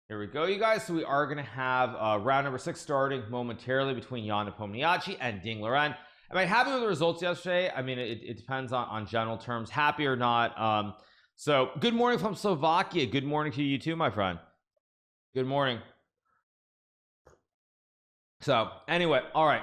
Here we go, you guys. So we are going to have round number 6 starting momentarily between Jan Nepomniachtchi and Ding Liren. Am I happy with the results yesterday? I mean, it depends on general terms, happy or not. So good morning from Slovakia. Good morning to you too, my friend. Good morning. So anyway, all right.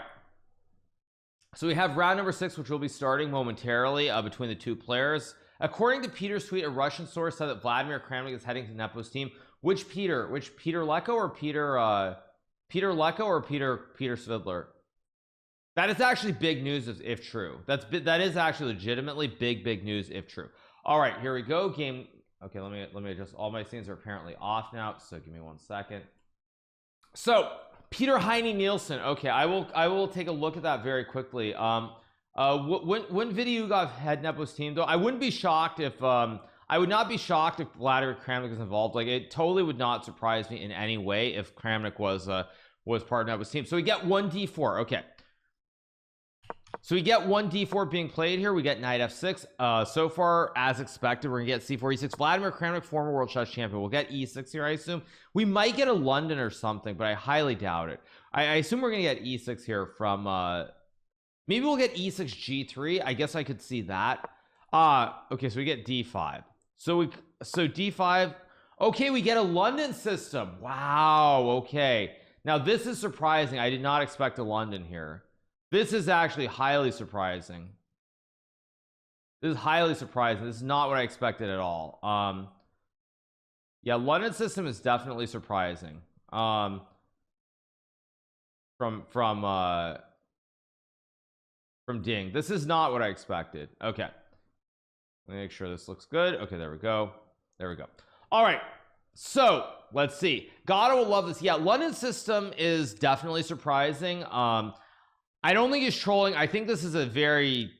So we have round number 6, which will be starting momentarily between the two players. According to Peter's tweet, a Russian source said that Vladimir Kramnik is heading to Nepo's team. Which Peter Lecko or Peter Lecko or Peter Svidler? That is actually big news if true. That is actually legitimately big news if true. All right, here we go. Game. Okay, let me adjust. All my scenes are apparently off now, so give me 1 second. So Peter Heine Nielsen. Okay, I will take a look at that very quickly. When video you got had Nepo's team though, I wouldn't be shocked if I would not be shocked if Vladimir Kramnik is involved. Like, it totally would not surprise me in any way if Kramnik was part of Nepo's team. So we get 1d4. Okay, so we get 1d4 being played here. We get knight f6. So far, as expected, we're gonna get c4 e6. Vladimir Kramnik, former world chess champion. We'll get e6 here, I assume. We might get a London or something, but I highly doubt it. I assume we're gonna get e6 here from maybe we'll get e6 g3. I guess I could see that. Okay, so we get d5. So d5. Okay, we get a London system. Wow. Okay, now this is surprising. I did not expect a London here. This is actually highly surprising. This is highly surprising. This is not what I expected at all. Yeah, London system is definitely surprising. From Ding. This is not what I expected. Okay, let me make sure this looks good. Okay, there we go. There we go. All right, so let's see. Llada will love this. Yeah, London system is definitely surprising. I don't think he's trolling. I think this is a very,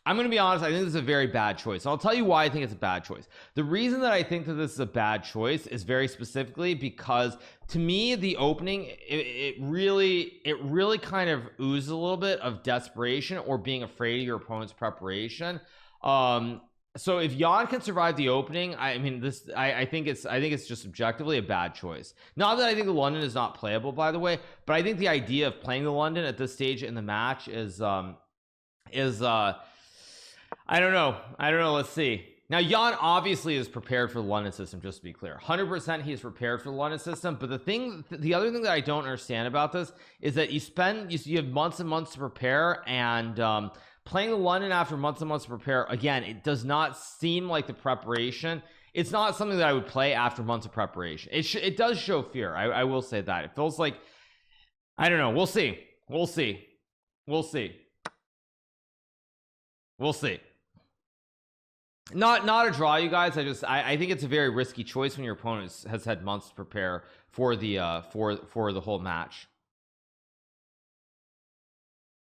I'm gonna be honest, I think this is a very bad choice. I'll tell you why I think it's a bad choice. The reason that I think that this is a bad choice is very specifically because, to me, the opening, it really kind of oozes a little bit of desperation or being afraid of your opponent's preparation. So if Jan can survive the opening, I mean, this, I think it's just objectively a bad choice. Not that I think the London is not playable, by the way, but I think the idea of playing the London at this stage in the match is I don't know. Let's see. Now, Jan obviously is prepared for the London system, just to be clear. 100% he is prepared for the London system. But the other thing that I don't understand about this is that you have months and months to prepare, and playing the London after months and months to prepare, again, it does not seem like the preparation. It's not something that I would play after months of preparation. It does show fear. I will say that. It feels like, I don't know. We'll see. Not a draw, you guys. I think it's a very risky choice when your opponent has had months to prepare for the for the whole match.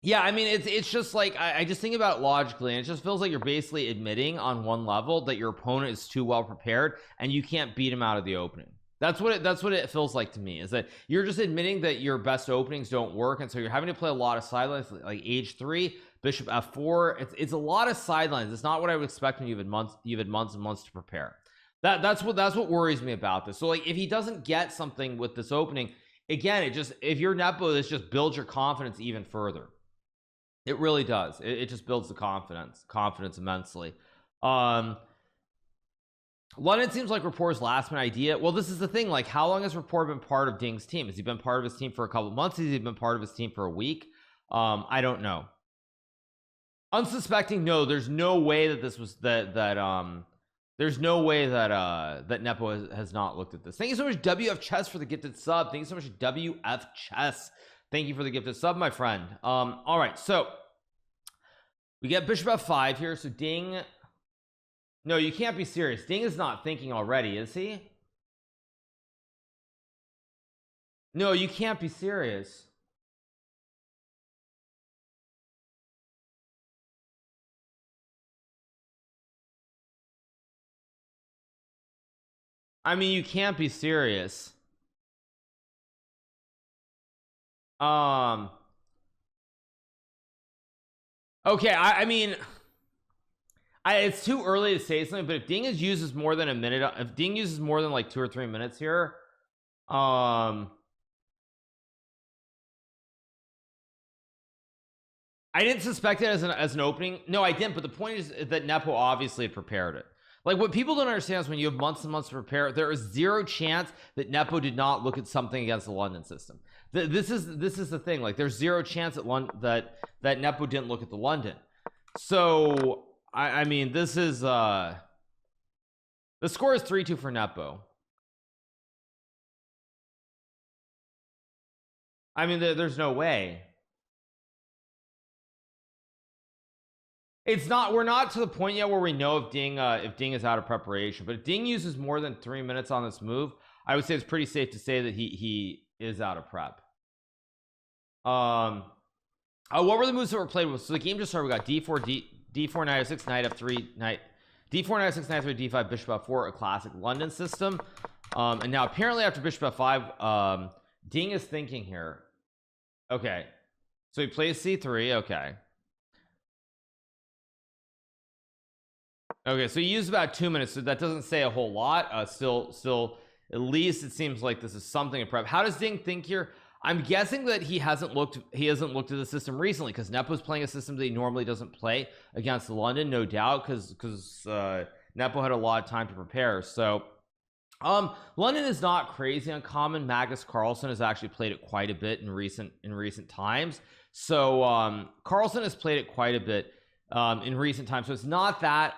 Yeah, I mean, it's just like, I just think about it logically, and it just feels like you're basically admitting on one level that your opponent is too well prepared and you can't beat him out of the opening. That's what it feels like to me, is that you're just admitting that your best openings don't work, and so you're having to play a lot of sidelines, like h3, bishop f4. It's a lot of sidelines. It's not what I would expect when you've had months and months to prepare. That's what worries me about this. So, like, if he doesn't get something with this opening, again, if you're Nepo, this just builds your confidence even further. It really does. It just builds the confidence immensely. London seems like Rapport's last minute idea. Well, this is the thing. Like, how long has Rapport been part of Ding's team? Has he been part of his team for a couple of months? Has he been part of his team for a week? I don't know. Unsuspecting, no. There's no way that this was there's no way that that Nepo has not looked at this. Thank you so much, WF Chess, for the gifted sub. Thank you so much, WF Chess. Thank you for the gifted sub, my friend. All right, so we get bishop f5 here. So Ding, no, you can't be serious. Ding is not thinking already, is he? No, you can't be serious. I mean, you can't be serious. Okay, I mean, it's too early to say something, but if Ding uses more than a minute, if Ding uses more than like 2 or 3 minutes here, I didn't suspect it as an opening. No, I didn't. But the point is that Nepo obviously had prepared it. Like, what people don't understand is when you have months and months to prepare, there is zero chance that Nepo did not look at something against the London system. This is the thing. Like, there's zero chance that Nepo didn't look at the London. So I mean, this is the score is 3-2 for Nepo. I mean, there's no way. It's not, we're not to the point yet where we know if Ding is out of preparation, but if Ding uses more than 3 minutes on this move, I would say it's pretty safe to say that he is out of prep. What were the moves that were played with? So the game just started. We got d4, d4, knight f6, knight f3, knight d4, knight f6, knight f3, d5, bishop f4, a classic London system. And now apparently after bishop f5, Ding is thinking here. Okay, so he plays c3. Okay, so he used about 2 minutes, so that doesn't say a whole lot. Still, at least it seems like this is something in prep. How does Ding think here? I'm guessing that he hasn't looked at the system recently, because Nepo's playing a system that he normally doesn't play against the London, no doubt, because Nepo had a lot of time to prepare. So London is not crazy uncommon. Magnus Carlsen has actually played it quite a bit in recent times. So Carlsen has played it quite a bit in recent times, so it's not that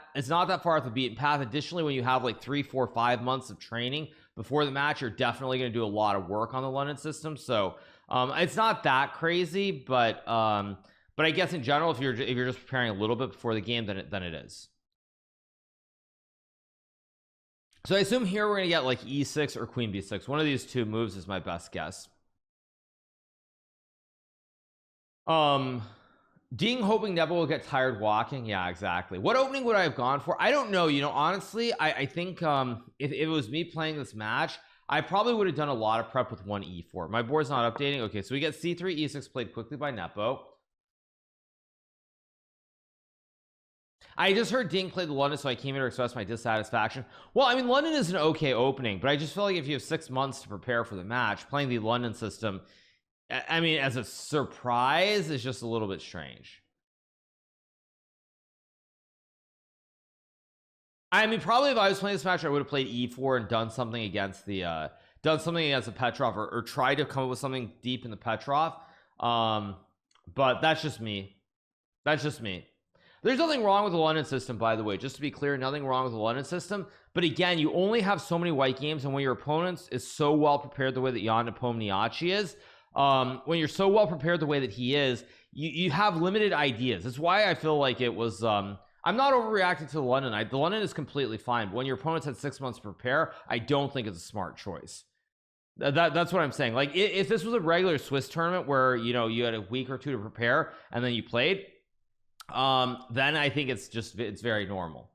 far off the beaten path. Additionally, when you have like 3, 4, 5 months of training before the match, you're definitely going to do a lot of work on the London system. So it's not that crazy, but I guess in general, if you're just preparing a little bit before the game, then it is. So I assume here we're gonna get like e6 or queen b6. One of these two moves is my best guess. Ding hoping Nepo will get tired walking. Yeah, exactly. What opening would I have gone for? I don't know. Honestly, I think if it was me playing this match, I probably would have done a lot of prep with 1 e4. My board's not updating. Okay, so we get c3, e6 played quickly by Nepo. I just heard Ding play the London, so I came here to express my dissatisfaction. Well, I mean, London is an okay opening, but I just feel like if you have 6 months to prepare for the match, playing the London system, I mean, as a surprise, is just a little bit strange. I mean, probably if I was playing this match, I would have played e4 and done something against the Petrov, or tried to come up with something deep in the Petrov. But that's just me. There's nothing wrong with the London system, by the way, just to be clear, nothing wrong with the London system. But again, you only have so many white games, and when your opponent is so well prepared the way that Jan Nepomniachtchi is, when you're so well prepared the way that he is, you have limited ideas. That's why I feel like it was I'm not overreacting to the London. The London is completely fine, but when your opponent's had 6 months to prepare, I don't think it's a smart choice. That's what I'm saying. Like, if this was a regular Swiss tournament where you had a week or two to prepare and then you played, then I think it's very normal.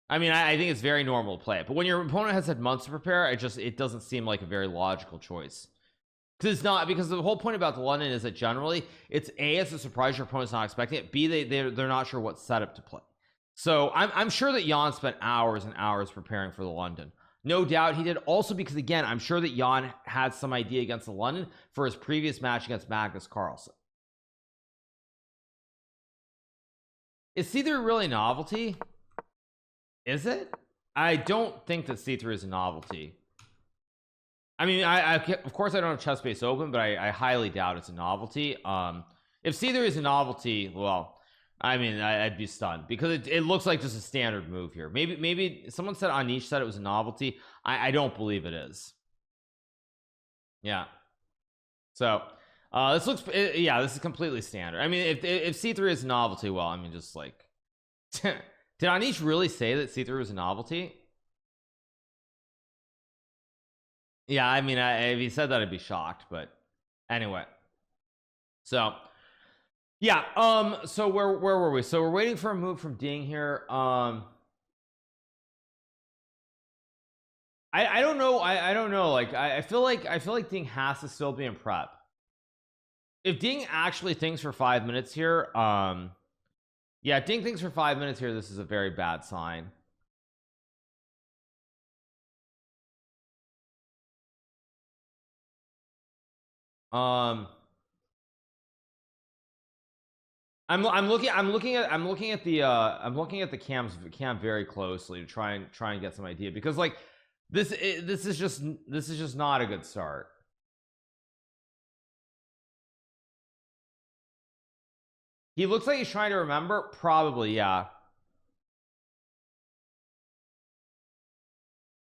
I mean, I think it's very normal to play it, but when your opponent has had months to prepare, it doesn't seem like a very logical choice. Because it's not, because the whole point about the London is that generally it's A, it's a surprise your opponent's not expecting it, B, they're not sure what setup to play. So I'm sure that Jan spent hours and hours preparing for the London. No doubt he did, also because, again, I'm sure that Jan had some idea against the London for his previous match against Magnus Carlsen. Is C3 really a novelty? Is it? I don't think that C3 is a novelty. I mean, I of course I don't have chess space open, but I highly doubt it's a novelty. If C3 is a novelty, well, I mean, I'd be stunned, because it looks like just a standard move here. Maybe someone said Anish said it was a novelty. I don't believe it is. Yeah. So this looks, yeah, this is completely standard. I mean, if C3 is a novelty, well, I mean, just like did Anish really say that C3 was a novelty? Yeah, I mean, if he said that, I'd be shocked, but anyway. So yeah, so where were we? So we're waiting for a move from Ding here. I don't know. I don't know. Like, I feel like Ding has to still be in prep. If Ding actually thinks for 5 minutes here, yeah, Ding thinks for 5 minutes here, this is a very bad sign. I'm looking at the cam very closely to try and get some idea, because like this is just not a good start. He looks like he's trying to remember, probably, yeah.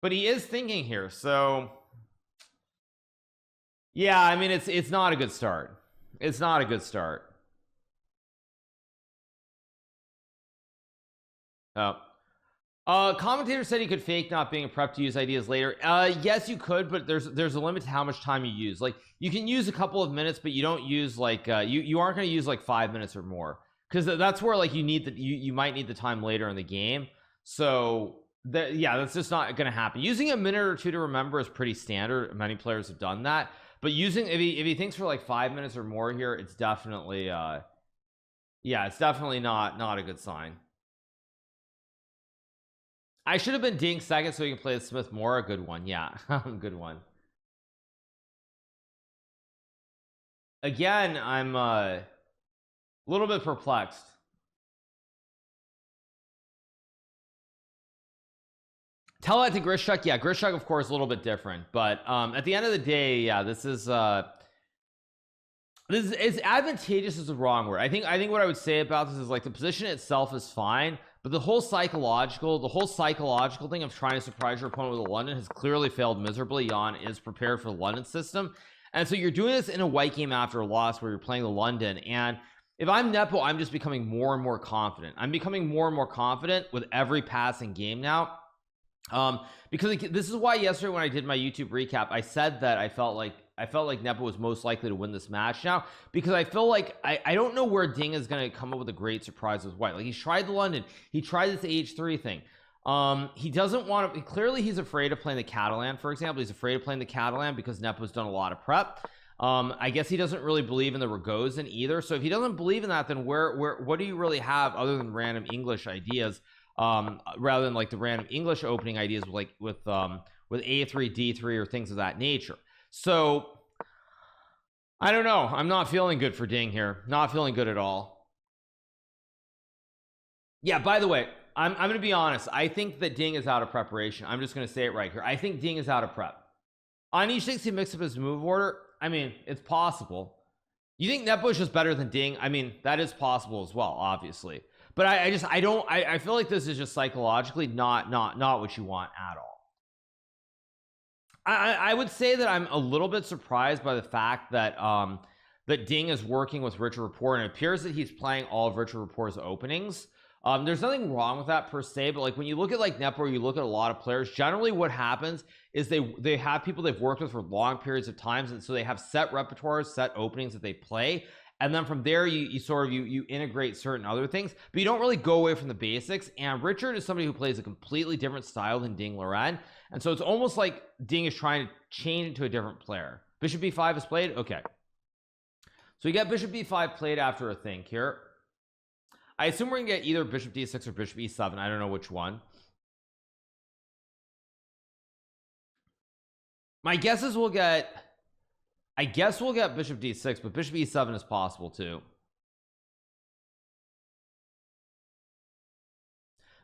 But he is thinking here, so yeah, I mean it's not a good start. It's not a good start. Commentator said he could fake not being a prep to use ideas later. Yes, you could, but there's a limit to how much time you use. Like you can use a couple of minutes, but you don't use like you aren't going to use like 5 minutes or more, because that's where like you might need the time later in the game. So yeah, that's just not going to happen. Using a minute or two to remember is pretty standard. Many players have done that, but using if he thinks for like 5 minutes or more here, it's definitely yeah, it's definitely not a good sign. I should have been Ding second so he can play the Smith more. A good one, yeah. Good one. Again, I'm a little bit perplexed. Tell that to Grishuk. Yeah, Grishuk of course a little bit different, but at the end of the day, yeah, this is advantageous is the wrong word. I think what I would say about this is like the position itself is fine, but the whole psychological thing of trying to surprise your opponent with a London has clearly failed miserably. Jan is prepared for the London system, and so you're doing this in a white game after a loss where you're playing the London. And if I'm Nepo, I'm just becoming more and more confident. I'm becoming more and more confident with every passing game now, because this is why yesterday when I did my YouTube recap, I said that I felt like Nepo was most likely to win this match now, because I feel like I don't know where Ding is going to come up with a great surprise with white. Like he's tried the London, he tried this H3 thing. He doesn't want to, clearly he's afraid of playing the Catalan, for example. He's afraid of playing the Catalan because Nepo's done a lot of prep. I guess he doesn't really believe in the Rogozin either. So if he doesn't believe in that, then what do you really have other than random English ideas, rather than like the random English opening ideas with A3, D3 or things of that nature? So I don't know. I'm not feeling good for Ding here. Not feeling good at all. Yeah, by the way, I'm going to be honest. I think that Ding is out of preparation. I'm just going to say it right here. I think Ding is out of prep. On e6, he mixed up his move order. I mean, it's possible. You think Nepo is just better than Ding? I mean, that is possible as well, obviously. But I feel like this is just psychologically not what you want at all. I would say that I'm a little bit surprised by the fact that that Ding is working with Richard Rapport, and it appears that he's playing all of Richard Rapport's openings. There's nothing wrong with that per se, but like when you look at like Nepo, or you look at a lot of players, generally what happens is they have people they've worked with for long periods of times, and so they have set repertoires, set openings that they play, and then from there you integrate certain other things, but you don't really go away from the basics. And Richard is somebody who plays a completely different style than Ding Liren, and so it's almost like Ding is trying to change into a different player. Bishop b5 is played. Okay, so we get bishop b5 played after a think here. I assume we're gonna get either bishop d6 or bishop e7. I don't know which one. My guess is we'll get bishop d6, but bishop e7 is possible too.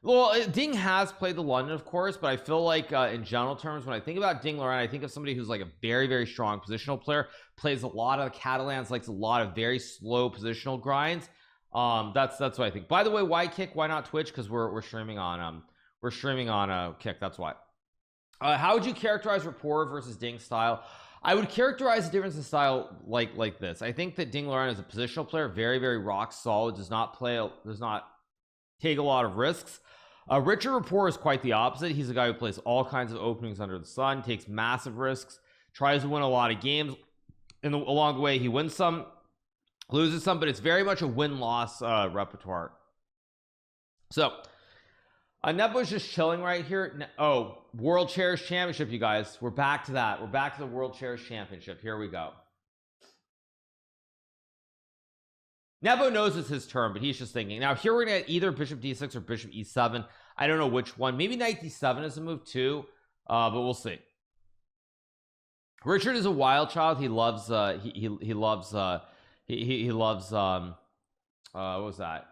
Well, Ding has played the London, of course, but I feel like in general terms, when I think about Ding Liren, I think of somebody who's like a very, very strong positional player, plays a lot of Catalans, likes a lot of very slow positional grinds. That's what I think. By the way, why Kick? Why not Twitch? Because we're streaming on Kick. That's why. How would you characterize Rapport versus Ding style? I would characterize the difference in style like this. I think that Ding Liren is a positional player, very, very rock solid, does not take a lot of risks. Richard Rapport is quite the opposite. He's a guy who plays all kinds of openings under the sun, takes massive risks, tries to win a lot of games, and along the way he wins some, loses some, but it's very much a win-loss repertoire. So Nepo's just chilling right here. Oh, World Chairs Championship, you guys. We're back to that. We're back to the World Chairs Championship. Here we go. Nepo knows it's his turn, but he's just thinking. Now here we're gonna get either bishop d6 or bishop e7. I don't know which one. Maybe knight d7 is a move too, but we'll see. Richard is a wild child. He loves he loves he loves what was that?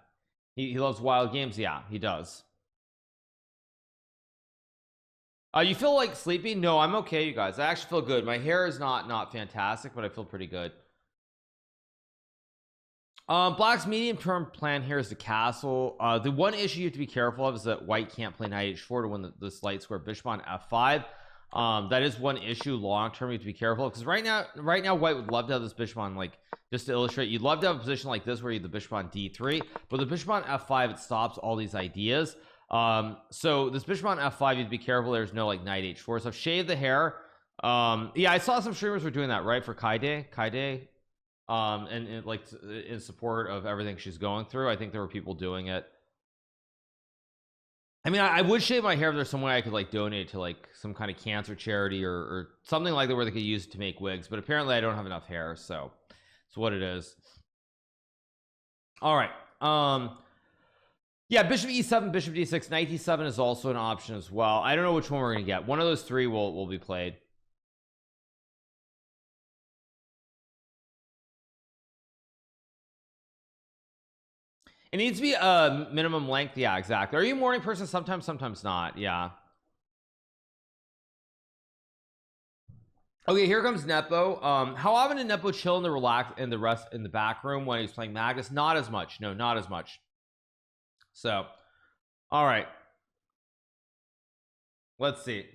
He loves wild games. Yeah, he does. You feel like sleepy? No, I'm okay, you guys. I actually feel good. My hair is not fantastic, but I feel pretty good. Black's medium term plan here is the castle. The one issue you have to be careful of is that white can't play knight h4 to win this light square bishop on f5. That is one issue long term you have to be careful, because right now white would love to have this bishop on, like, just to illustrate, you'd love to have a position like this where you have the bishop on d3, but the bishop on f5, it stops all these ideas. So this bishop on f5, you have to be careful there's no like knight h4. So I've shaved the hair. Yeah, I saw some streamers were doing that, right, for Kaide and like in support of everything she's going through. I think there were people doing it. I mean, I would shave my hair if there's some way I could like donate to like some kind of cancer charity or something like that where they could use it to make wigs, but apparently I don't have enough hair, so it's what it is. All right. Yeah, bishop e7, bishop d6, knight d7 is also an option as well. I don't know which one we're gonna get. One of those three will be played. It needs to be a minimum length. Yeah, exactly. Are you a morning person? Sometimes not. Yeah. Okay, here comes Nepo. How often did Nepo chill in the back room when he's playing Magnus? Not as much. No, not as much. So, all right. Let's see.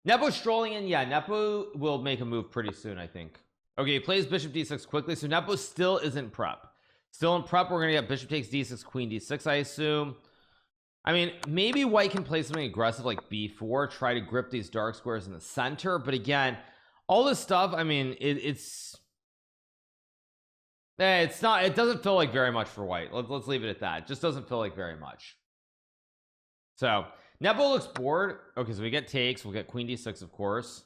Nepo strolling in. Yeah, Nepo will make a move pretty soon, I think. Okay, he plays bishop d6 quickly, so Nepo still isn't prep. Still in prep, we're gonna get bishop takes d6, queen d6, I assume. I mean, maybe white can play something aggressive like b4, try to grip these dark squares in the center, but again, all this stuff, I mean, it's not, it doesn't feel like very much for white. Let's leave it at that. It just doesn't feel like very much. So Nepo looks bored. Okay, so we get takes, we'll get queen d6, of course.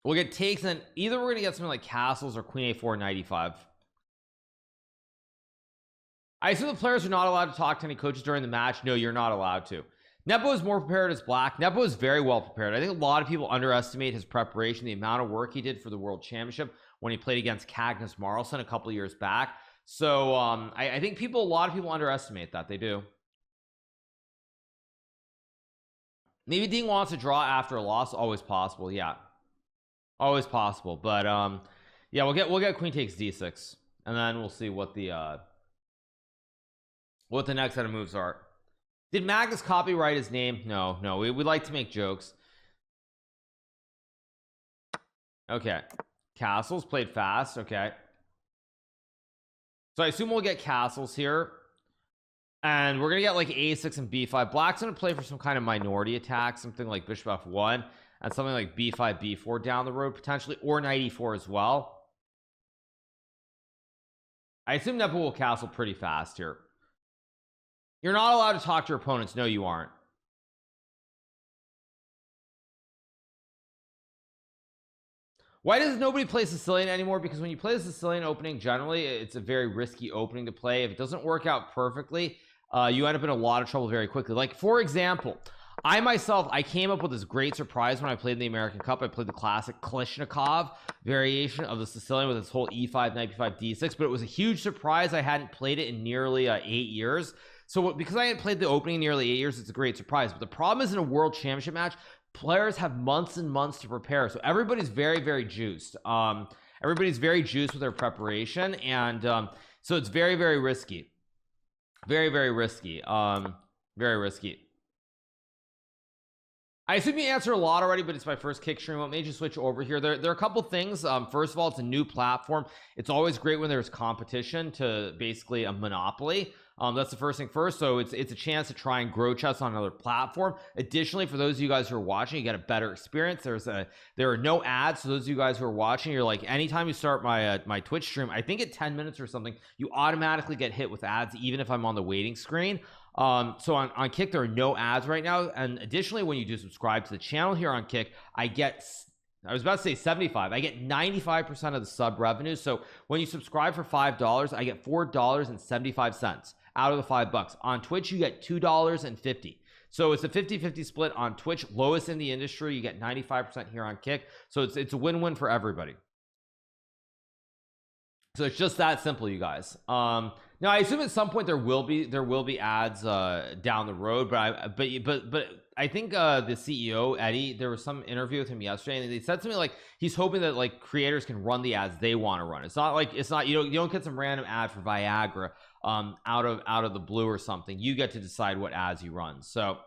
We'll get takes, and either we're gonna get something like castles or queen a4, knight e5. I assume the players are not allowed to talk to any coaches during the match. No, you're not allowed to. Nepo is more prepared as black. Nepo is very well prepared. I think a lot of people underestimate his preparation, the amount of work he did for the World Championship when he played against Magnus Carlsen a couple years back. So I think a lot of people underestimate that. They do. Maybe Dean wants to draw after a loss. Always possible. Yeah, always possible. But yeah, we'll get queen takes d6, and then we'll see what the next set of moves are. Did Magnus copyright his name? No, we like to make jokes. Okay, castles played fast. Okay, so I assume we'll get castles here, and we're gonna get like a6 and b5. Black's gonna play for some kind of minority attack, something like bishop f1 and something like b5 b4 down the road potentially, or knight e4 as well. I assume Nepo will castle pretty fast here. You're not allowed to talk to your opponents. No, you aren't. Why does nobody play Sicilian anymore? Because when you play the Sicilian opening, generally it's a very risky opening to play. If it doesn't work out perfectly, you end up in a lot of trouble very quickly. Like, for example, I came up with this great surprise when I played in the American Cup. I played the classic Klishnikov variation of the Sicilian with its whole e5, knight b5, d6, but it was a huge surprise. I hadn't played it in nearly 8 years. So because I had played the opening in nearly 8 years, it's a great surprise. But the problem is, in a world championship match, players have months and months to prepare. So everybody's very juiced. Everybody's very juiced with their preparation, and so it's very risky. Very risky. Very risky. I assume you answered a lot already, but it's my first kick stream. What made you switch over here? There are a couple things. First of all, it's a new platform. It's always great when there's competition to basically a monopoly. That's the first thing first. So it's a chance to try and grow chess on another platform. Additionally, for those of you guys who are watching, you get a better experience. There are no ads. So those of you guys who are watching, you're like, anytime you start my Twitch stream, I think at 10 minutes or something, you automatically get hit with ads, even if I'm on the waiting screen. So on Kick, there are no ads right now. And additionally, when you do subscribe to the channel here on Kick, I was about to say 75. I get 95% of the sub revenue. So when you subscribe for $5, I get $4.75 out of the $5. On Twitch, you get $2.50. So it's a 50-50 split on Twitch, lowest in the industry. You get 95% here on Kick, so it's a win-win for everybody. So it's just that simple, you guys. Now I assume at some point there will be ads down the road, but I think the CEO Eddie, there was some interview with him yesterday, and they said something like he's hoping that like creators can run the ads they want to run. It's not you don't get some random ad for Viagra out of the blue or something. You get to decide what ads you run. So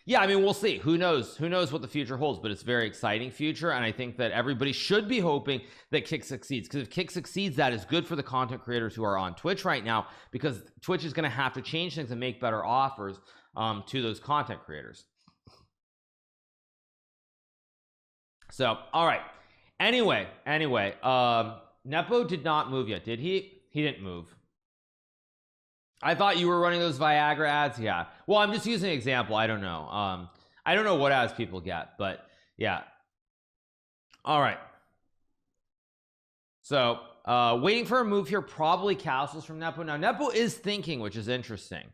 yeah, I mean, we'll see. Who knows what the future holds, but it's a very exciting future, and I think that everybody should be hoping that Kick succeeds, because if Kick succeeds, that is good for the content creators who are on Twitch right now, because Twitch is going to have to change things and make better offers to those content creators. So all right, anyway, Nepo did not move yet, did he? He didn't move. I thought you were running those Viagra ads. Yeah, well, I'm just using an example. I don't know. I don't know what ads people get, but yeah. All right, so waiting for a move here, probably castles from Nepo. Now Nepo is thinking, which is interesting.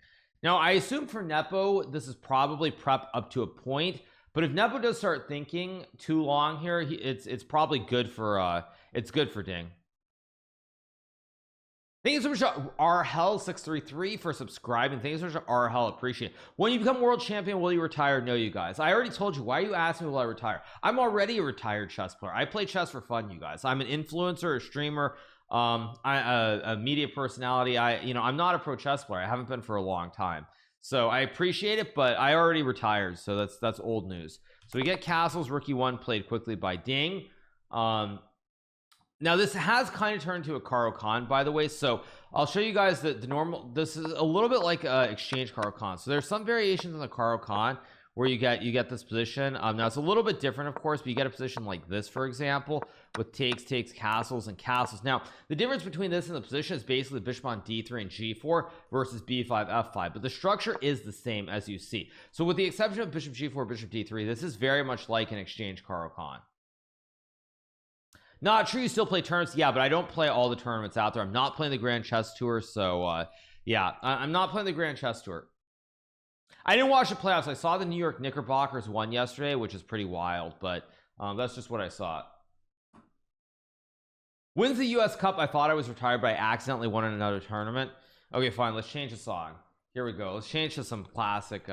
Now I assume for Nepo this is probably prep up to a point, but if Nepo does start thinking too long here, it's probably good for Ding. Thank you so much, RHell633, for subscribing. Thank you so much, RHell. Appreciate it. When you become world champion, will you retire? No, you guys. I already told you. Why are you asking me will I retire? I'm already a retired chess player. I play chess for fun, you guys. I'm an influencer, a streamer, a media personality. I'm not a pro chess player. I haven't been for a long time. So I appreciate it, but I already retired. So that's old news. So we get castles. Rookie 1 played quickly by Ding. Now this has kind of turned to a Karo Khan, by the way, so I'll show you guys the normal. This is a little bit like exchange Karo Khan. So there's some variations on the Karo Khan where you get this position. Now it's a little bit different, of course, but you get a position like this, for example, with takes, castles, and castles. Now the difference between this and the position is basically bishop on d3 and g4 versus b5, f5, but the structure is the same, as you see. So with the exception of bishop g4, bishop d3, this is very much like an exchange Karo Khan. Not true, you still play tournaments. Yeah, but I don't play all the tournaments out there. I'm not playing the Grand Chess Tour, so yeah, I'm not playing the Grand Chess Tour. I didn't watch the playoffs. I saw the New York Knickerbockers won yesterday, which is pretty wild, but that's just what I saw. Wins the US Cup. I thought I was retired, but I accidentally won in another tournament. Okay, fine, let's change the song. Here we go. Let's change to some classic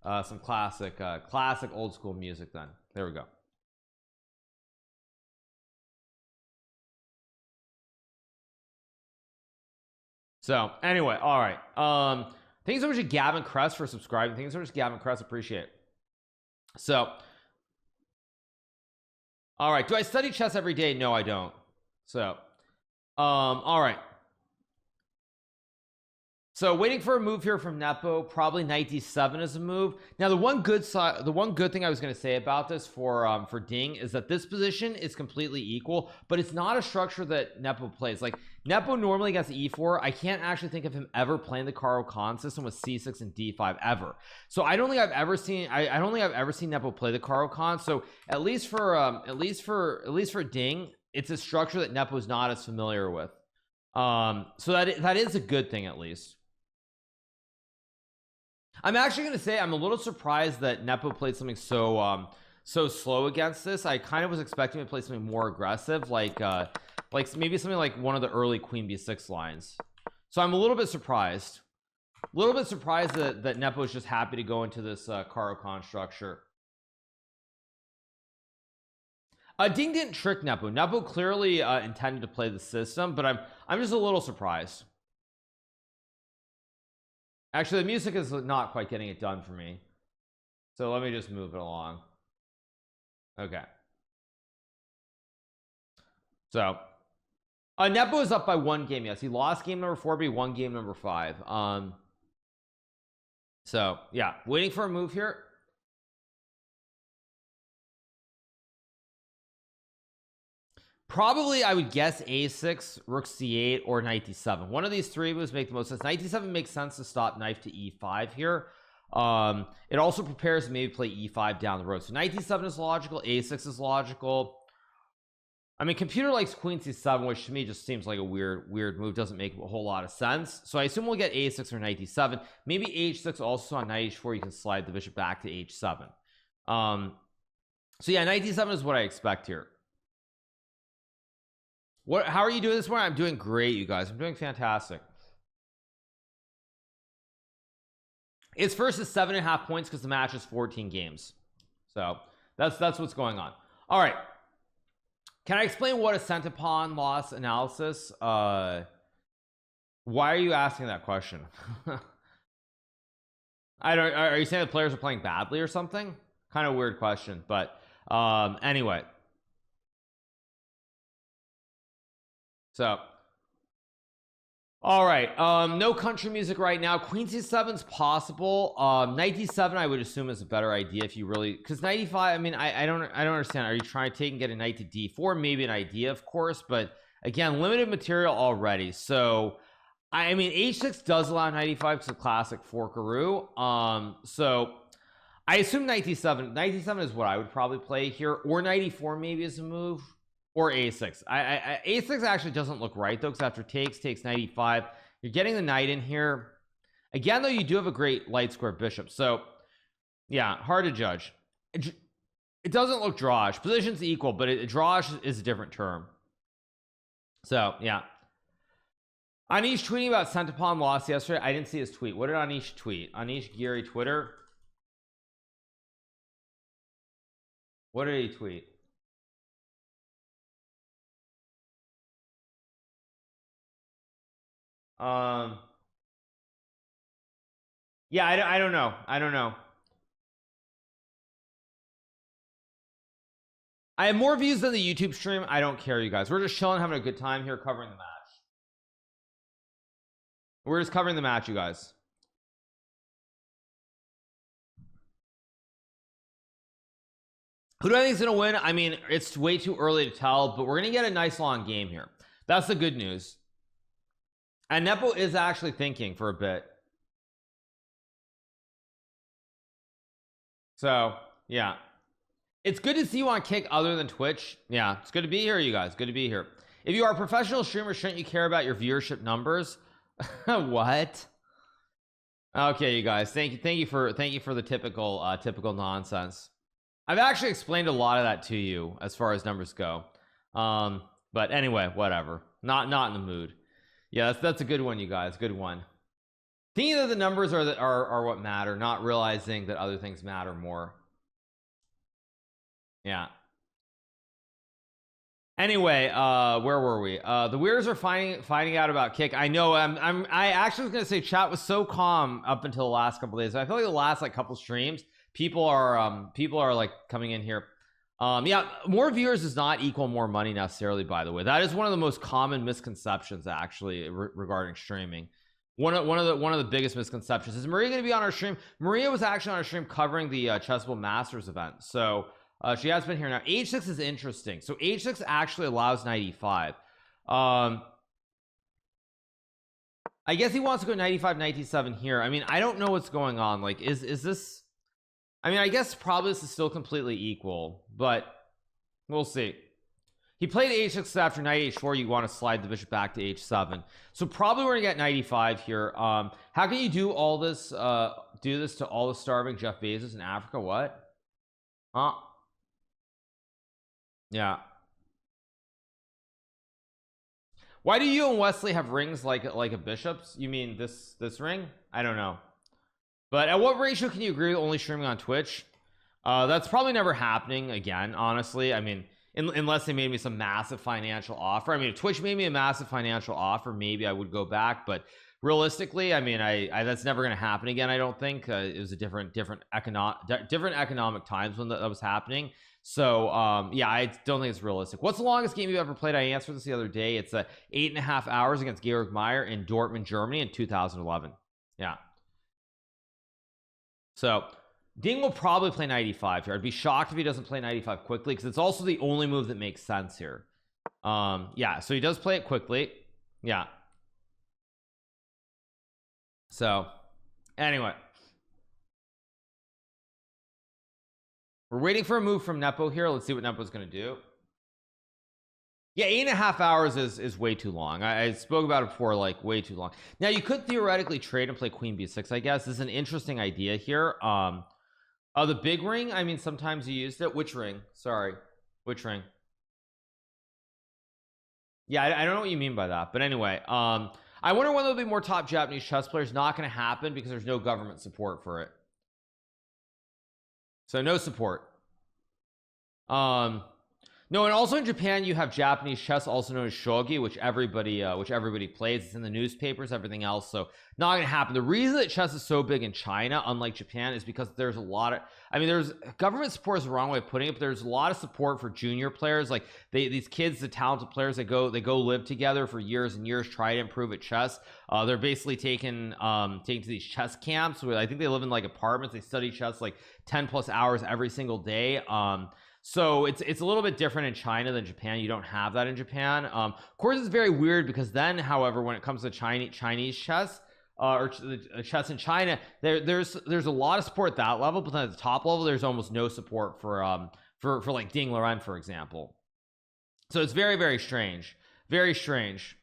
classic old school music then. There we go. So anyway, all right. Thanks so much to Gavin Crest for subscribing. Thanks so much to Gavin Crest, appreciate it. So all right, do I study chess every day? No, I don't. So all right, so waiting for a move here from Nepo. Probably knight d7 is a move. Now the one good thing I was going to say about this for Ding is that this position is completely equal, but it's not a structure that Nepo plays. Like Nepo normally gets e4. I can't actually think of him ever playing the Karo Khan system with c6 and d5 ever. So I don't think I've ever seen Nepo play the Karo Khan. So at least for Ding, it's a structure that Nepo is not as familiar with. So that is a good thing, at least. I'm actually going to say I'm a little surprised that Nepo played something so slow against this. I kind of was expecting to play something more aggressive, like maybe something like one of the early queen b6 lines. So I'm a little bit surprised that Nepo is just happy to go into this Karo Khan structure. Ding didn't trick Nepo. Nepo clearly intended to play the system, but I'm just a little surprised. Actually, the music is not quite getting it done for me, so let me just move it along. Okay, so Nepo is up by 1 game. Yes, he lost game number 4, but he won game number 5. So yeah, waiting for a move here. Probably I would guess a6, rook c8, or knight d7. One of these three moves make the most sense. Knight d7 makes sense to stop knight to e5 here. It also prepares to maybe play e5 down the road. So knight d7 is logical, a6 is logical. I mean, computer likes queen c7, which to me just seems like a weird move. Doesn't make a whole lot of sense. So I assume we'll get a6 or knight d7. Maybe h6 also on knight h4. You can slide the bishop back to h7. So yeah, knight d7 is what I expect here. How are you doing this morning? I'm doing great, you guys. I'm doing fantastic. It's first is 7.5 points because the match is 14 games. So that's what's going on. All right. Can I explain what a centipon loss analysis? Why are you asking that question? I don't. Are you saying the players are playing badly or something? Kind of weird question, but anyway. So all right, no country music right now. Queen c7 is possible. Knight d7 I would assume is a better idea if you really, because knight e5, I mean, I don't understand. Are you trying to take and get a knight to d4? Maybe an idea, of course, but again, limited material already. So I mean, h6 does allow knight e5 because it's a classic for Hikaru. So I assume knight d7 is what I would probably play here, or knight e4 maybe is a move, or a6. A6 actually doesn't look right though, because after takes knight e5, you're getting the knight in here again, though. You do have a great light square bishop, so yeah, hard to judge. It doesn't look drawish. Position's equal, but drawish is a different term. So yeah, Anish tweeting about centipon loss yesterday. I didn't see his tweet. What did Anish tweet? Anish Giri Twitter. What did he tweet? Yeah, I don't know. I have more views than the YouTube stream. I don't care, you guys. We're just chilling, having a good time here, covering the match. We're just covering the match, you guys. Who do I think is going to win? I mean, it's way too early to tell, but we're going to get a nice long game here. That's the good news. And Nepo is actually thinking for a bit. So yeah, it's good to see you on Kick other than Twitch. Yeah, it's good to be here, you guys. Good to be here. If you are a professional streamer, shouldn't you care about your viewership numbers? What? Okay, you guys, thank you for the typical nonsense. I've actually explained a lot of that to you as far as numbers go. But anyway, whatever. Not in the mood. Yeah, that's a good one, you guys. Good one. Thinking that the numbers are what matter, not realizing that other things matter more. Yeah. Anyway, where were we? The Weirders are finding out about Kick. I know. I actually was gonna say chat was so calm up until the last couple days. I feel like the last couple streams, people are like coming in here. Yeah, more viewers does not equal more money necessarily, by the way. That is one of the most common misconceptions actually regarding streaming. One of the biggest misconceptions. Is Maria going to be on our stream? Maria was actually on our stream covering the Chessable Masters event, so she has been here. Now h6 is interesting. So h6 actually allows knight e5. I guess he wants to go knight e5 knight d7 here. I mean, I don't know what's going on. Like, is this, I mean, I guess probably this is still completely equal, but we'll see. He played h6 after knight h4. You want to slide the bishop back to h7. So probably we're gonna get knight e5 here. How can you do all this? Do this to all the starving Jeff Bezos in Africa? What? Yeah. Why do you and Wesley have rings like a bishop's? You mean this ring? I don't know. But at what ratio can you agree with only streaming on Twitch? That's probably never happening again, honestly. I mean, unless they made me some massive financial offer. I mean, if Twitch made me a massive financial offer, maybe I would go back, but realistically, I mean, I that's never going to happen again. I don't think. It was a different economic times when that was happening. So yeah, I don't think it's realistic. What's the longest game you've ever played? I answered this the other day. It's 8.5 hours against Georg Meyer in Dortmund, Germany in 2011. Yeah. So Ding will probably play knight e5 here. I'd be shocked if he doesn't play knight e5 quickly, because it's also the only move that makes sense here. Yeah, so he does play it quickly. Yeah. So anyway, we're waiting for a move from Nepo here. Let's see what Nepo's going to do. Yeah, 8.5 hours is way too long. I spoke about it before, like way too long. Now you could theoretically trade and play queen b6, I guess. This is an interesting idea here. The big ring, I mean, sometimes you used it. Which ring? Sorry, which ring? Yeah, I don't know what you mean by that, but anyway, I wonder when there'll be more top Japanese chess players. Not going to happen because there's no government support for it. So no support. No, and also in Japan you have Japanese chess, also known as shogi, which everybody plays. It's in the newspapers, everything else. So not gonna happen. The reason that chess is so big in China, unlike Japan, is because there's a lot of, I mean, there's government support is the wrong way of putting it, but there's a lot of support for junior players. Like these kids, the talented players, they go live together for years and years, try to improve at chess. They're basically taken to these chess camps where I think they live in like apartments. They study chess like 10+ hours every single day. So it's a little bit different in China than Japan. You don't have that in Japan. Of course, it's very weird because then, however, when it comes to Chinese chess, or chess in China, there's a lot of support at that level, but then at the top level, there's almost no support for like Ding Liren, for example. So it's very, very strange. Very strange.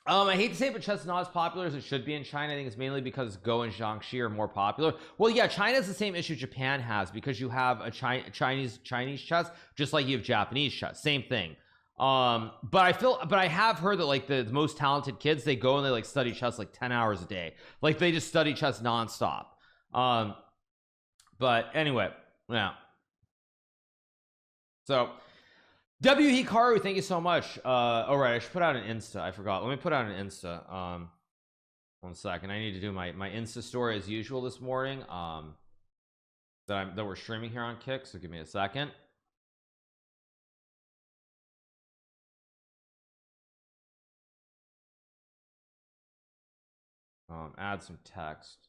I hate to say it, but chess is not as popular as it should be in China. I think it's mainly because Go and Jiangxi are more popular. Well, yeah, China has the same issue Japan has because you have a Chinese chess, just like you have Japanese chess. Same thing. But I have heard that like the most talented kids, they go and they like study chess like 10 hours a day. Like they just study chess nonstop. But anyway, yeah. So GMHikaru, thank you so much. All right, I should put out an Insta. I forgot. Let me put out an Insta. 1 second. I need to do my Insta story as usual this morning. That we're streaming here on Kick. So give me a second. Add some text.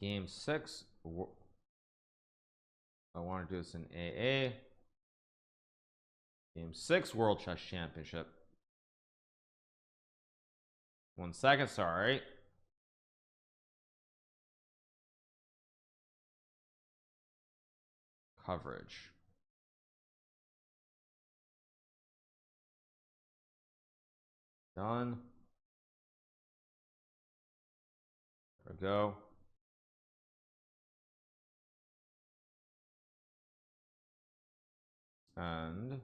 Game 6. I want to do this in AA. Game 6 World Chess Championship. 1 second, sorry. Coverage. Done. There we go. And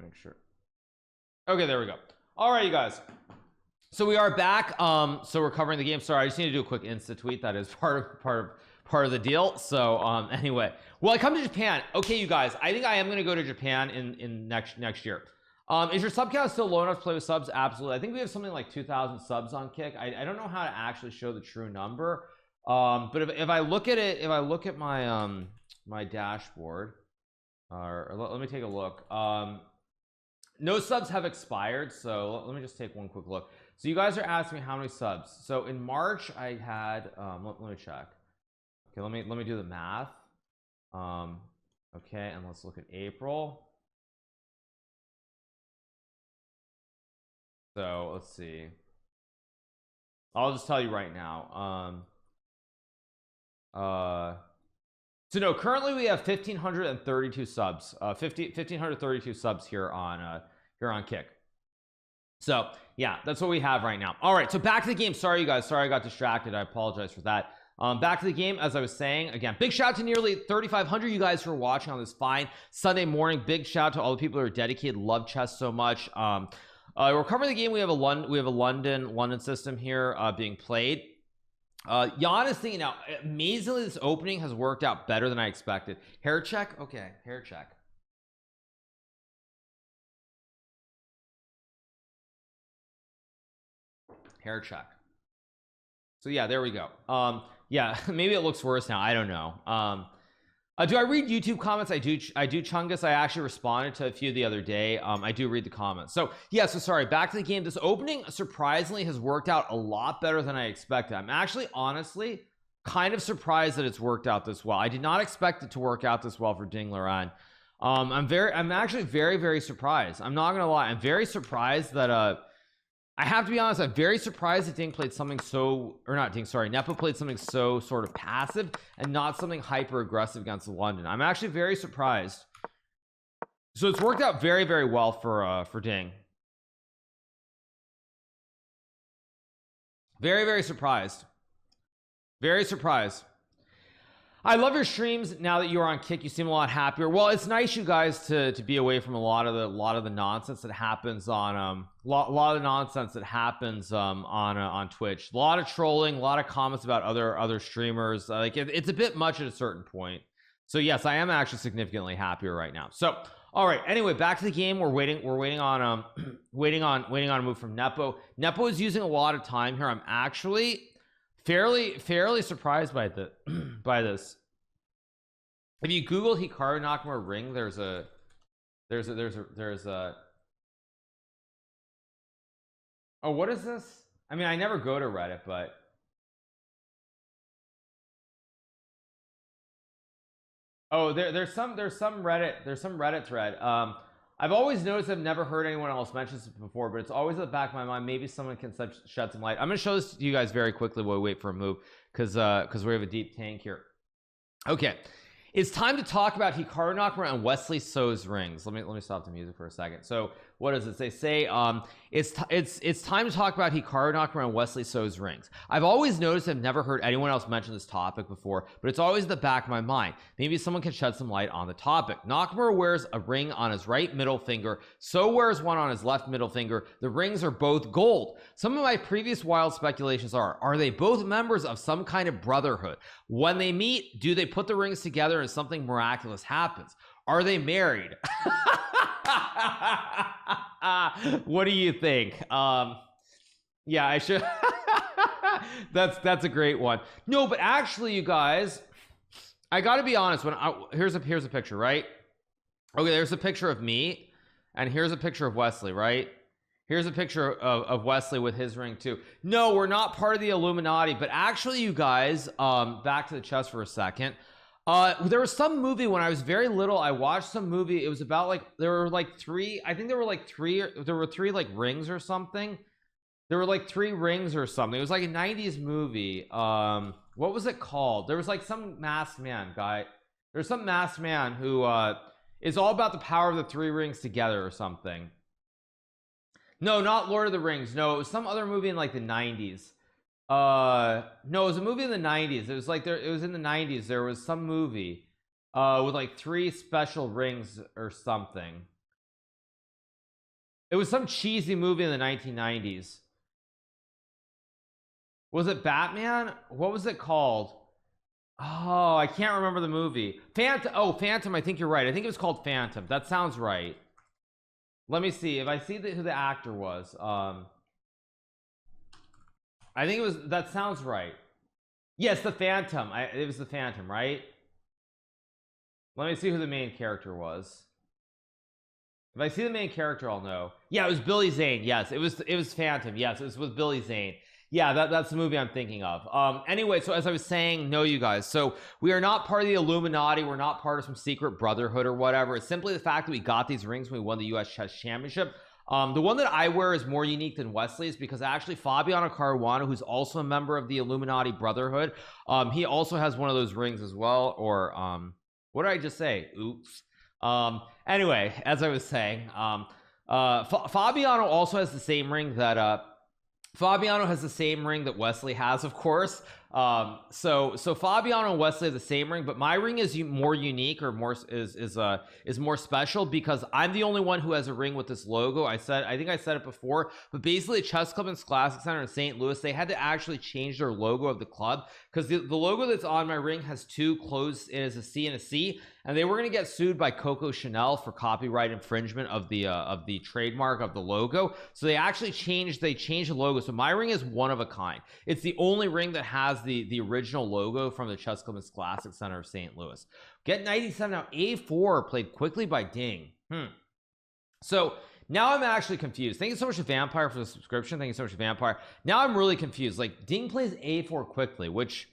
make sure. Okay, there we go. All right, you guys. So we are back. So we're covering the game. Sorry, I just need to do a quick Insta tweet. That is part of the deal. So anyway, well, I come to Japan. Okay, you guys, I think I am going to go to Japan in next year. Is your sub count still low enough to play with subs? Absolutely. I think we have something like 2,000 subs on Kick. I don't know how to actually show the true number. But if I look at it, if I look at my my dashboard, or let me take a look. No subs have expired, so let me just take one quick look. So you guys are asking me how many subs. So in March I had let me check. Okay, let me do the math. Okay, and let's look at April. So let's see. I'll just tell you right now. So no, currently we have 1,532 subs. 1,532 subs here on Kick. So yeah, that's what we have right now. All right, so back to the game. Sorry, you guys. Sorry, I got distracted. I apologize for that. Back to the game. As I was saying, again, big shout out to nearly 3,500 you guys who are watching on this fine Sunday morning. Big shout out to all the people who are dedicated, love chess so much. We're covering the game. We have a London system here being played. Jan is thinking now, amazingly this opening has worked out better than I expected. Hair check. Okay, hair check. Hair check. So yeah, there we go. Yeah, maybe it looks worse now. I don't know. Do I read YouTube comments? I do, Chungus. I actually responded to a few the other day. I do read the comments. So yeah, so sorry, back to the game. This opening surprisingly has worked out a lot better than I expected. I'm actually honestly kind of surprised that it's worked out this well. I did not expect it to work out this well for Ding Liren. I'm actually very surprised. I'm not gonna lie, I'm very surprised that I have to be honest, I'm very surprised that Ding played something so, or not Ding, sorry, Nepo played something so sort of passive and not something hyper aggressive against London. I'm actually very surprised. So it's worked out very well for Ding. Very surprised. Very surprised. I love your streams. Now that you're on Kick, you seem a lot happier. Well, it's nice, you guys, to be away from a lot of the nonsense that happens on lot of nonsense that happens on Twitch. A lot of trolling, a lot of comments about other streamers. Like it's a bit much at a certain point. So yes, I am actually significantly happier right now. So all right, anyway, back to the game. We're waiting on waiting on a move from Nepo. Nepo is using a lot of time here. I'm actually fairly surprised by this. If you Google Hikaru Nakamura ring, there's a oh, what is this? I mean, I never go to Reddit, but oh, there's some Reddit thread. I've always noticed, I've never heard anyone else mention this before, but it's always at the back of my mind. Maybe someone can shed some light. I'm gonna show this to you guys very quickly while we wait for a move, because we have a deep tank here. Okay, it's time to talk about Hikaru Nakamura and Wesley So's rings. Let me stop the music for a second. So what does it say? It's time to talk about Hikaru Nakamura and Wesley So's rings. I've always noticed, I've never heard anyone else mention this topic before, but it's always in the back of my mind. Maybe someone can shed some light on the topic. Nakamura wears a ring on his right middle finger. So wears one on his left middle finger. The rings are both gold. Some of my previous wild speculations are they both members of some kind of brotherhood? When they meet, do they put the rings together and something miraculous happens? Are they married? What do you think? Yeah, I should. That's a great one. No, but actually, you guys, I gotta be honest. Here's a picture, right? Okay, there's a picture of me, and here's a picture of Wesley, right? Here's a picture of Wesley with his ring too. No, we're not part of the Illuminati, but actually, you guys, back to the chess for a second. There was some movie when I was very little. I watched some movie. It was about like, there were like three like rings or something. There were like 3 rings or something. It was like a 90s movie. What was it called? There was like some masked man guy. There's some masked man who is all about the power of the 3 rings together or something. No, not Lord of the Rings. No, it was some other movie in like the 90s. No, it was a movie in the 90s. It was like it was in the 90s. There was some movie with like 3 special rings or something. It was some cheesy movie in the 1990s. Was it Batman? What was it called? Oh, I can't remember the movie. Phantom. I think you're right. I think it was called Phantom. That sounds right. Let me see if I see who the actor was. I think it was, that sounds right. Yes, the Phantom. It was the Phantom, right? Let me see who the main character was. If I see the main character, I'll know. Yeah, it was Billy Zane. Yes, it was Phantom. Yes, it was with Billy Zane. Yeah, that's the movie I'm thinking of. Anyway, so as I was saying, no, you guys, so we are not part of the Illuminati. We're not part of some secret brotherhood or whatever. It's simply the fact that we got these rings when we won the US Chess Championship. The one that I wear is more unique than Wesley's because actually Fabiano Caruana, who's also a member of the Illuminati Brotherhood, he also has one of those rings as well. Or what did I just say? Oops. Anyway, as I was saying, Fabiano also has the same ring that Fabiano has the same ring that Wesley has, of course. So Fabiano and Wesley have the same ring, but my ring is more unique or more is more special because I'm the only one who has a ring with this logo. I think I said it before, but basically Chess Club and Scholastic Center in St. Louis, they had to actually change their logo of the club because the logo that's on my ring has 2 closed in as a C and a C, and they were going to get sued by Coco Chanel for copyright infringement of the trademark of the logo. So they actually changed the logo. So my ring is one of a kind. It's the only ring that has the original logo from the Chess Club and Scholastic Center of St. Louis. Get 97 now. A4 played quickly by Ding. So now I'm actually confused. Thank you so much to Vampire for the subscription. Thank you so much to Vampire. Now I'm really confused. Like Ding plays A4 quickly, which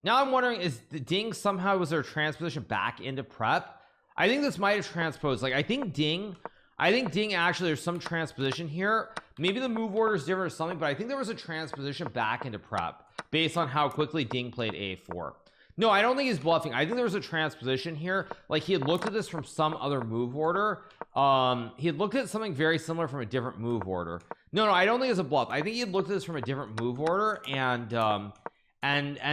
now I'm wondering, is the Ding somehow, was there a transposition back into prep? I think this might have transposed. Like I think Ding actually there's some transposition here. Maybe the move order is different or something, but I think there was a transposition back into prep based on how quickly Ding played A4. No, I don't think he's bluffing. I think there was a transposition here. Like he had looked at this from some other move order. He had looked at something very similar from a different move order. No, I don't think it's a bluff. I think he had looked at this from a different move order, and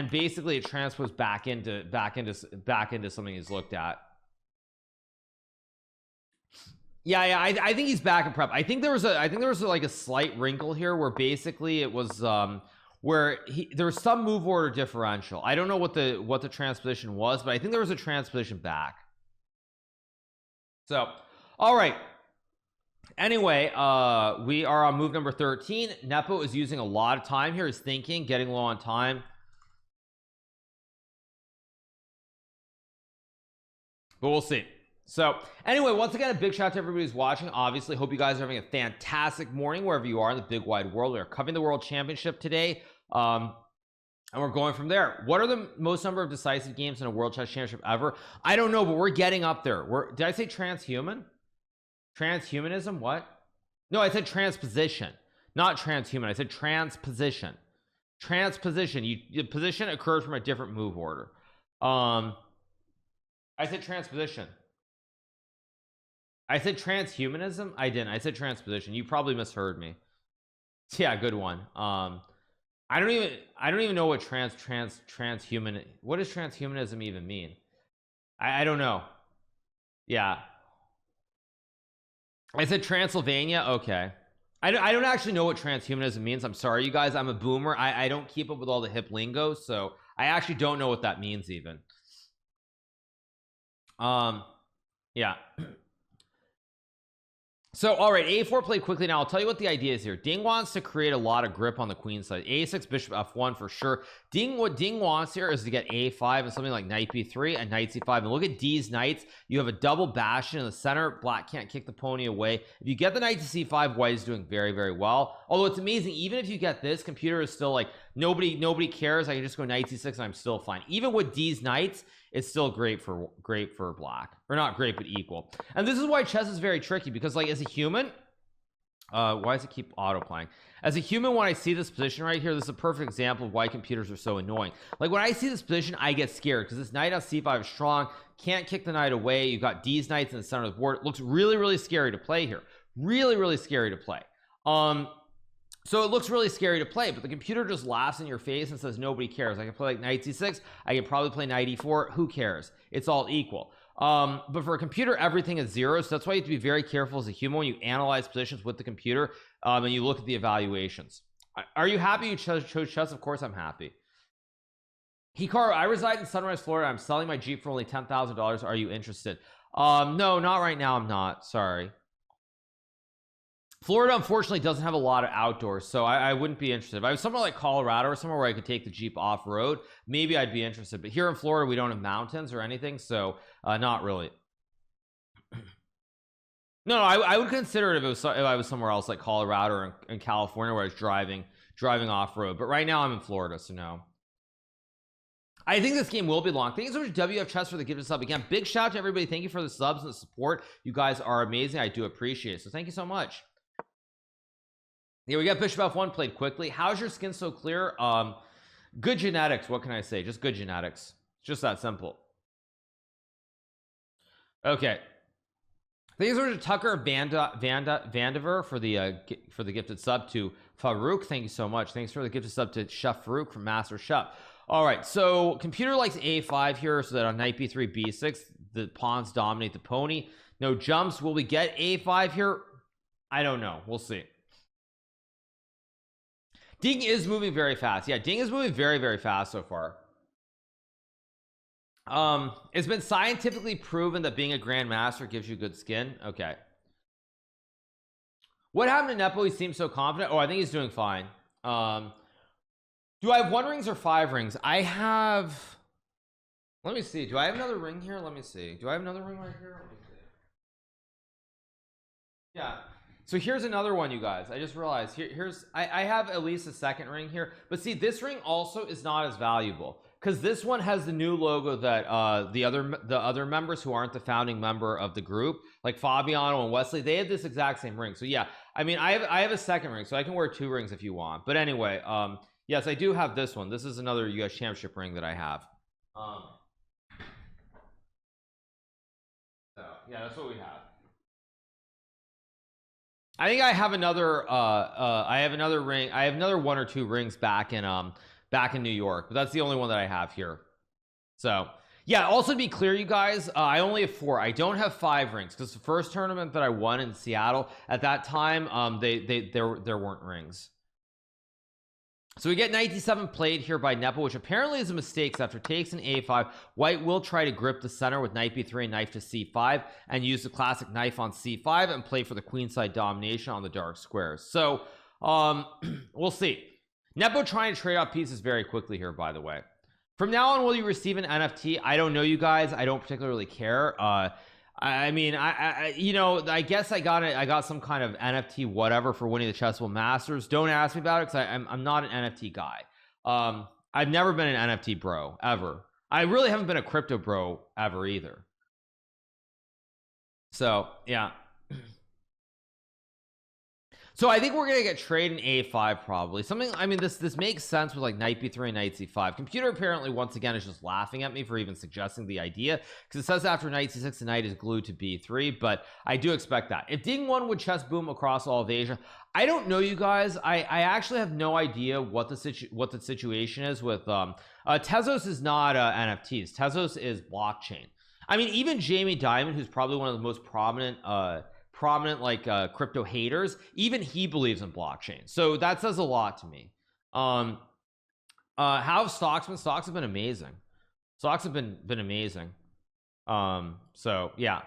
basically it transposed back into something he's looked at. Yeah, I think he's back in prep. I think there was like a slight wrinkle here where basically it was where there was some move order differential. I don't know what the transposition was, but I think there was a transposition back. So all right, anyway, we are on move number 13. Nepo is using a lot of time here. He's thinking, getting low on time, but we'll see. So anyway, once again, a big shout out to everybody who's watching. Obviously, hope you guys are having a fantastic morning wherever you are in the big wide world. We are covering the World Championship today, and we're going from there. What are the most number of decisive games in a World Chess Championship ever? I don't know, but we're getting up there. Did I say transhuman? Transhumanism? What? No, I said transposition, not transhuman. I said transposition. Transposition. The position occurs from a different move order. I said transposition. I said transhumanism. I didn't. I said transposition. You probably misheard me. Yeah, good one. I don't even know what transhuman. What does transhumanism even mean? I don't know. Yeah, I said Transylvania. Okay. I don't actually know what transhumanism means. I'm sorry, you guys. I'm a boomer. I don't keep up with all the hip lingo, so I actually don't know what that means even. Yeah. So all right, a4 played quickly. Now I'll tell you what the idea is here. Ding wants to create a lot of grip on the queen side. a6 bishop f1 for sure. What Ding wants here is to get a5 and something like knight b3 and knight c5. And look at D's knights. You have a double bastion in the center. Black can't kick the pony away. If you get the knight to c5, white is doing very, very well. Although it's amazing, even if you get this, computer is still like nobody cares. I can just go knight c6 and I'm still fine. Even with D's knights, it's still great for black, or not great but equal. And this is why chess is very tricky, because like as a human, why does it keep auto playing? As a human, when I see this position right here, this is a perfect example of why computers are so annoying. Like when I see this position, I get scared because this knight on c5 is strong, can't kick the knight away. You've got D's knights in the center of the board. It looks really, really scary to play here. Really, really scary to play. So it looks really scary to play, but the computer just laughs in your face and says nobody cares. I can play like knight c6. I can probably play knight e4. Who cares? It's all equal. But for a computer, everything is zero. So that's why you have to be very careful as a human when you analyze positions with the computer, and you look at the evaluations. Are you happy you chose chess? Of course I'm happy. Hikaru, I reside in Sunrise, Florida. I'm selling my Jeep for only $10,000. Are you interested? No, not right now. I'm not. Sorry. Florida unfortunately doesn't have a lot of outdoors, so I wouldn't be interested. If I was somewhere like Colorado or somewhere where I could take the Jeep off-road, maybe I'd be interested, but here in Florida we don't have mountains or anything, so not really. No, I would consider it if I was somewhere else like Colorado or in California where I was driving off-road, but right now I'm in Florida, so no. I think this game will be long. Thank you so much, WF Chess, for the gift of sub. Again, big shout out to everybody. Thank you for the subs and the support. You guys are amazing. I do appreciate it, so thank you so much. Yeah, we got bishop f1 played quickly. How's your skin so clear? Good genetics. What can I say? Just good genetics. It's just that simple. Okay. Thanks to Tucker Vandiver for the gifted sub to Farouk. Thank you so much. Thanks for the gifted sub to Chef Farouk from Master Chef. All right, so computer likes a5 here, so that on knight b3 b6 the pawns dominate the pony. No jumps. Will we get a5 here? I don't know. We'll see. Ding is moving very fast. Yeah, Ding is moving very, very fast so far. It's been scientifically proven that being a grandmaster gives you good skin. Okay. What happened to Nepo? He seems so confident. Oh, I think he's doing fine. Do I have 1 rings or 5 rings? I have, let me see. Do I have another ring here? Let me see. Do I have another ring right here? Let me see. Yeah. So here's another one, you guys. I just realized I have at least a 2nd ring here, but see, this ring also is not as valuable because this one has the new logo that the other members who aren't the founding member of the group, like Fabiano and Wesley, they have this exact same ring. So yeah, I mean, I have a second ring, so I can wear 2 rings if you want. But anyway, yes, I do have this one. This is another US championship ring that I have. So yeah, that's what we have. I think I have another ring. I have another 1 or 2 rings back in New York, but that's the only one that I have here. So yeah, also to be clear, you guys, I only have 4. I don't have 5 rings because the first tournament that I won in Seattle at that time, there weren't rings. So we get knight d7 played here by Nepo, which apparently is a mistake, because after takes an a5, white will try to grip the center with knight b3 and knife to c5 and use the classic knife on c5 and play for the queenside domination on the dark squares. So we'll see. Nepo trying to trade off pieces very quickly here, by the way. From now on, will you receive an NFT? I don't know, you guys. I don't particularly care. I mean, you know, I guess I got some kind of NFT whatever for winning the Chessable Masters. Don't ask me about it, because I'm not an NFT guy. I've never been an NFT bro ever. I really haven't been a crypto bro ever either. So yeah. So I think we're gonna get trade in a5 probably. Something, I mean, this makes sense with like knight b3 and knight c5. Computer apparently once again is just laughing at me for even suggesting the idea, because it says after knight c6 the knight is glued to b3, but I do expect that. If Ding won, would chess boom across all of Asia? I don't know, you guys. I actually have no idea what the situation is with Tezos is not NFTs. Tezos is blockchain. I mean, even Jamie Dimon, who's probably one of the most prominent like crypto haters, even he believes in blockchain. So that says a lot to me. How have stocks have been amazing. Stocks have been amazing. So yeah,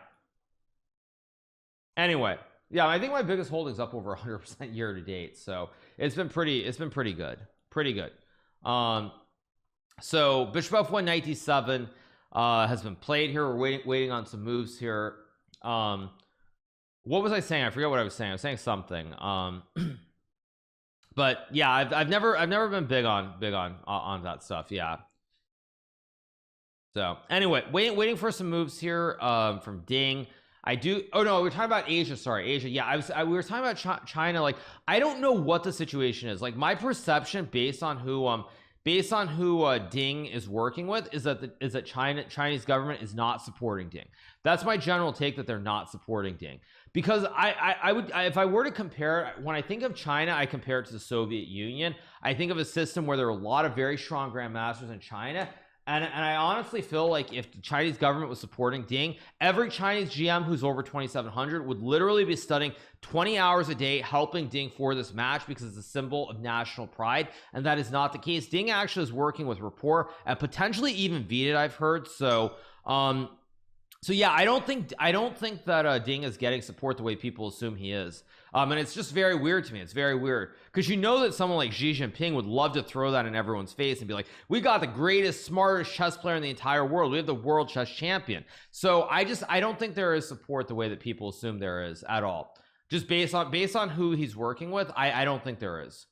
anyway, yeah, I think my biggest holdings up over 100% year to date, so it's been pretty good. So bishop f1 knight d7 has been played here. We're waiting on some moves here. What was I saying? I forget what I was saying. I was saying something. But yeah, I've never been big on that stuff. Yeah. So anyway, waiting for some moves here from Ding. Oh no, we were talking about Asia. Sorry, Asia. Yeah, we were talking about China. Like, I don't know what the situation is. Like, my perception based on who Ding is working with is that Chinese government is not supporting Ding. That's my general take, that they're not supporting Ding, because I would, if I were to compare, when I think of China, I compare it to the Soviet Union. I think of a system where there are a lot of very strong grandmasters in China, and I honestly feel like if the Chinese government was supporting Ding, every Chinese GM who's over 2,700 would literally be studying 20 hours a day helping Ding for this match, because it's a symbol of national pride, and that is not the case. Ding actually is working with rapport and potentially even VIDE, I've heard. So so yeah, I don't think that Ding is getting support the way people assume he is. And it's just very weird to me. It's very weird, because you know that someone like Xi Jinping would love to throw that in everyone's face and be like, we got the greatest, smartest chess player in the entire world. We have the world chess champion. So I don't think there is support the way that people assume there is at all. Just based on who he's working with, I don't think there is.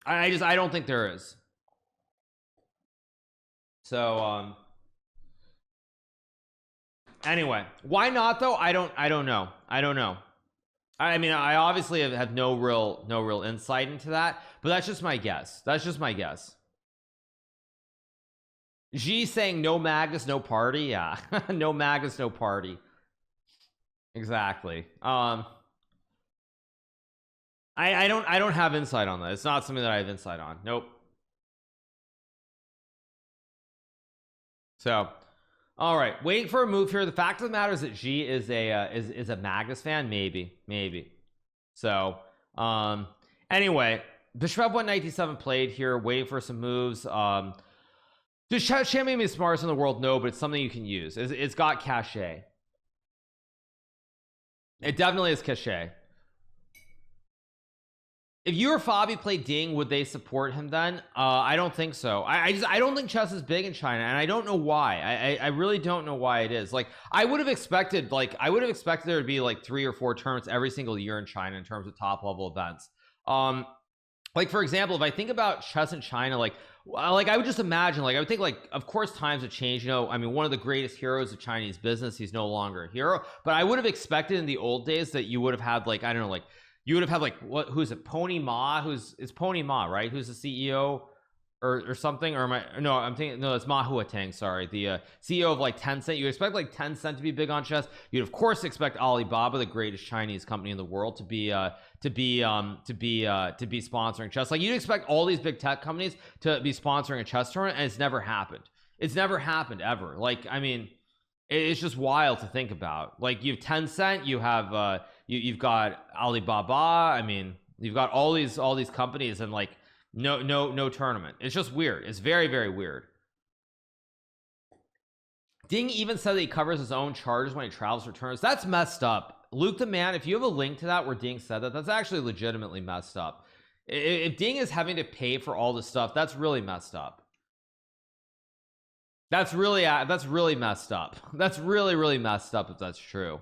I don't think there is. So anyway, why not though? I don't know. I mean, I obviously have no real insight into that, but that's just my guess. Xi saying no Magnus, no party. Yeah. No Magnus, no party. Exactly. I don't have insight on that. It's not something that I have insight on. Nope. So all right, waiting for a move here. The fact of the matter is that Xi is a Magnus fan. Maybe. So anyway, bishop f1 knight d7 played here, waiting for some moves. Does champion be the smartest in the world? No, but it's something you can use. It's got cachet. It definitely is cachet. If you or Fabi played Ding, would they support him then? I don't think so. I don't think chess is big in China, and I don't know why. I really don't know why it is. Like, I would have expected there to be like 3 or 4 tournaments every single year in China in terms of top level events. Like, for example, if I think about chess in China, like like I would just imagine, like I would think, like of course times have changed, you know. I mean, one of the greatest heroes of Chinese business, he's no longer a hero, but I would have expected in the old days that you would have had, like, I don't know, like you would have had, like, who's it, Pony Ma, it's Pony Ma, right, who's the CEO or something, or am I, no, I'm thinking, no, it's Ma Huateng, sorry, the CEO of like Tencent. You expect like Tencent to be big on chess. You'd of course expect Alibaba, the greatest Chinese company in the world, to be sponsoring chess. Like, you'd expect all these big tech companies to be sponsoring a chess tournament, and it's never happened. It's never happened ever. Like, I mean, it's just wild to think about. Like, you have Tencent, you have you've got Alibaba, I mean, you've got all these companies, and like no tournament. It's just weird. It's very, very weird. Ding even said that he covers his own charges when he travels for tournaments. That's messed up. Luke the Man, if you have a link to that where Ding said that, that's actually legitimately messed up. If Ding is having to pay for all this stuff, that's really messed up. That's really messed up. That's really messed up if that's true.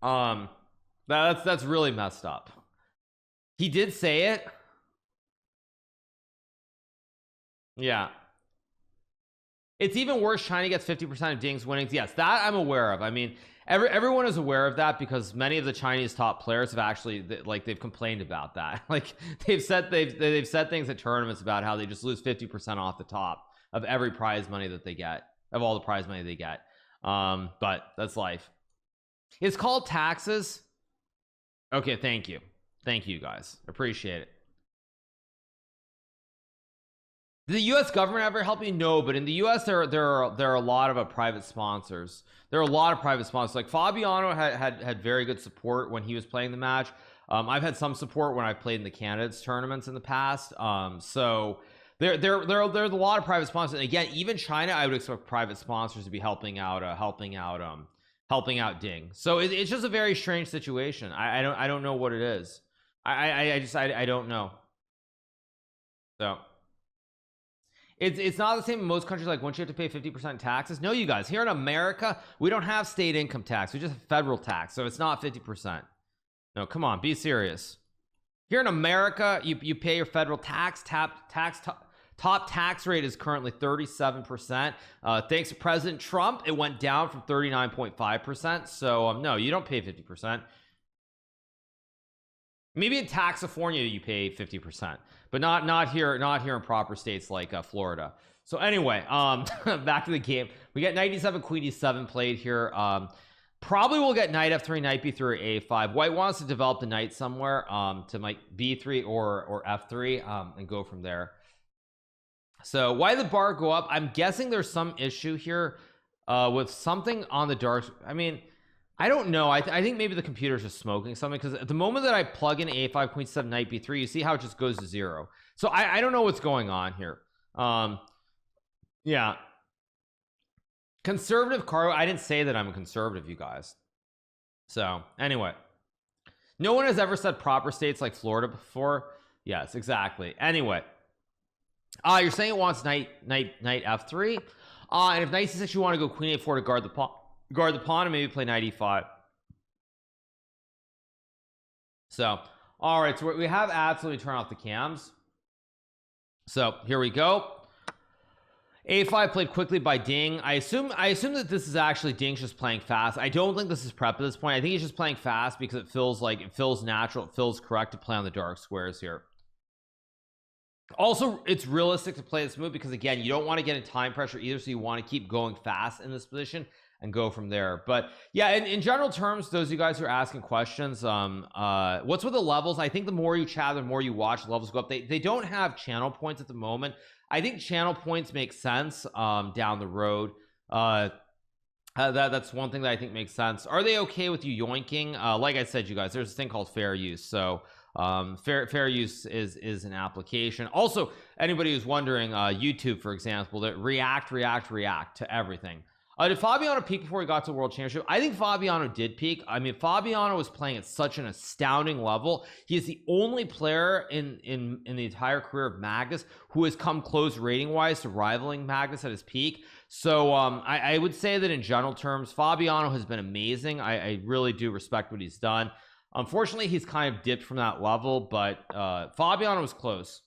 That's really messed up. He did say it. Yeah. It's even worse. China gets 50% of Ding's winnings. Yes, that I'm aware of. I mean, everyone is aware of that because many of the Chinese top players have actually, like, they've complained about that. Like, they've said things at tournaments about how they just lose 50% off the top of every prize money that they get, of all the prize money they get. But that's life. It's called taxes. Okay, thank you guys, appreciate it. Did the US government ever help you? No, but in the US there are a lot of private sponsors. There are a lot of private sponsors. Like Fabiano had very good support when he was playing the match. I've had some support when I've played in the candidates tournaments in the past. So there's a lot of private sponsors. And again, even China, I would expect private sponsors to be helping out Ding. So it's just a very strange situation. I don't know what it is. I don't know. So it's not the same in most countries. Like, once you have to pay 50% taxes. No, you guys, here in America, we don't have state income tax. We just have federal tax. So it's not 50%. No, come on, be serious. Here in America, you pay your federal tax. Top tax rate is currently 37%. Thanks to President Trump, it went down from 39.5%. So no, you don't pay 50%. Maybe in Taxifornia you pay 50%, but not here in proper states like Florida. So anyway, back to the game. We got knight e7, queen e7 played here. Probably we'll get knight f3, knight b3, or a5. White wants to develop the knight somewhere to like b3 or f3 and go from there. So why did the bar go up? I'm guessing there's some issue here with something on the dark. I mean, I don't know. I think maybe the computer's just smoking something, because at the moment that I plug in a5, queen 7, knight b3, you see how it just goes to 0. So I don't know what's going on here. Yeah. Conservative Karu. I didn't say that I'm a conservative, you guys. So anyway, no one has ever said proper states like Florida before. Yes, exactly. Anyway, you're saying it wants knight f3, and if knight c6, you want to go queen a4 to guard the pawn and maybe play knight e5. So all right, so we have ads. So let me turn off the cams. So here we go. a5 played quickly by Ding. I assume that this is actually Ding's just playing fast. I don't think this is prep at this point. I think he's just playing fast because it feels natural, it feels correct to play on the dark squares here. Also, it's realistic to play this move because, again, you don't want to get in time pressure either, so you want to keep going fast in this position and go from there. But yeah, in general terms, those of you guys who are asking questions, what's with the levels? I think the more you chat, the more you watch, the levels go up. They don't have channel points at the moment. I think channel points make sense down the road. That's one thing that I think makes sense. Are they okay with you yoinking? Like I said, you guys, there's a thing called fair use. So fair use is an application. Also, anybody who's wondering, YouTube, for example, that react to everything. Did Fabiano peak before he got to the World Championship? I think Fabiano did peak. I mean, Fabiano was playing at such an astounding level. He is the only player in the entire career of Magnus who has come close rating wise to rivaling Magnus at his peak. So I would say that in general terms, Fabiano has been amazing. I really do respect what he's done. Unfortunately, he's kind of dipped from that level, but Fabiano was close.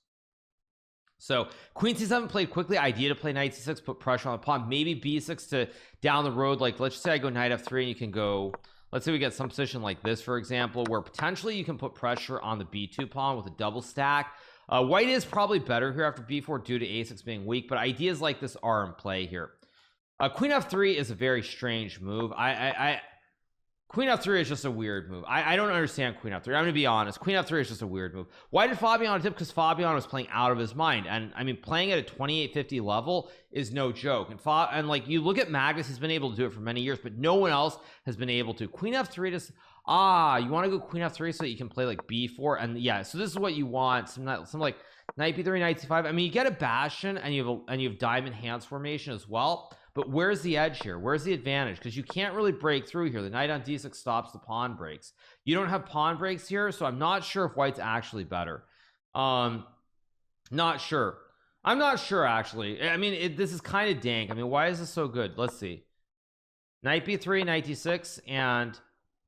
So queen c7 played quickly. Idea to play knight c6, put pressure on the pawn. Maybe b6 to down the road. Like let's just say I go knight f3 and you can go, let's say we get some position like this, for example, where potentially you can put pressure on the b2 pawn with a double stack. White is probably better here after b4 due to a6 being weak, but ideas like this are in play here. Queen f3 is a very strange move. Queen f3 is just a weird move. I don't understand queen f3. I'm gonna be honest. Queen f3 is just a weird move. Why did Fabiano tip? Because Fabiano was playing out of his mind, and I mean, playing at a 2850 level is no joke. And like you look at Magnus, he's been able to do it for many years, but no one else has been able to. Queen f3 just you want to go queen f3 so that you can play like b4, and yeah, so this is what you want. Some like knight b3, knight c5. I mean, you get a bastion, and you have diamond hands formation as well. But where's the edge here? Where's the advantage? Because you can't really break through here. The knight on d6 stops the pawn breaks. You don't have pawn breaks here, so I'm not sure if white's actually better. Not sure. I'm not sure actually. I mean, this is kind of dank. I mean, why is this so good? Let's see. Knight b3, knight d6, and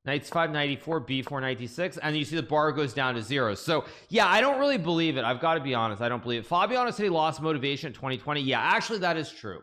knight c5, knight e4, b4, knight d6, and you see the bar goes down to 0. So yeah, I don't really believe it. I've got to be honest. I don't believe it. Fabiano said he lost motivation in 2020. Yeah, actually that is true.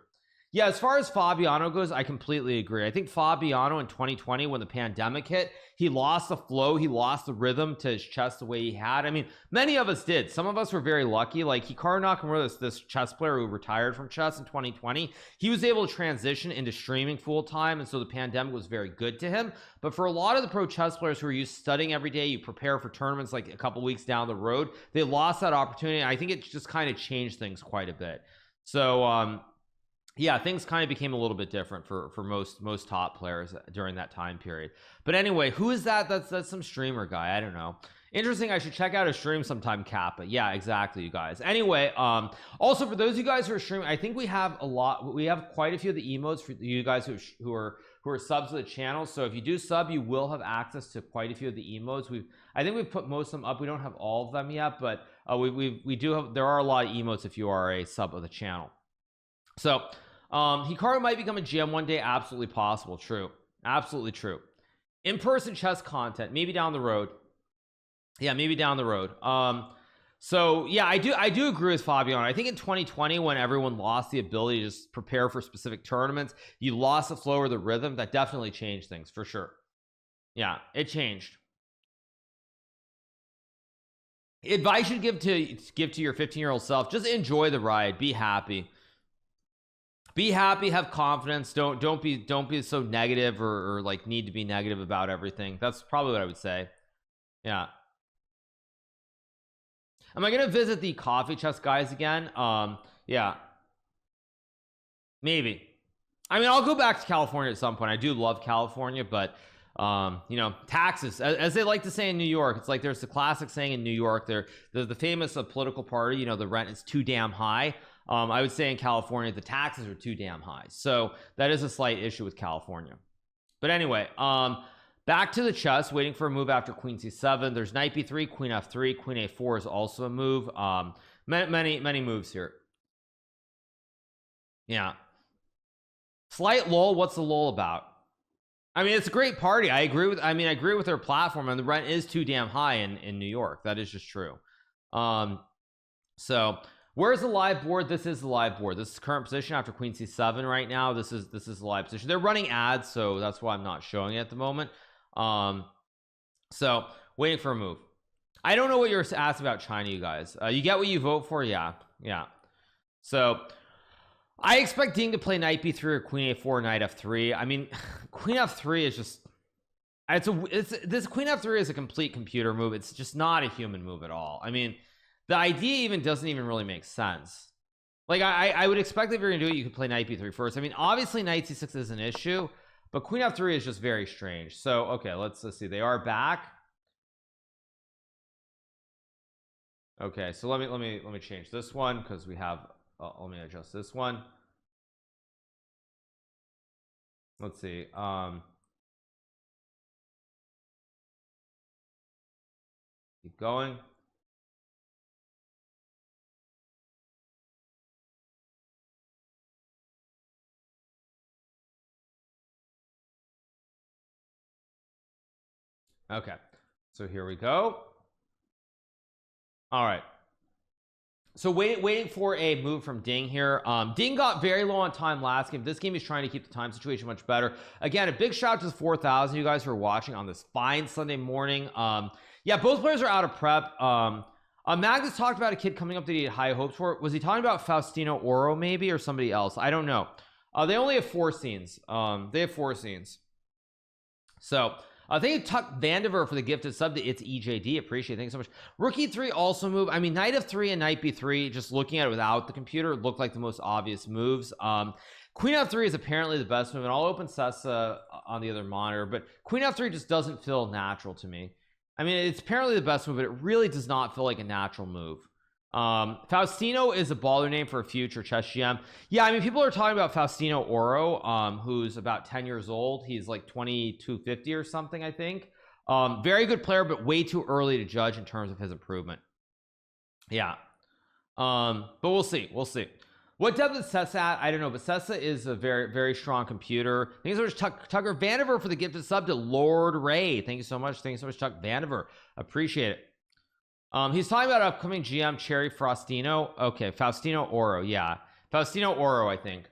Yeah, as far as Fabiano goes, I completely agree. I think Fabiano in 2020, when the pandemic hit, he lost the flow, he lost the rhythm to his chess the way he had. I mean, many of us did. Some of us were very lucky. Like Hikaru Nakamura, this chess player who retired from chess in 2020, he was able to transition into streaming full time, and so the pandemic was very good to him. But for a lot of the pro chess players who are used to studying every day, you prepare for tournaments like a couple weeks down the road, they lost that opportunity. I think it just kind of changed things quite a bit. So yeah, things kind of became a little bit different for most top players during that time period. But anyway, who is that? That's some streamer guy. I don't know. Interesting. I should check out a stream sometime, Kappa. Yeah, exactly, you guys. Anyway, also for those of you guys who are streaming, I think we have quite a few of the emotes for you guys who are subs to the channel. So if you do sub, you will have access to quite a few of the emotes. I think we've put most of them up. We don't have all of them yet, but we do have. There are a lot of emotes if you are a sub of the channel. So Hikaru might become a GM one day. Absolutely possible. True. Absolutely true. In-person chess content, maybe down the road. Yeah, maybe down the road. So yeah, I do agree with Fabiano. I think in 2020, when everyone lost the ability to just prepare for specific tournaments, you lost the flow or the rhythm. That definitely changed things for sure. Yeah, it changed. Advice you should give to your 15-year-old self: just enjoy the ride, be happy. Be happy, have confidence. Don't be so negative or like need to be negative about everything. That's probably what I would say. Yeah. Am I gonna visit the coffee chess guys again? Yeah, maybe. I mean, I'll go back to California at some point. I do love California, but you know, taxes, as they like to say in New York, it's like there's the classic saying in New York, the famous political party, you know, the rent is too damn high. I would say in California the taxes are too damn high, so that is a slight issue with California. But anyway, back to the chess, waiting for a move after queen c7. There's knight b3, queen f3, queen a4 is also a move. Many moves here. Yeah, slight lull. What's the lull about? I mean, it's a great party. I agree with their platform, and the rent is too damn high in New York. That is just true. So where's the live board? This is the live board. This is current position after queen c7 right now. This is the live position. They're running ads, so that's why I'm not showing it at the moment. So waiting for a move. I don't know what you're asked about China, you guys. You get what you vote for. Yeah. So I expect Ding to play knight b3 or queen a4, knight f3. I mean, queen f3 is just this queen f3 is a complete computer move. It's just not a human move at all. I mean, the idea even doesn't even really make sense. Like I would expect if you're gonna do it, you could play knight b3 first. I mean, obviously knight c6 is an issue, but queen f3 is just very strange. So okay, let's see. They are back. Okay, so let me change this one because we have let me adjust this one. Let's see. Keep going. Okay, so here we go. All right, So waiting for a move from Ding here. Ding got very low on time last game. This game he's trying to keep the time situation much better. Again, a big shout out to the 4,000 you guys who are watching on this fine Sunday morning. Yeah, both players are out of prep. Magnus talked about a kid coming up that he had high hopes for. Was he talking about Faustino Oro maybe, or somebody else? I don't know. They only have 4 scenes. They have 4 scenes. So thank you Tuck Vandiver for the gifted sub to It's EJD. Appreciate it. Thank you so much. Rookie 3 also move. I mean, Knight of 3 and Knight B3, just looking at it without the computer, look like the most obvious moves. Queen F3 is apparently the best move, and I'll open Sessa on the other monitor, but Queen F3 just doesn't feel natural to me. I mean, it's apparently the best move, but it really does not feel like a natural move. Faustino is a baller name for a future chess GM. Yeah, I mean, people are talking about Faustino Oro, who's about 10 years old. He's like 2250 or something, I think. Very good player, but way too early to judge in terms of his improvement. Yeah. But we'll see. We'll see. What depth is Sessa at? I don't know, but Sessa is a very, very strong computer. Thank you so much, Tucker Vandiver, for the gifted sub to Lord Ray. Thank you so much. Thank you so much, Tuck Vandiver. Appreciate it. He's talking about upcoming GM Cherry Frostino. Okay, Faustino Oro. Yeah, Faustino Oro, I think.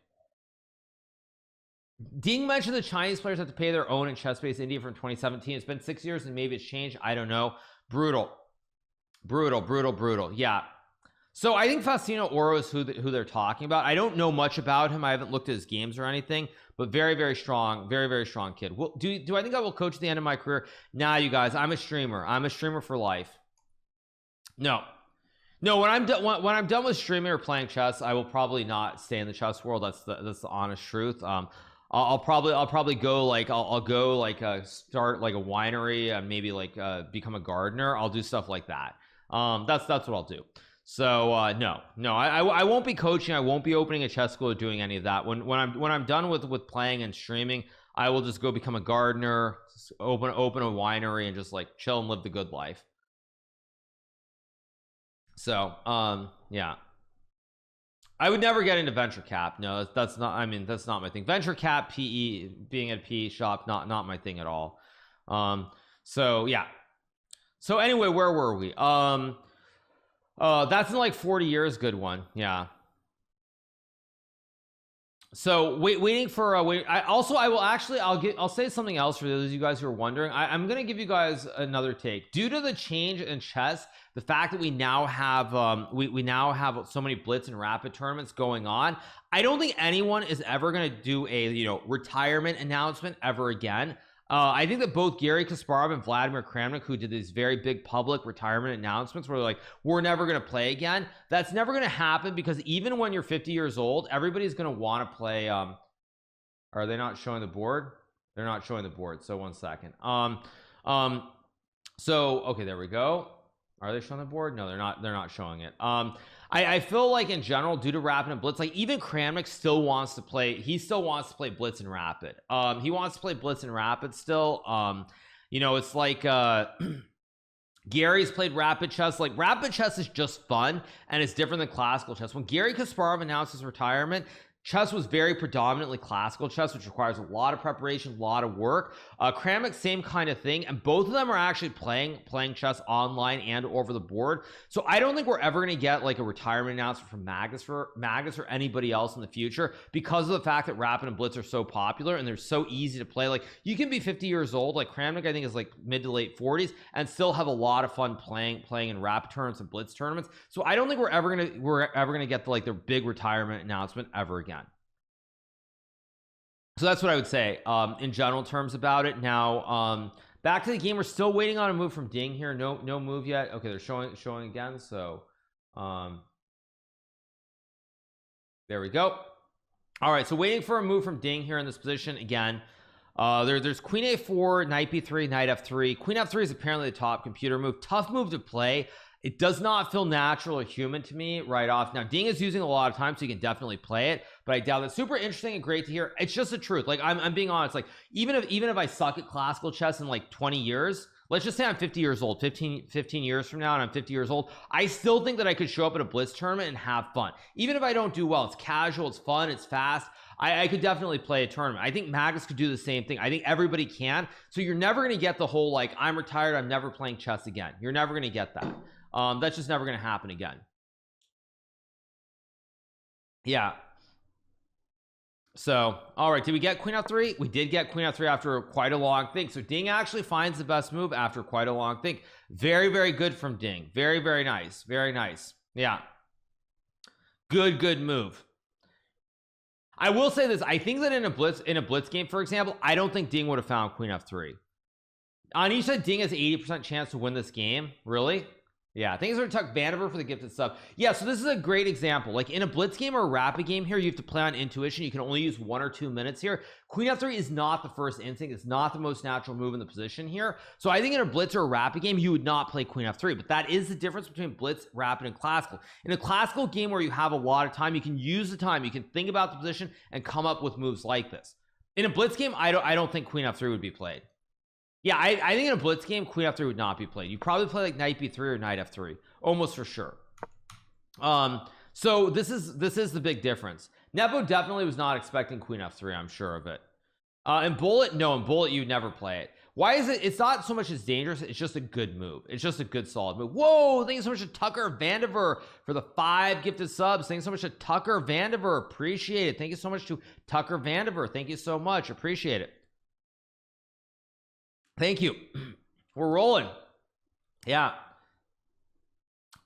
Ding mentioned the Chinese players have to pay their own in chess-based India from 2017. It's been 6 years and maybe it's changed. I don't know. Brutal. Yeah. So I think Faustino Oro is who they're talking about. I don't know much about him. I haven't looked at his games or anything, but very, very strong, very strong kid. Well, do I think I will coach at the end of my career? Nah, you guys, I'm a streamer. I'm a streamer for life. No, when I'm done with streaming or playing chess, I will probably not stay in the chess world. That's the honest truth. I'll probably go like I'll go like start like a winery and maybe like become a gardener. I'll do stuff like that. That's what I'll do. So no, I won't be coaching. I won't be opening a chess school or doing any of that. When I'm done with playing and streaming, I will just go become a gardener, open a winery, and just like chill and live the good life. So yeah, I would never get into venture cap. No, that's not, I mean, that's not my thing. Venture cap, PE, being at a PE shop, not my thing at all. So yeah. So anyway, where were we? That's in like 40 years. Good one. Yeah. So waiting for I'll say something else for those of you guys who are wondering. I'm gonna give you guys another take. Due to the change in chess, the fact that we now have we now have so many blitz and rapid tournaments going on, I don't think anyone is ever gonna do a retirement announcement ever again. I think that both Garry Kasparov and Vladimir Kramnik, who did these very big public retirement announcements where they're like, we're never going to play again, that's never going to happen, because even when you're 50 years old, everybody's going to want to play. Are they not showing the board? They're not showing the board. So 1 second. So okay, there we go. Are they showing the board? No, they're not showing it. I feel like in general, due to rapid and blitz, like even Kramnik still wants to play. He still wants to play blitz and rapid. He wants to play blitz and rapid still. It's like Gary's played rapid chess. Like rapid chess is just fun and it's different than classical chess. When Garry Kasparov announced his retirement, chess was very predominantly classical chess, which requires a lot of preparation, a lot of work. Kramnik, same kind of thing, and both of them are actually playing chess online and over the board. So I don't think we're ever going to get like a retirement announcement from Magnus or anybody else in the future, because of the fact that rapid and blitz are so popular and they're so easy to play. Like you can be 50 years old, like Kramnik I think is like mid to late 40s, and still have a lot of fun playing in rapid tournaments and blitz tournaments. So I don't think we're ever gonna get the big retirement announcement ever again. So that's what I would say in general terms about it. Now back to the game. We're still waiting on a move from Ding here. No move yet. Okay, they're showing again. So there we go. All right, so waiting for a move from Ding here in this position again. There's Queen A4, Knight B3, Knight F3. Queen F3 is apparently the top computer move. Tough move to play. It does not feel natural or human to me right off. Now Ding is using a lot of time, so you can definitely play it, but I doubt it. Super interesting and great to hear. It's just the truth. Like I'm being honest. Like even if I suck at classical chess in like 20 years, let's just say I'm 50 years old, 15 years from now, and I'm 50 years old, I still think that I could show up at a blitz tournament and have fun. Even if I don't do well, it's casual, it's fun, it's fast. I could definitely play a tournament. I think Magnus could do the same thing. I think everybody can. So you're never going to get the whole like, I'm retired, I'm never playing chess again. You're never going to get that. That's just never going to happen again. Yeah. So, all right, did we get queen f3? We did get queen f3 after quite a long think. So Ding actually finds the best move after quite a long think. Very, very good from Ding. Very, very nice. Very nice. Yeah. Good move. I will say this. I think that in a blitz game, for example, I don't think Ding would have found queen f3. On each side, Ding has 80% chance to win this game. Really? Yeah, thanks for Tuck Vandiver for the gifted sub. Yeah, so this is a great example. Like in a blitz game or a rapid game here, you have to play on intuition. You can only use 1 or 2 minutes here. Queen f3 is not the first instinct. It's not the most natural move in the position here. So I think in a blitz or a rapid game, you would not play queen f3. But that is the difference between blitz, rapid, and classical. In a classical game where you have a lot of time, you can use the time. You can think about the position and come up with moves like this. In a blitz game, I don't think queen f3 would be played. Yeah, I think in a blitz game, queen f3 would not be played. You probably play like knight b3 or knight f3, almost for sure. So this is the big difference. Nepo definitely was not expecting queen f3. I'm sure of it. In bullet, no, in bullet you never play it. Why is it? It's not so much as dangerous. It's just a good move. It's just a good solid move. Whoa! Thank you so much to Tucker Vandiver for the 5 gifted subs. Thank you so much to Tucker Vandiver. Appreciate it. Thank you so much to Tucker Vandiver. Thank you so much. Appreciate it. Thank you. We're rolling. Yeah.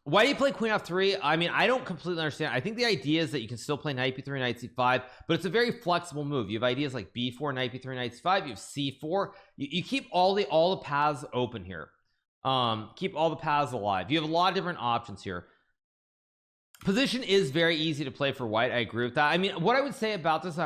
Why do you play queen f3? I mean, I don't completely understand. I think the idea is that you can still play knight b3, knight c5, but it's a very flexible move. You have ideas like b4, knight b3, knight c5. You have c4. You keep all the paths open here. Keep all the paths alive. You have a lot of different options here. Position is very easy to play for white. I agree with that. I mean, what I would say about this,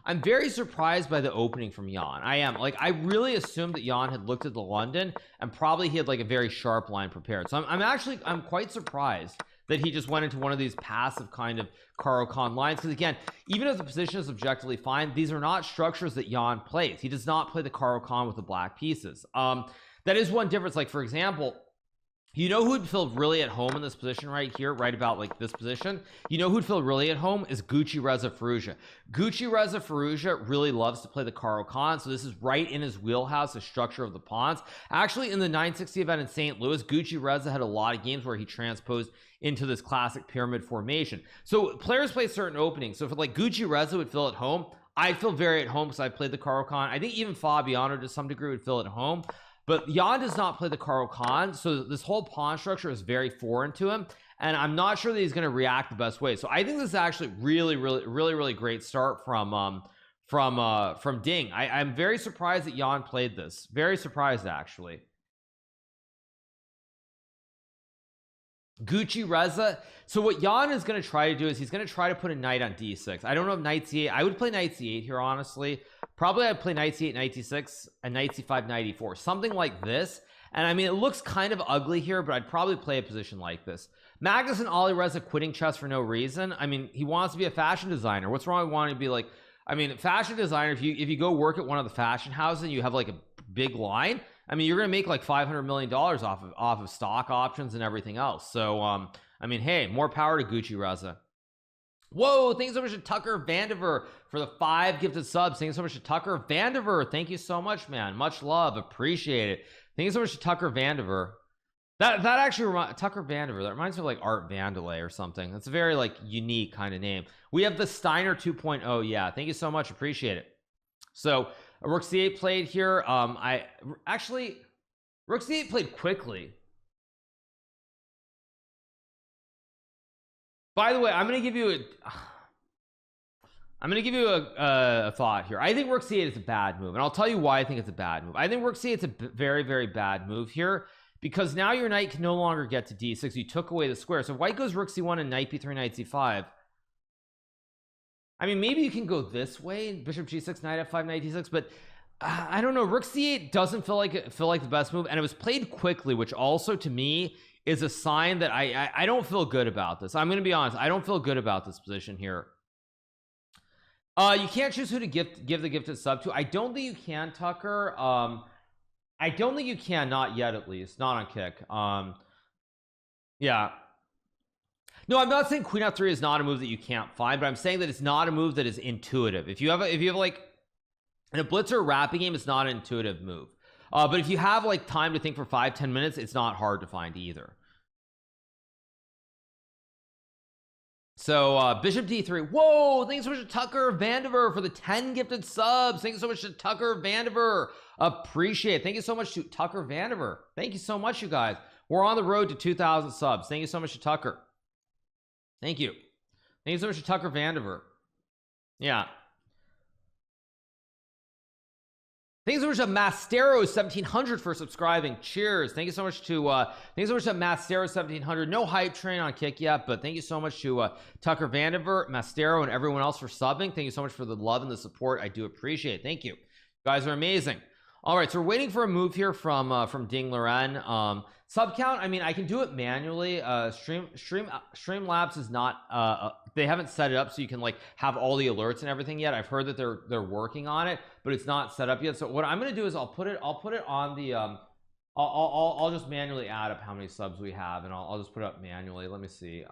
I'm very surprised by the opening from Jan. I am. Like, I really assumed that Jan had looked at the London and probably he had like a very sharp line prepared. So I'm quite surprised that he just went into one of these passive kind of Caro-Kann lines, because again, even if the position is objectively fine, these are not structures that Jan plays. He does not play the Caro-Kann with the black pieces. That is one difference. Like, for example, you know who'd feel really at home in this position right here, right about like this position? You know who'd feel really at home is Gucci Reza Firouzja. Gucci Reza Firouzja really loves to play the Caro-Kann, so this is right in his wheelhouse, the structure of the pawns. Actually, in the 960 event in St. Louis, Gucci Reza had a lot of games where he transposed into this classic pyramid formation. So players play certain openings. So if like Gucci Reza would feel at home, I feel very at home because I played the Caro-Kann. I think even Fabiano to some degree would feel at home. But Jan does not play the Caro-Kann, so this whole pawn structure is very foreign to him, and I'm not sure that he's going to react the best way. So I think this is actually really great start from Ding. I'm very surprised that Jan played this. Very surprised, actually. Gucci Reza. So what Jan is going to try to do is he's going to try to put a knight on d6. I don't know if knight c8. I would play knight c8 here, honestly. Probably I'd play knight c8, knight d6, and knight c5, knight e4, something like this. And I mean, it looks kind of ugly here, but I'd probably play a position like this. Magnus and Ali Reza quitting chess for no reason. I mean, he wants to be a fashion designer. What's wrong with wanting to be like, I mean, fashion designer, if you go work at one of the fashion houses and you have like a big line, I mean, you're gonna make like $500 million off of stock options and everything else. So I mean, hey, more power to Gucci Reza. Whoa, thanks so much to Tucker Vandiver for the 5 gifted subs. Thanks so much to Tucker Vandiver. Thank you so much, man. Much love. Appreciate it. Thank you so much to Tucker Vandiver. That actually reminds Tucker Vandiver. That reminds me of like Art Vandelay or something. That's a very like unique kind of name. We have the Steiner 2.0. Yeah, thank you so much. Appreciate it. So Rook C8 played here. Rook C8 played quickly. By the way, I'm going to give you a thought here. I think Rook C8 is a bad move, and I'll tell you why I think it's a bad move. I think Rook C8 is a very bad move here, because now your knight can no longer get to d6. You took away the square. So white goes Rook C1 and knight b3, knight c5. I mean, maybe you can go this way, bishop g6, knight f5, knight d6, but I don't know. Rook C8 doesn't feel like the best move, and it was played quickly, which also to me is a sign that I don't feel good about this. I'm going to be honest. I don't feel good about this position here. You can't choose who to give the gifted sub to. I don't think you can, Tucker. I don't think you can, not yet, at least not on kick. Yeah. No, I'm not saying queen f3 is not a move that you can't find, but I'm saying that it's not a move that is intuitive. If you have like in a blitz or a rapid game, it's not an intuitive move. But if you have like time to think for 5-10 minutes, it's not hard to find either. So Bishop D3. Whoa, thanks so much to Tucker Vandiver for the 10 gifted subs. Thank you so much to Tucker Vandiver. Appreciate it. Thank you so much to Tucker Vandiver. Thank you so much, you guys. We're on the road to 2,000 subs. Thank you so much to Tucker. Thank you. Thank you so much to Tucker Vandiver. Yeah. Thank you so much to Mastero 1700 for subscribing. Cheers. Thank you so much to thank you so much to Mastero 1700. No hype train on Kick yet, but thank you so much to Tucker Vandiver, Mastero, and everyone else for subbing. Thank you so much for the love and the support. I do appreciate it. Thank you. You guys are amazing. All right, so we're waiting for a move here from Ding Loren. Sub count, I mean, I can do it manually. Streamlabs is not they haven't set it up so you can like have all the alerts and everything yet. I've heard that they're working on it, but it's not set up yet. So what I'm gonna do is I'll put it on the I'll just manually add up how many subs we have, and I'll just put it up manually. Let me see.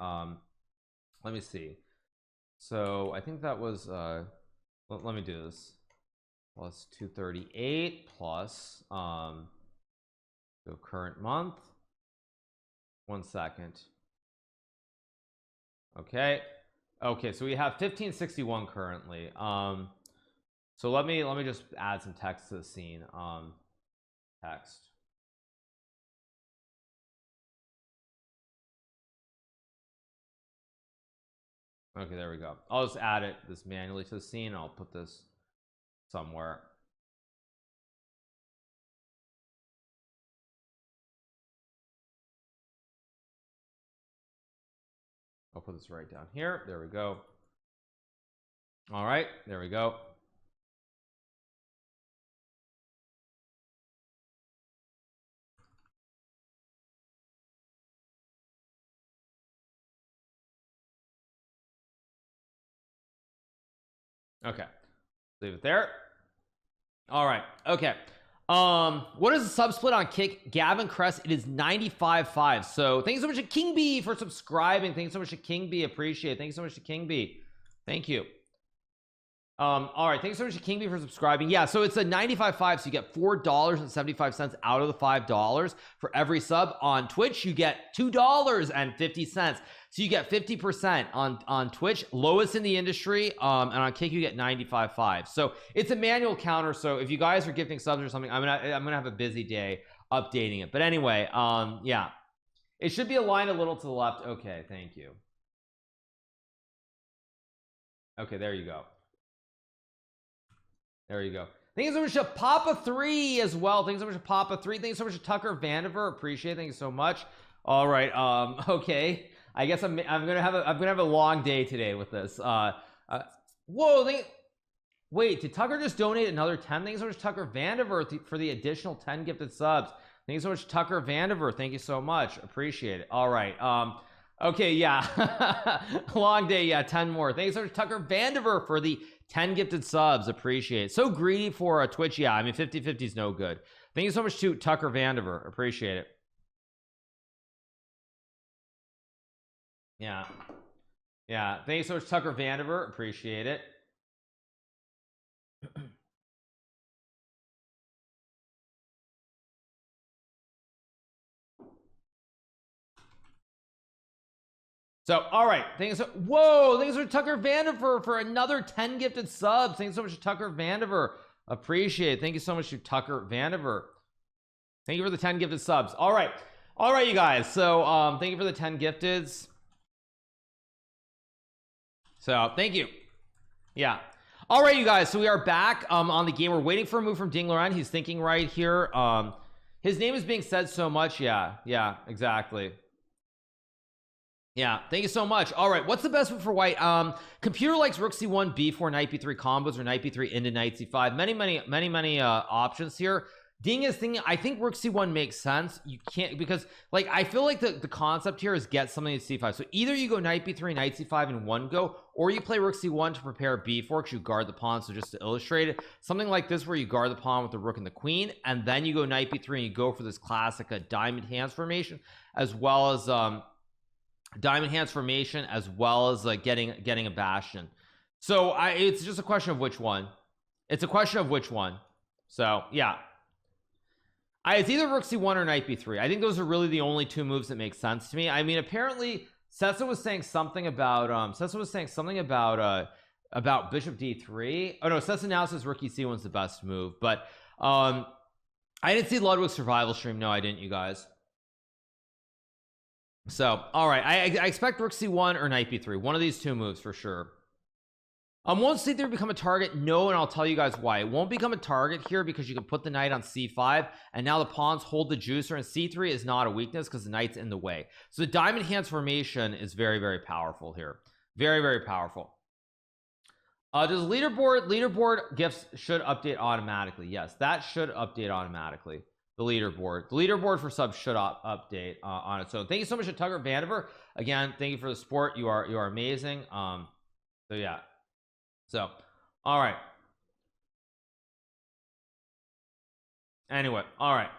So I think that was let me do this. Plus 238 plus so current month. 1 second. Okay, so we have 1561 currently. So let me just add some text to the scene. Text. Okay, there we go. I'll just add this manually to the scene. I'll put this somewhere. I'll put this right down here. There we go. All right, there we go. Okay, leave it there. All right, okay. What is the sub split on Kick? Gavin Crest, it is 95.5. So thank you so much to King B for subscribing. Thank you so much to King B. Appreciate it. Thank you so much to King B. Thank you. All right, thanks so much to King B for subscribing. Yeah, so it's a 95.5, so you get $4.75 out of the $5 for every sub. On Twitch you get $2.50, so you get 50% on Twitch, lowest in the industry. And on Kick you get 95.5. So it's a manual counter, so if you guys are gifting subs or something, I'm gonna have a busy day updating it. But anyway, yeah, it should be aligned a little to the left. Okay, thank you. Okay, there you go. There you go. Thank you so much to Papa3 as well. Thanks so much to Papa3. Thanks so much to Tucker Vandiver. Appreciate it. Thank you so much. All right. Okay. I guess I'm gonna have a long day today with this. Whoa. Wait, did Tucker just donate another 10? Thanks so much to Tucker Vandiver for the additional 10 gifted subs. Thank you so much to Tucker Vandiver. Thank you so much. Appreciate it. All right. Okay. Yeah. Long day. Yeah. 10 more. Thanks so much to Tucker Vandiver for the 10 gifted subs. Appreciate it. So greedy for a Twitch. Yeah, I mean 50-50 is no good. Thank you so much to Tucker Vandiver. Appreciate it. Yeah, thank you so much Tucker Vandiver. Appreciate it. So, all right, thanks. Whoa, thanks for Tucker Vandiver for another 10 gifted subs. Thanks so much to Tucker Vandiver. Appreciate it. Thank you so much to Tucker Vandiver. Thank you for the 10 gifted subs. All right, you guys. So, thank you for the 10 gifteds. So, thank you. Yeah. All right, you guys. So we are back on the game. We're waiting for a move from Ding Loren. He's thinking right here. His name is being said so much. Yeah, exactly. Yeah, thank you so much. All right, what's the best move for white? Computer likes rook c1, b4, knight b3 combos, or knight b3 into knight c5. Many options here. Ding is thinking, I think rook c1 makes sense. You can't, because like I feel like the concept here is get something to c5. So either you go knight b3, knight c5 in one go, or you play rook c1 to prepare b4 because you guard the pawn. So just to illustrate it, something like this where you guard the pawn with the rook and the queen, and then you go knight b3 and you go for this classic diamond hands formation, as well as diamond hands formation, as well as getting a bastion. So it's just a question of which one. It's a question of which one. So yeah, it's either rook c1 or knight b3. I think those are really the only two moves that make sense to me. I mean, apparently Sessa was saying something about about bishop d3. Oh no, Sessa now says rook e1's the best move, but I didn't see Ludwig's survival stream. No, I didn't, you guys. So all right, I expect rook c1 or knight b3, one of these two moves for sure. Won't c3 become a target? No, and I'll tell you guys why. It won't become a target here because you can put the knight on c5, and now the pawns hold the juicer, and c3 is not a weakness because the knight's in the way. So the diamond hands formation is very, very powerful here. Very, very powerful. Does leaderboard gifts should update automatically? Yes, that should update automatically. The leaderboard for subs should update on its own. Thank you so much to Tucker Vandiver. Again, thank you for the support. You are amazing. So yeah. So all right, anyway, all right,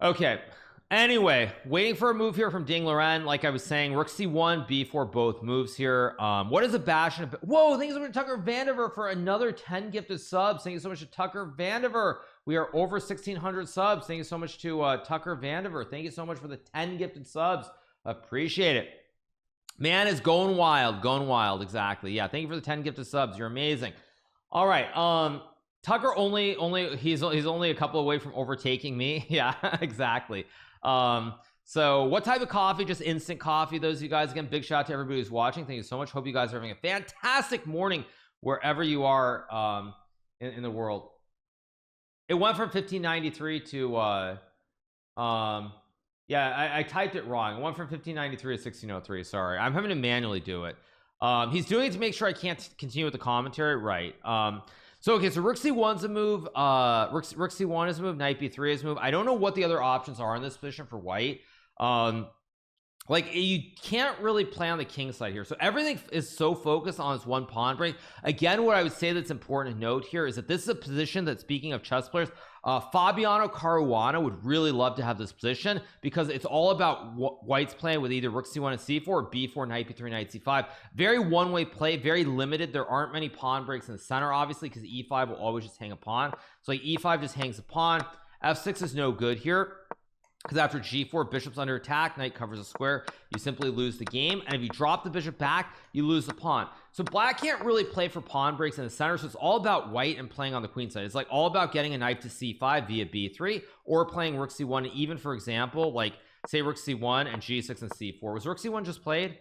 okay, anyway, waiting for a move here from Ding Loren. Like I was saying, rook c1 b4, both moves here. What is a bastion? Whoa, thank you so much to Tucker Vandiver for another 10 gifted subs. Thank you so much to Tucker Vandiver. We are over 1,600 subs. Thank you so much to Tucker Vandiver. Thank you so much for the 10 gifted subs. Appreciate it. Man is going wild. Exactly. Yeah, thank you for the 10 gifted subs. You're amazing. All right, Tucker he's only a couple away from overtaking me. Yeah, exactly. So what type of coffee? Just instant coffee. Those of you guys, again, big shout out to everybody who's watching. Thank you so much. Hope you guys are having a fantastic morning wherever you are in the world. It went from 1593 to yeah, I typed it wrong. It went from 1593 to 1603. Sorry, I'm having to manually do it. He's doing it to make sure I can't continue with the commentary, right? So okay, so rook c1's a move. Rook c1 is a move. Knight b3 is a move. I don't know what the other options are in this position for white. Like you can't really play on the king side here, so everything is so focused on this one pawn break. Again, what I would say that's important to note here is that this is a position that, speaking of chess players, Fabiano Caruana would really love to have this position because it's all about white's playing with either rook c1 and c4 or b4, knight b3, knight c5. Very one-way play, very limited. There aren't many pawn breaks in the center, obviously, because e5 will always just hang a pawn. So like e5 just hangs a pawn. f6 is no good here, because after g4, bishop's under attack, knight covers a square, you simply lose the game, and if you drop the bishop back, you lose the pawn. So black can't really play for pawn breaks in the center, so it's all about white and playing on the queen side. It's like all about getting a knight to c5 via b3, or playing rook c1. Even, for example, like say rook c1 and g6 and c4. Was rook c1 just played?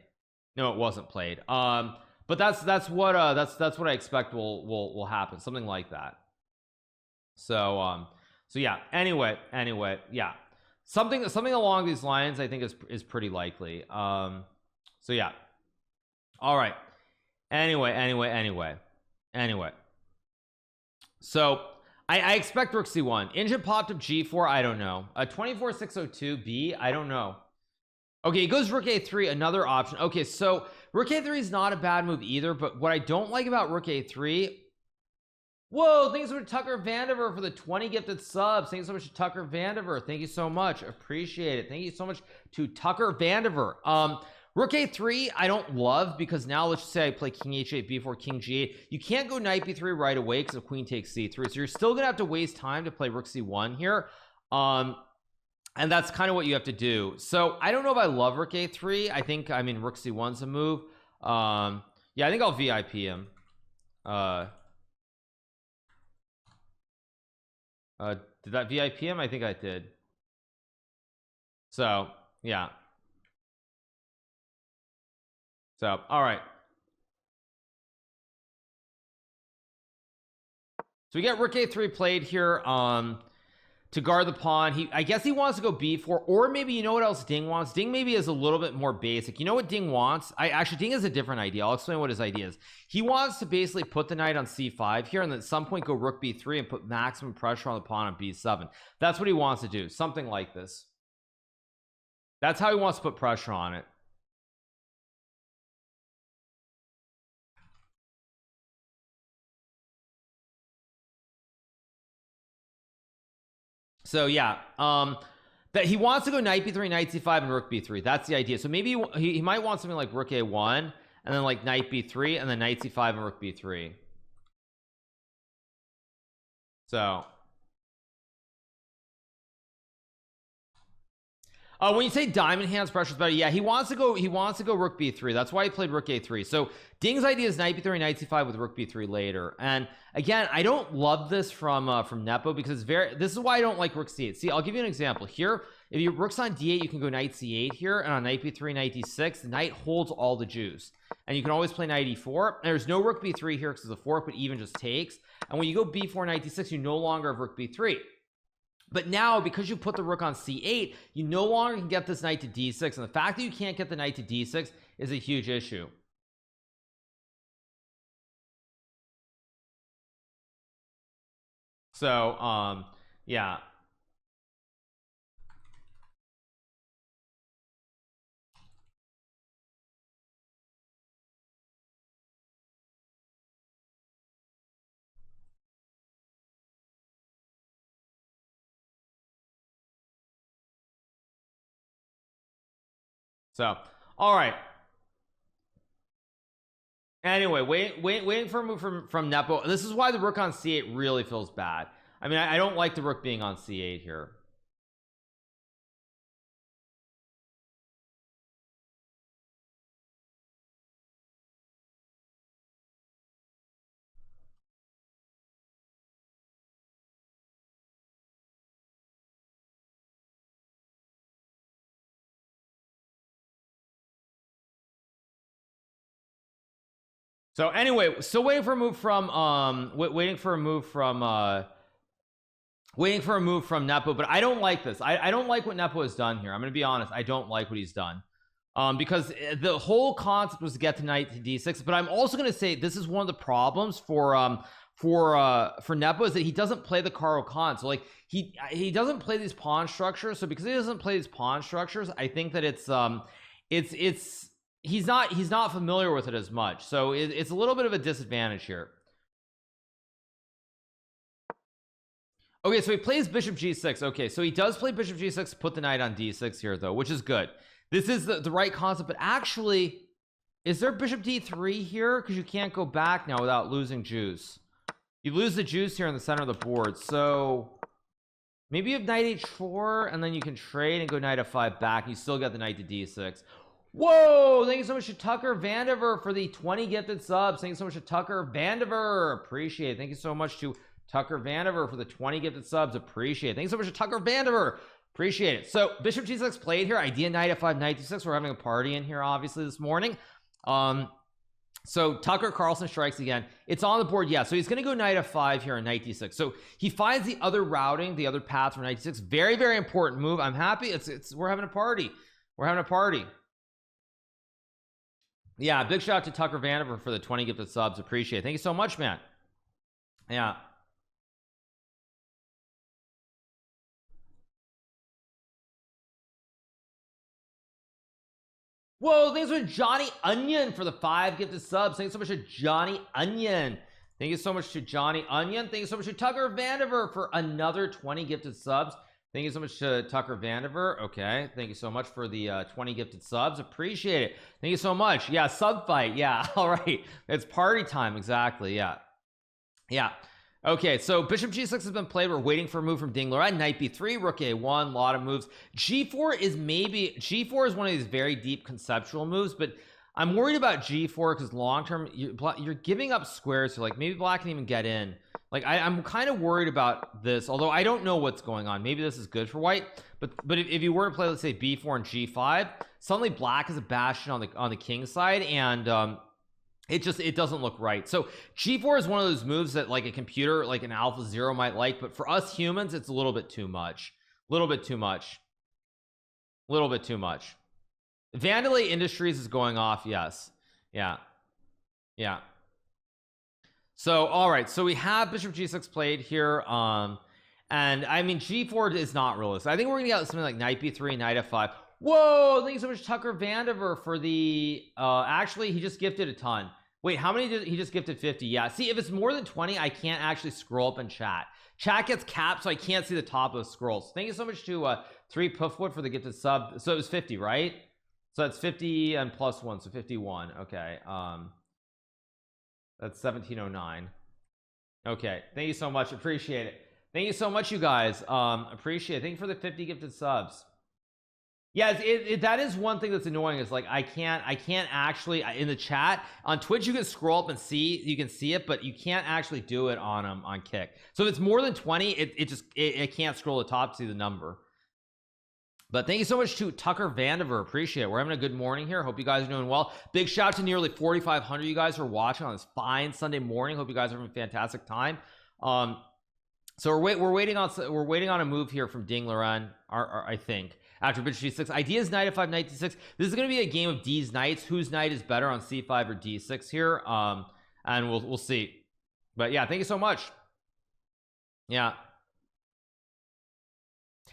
No, it wasn't played. But that's what I expect will happen, something like that. So so yeah, anyway, yeah, something along these lines I think is pretty likely. So yeah, all right, anyway, so I expect rook c1. Engine popped up g4. I don't know. 24602b. I don't know. Okay, it goes rook a3, another option. Okay, so rook a3 is not a bad move either, but what I don't like about rook a3, whoa, thanks so much to Tucker Vandiver for the 20 gifted subs. Thank you so much to Tucker Vandiver. Thank you so much. Appreciate it. Thank you so much to Tucker Vandiver. Rook a3 I don't love, because now let's just say I play king h8, b4, king g8. You can't go knight b3 right away because the queen takes c3, so you're still gonna have to waste time to play rook c1 here. And that's kind of what you have to do. So I don't know if I love rook a3. I mean rook c1's a move. Yeah, I think I'll VIP him. Did that VIP him? I think I did. So yeah. So all right. So we get rook a3 played here to guard the pawn. I guess he wants to go b4, or maybe, you know what else Ding wants? Ding maybe is a little bit more basic. You know what Ding wants? Actually, Ding has a different idea. I'll explain what his idea is. He wants to basically put the knight on c5 here, and then at some point go rook b3 and put maximum pressure on the pawn on b7. That's what he wants to do, something like this. That's how he wants to put pressure on it. So yeah, that he wants to go knight b3, knight c5, and rook b3. That's the idea. So maybe he might want something like rook a1, and then like knight b3, and then knight c5 and rook b3. So When you say diamond hands, pressure's better. Yeah, he wants to go rook b3. That's why he played rook a3. So Ding's idea is knight b3, knight c5 with rook b3 later. And again, I don't love this from Nepo because this is why I don't like rook c8. See, I'll give you an example here. If your rook's on d8, you can go knight c8 here, and on knight b3, knight d6, the knight holds all the juice. And you can always play knight e4. And there's no rook b3 here because it's a fork, but even just takes. And when you go b4, knight d6, you no longer have rook b3. But now, because you put the rook on c8, you no longer can get this knight to d6. And the fact that you can't get the knight to d6 is a huge issue. So, yeah. So, all right. Anyway, waiting for a move from Nepo. This is why the rook on c8 really feels bad. I mean, I don't like the rook being on c8 here. So anyway, still waiting for a move from waiting for a move from Nepo, but I don't like this. I don't like what Nepo has done here. I'm gonna be honest, I don't like what he's done. Because the whole concept was to get to knight to d6, but I'm also gonna say this is one of the problems for Nepo is that he doesn't play the Karo Khan. So like he doesn't play these pawn structures. So because he doesn't play these pawn structures, I think that it's he's not familiar with it as much. So it's a little bit of a disadvantage here. Okay, so he plays bishop g6. Okay, so he does play bishop g6, put the knight on d6 here though, which is good. This is the right concept, but actually, is there bishop d3 here? Because you can't go back now without losing juice. You lose the juice here in the center of the board. So maybe you have knight h4 and then you can trade and go knight f5 back. You still get the knight to d6. Whoa, thank you so much to Tucker Vandiver for the 20 gifted subs. Thank you so much to Tucker Vandiver. Appreciate it. Thank you so much to Tucker Vandiver for the 20 gifted subs. Appreciate it. Thank you so much to Tucker Vandiver. Appreciate it. So bishop g6 played here. Idea knight f5, knight d6. We're having a party in here obviously this morning. So Tucker Carlson strikes again. It's on the board. Yeah, so he's going to go knight f5 here and knight d6. So he finds the other routing, the other path for knight d6. Very, very important move. I'm happy. We're having a party. We're having a party. Yeah, big shout out to Tucker Vandiver for the 20 gifted subs. Appreciate it. Thank you so much, man. Yeah. Whoa, thanks for Johnny Onion for the 5 gifted subs. Thanks so much to Johnny Onion. Thank you so much to Johnny Onion. Thank you so much to Tucker Vandiver for another 20 gifted subs. Thank you so much to Tucker Vandiver. Okay, thank you so much for the 20 gifted subs. Appreciate it. Thank you so much. Yeah, sub fight. Yeah, all right. It's party time. Exactly. Yeah. Yeah. Okay, so bishop g6 has been played. We're waiting for a move from Ding Llada. Knight b3, rook a1, a lot of moves. G4 is one of these very deep conceptual moves, but I'm worried about g4 because long term you're giving up squares. So like maybe black can even get in. Like I'm kind of worried about this, although I don't know what's going on. Maybe this is good for white, but if you were to play, let's say b4 and g5, suddenly black is a bastion on the king side, and it doesn't look right. So g4 is one of those moves that like a computer like an Alpha Zero might like, but for us humans it's a little bit too much. Vandalay Industries is going off. Yes. Yeah. So all right, so we have bishop g6 played here, and I mean g4 is not realistic. I think we're gonna get something like knight b3, knight f5. Whoa, thank you so much Tucker Vandiver for the actually he just gifted a ton. Wait, how many did he just gifted? 50? Yeah, see, if it's more than 20 I can't actually scroll up and chat gets capped, so I can't see the top of the scrolls. Thank you so much to 3 Puffwood for the gifted sub. So it was 50, right? So that's 50 and plus 1, so 51. Okay, that's 1709. Okay, thank you so much. Appreciate it. Thank you so much, you guys. Appreciate it. Thank you for the 50 gifted subs. Yeah, that is one thing that's annoying, is like I can't actually in the chat on Twitch. You can scroll up and you can see it, but you can't actually do it on Kick. So if it's more than 20, it can't scroll the top to see the number. But thank you so much to Tucker Vandiver. Appreciate it. We're having a good morning here. Hope you guys are doing well. Big shout out to nearly 4,500 you guys who are watching on this fine Sunday morning. Hope you guys are having a fantastic time. So we're waiting on a move here from Ding Loren, I think. After bishop g6, ideas knight f5, knight d6. This is going to be a game of D's knights. Whose knight is better on c5 or d6 here? And we'll see. But yeah, thank you so much. Yeah.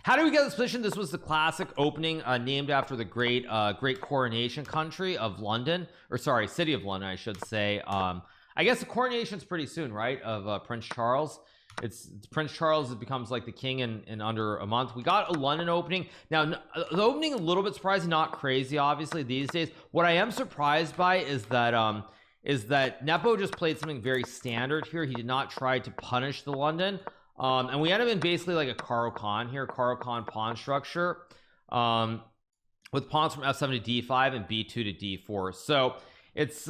How do we get this position? This was the classic opening, named after the great coronation country of London, or sorry, city of London, I should say. I guess the coronation's pretty soon, right? Of Prince Charles. It's Prince Charles. It becomes like the king in under a month. We got a London opening. Now the opening a little bit surprising, not crazy obviously these days. What I am surprised by is that Nepo just played something very standard here. He did not try to punish the London, and we end up in basically like a Caro Kann here, Caro Kann pawn structure, with pawns from f7 to d5 and b2 to d4. So it's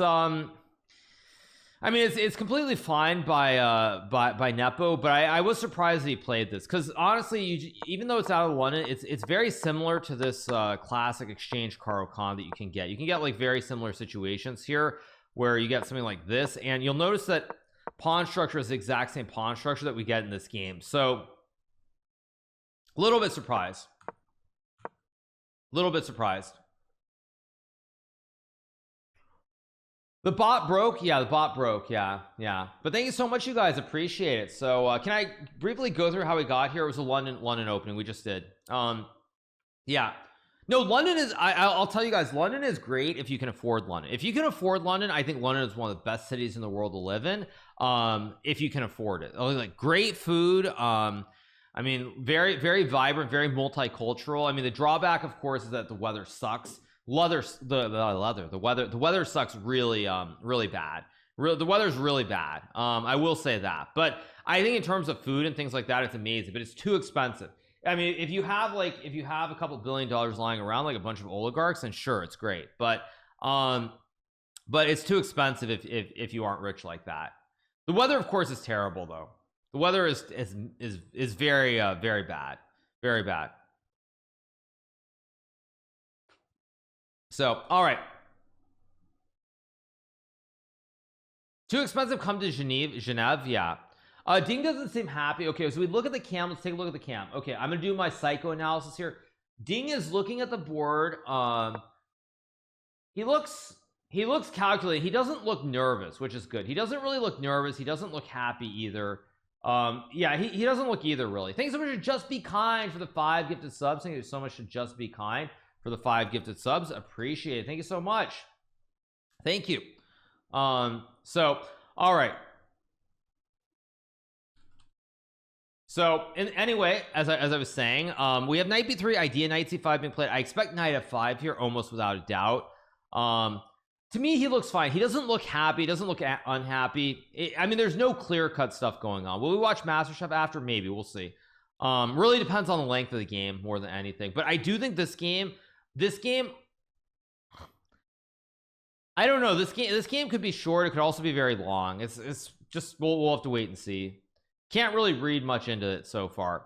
I mean, it's completely fine by Nepo, but I was surprised that he played this, because honestly, even though it's out of London, it's very similar to this classic exchange Caro Kann that you can get. You can get like very similar situations here where you get something like this, and you'll notice that pawn structure is the exact same pawn structure that we get in this game. So a little bit surprised. The bot broke. Yeah, the bot broke. Yeah. But thank you so much, you guys. Appreciate it. So can I briefly go through how we got here? It was a London opening. We just did. Yeah. No, London is, I'll tell you guys, London is great if you can afford London. If you can afford London, I think London is one of the best cities in the world to live in. If you can afford it. Like great food. I mean, very, very vibrant, very multicultural. I mean, the drawback, of course, is that the weather sucks. The weather sucks really really bad. The weather's really bad. I will say that, but I think in terms of food and things like that, it's amazing, but it's too expensive. I mean, if you have a couple $1 billion lying around, like a bunch of oligarchs, then sure, it's great, but it's too expensive if you aren't rich like that. The weather, of course, is terrible though. The weather is very very bad, very bad. So, all right. Too expensive, come to Geneva. Yeah. Ding doesn't seem happy. Okay, so we look at the cam. Let's take a look at the cam. Okay, I'm gonna do my psychoanalysis here. Ding is looking at the board. He looks calculated. He doesn't look nervous, which is good. He doesn't really look nervous. He doesn't look happy either. Yeah, he doesn't look either really. Thanks so much to Just Be Kind for the 5 gifted subs. Thank you so much to Just Be Kind for the 5 gifted subs. Appreciate it. Thank you so much. Thank you. So all right. So anyway, as I was saying, we have knight b3, idea knight c5 being played. I expect knight f5 here almost without a doubt. To me, he looks fine. He doesn't look happy. He doesn't look unhappy. I mean, there's no clear-cut stuff going on. Will we watch MasterChef after? Maybe. We'll see. Really depends on the length of the game more than anything. But I do think this game, I don't know. This game could be short. It could also be very long. It's just we'll have to wait and see. Can't really read much into it so far.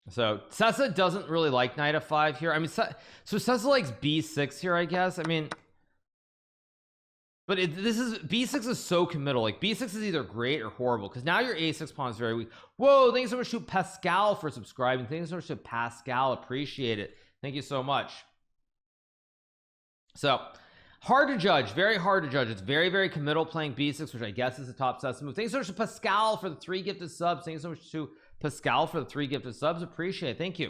So Sessa doesn't really like knight f5 here. I mean, so Sessa likes b6 here, I guess. I mean, but b6 is so committal. Like b6 is either great or horrible, because now your a6 pawn is very weak. Whoa, thank you so much to Pascal for subscribing. Thank you so much to Pascal. Appreciate it. Thank you so much. So hard to judge, very hard to judge. It's very, very committal playing b6, which I guess is a top Sessa move. Thanks so much to Pascal for the 3 gifted subs. Thanks so much to Pascal for the 3 gifted subs. Appreciate it. Thank you.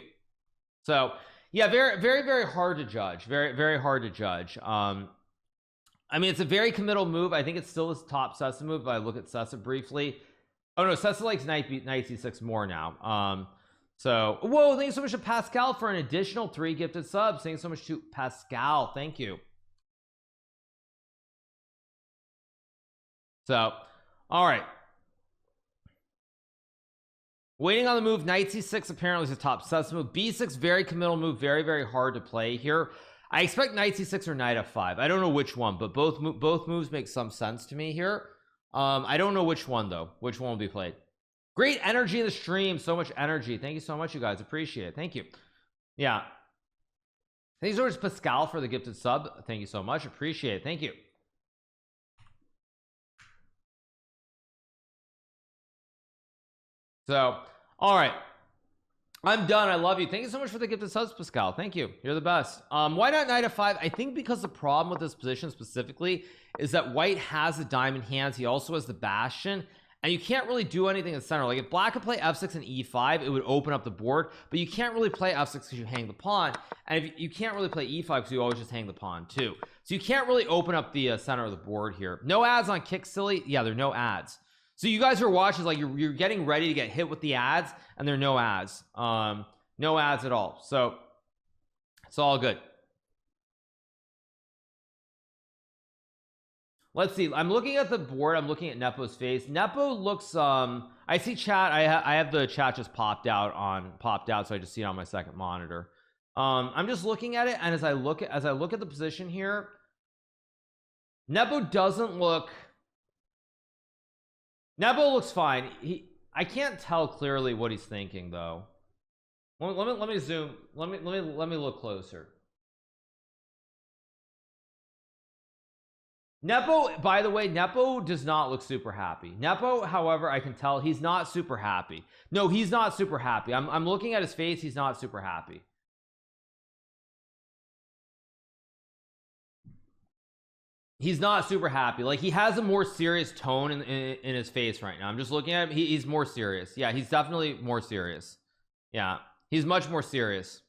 So yeah, very, very, very hard to judge. Very, very hard to judge. I mean, it's a very committal move. I think it's still his top Sessa move if I look at Sessa briefly. Oh no, Sessa likes knight c6 more now. So whoa, thank you so much to Pascal for an additional 3 gifted subs. Thank you so much to Pascal. Thank you. So all right, Waiting on the move. Knight c6 apparently is a top sus move. b6, very committal move, very, very hard to play here. I expect knight c6 or knight f5. I don't know which one, but both moves make some sense to me here. I don't know which one though. Which one will be played? Great energy in the stream. So much energy. Thank you so much, you guys. Appreciate it. Thank you. Yeah. Thank you so much, Pascal, for the gifted sub. Thank you so much. Appreciate it. Thank you. So, all right. I'm done. I love you. Thank you so much for the gifted subs, Pascal. Thank you. You're the best. Why not knight f5? I think because the problem with this position specifically is that white has the diamond hands. He also has the bastion, and you can't really do anything in the center. Like if black could play f6 and e5, it would open up the board, but you can't really play f6 because you hang the pawn, and if you can't really play e5 because you always just hang the pawn too. So you can't really open up the center of the board here. No ads on Kick Silly. Yeah, there are no ads. So you guys are watching, like you're getting ready to get hit with the ads, and there are no ads. No ads at all. So it's all good. Let's see. I'm looking at the board. I'm looking at Nepo's face. Nepo looks I see chat. I have the chat just popped out, so I just see it on my second monitor. I'm just looking at it, and as I look at the position here, Nepo doesn't look. Nepo looks fine. I can't tell clearly what he's thinking though. Let me zoom. Let me look closer. Nepo, by the way, Nepo does not look super happy. Nepo, however, I can tell he's not super happy. No, he's not super happy. I'm looking at his face. He's not super happy. He's not super happy. Like he has a more serious tone in his face right now. I'm just looking at him. He's more serious. Yeah, he's definitely more serious. Yeah, he's much more serious.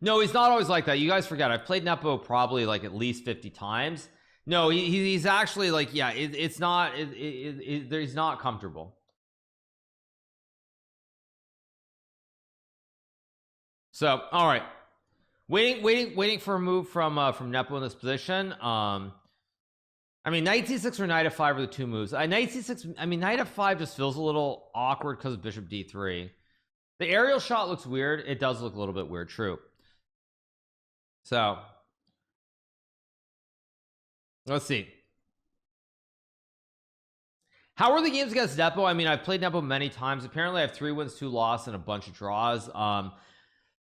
No, he's not always like that. You guys forget, I've played Nepo probably like at least 50 times. No, he's actually like, yeah, it's not, he's not comfortable. So, all right. Waiting for a move from Nepo in this position. I mean, knight c6 or knight f5 are the two moves. Knight c6, I mean, knight f5 just feels a little awkward because of bishop d3. The aerial shot looks weird. It does look a little bit weird, true. So let's see. How are the games against Nepo? I mean, I've played Nepo many times. Apparently I have 3 wins, 2 losses, and a bunch of draws.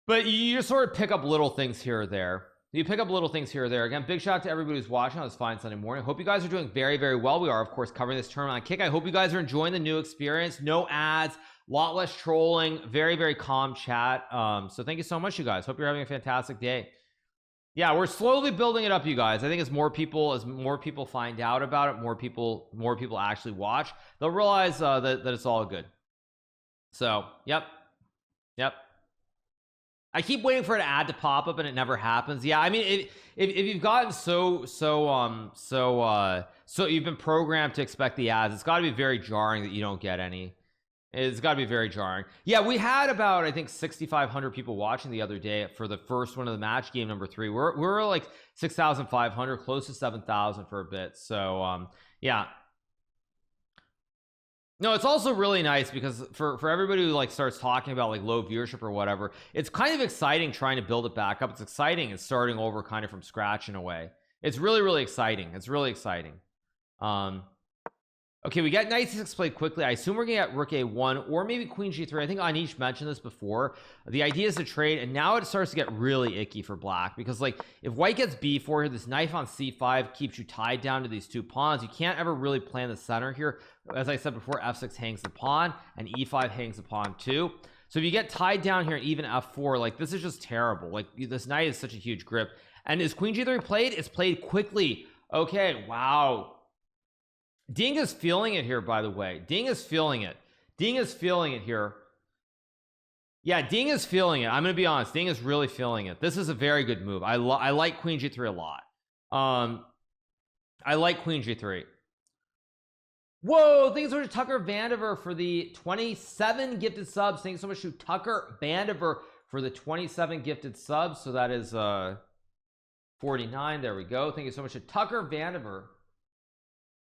But you just sort of pick up little things here or there. You pick up little things here or there. Again, big shout out to everybody who's watching on this fine Sunday morning. Hope you guys are doing very, very well. We are, of course, covering this tournament on Kick. I hope you guys are enjoying the new experience. No ads, a lot less trolling, very, very calm chat. So thank you so much, you guys. Hope you're having a fantastic day. Yeah, we're slowly building it up, you guys. I think as more people find out about it, more people actually watch, they'll realize that it's all good. So yep. I keep waiting for an ad to pop up and it never happens. Yeah, I mean, if you've gotten so you've been programmed to expect the ads, it's got to be very jarring that you don't get any. It's got to be very jarring. Yeah, we had about, I think, 6,500 people watching the other day for the first one of the match, game number 3. We're like 6,500, close to 7,000 for a bit. So yeah. No, it's also really nice because for everybody who like starts talking about like low viewership or whatever, it's kind of exciting trying to build it back up. It's exciting. It's starting over kind of from scratch in a way. It's really, really exciting. It's really exciting. Okay, we got knight c6 played quickly. I assume we're gonna get rook a1 or maybe queen g3. I think Anish mentioned this before. The idea is to trade, and now it starts to get really icky for black because like if white gets b4 here, this knife on c5 keeps you tied down to these 2 pawns. You can't ever really plan the center here. As I said before, f6 hangs the pawn and e5 hangs the pawn too. So if you get tied down here and even f4, like this is just terrible. Like this knight is such a huge grip. And is queen g3 played? It's played quickly. Okay, wow. Ding is feeling it here, by the way. Ding is feeling it. Ding is feeling it here. Yeah, Ding is feeling it. I'm gonna be honest. Ding is really feeling it. This is a very good move. I like queen g3 a lot. I like queen g3. Whoa, thanks so much to Tucker Vandiver for the 27 gifted subs. Thanks so much to Tucker Vandiver for the 27 gifted subs. So that is 49. There we go. Thank you so much to Tucker Vandiver.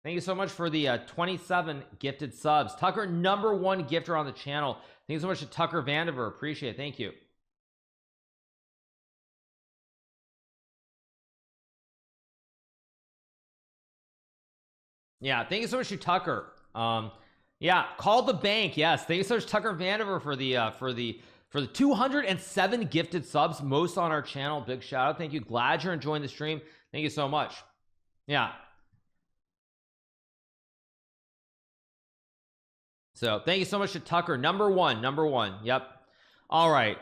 Thank you so much for the 27 gifted subs. Tucker, #1 gifter on the channel. Thank you so much to Tucker Vandiver. Appreciate it. Thank you. Yeah, thank you so much to Tucker. Yeah, call the bank. Yes, thank you so much, Tucker Vandiver, for the 207 gifted subs, most on our channel. Big shout out. Thank you. Glad you're enjoying the stream. Thank you so much. Yeah. So thank you so much to Tucker. #1. Yep. All right.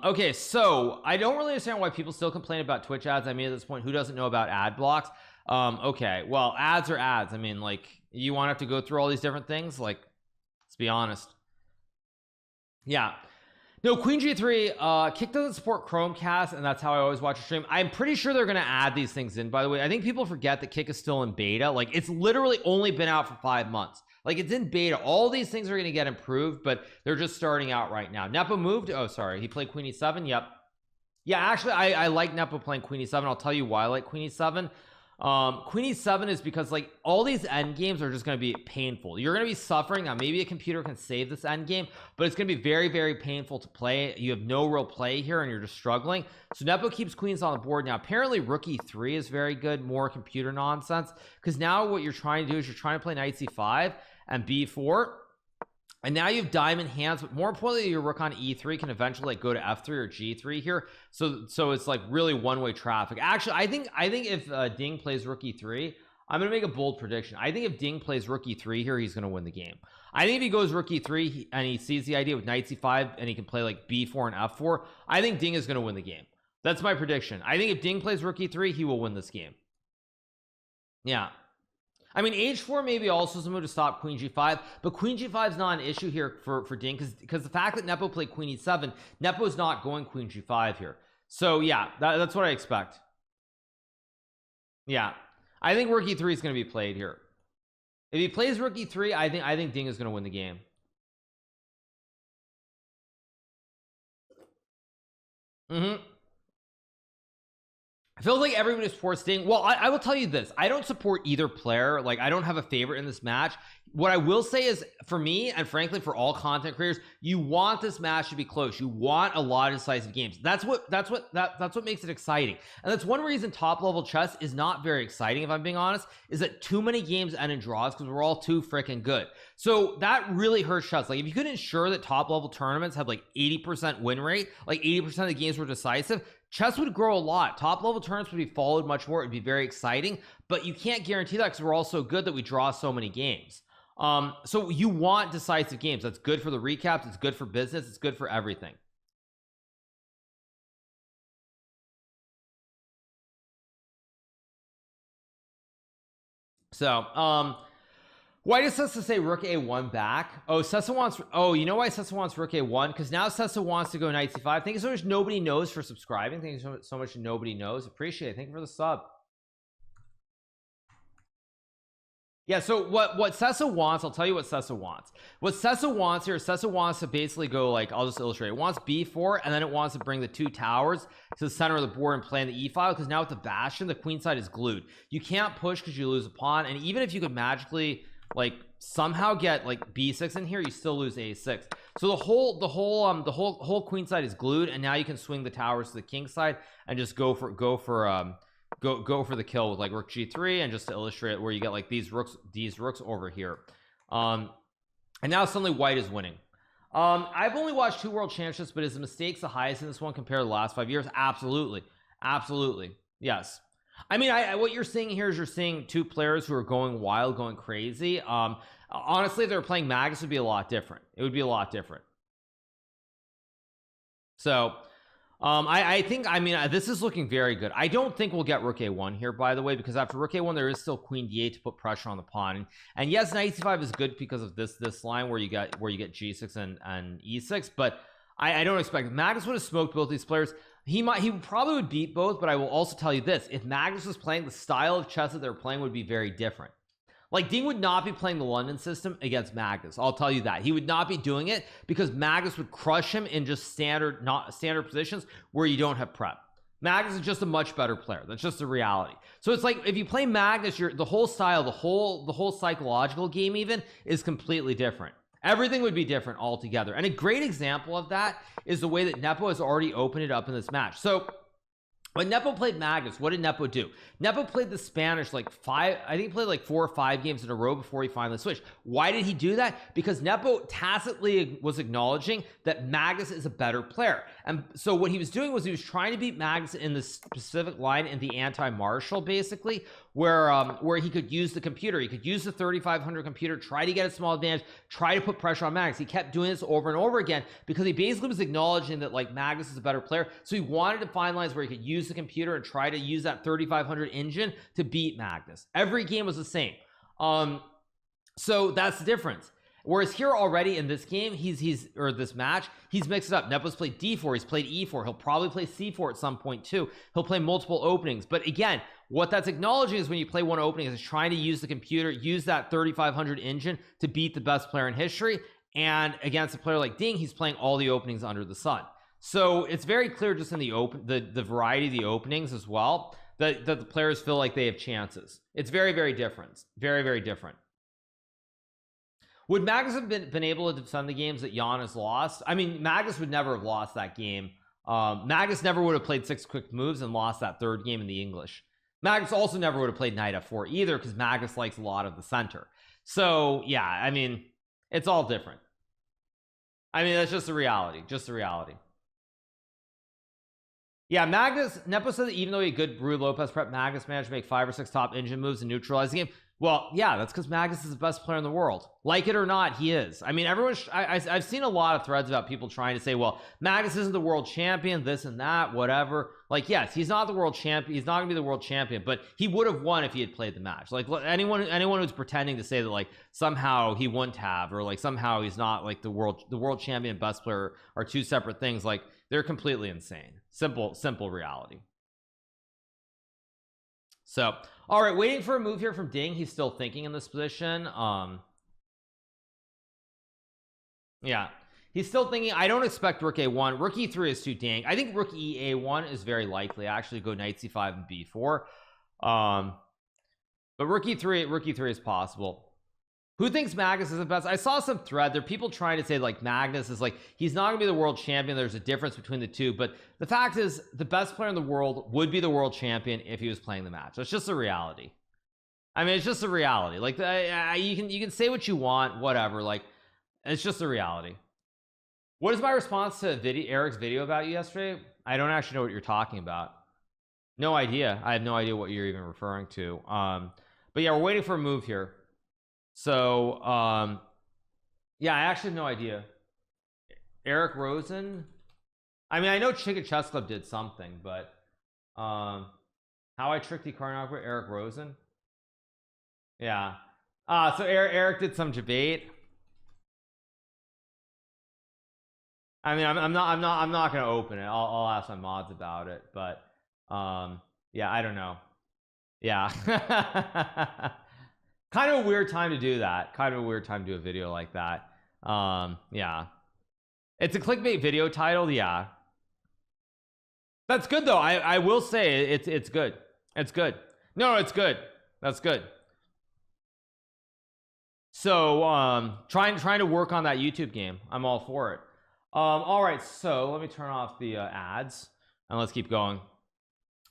Okay, so I don't really understand why people still complain about Twitch ads. I mean, at this point, who doesn't know about ad blocks? Okay, well, ads are ads. I mean, like, you want to have to go through all these different things? Like, let's be honest. Yeah. No, Queen G3, Kick doesn't support Chromecast, and that's how I always watch a stream. I'm pretty sure they're going to add these things in, by the way. I think people forget that Kick is still in beta. Like, it's literally only been out for 5 months. Like, it's in beta. All these things are going to get improved, but they're just starting out right now. Nepo moved. Oh, sorry. He played Queen E7. Yep. Yeah, actually, I like Nepo playing Queen E7. I'll tell you why I like Queen E7. Queen E7 is because, like, all these end games are just going to be painful. You're going to be suffering. Now, maybe a computer can save this end game, but it's going to be very, very painful to play. You have no real play here, and you're just struggling. So Nepo keeps queens on the board. Now, apparently, Rook E3 is very good, more computer nonsense, because now what you're trying to do is you're trying to play Knight C5 and B4. And now you have diamond hands, but more importantly, your rook on E3 can eventually, like, go to F3 or G3 here. So it's like really one-way traffic. Actually, I think if Ding plays rook E3, I'm gonna make a bold prediction. I think if Ding plays rook E3 here, he's gonna win the game. I think if he goes rook E3 and he sees the idea with Knight C5 and he can play like B4 and F4, I think Ding is gonna win the game. That's my prediction. I think if Ding plays rook E3, he will win this game. Yeah. I mean, H4 maybe also is a move to stop Queen G5, but Queen G5 is not an issue here for Ding, because the fact that Nepo played Queen E7, Nepo is not going Queen G5 here. So yeah, that's what I expect. Yeah, I think rook E3 is going to be played here. If he plays rook E3, I think Ding is going to win the game. I feel like everybody supports Ding. Well, I will tell you this. I don't support either player. Like, I don't have a favorite in this match. What I will say is, for me, and frankly for all content creators, you want this match to be close. You want a lot of decisive games. That's what makes it exciting. And that's one reason top level chess is not very exciting, if I'm being honest, is that too many games end in draws because we're all too freaking good. So that really hurts chess. Like, if you could ensure that top level tournaments had like 80% win rate, like 80% of the games were decisive, chess would grow a lot. Top level tournaments would be followed much more. It'd be very exciting, but you can't guarantee that because we're all so good that we draw so many games. So you want decisive games. That's good for the recaps. It's good for business. It's good for everything. So, why does Sessa say rook A1 back? Oh, Sessa wants, oh, you know why Sessa wants rook A1? Because now Sessa wants to go Knight C5. Thank you so much, Nobody Knows, for subscribing. Thank you so much, Nobody Knows. Appreciate it. Thank you for the sub. Yeah, so what Sessa wants, I'll tell you what Sessa wants. What Sessa wants here, Sessa wants to basically go, like, I'll just illustrate. It wants B4, and then it wants to bring the two towers to the center of the board and play in the E file, because now with the bastion, the queen side is glued. You can't push because you lose a pawn, and even if you could magically, like, somehow get like B6 in here, you still lose A6. So the whole queen side is glued, and now you can swing the towers to the king side and just go for the kill with like rook G3, and just to illustrate where you get like these rooks over here. And now suddenly white is winning. I've only watched 2 world championships, but is the mistakes the highest in this one compared to the last 5 years? Absolutely, yes. I mean, what you're seeing here is you're seeing 2 players who are going wild, going crazy. Honestly, if they were playing Magus, it would be a lot different. It would be a lot different. So I think, I mean, this is looking very good. I don't think we'll get rook A1 here, by the way, because after rook A1 there is still queen D8 to put pressure on the pawn. And yes, Knight C5 is good because of this line where you get G6 and E6, but I don't expect Magnus would have smoked both these players. He probably would beat both, but I will also tell you this: if Magnus was playing, the style of chess that they're playing would be very different. Like, Ding would not be playing the London system against Magnus. I'll tell you that. He would not be doing it because Magnus would crush him in just standard positions where you don't have prep. Magnus is just a much better player. That's just the reality. So it's like if you play Magnus, the whole style, the whole psychological game even is completely different. Everything would be different altogether. And a great example of that is the way that Nepo has already opened it up in this match. So when Nepo played Magnus, what did Nepo do? Nepo played the Spanish like I think he played like 4 or 5 games in a row before he finally switched. Why did he do that? Because Nepo tacitly was acknowledging that Magnus is a better player. And so what he was doing was he was trying to beat Magnus in the specific line in the anti-martial, basically, where he could use the computer. He could use the 3500 computer, try to get a small advantage, try to put pressure on Magnus. He kept doing this over and over again because he basically was acknowledging that like Magnus is a better player. So he wanted to find lines where he could use the computer and try to use that 3500 engine to beat Magnus. Every game was the same. So that's the difference. Whereas here already in this game, or this match, he's mixed it up. Nepo's played D4, he's played E4, he'll probably play C4 at some point too. He'll play multiple openings. But again, what that's acknowledging is when you play one opening is trying to use the computer, use that 3500 engine to beat the best player in history. And against a player like Ding, he's playing all the openings under the sun. So it's very clear just in the variety of the openings as well that the players feel like they have chances. It's very, very different. Very, very different. Would Magnus have been able to defend the games that Jan has lost? I mean, Magnus would never have lost that game. Magnus never would have played 6 quick moves and lost that 3rd game in the English. Magnus also never would have played knight f4 either because Magnus likes a lot of the center. So yeah, I mean, it's all different. I mean, that's just the reality. Just the reality. Yeah, Nepo said that even though he had good Rui Lopez prep, Magnus managed to make 5 or 6 top engine moves and neutralize the game. Well, yeah, that's because Magnus is the best player in the world. Like it or not, he is. I mean, I've seen a lot of threads about people trying to say, well, Magnus isn't the world champion, this and that, whatever. Like, yes, he's not the world champion. He's not gonna be the world champion, but he would have won if he had played the match. Like anyone who's pretending to say that like somehow he wouldn't have, or like somehow he's not like the world champion and best player are 2 separate things. Like they're completely insane. Simple reality. So, all right, waiting for a move here from Ding. He's still thinking in this position. Yeah, he's still thinking. I don't expect rook a1. Rook e3 is too Ding. I think rook e1 is very likely. I actually go knight c5 and b4. But rook e3 is possible. Who thinks Magnus is the best? I saw some thread there, people trying to say like Magnus is like he's not gonna be the world champion. There's a difference between the two, but the fact is the best player in the world would be the world champion if he was playing the match. That's just a reality. I mean, it's just a reality. Like you can say what you want, whatever. Like it's just a reality. What is my response to Eric's video about you yesterday? I don't actually know what you're talking about. No idea. I have no idea what you're even referring to. But yeah, we're waiting for a move here. So yeah, I actually have no idea. Eric Rosen, I mean, I know Chicken Chess Club did something, but how I tricked Hikaru, Eric Rosen. Yeah, so Eric did some debate. I mean, I'm not gonna open it. I'll ask my mods about it, but yeah, I don't know. Yeah. Kind of a weird time to do that. Kind of a weird time to do a video like that. Yeah, it's a clickbait video title. Yeah, that's good though. I will say it's good. It's good. No, it's good. That's good. So trying to work on that YouTube game. I'm all for it. All right, so let me turn off the ads and let's keep going.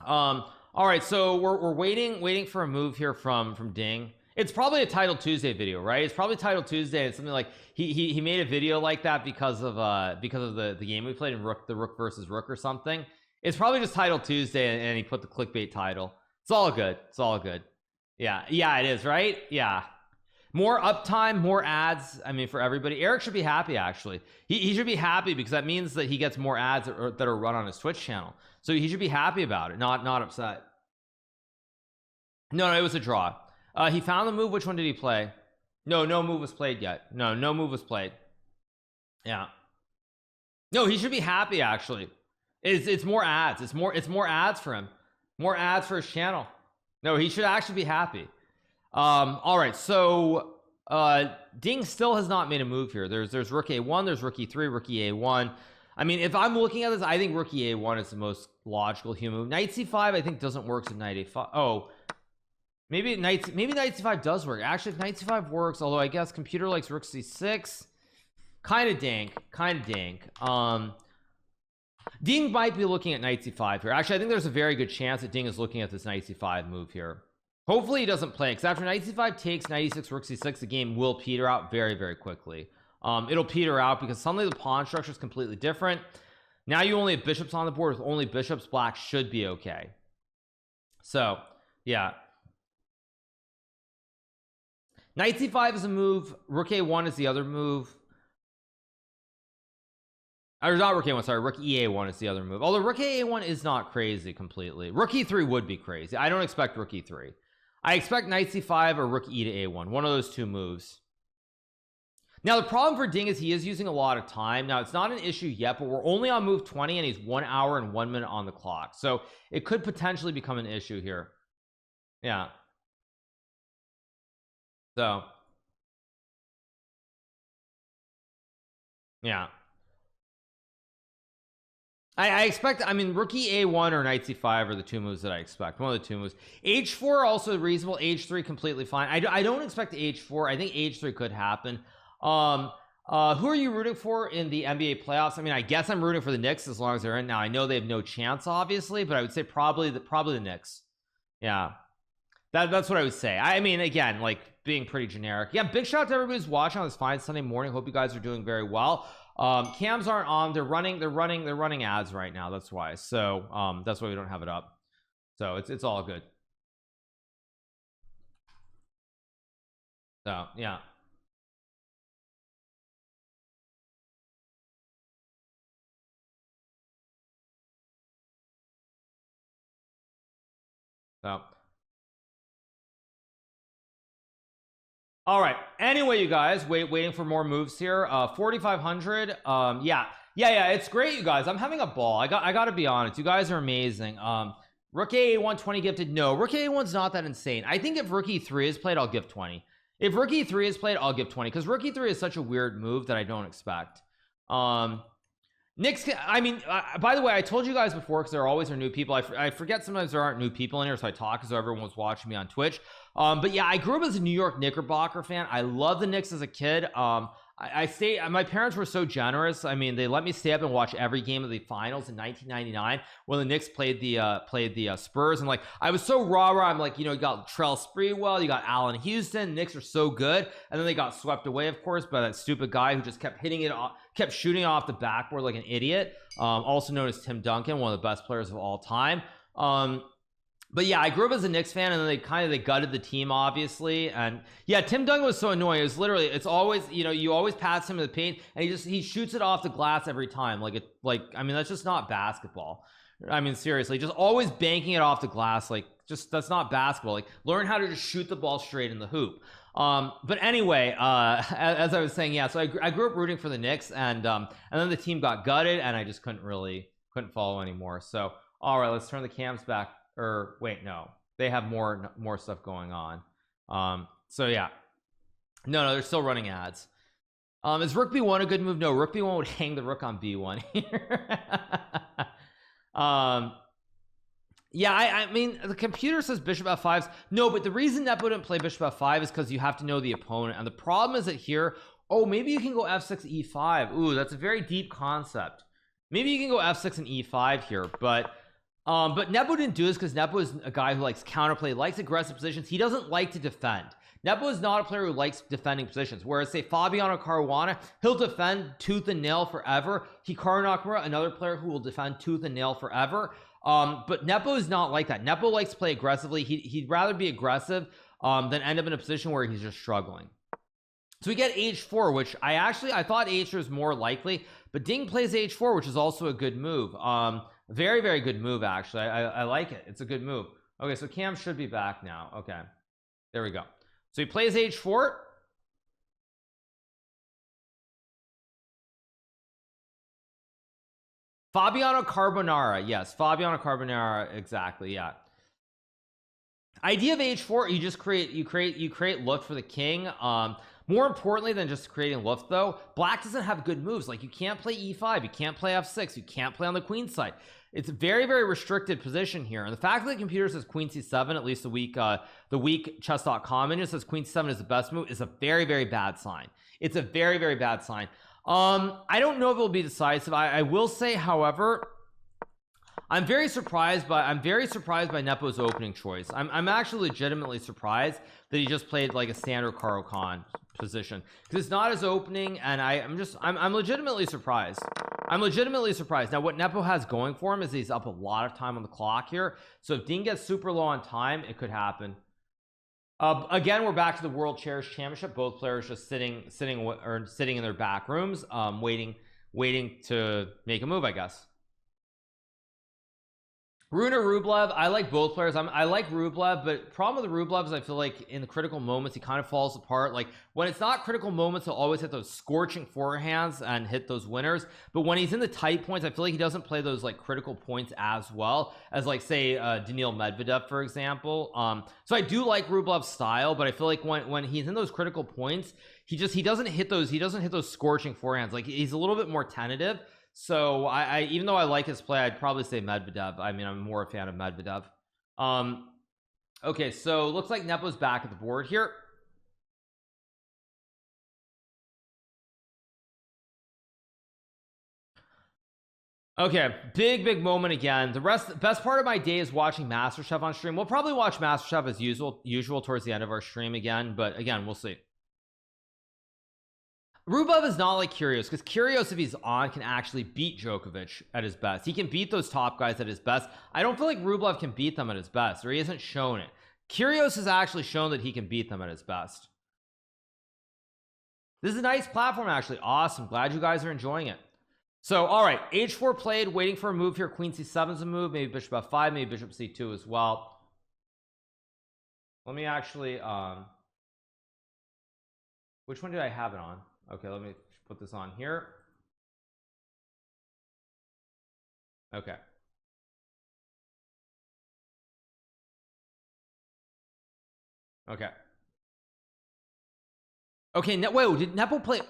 All right, so we're waiting for a move here from Ding. It's probably a Title Tuesday video, right? It's probably Title Tuesday. It's something like he made a video like that because of the game we played in the Rook versus Rook or something. It's probably just Title Tuesday and he put the clickbait title. It's all good. It's all good. Yeah, it is, right? Yeah. More uptime, more ads. I mean, for everybody. Eric should be happy, actually. He should be happy because that means that he gets more ads that are run on his Twitch channel. So he should be happy about it, not upset. No, it was a draw. He found the move. Which one did he play? No move was played yet. No move was played. Yeah. No, he should be happy, actually. It's more ads. It's more ads for him. More ads for his channel. No, he should actually be happy. All right, so Ding still has not made a move here. There's rook a1, there's rook e3, rook e1. I mean, if I'm looking at this, I think rook e8-1 is the most logical human move. Knight c5 I think doesn't work with knight a5. Oh, maybe knight c5 does work. Actually, if knight c5 works, although I guess computer likes rook c6, kind of dank. Ding might be looking at knight c5 here. Actually, I think there's a very good chance that Ding is looking at this knight c5 move here. Hopefully he doesn't play, because after knight c5 takes knight e6 rook c6, the game will peter out very quickly. It'll peter out because suddenly the pawn structure is completely different. Now you only have bishops on the board. With only bishops, black should be okay. So yeah, knight c5 is a move, rook a1 is the other move. Or not rook a1, sorry, rook e8-1 is the other move, although rook a8-1 is not crazy completely. Rook e3 would be crazy. I don't expect rook e3. I expect knight c5 or rook e to a1, one of those two moves. Now the problem for Ding is he is using a lot of time. Now it's not an issue yet, but we're only on move 20 and he's 1 hour and 1 minute on the clock, so it could potentially become an issue here. Yeah, so yeah, I expect, I mean, rook e8-1 or knight c5 are the two moves that I expect. One of the two moves. h4 also reasonable, h3 completely fine. I don't expect h4. I think h3 could happen. Who are you rooting for in the NBA playoffs? I mean, I guess I'm rooting for the Knicks as long as they're in. Now I know they have no chance obviously, but I would say probably the Knicks. Yeah, that's what I would say. I mean, again, like being pretty generic. Yeah, big shout out to everybody who's watching on this fine Sunday morning. Hope you guys are doing very well. Cams aren't on. They're running ads right now. That's why. So that's why we don't have it up. So it's all good. So yeah. So all right, anyway, you guys, waiting for more moves here. 4500. Yeah, it's great, you guys. I'm having a ball. I gotta be honest, you guys are amazing. Rook a1 20 gifted. No, rook a1's not that insane. I think if rook e3 is played, I'll give 20. If rook e3 is played, I'll give 20, because rook e3 is such a weird move that I don't expect. Knicks, I mean, by the way, I told you guys before, because there always are new people. I forget sometimes there aren't new people in here, so I talk as though everyone was watching me on Twitch. But yeah, I grew up as a New York Knickerbocker fan. I love the Knicks as a kid. My parents were so generous. I mean, they let me stay up and watch every game of the finals in 1999 when the Knicks played the Spurs, and like I was so rah-rah. I'm like, you know, you got Trell Sprewell, you got Allen Houston. Knicks are so good, and then they got swept away, of course, by that stupid guy who just kept hitting it off, kept shooting off the backboard like an idiot. Also known as Tim Duncan, one of the best players of all time. But yeah, I grew up as a Knicks fan, and then they gutted the team, obviously. And yeah, Tim Duncan was so annoying. It was literally, it's always, you know, you always pass him in the paint and he shoots it off the glass every time. I mean, that's just not basketball. I mean, seriously, just always banking it off the glass. Like, just, that's not basketball. Like, learn how to just shoot the ball straight in the hoop. But anyway, as I was saying, yeah, so I grew up rooting for the Knicks, and then the team got gutted and I just couldn't follow anymore. So all right, let's turn the cams back. Or wait, no, they have more stuff going on. So yeah, no, they're still running ads. Is rook b1 a good move? No, rook b1 would hang the rook on b1 here. Yeah, I mean, the computer says bishop f5. No, but the reason Nepo didn't play bishop f5 is because you have to know the opponent, and the problem is that here, oh, maybe you can go f6 e5. Ooh, that's a very deep concept. Maybe you can go f6 and e5 here, but Nepo didn't do this because Nepo is a guy who likes counterplay, likes aggressive positions. He doesn't like to defend. Nepo is not a player who likes defending positions, whereas say Fabiano Caruana, he'll defend tooth and nail forever. Hikaru Nakamura, another player who will defend tooth and nail forever. But Nepo is not like that. Nepo likes to play aggressively. He'd rather be aggressive than end up in a position where he's just struggling. So we get h4, which I thought h4 is more likely, but Ding plays h4, which is also a good move. Very, very good move, actually. I like it. It's a good move. Okay, so Cam should be back now. Okay, there we go. So he plays h4. Fabiano Carbonara. Yes, Fabiano Carbonara. Exactly. Yeah. Idea of h4, you just create look for the king. More importantly than just creating lift though, black doesn't have good moves. Like you can't play e5, you can't play f6, you can't play on the queen side. It's a very, very restricted position here. And the fact that the computer says queen c7, at least the weak chess.com engine says queen c7 is the best move, is a very, very bad sign. It's a very, very bad sign. I don't know if it'll be decisive. I will say, however, I'm very surprised by Nepo's opening choice. I'm actually legitimately surprised that he just played like a standard Caro-Kann position, because it's not his opening, and I'm legitimately surprised. I'm legitimately surprised. Now what Nepo has going for him is he's up a lot of time on the clock here, so if Ding gets super low on time, it could happen. Again, we're back to the World Chairs Championship. Both players just sitting in their back rooms, waiting to make a move, I guess. Rune or Rublev, I like both players. I like Rublev, but problem with the Rublev is I feel like in the critical moments he kind of falls apart. Like when it's not critical moments, he'll always hit those scorching forehands and hit those winners, but when he's in the tight points, I feel like he doesn't play those like critical points as well as like say Daniil Medvedev, for example. So I do like Rublev's style, but I feel like when he's in those critical points, he doesn't hit those scorching forehands. Like he's a little bit more tentative. So I even though I like his play, I'd probably say Medvedev. I mean, I'm more a fan of Medvedev. Okay, so looks like Nepo's back at the board here. Okay, big moment again. The best part of my day is watching MasterChef on stream. We'll probably watch MasterChef as usual towards the end of our stream again, but again, we'll see. Rublev is not like Kyrgios, because Kyrgios, if he's on, can actually beat Djokovic at his best. He can beat those top guys at his best. I don't feel like Rublev can beat them at his best, or he hasn't shown it. Kyrgios has actually shown that he can beat them at his best. This is a nice platform, actually. Awesome. Glad you guys are enjoying it. So, all right, h4 played, waiting for a move here. Queen c7 is a move, maybe bishop f5, maybe bishop c2 as well. Let me actually which one did I have it on? Okay, let me put this on here. Okay. Okay. Okay, wait, did Nepo play?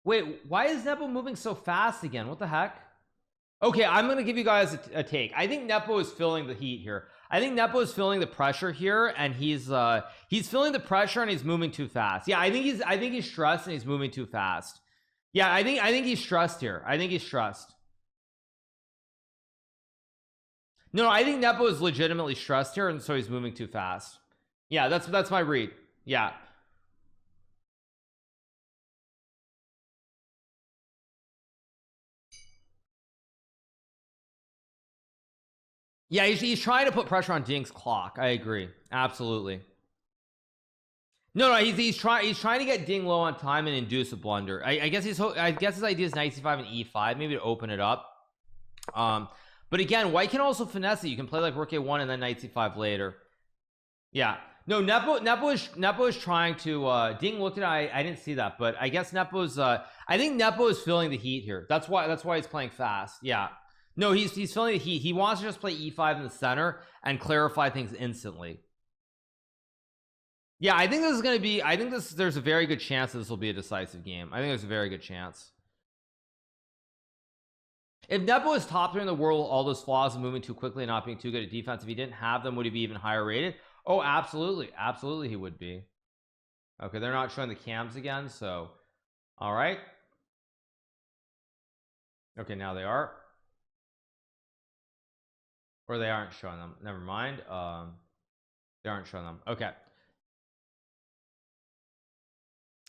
Wait, why is Nepo moving so fast again? What the heck? Okay, I'm gonna give you guys a take. I think Nepo is feeling the heat here. I think Nepo is feeling the pressure here, and he's feeling the pressure and he's moving too fast. Yeah, I think he's stressed and he's moving too fast. Yeah, I think he's stressed here. I think he's stressed. No, I think Nepo is legitimately stressed here, and so he's moving too fast. Yeah, that's my read. Yeah. Yeah, he's trying to put pressure on Ding's clock. I agree, absolutely. No, he's trying to get Ding low on time and induce a blunder. I guess his idea is knight c5 and e5, maybe to open it up. But again, white can also finesse it. You can play like rook a1 and then knight c5 later. Yeah, no, Nepo is trying to Ding looked at it. I didn't see that, but I guess Nepo's I think Nepo is feeling the heat here. That's why he's playing fast. Yeah. No, he's feeling the heat. He wants to just play e5 in the center and clarify things instantly. Yeah, I think this is going to be, there's a very good chance that this will be a decisive game. I think there's a very good chance. If Nepo is top 3 in the world, all those flaws of moving too quickly and not being too good at defense, if he didn't have them, would he be even higher rated? Oh, absolutely. Absolutely he would be. Okay, they're not showing the cams again, so all right. Okay, now they are. Or they aren't showing them. Never mind. They aren't showing them. Okay.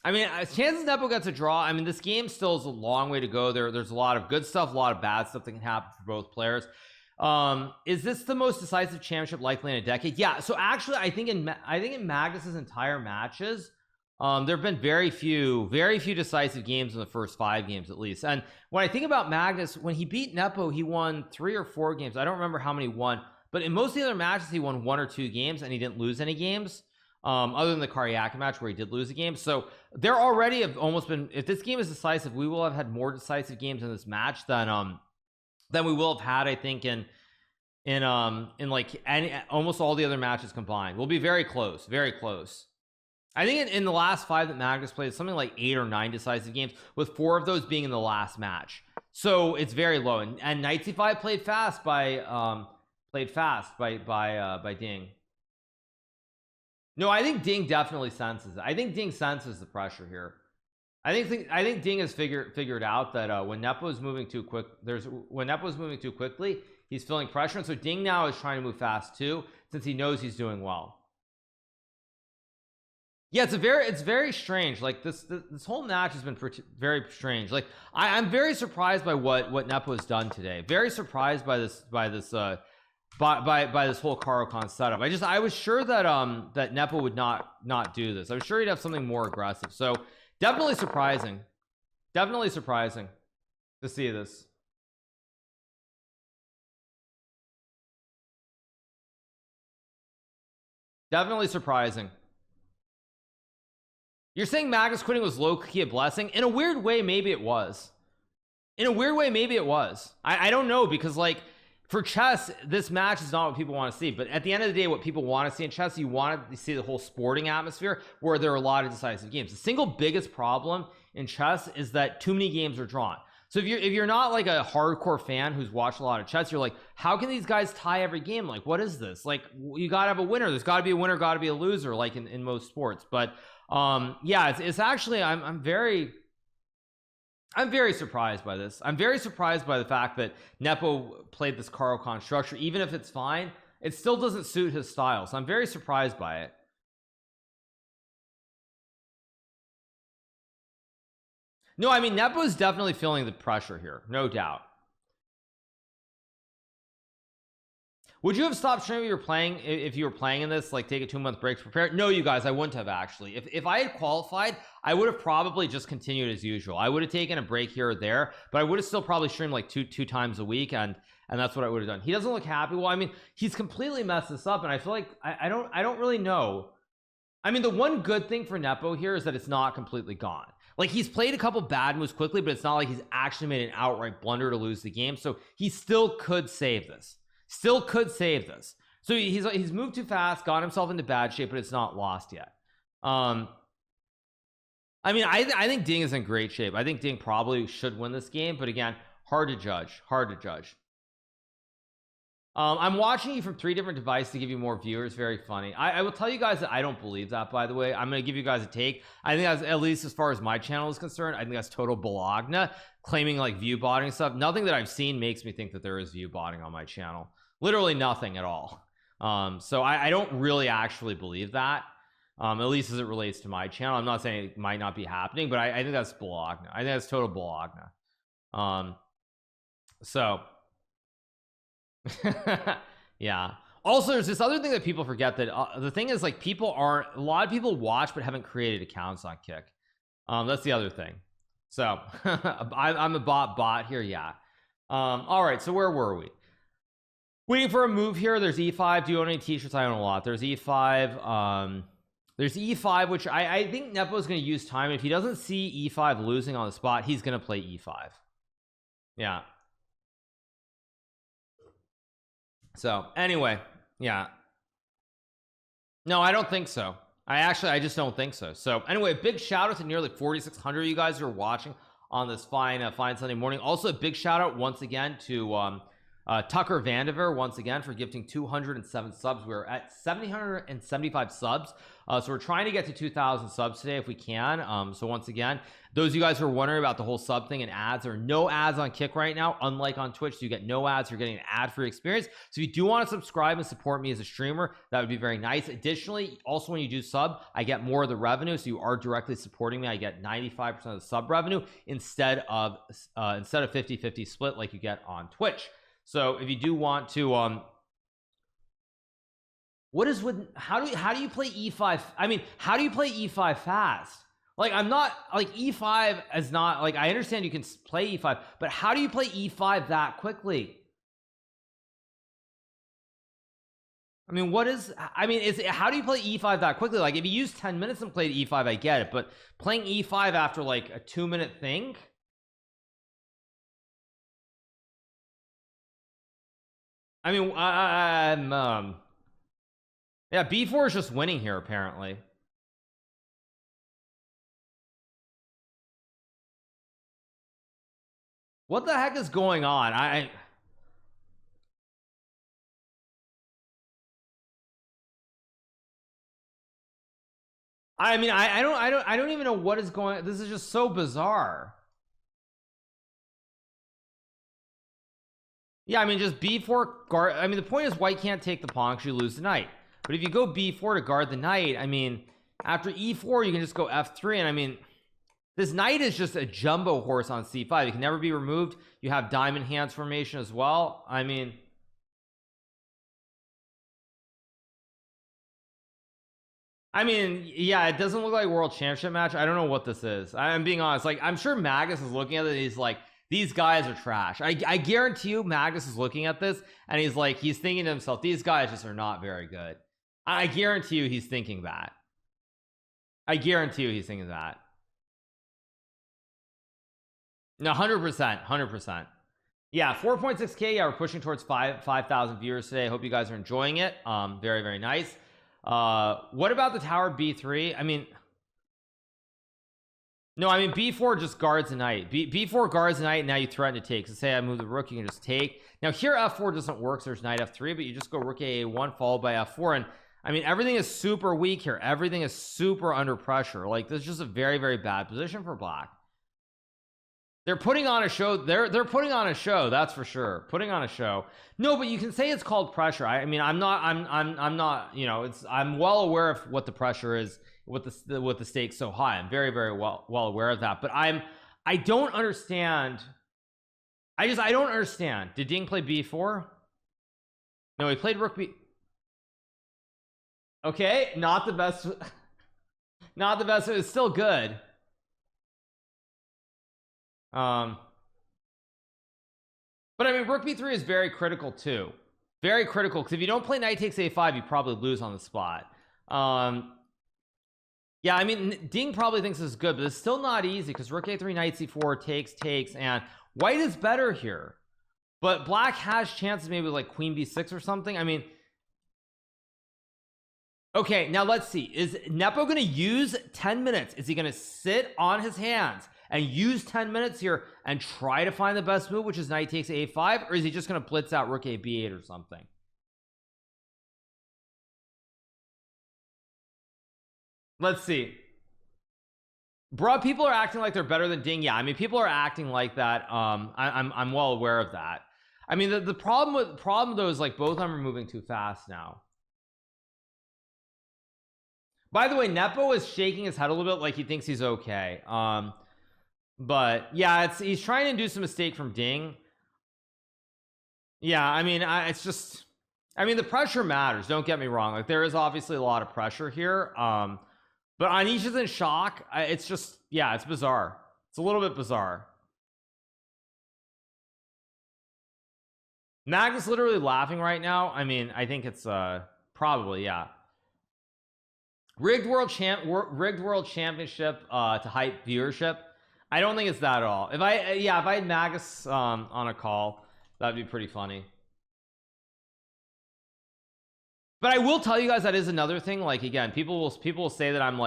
I mean, chances Nepo gets a draw. I mean, this game still is a long way to go. There's a lot of good stuff, a lot of bad stuff that can happen for both players. Is this the most decisive championship likely in a decade? Yeah. So actually, I think in Magnus's entire matches, there have been very few decisive games in the first 5 games at least. And when I think about Magnus, when he beat Nepo, he won 3 or 4 games. I don't remember how many he won, but in most of the other matches, he won 1 or 2 games and he didn't lose any games. Other than the Karyaka match where he did lose a game. So there already have almost been, if this game is decisive, we will have had more decisive games in this match than we will have had, I think, in in like almost all the other matches combined. Will be very close, very close. I think in the last 5 that Magnus played, something like 8 or 9 decisive games, with 4 of those being in the last match. So it's very low. And Knight C5 played fast by Ding. No, I think Ding definitely senses it. I think Ding senses the pressure here. I think Ding has figured out that when Nepo is moving too quickly, he's feeling pressure, and so Ding now is trying to move fast too, since he knows he's doing well. Yeah, it's very strange. Like this whole match has been very strange. Like I'm very surprised by what Nepo has done today. Very surprised by this whole Karukan setup. I was sure that that Nepo would not do this. I was sure he'd have something more aggressive. So definitely surprising to see this. Definitely surprising. You're saying Magnus quitting was low-key a blessing? In a weird way, maybe it was. In a weird way, maybe it was. I don't know, because like for chess, this match is not what people want to see. But at the end of the day, what people want to see in chess, you want to see the whole sporting atmosphere where there are a lot of decisive games. The single biggest problem in chess is that too many games are drawn. So if you're not like a hardcore fan who's watched a lot of chess, you're like, how can these guys tie every game? Like, what is this? Like, you gotta have a winner. There's got to be a winner, got to be a loser, like in most sports. But yeah, it's actually I'm very surprised by this. I'm very surprised by the fact that Nepo played this Karukan structure. Even if it's fine, it still doesn't suit his style, so I'm very surprised by it. No, I mean, Nepo is definitely feeling the pressure here, no doubt. Would you have stopped streaming if you were playing in this, like take a 2-month break to prepare? No, you guys, I wouldn't have actually. If I had qualified, I would have probably just continued as usual. I would have taken a break here or there, but I would have still probably streamed like two times a week, and that's what I would have done. He doesn't look happy. Well, I mean, he's completely messed this up, and I feel like I don't really know. I mean, the one good thing for Nepo here is that it's not completely gone. Like, he's played a couple bad moves quickly, but it's not like he's actually made an outright blunder to lose the game. So he still could save this. So he's moved too fast, got himself into bad shape, but it's not lost yet. I mean, I think Ding is in great shape. I think Ding probably should win this game, but again, hard to judge. I'm watching you from 3 different devices to give you more viewers. Very funny. I will tell you guys that I don't believe that, by the way. I'm going to give you guys a take. I think that's, at least as far as my channel is concerned, I think that's total balagna, claiming like view botting stuff. Nothing that I've seen makes me think that there is view botting on my channel. Literally nothing at all. So I don't really actually believe that, at least as it relates to my channel. I'm not saying it might not be happening, but I think that's balagna. I think that's total balagna. So yeah. Also, there's this other thing that people forget, that the thing is, like, a lot of people watch but haven't created accounts on Kick. That's the other thing. So I'm a bot here. Yeah. All right, so where were we? Waiting for a move here. There's E5. Do you own any t-shirts? I own a lot. There's E5. There's E5, which I think Nepo is going to use time. If he doesn't see E5 losing on the spot, he's going to play E5. Yeah. So anyway, yeah. No, I don't think so. I just don't think so. So anyway, big shout out to nearly 4,600 of you guys who are watching on this fine Sunday morning. Also, a big shout out once again to Tucker Vandiver once again for gifting 207 subs. We're at 775 subs, so we're trying to get to 2,000 subs today if we can. So once again, those of you guys who are wondering about the whole sub thing and ads, there are no ads on Kick right now, unlike on Twitch. So you get no ads, you're getting an ad-free experience. So if you do want to subscribe and support me as a streamer, that would be very nice. Additionally, also when you do sub, I get more of the revenue, so you are directly supporting me. I get 95% of the sub revenue instead of 50-50 split like you get on Twitch. So if you do want to how do you play E5? I mean, how do you play E5 fast? Like, I'm not like, E5 is not like, I understand you can play E5, but how do you play E5 that quickly? I mean, how do you play E5 that quickly? Like, if you use 10 minutes and played E5, I get it, but playing E5 after like a 2-minute thing? I mean, yeah, b4 is just winning here apparently. What the heck is going on? I mean, I don't even know what is going on. This is just so bizarre. Yeah, I mean, just b4 guard. I mean, the point is white can't take the pawn because you lose the knight. But if you go b4 to guard the knight, I mean, after e4 you can just go f3, and I mean, this knight is just a jumbo horse on c5. It can never be removed. You have diamond hands formation as well. I mean, yeah, it doesn't look like a world championship match. I don't know what this is. I'm being honest. Like, I'm sure Magus is looking at it and he's like, these guys are trash. I guarantee you Magus is looking at this and he's like, he's thinking to himself, these guys just are not very good. I guarantee you he's thinking that. I guarantee you he's thinking that. No, 100%. Yeah, 4.6k. Yeah, we're pushing towards 5,000 viewers today. I hope you guys are enjoying it. Very, very nice. What about the tower b3? I mean, no, I mean, b4 just guards the knight. b4 guards the knight, and now you threaten to take. So say I move the rook, you can just take. Now here f4 doesn't work, so there's knight f3, but you just go rook a1 followed by f4, and I mean, everything is super weak here. Everything is super under pressure. Like, this is just a very, very bad position for black. They're putting on a show. They're putting on a show, that's for sure. Putting on a show. No, but you can say it's called pressure. I mean, I'm not, you know, I'm well aware of what the pressure is with the stakes so high. I'm very, very well aware of that. But I don't understand. I don't understand. Did Ding play b4? No, he played rook b. Okay, not the best. Not the best. It's still good. But I mean, rook b3 is very critical too. Very critical, because if you don't play knight takes a5, you probably lose on the spot. Yeah, I mean, Ding probably thinks this is good, but it's still not easy because rook a3, knight c4 takes, and white is better here. But black has chances maybe with like queen b6 or something. I mean, okay, now let's see. Is Nepo going to use 10 minutes? Is he going to sit on his hands and use 10 minutes here and try to find the best move, which is knight takes a5, or is he just going to blitz out rook a b8 or something? Let's see. Bro, people are acting like they're better than Ding. Yeah, I mean, people are acting like that. I'm well aware of that. I mean, the problem though is like both of them are moving too fast now. By the way, Nepo is shaking his head a little bit like he thinks he's okay. But yeah, he's trying to do some mistake from Ding. Yeah, I mean, it's just, I mean, the pressure matters, don't get me wrong. Like, there is obviously a lot of pressure here. But Anish is in shock. It's just, yeah, it's bizarre. It's a little bit bizarre. Mag is literally laughing right now. I mean, I think it's probably, yeah. Rigged world championship to hype viewership. I don't think it's that at all. If I had Magus on a call, that'd be pretty funny. But I will tell you guys, that is another thing. Like, again, people will say that I'm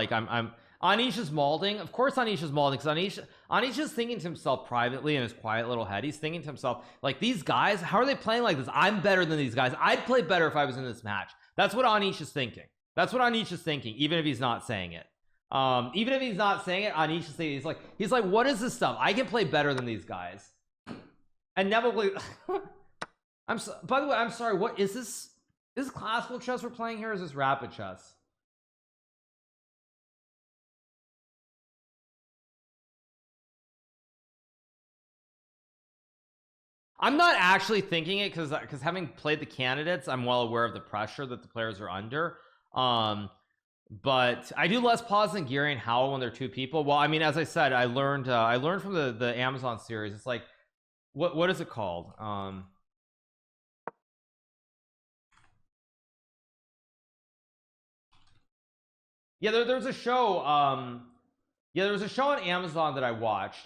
Anish is molding. Of course Anish is molding, because Anish is thinking to himself privately in his quiet little head. He's thinking to himself, like, these guys, how are they playing like this? I'm better than these guys. I'd play better if I was in this match. That's what Anish is thinking. That's what Anish is thinking, even if he's not saying it. Even if he's not saying it, Anish is saying, he's like, what is this stuff? I can play better than these guys. And never play. By the way, I'm sorry, what is this? Is this classical chess we're playing here, or is this rapid chess? I'm not actually thinking it because having played the candidates, I'm well aware of the pressure that the players are under. But I do less pause than Geary and Howell when they're two people. Well, I mean, as I said, I learned from the Amazon series. It's like, what is it called? Yeah, there's a show. Yeah, there was a show on Amazon that I watched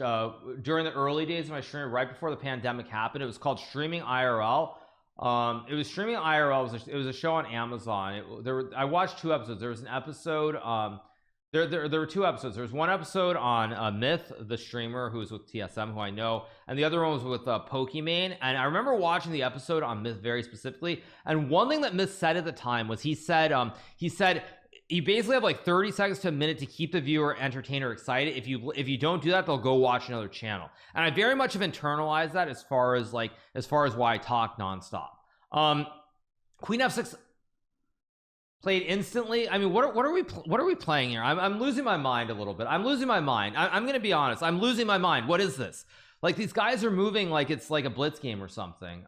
during the early days of my streaming, right before the pandemic happened. It was called Streaming IRL. It was streaming IRL. It was a show on Amazon. I watched 2 episodes. There was an episode there were 2 episodes. There was one episode on Myth, the streamer who was with TSM, who I know, and the other one was with Pokimane. And I remember watching the episode on Myth very specifically, and one thing that Myth said at the time was he said you basically have like 30 seconds to a minute to keep the viewer entertained or excited. If you don't do that, they'll go watch another channel. And I very much have internalized that as far as why I talk nonstop. Queen f6 played instantly. I mean, what are we playing here? I'm losing my mind a little bit. I'm losing my mind. I'm gonna be honest. I'm losing my mind. What is this? Like, these guys are moving like it's like a blitz game or something.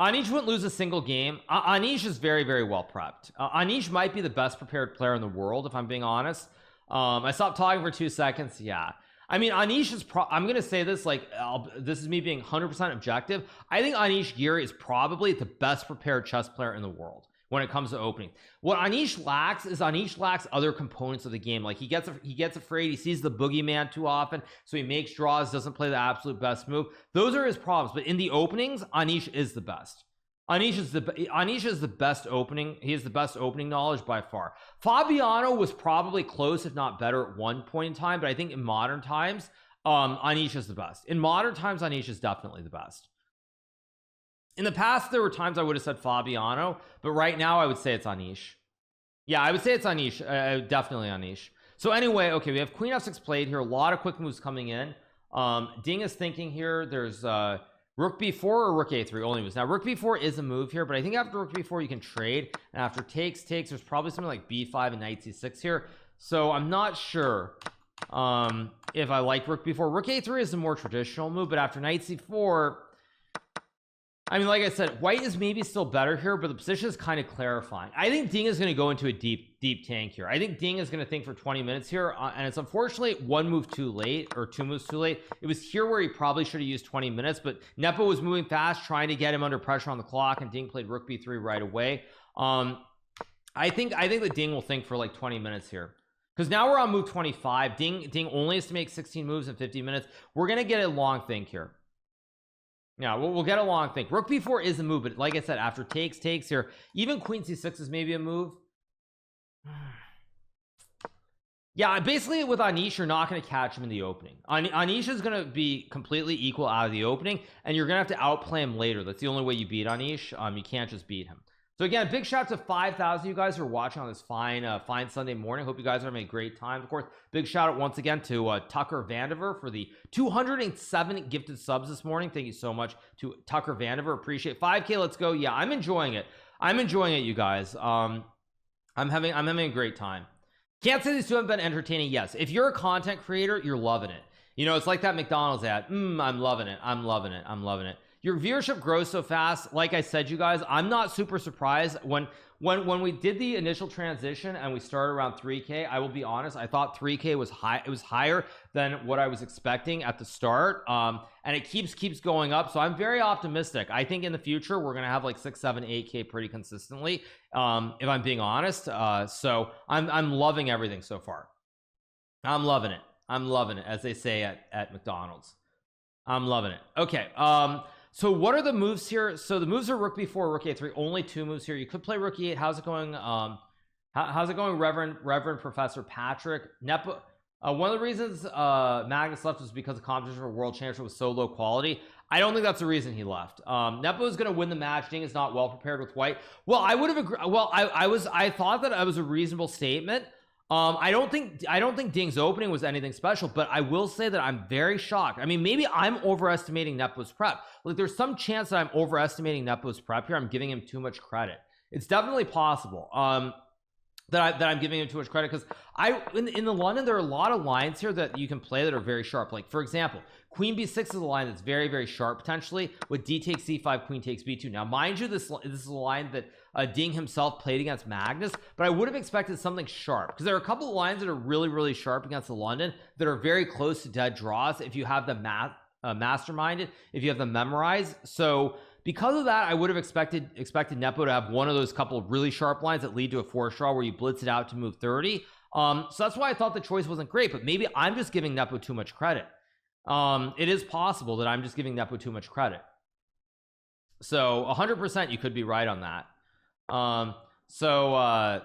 Anish wouldn't lose a single game. Anish is very, very well prepped. Anish might be the best prepared player in the world, if I'm being honest. I stopped talking for 2 seconds. Yeah, I mean, Anish is I'm gonna say this, like, this is me being 100% objective. I think Anish Giri is probably the best prepared chess player in the world when it comes to opening. What Anish lacks is other components of the game. Like, he gets afraid, he sees the boogeyman too often, so he makes draws, doesn't play the absolute best move. Those are his problems. But in the openings, Anish is the best. Anish is the best opening. He has the best opening knowledge by far. Fabiano was probably close, if not better, at one point in time, but I think in modern times, Anish is the best. In modern times, Anish is definitely the best. In the past, there were times I would have said Fabiano, but right now I would say it's Anish. Yeah, I would say it's Anish. Definitely Anish. So anyway, okay, we have Queen f6 played here. A lot of quick moves coming in. Ding is thinking here. There's Rook b4 or Rook a3 only moves. Now, Rook b4 is a move here, but I think after Rook b4 you can trade, and after takes, there's probably something like b5 and Knight c6 here. So I'm not sure if I like Rook b4. Rook a3 is a more traditional move, but after Knight c4, I mean, like I said, white is maybe still better here, but the position is kind of clarifying. I think Ding is going to go into a deep tank here. I think Ding is going to think for 20 minutes here, and it's unfortunately 1 move too late, or 2 moves too late. It was here where he probably should have used 20 minutes, but Nepo was moving fast, trying to get him under pressure on the clock, and Ding played Rook b3 right away. I think that Ding will think for like 20 minutes here, because now we're on move 25. Ding only has to make 16 moves in 50 minutes. We're going to get a long think here. Yeah, we'll get a long think. Rook b4 is a move, but like I said, after takes here, even Queen c6 is maybe a move. Yeah, basically with Anish, you're not going to catch him in the opening. Anish is going to be completely equal out of the opening, and you're going to have to outplay him later. That's the only way you beat Anish. You can't just beat him. So again, big shout out to 5,000 you guys who are watching on this fine Sunday morning. Hope you guys are having a great time. Of course, big shout out once again to Tucker Vandiver for the 207 gifted subs this morning. Thank you so much to Tucker Vandiver. Appreciate 5K. Let's go. Yeah, I'm enjoying it. You guys. I'm having a great time. Can't say these two haven't been entertaining. Yes, if you're a content creator, you're loving it. You know, it's like that McDonald's ad. I'm loving it. Your viewership grows so fast. Like I said, you guys, I'm not super surprised when we did the initial transition and we started around 3K. I will be honest, I thought 3K was high. It was higher than what I was expecting at the start, and it keeps going up. So I'm very optimistic. I think in the future we're gonna have like 6, 7, 8K pretty consistently, if I'm being honest. So I'm loving everything so far. I'm loving it, as they say at McDonald's. I'm loving it. Okay. So what are the moves here? So the moves are Rook b4, Rook a3, only 2 moves here. You could play Rook e8. How's it going? How's it going, Reverend Professor Patrick? Nepo, one of the reasons Magnus left was because the competition for World Championship was so low quality. I don't think that's the reason he left. Nepo is going to win the match. Ding is not well prepared with white. Well, I would have agreed. Well, I thought that was a reasonable statement. I don't think Ding's opening was anything special, but I will say that I'm very shocked. I mean, maybe I'm overestimating Nepo's prep. Like, there's some chance that I'm overestimating Nepo's prep here. I'm giving him too much credit. It's definitely possible that I'm giving him too much credit, because in the London, there are a lot of lines here that you can play that are very sharp. Like, for example, Queen b6 is a line that's very, very sharp potentially, with D takes c5, Queen takes b2. Now, mind you, this is a line that Ding himself played against Magnus, but I would have expected something sharp, because there are a couple of lines that are really, really sharp against the London that are very close to dead draws if you have them masterminded, if you have them memorized. So because of that, I would have expected Nepo to have one of those couple of really sharp lines that lead to a 4 draw where you blitz it out to move 30. So that's why I thought the choice wasn't great, but maybe I'm just giving Nepo too much credit. It is possible that I'm just giving Nepo too much credit. So 100% you could be right on that. So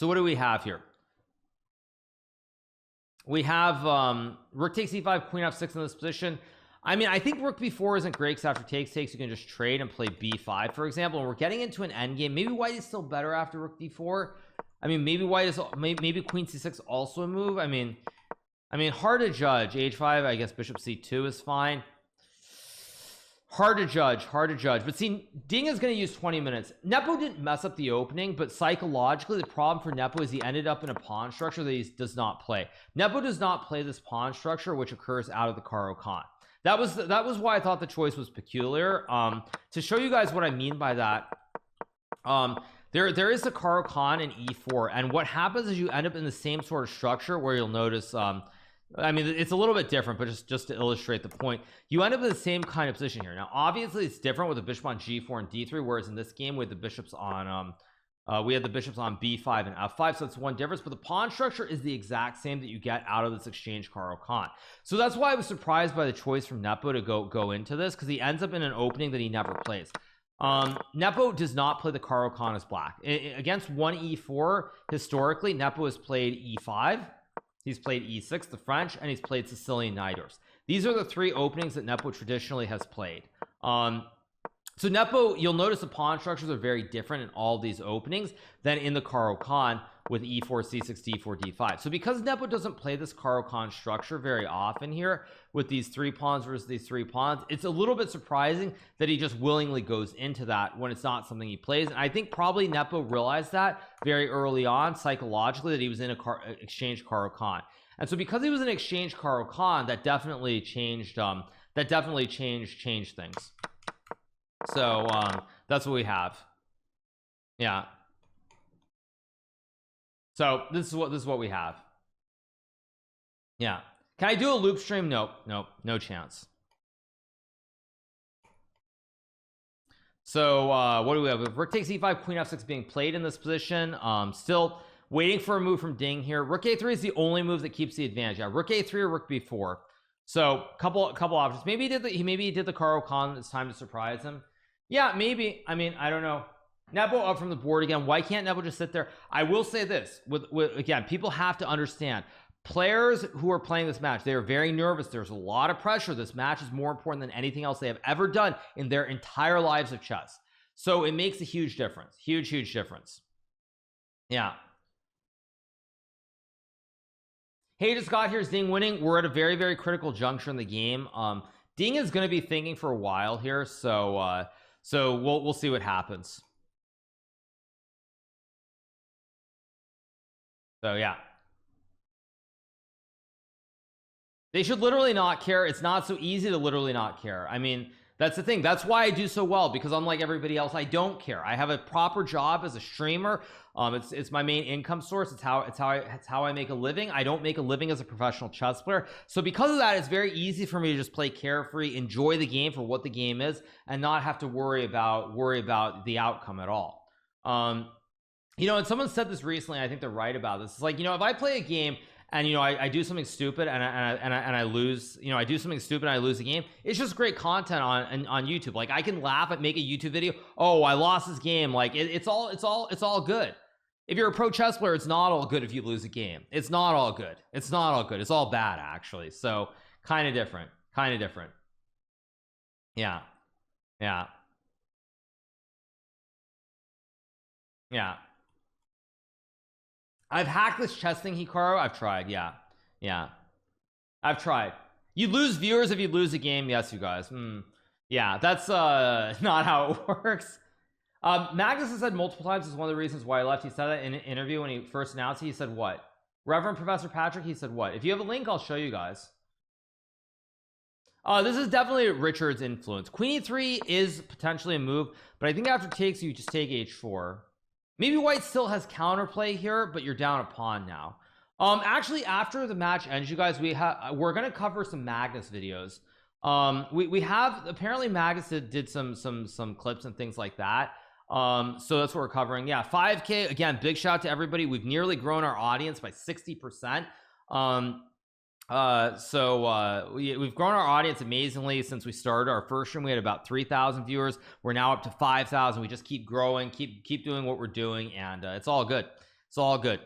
what do we have here? We have rook takes e5, queen f6 in this position. I mean, I think rook b4 isn't great because after takes you can just trade and play b5, for example, and we're getting into an endgame. Maybe white is still better after rook d4. I mean, maybe white is, maybe queen c6 also a move. I mean hard to judge. h5, I guess bishop c2 is fine. Hard to judge, but see, Ding is going to use 20 minutes. Nepo didn't mess up the opening, but psychologically the problem for Nepo is he ended up in a pawn structure that he does not play. Nepo does not play this pawn structure which occurs out of the Caro-Kann. That was why I thought the choice was peculiar. To show you guys what I mean by that, there is a Caro-Kann in e4, and what happens is you end up in the same sort of structure where you'll notice I mean, it's a little bit different, but just to illustrate the point, you end up in the same kind of position here. Now, obviously, it's different with the bishop on g4 and d3, whereas in this game, we had the bishops on b5 and f5, so that's one difference. But the pawn structure is the exact same that you get out of this exchange Caro-Kann. So that's why I was surprised by the choice from Nepo to go into this, because he ends up in an opening that he never plays. Nepo does not play the Caro-Kann as black. Against 1e4, historically, Nepo has played e5. He's played e6, the French, and he's played Sicilian Nidors. These are the three openings that Nepo traditionally has played. So Nepo, you'll notice the pawn structures are very different in all these openings than in the Caro-Kann with e4, c6, d4, d5. So because Nepo doesn't play this Caro-Kann structure very often here with these three pawns versus these three pawns, it's a little bit surprising that he just willingly goes into that when it's not something he plays. And I think probably Nepo realized that very early on psychologically, that he was in a exchange Caro-Kann. And so because he was in exchange Caro-Kann, that definitely changed things. So that's what we have. Yeah, so this is what we have. Yeah, can I do a loop stream? Nope, no chance. So what do we have? Rook takes e5, queen f6 being played in this position. Still waiting for a move from Ding here. Rook a3 is the only move that keeps the advantage. Yeah, rook a3 or rook b4. So couple options. Maybe he did the Caro-Kann. It's time to surprise him. Yeah, maybe. I mean, I don't know. Nepo up from the board again. Why can't Nepo just sit there? I will say this with again, people have to understand, players who are playing this match, they are very nervous. There's a lot of pressure. This match is more important than anything else they have ever done in their entire lives of chess. So it makes a huge difference. Huge difference. Yeah. Hey, just got here. Is Ding winning? We're at a very critical juncture in the game. Ding is going to be thinking for a while here, so we'll see what happens. So yeah, they should literally not care. It's not so easy to literally not care. I mean, that's the thing. That's why I do so well, because unlike everybody else, I don't care. I have a proper job as a streamer. It's my main income source. It's how I make a living. I don't make a living as a professional chess player. So because of that, it's very easy for me to just play carefree, enjoy the game for what the game is, and not have to worry about the outcome at all. You know, and someone said this recently, I think they're right about this. It's like, you know, if I play a game and, you know, I do something stupid and I lose, you know, I do something stupid and I lose the game, it's just great content on YouTube. Like, I can laugh at, make a YouTube video. Oh, I lost this game. Like, it's all good. If you're a pro chess player, it's not all good if you lose a game. It's not all good. It's not all good. It's all bad, actually. So kind of different. Yeah. I've hacked this chess thing, Hikaru. I've tried. Yeah, I've tried. You lose viewers if you lose a game. Yes, you guys. Yeah, that's not how it works. Magnus has said multiple times, this is one of the reasons why I left. He said that in an interview when he first announced it. He said what? Reverend Professor Patrick, he said what? If you have a link, I'll show you guys. This is definitely Richard's influence. Queen e3 is potentially a move, but I think after takes, you just take h4. Maybe white still has counterplay here, but you're down a pawn now. Actually, after the match ends, you guys, we're gonna cover some Magnus videos. We have, apparently Magnus did some clips and things like that. So that's what we're covering. Yeah, 5K again. Big shout out to everybody. We've nearly grown our audience by 60%. We've grown our audience amazingly since we started our first stream. We had about 3,000 viewers. We're now up to 5,000. We just keep growing, keep doing what we're doing, and it's all good. It's all good.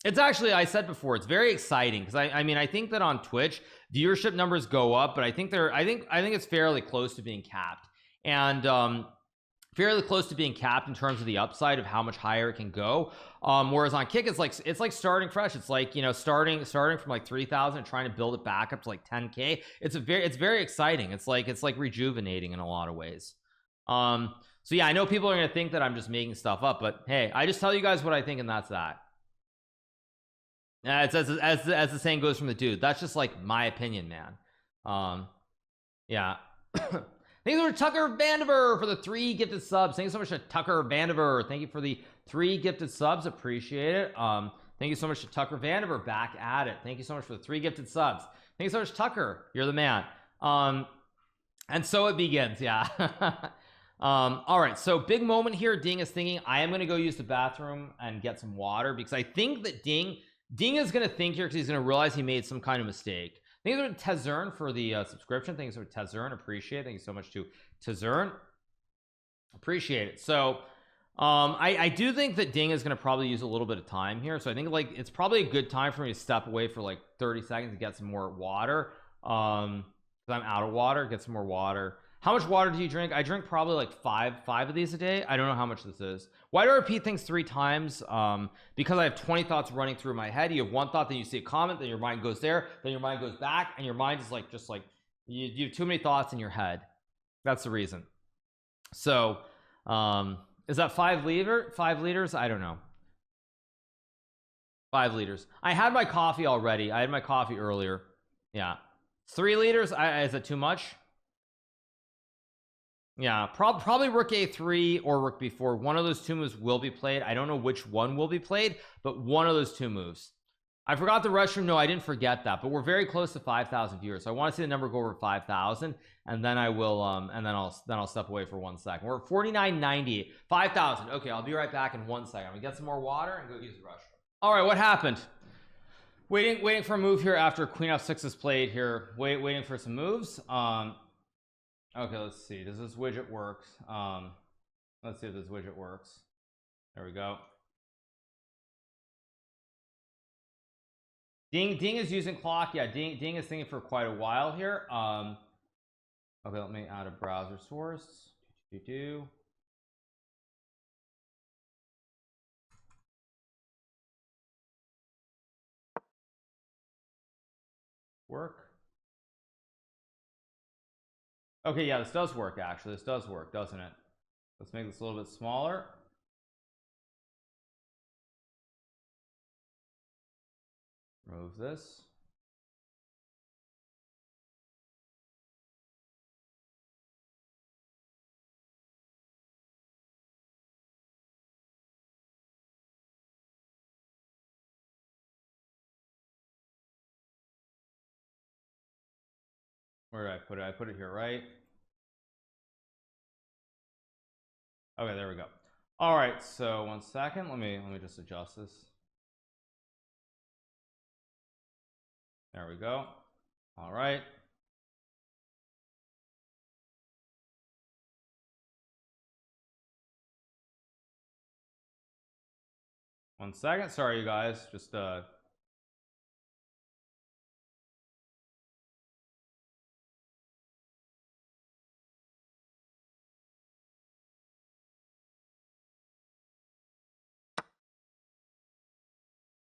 It's actually, I said before, it's very exciting because I mean, I think that on Twitch viewership numbers go up, but I think it's fairly close to being capped, and fairly close to being capped in terms of the upside of how much higher it can go. Whereas on Kick, it's like starting fresh. It's like, you know, starting from like 3,000 and trying to build it back up to like 10k. It's very exciting. It's like rejuvenating in a lot of ways. So yeah, I know people are gonna think that I'm just making stuff up, but hey, I just tell you guys what I think, and that's that. It's as the saying goes from the dude. That's just like my opinion, man. Yeah. Thank you so much, Tucker Vandiver, for the 3 gifted subs. Thank you so much to Tucker Vandiver. Thank you for the 3 gifted subs. Appreciate it. Thank you so much to Tucker Vandiver. Back at it. Thank you so much for the 3 gifted subs. Thank you so much, Tucker. You're the man. And so it begins. Yeah. All right. So big moment here. Ding is thinking I am going to go use the bathroom and get some water because I think that Ding is going to think here because he's going to realize he made some kind of mistake. Thank you to Tezern for the subscription. Thank you so much, Tezern. Appreciate it. Thank you so much to Tezern. Appreciate it. So I do think that Ding is going to probably use a little bit of time here. So I think like it's probably a good time for me to step away for like 30 seconds to get some more water. Because I'm out of water. Get some more water. How much water do you drink? I drink probably like five of these a day. I don't know how much this is. Why do I repeat things 3 times? Because I have 20 thoughts running through my head. You have one thought, then you see a comment, then your mind goes there, then your mind goes back, and your mind is like just like you have too many thoughts in your head. That's the reason. So is that 5 liters? I don't know. 5 liters. I had my coffee already. I had my coffee earlier. Yeah. 3 liters. Is it too much? Yeah, probably rook a3 or rook b4. One of those 2 moves will be played. I don't know which one will be played, but one of those 2 moves. I forgot the restroom. No, I didn't forget that, but we're very close to 5,000 viewers. So I want to see the number go over 5,000, and then I will and then I'll step away for 1 second. We're at 49.90. 5,000. Okay, I'll be right back in 1 second. I'm gonna get some more water and go use the restroom. All right, what happened? Waiting for a move here after Queen f6 is played here. Waiting for some moves. Okay, let's see. Does this widget work? Let's see if this widget works. There we go. Ding is using clock. Yeah, Ding is thinking for quite a while here. Okay, let me add a browser source. Work. Okay, yeah, this does work actually. This does work, doesn't it? Let's make this a little bit smaller. Remove this. Where did I put it? I put it here, right? Okay, there we go. All right, so 1 second. Let me just adjust this. There we go. All right. One second. Sorry, you guys. Just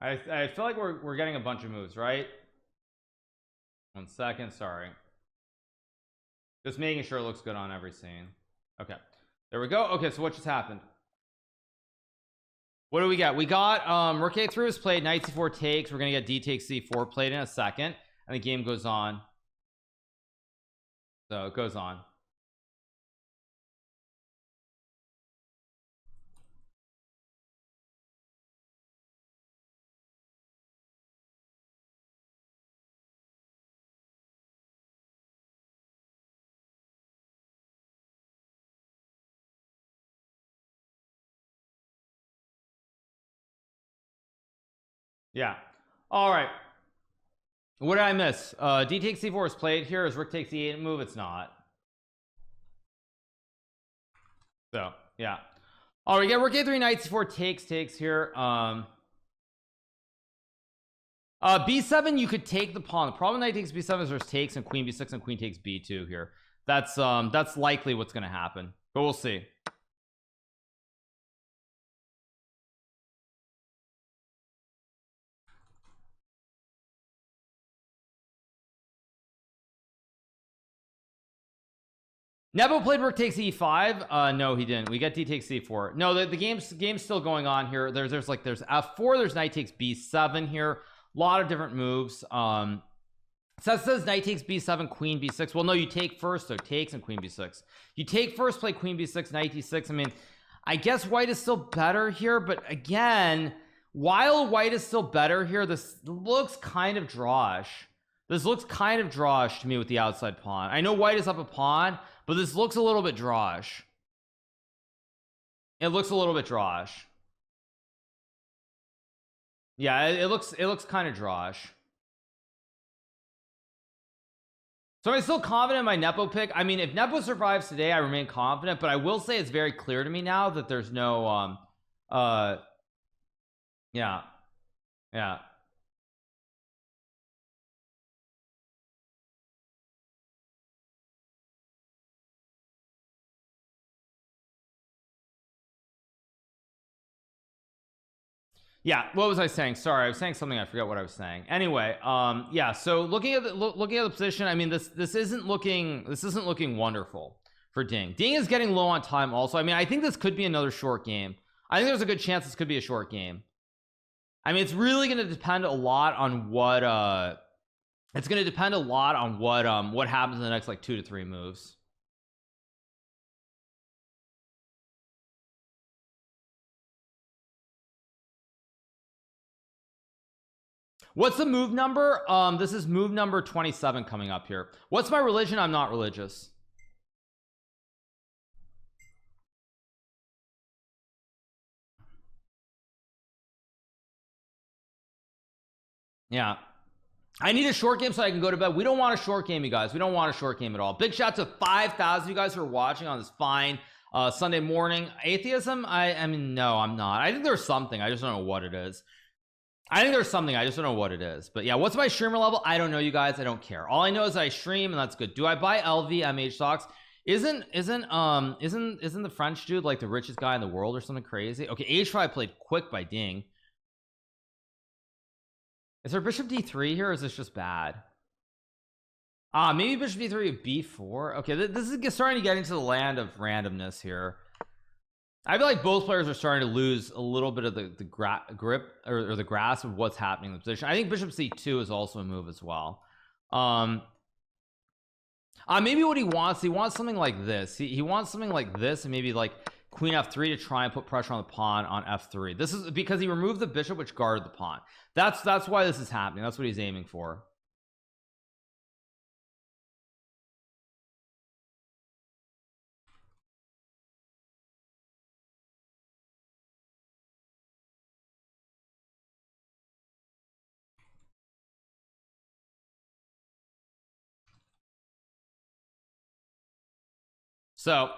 I feel like we're getting a bunch of moves, right? 1 second. Sorry. Just making sure it looks good on every scene. Okay, there we go. Okay, so what just happened? What do we got? We got rook a3 is played, knight c4 takes. We're gonna get d takes c4 played in a second, and the game goes on. So it goes on. Yeah. All right. What did I miss? D takes c4 is played here. Is rook takes e8 move? It's not. So yeah. All right, we get rook a3 knight c4 takes here. B7 you could take the pawn. The problem with knight takes b7 is there's takes and queen b6 and queen takes b2 here. That's likely what's going to happen, but we'll see. Nepo played rook takes e5. No, he didn't. We get d takes c4. No, the game's still going on here. There's f4. There's knight takes b7 here. A lot of different moves. Says knight takes b7, queen b6. Well, no, you take first, so takes and queen b6. You take first, play queen b6, knight d6. I mean, I guess white is still better here, but again, while white is still better here, this looks kind of drawish. This looks kind of drawish to me with the outside pawn. I know white is up a pawn, but this looks a little bit drawish. It looks a little bit drawish. Yeah, it looks kind of drawish. So I'm still confident in my Nepo pick. I mean, if Nepo survives today, I remain confident, but I will say it's very clear to me now that there's no yeah. Yeah, what was I saying? Sorry, I was saying something. I forgot what I was saying. Anyway, yeah. So looking at the position, I mean, this isn't looking wonderful for Ding. Ding is getting low on time. Also, I mean, I think this could be another short game. I think there's a good chance this could be a short game. I mean, it's really going to depend a lot on what what happens in the next like 2 to 3 moves. What's the move number? This is move number 27 coming up here. What's my religion? I'm not religious. Yeah, I need a short game so I can go to bed. We don't want a short game, you guys. We don't want a short game at all. Big shout out to 5,000 you guys who are watching on this fine Sunday morning. Atheism? I mean, no, I'm not. I think there's something. I just don't know what it is. I think there's something. I just don't know what it is. But yeah, what's my streamer level? I don't know, you guys. I don't care. All I know is I stream, and that's good. Do I buy LVMH stocks? Isn't the French dude like the richest guy in the world or something crazy? Okay, H5 played quick by Ding. Is there bishop d3 here, or is this just bad? Maybe bishop d3 b4. Okay, this is starting to get into the land of randomness here. I feel like both players are starting to lose a little bit of the grip or the grasp of what's happening in the position. I think bishop c2 is also a move as well. Maybe what he wants something like this. He wants something like this, and maybe like queen f3 to try and put pressure on the pawn on f3. This is because he removed the bishop which guarded the pawn. That's why this is happening. That's what he's aiming for. So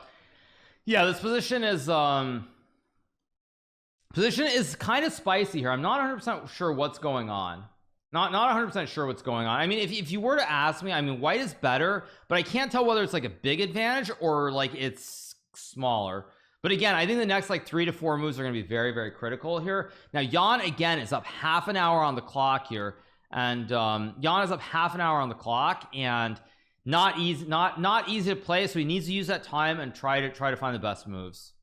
yeah, this position is kind of spicy here. I'm not 100% sure what's going on. Not 100% sure what's going on. I mean, if you were to ask me, I mean, white is better, but I can't tell whether it's like a big advantage or like it's smaller. But again, I think the next like 3 to 4 moves are going to be very, very critical here. Now Jan again is up half an hour on the clock here, and Jan is up half an hour on the clock, and not easy to play. So he needs to use that time and try to find the best moves.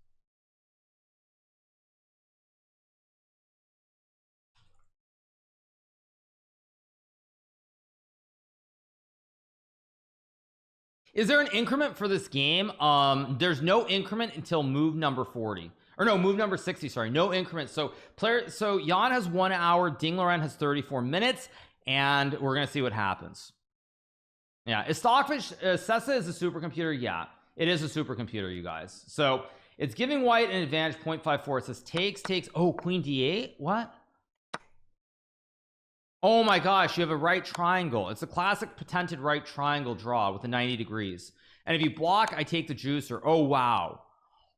Is there an increment for this game? There's no increment until move number 40, or no, move number 60. Sorry, no increment. So Jan has 1 hour, Ding Liren has 34 minutes, and we're gonna see what happens. Yeah, is Stockfish Sessa is a supercomputer? Yeah, it is a supercomputer, you guys. So it's giving white an advantage 0.54. It says takes. Oh, queen d8. What? Oh my gosh, you have a right triangle. It's a classic patented right triangle draw with the 90 degrees. And if you block, I take the juicer. Oh wow.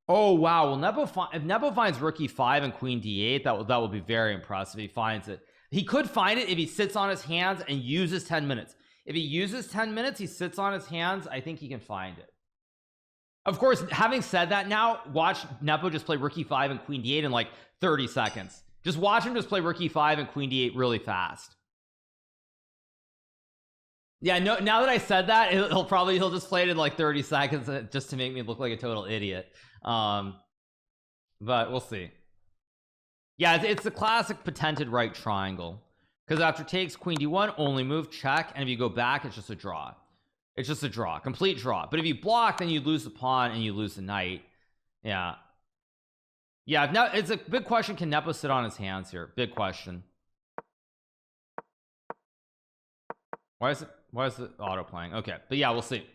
Oh wow. Well, if Nepo finds rook e5 and queen d8, that will be very impressive if he finds it. He could find it if he sits on his hands and uses 10 minutes. If he uses 10 minutes, he sits on his hands, I think he can find it. Of course, having said that, now watch Nepo just play rook e5 and queen d8 in like 30 seconds. Just watch him just play rook e5 and queen d8 really fast. Yeah, no, now that I said that, he'll just play it in like 30 seconds just to make me look like a total idiot. But we'll see. Yeah, it's the classic patented right triangle, because after takes queen d1, only move, check, and if you go back, it's just a draw. It's just a draw, complete draw. But if you block, then you lose the pawn and you lose the knight. Yeah. Yeah, now it's a big question. Can Nepo sit on his hands here? Big question. Why is it auto playing? Okay, but yeah, we'll see.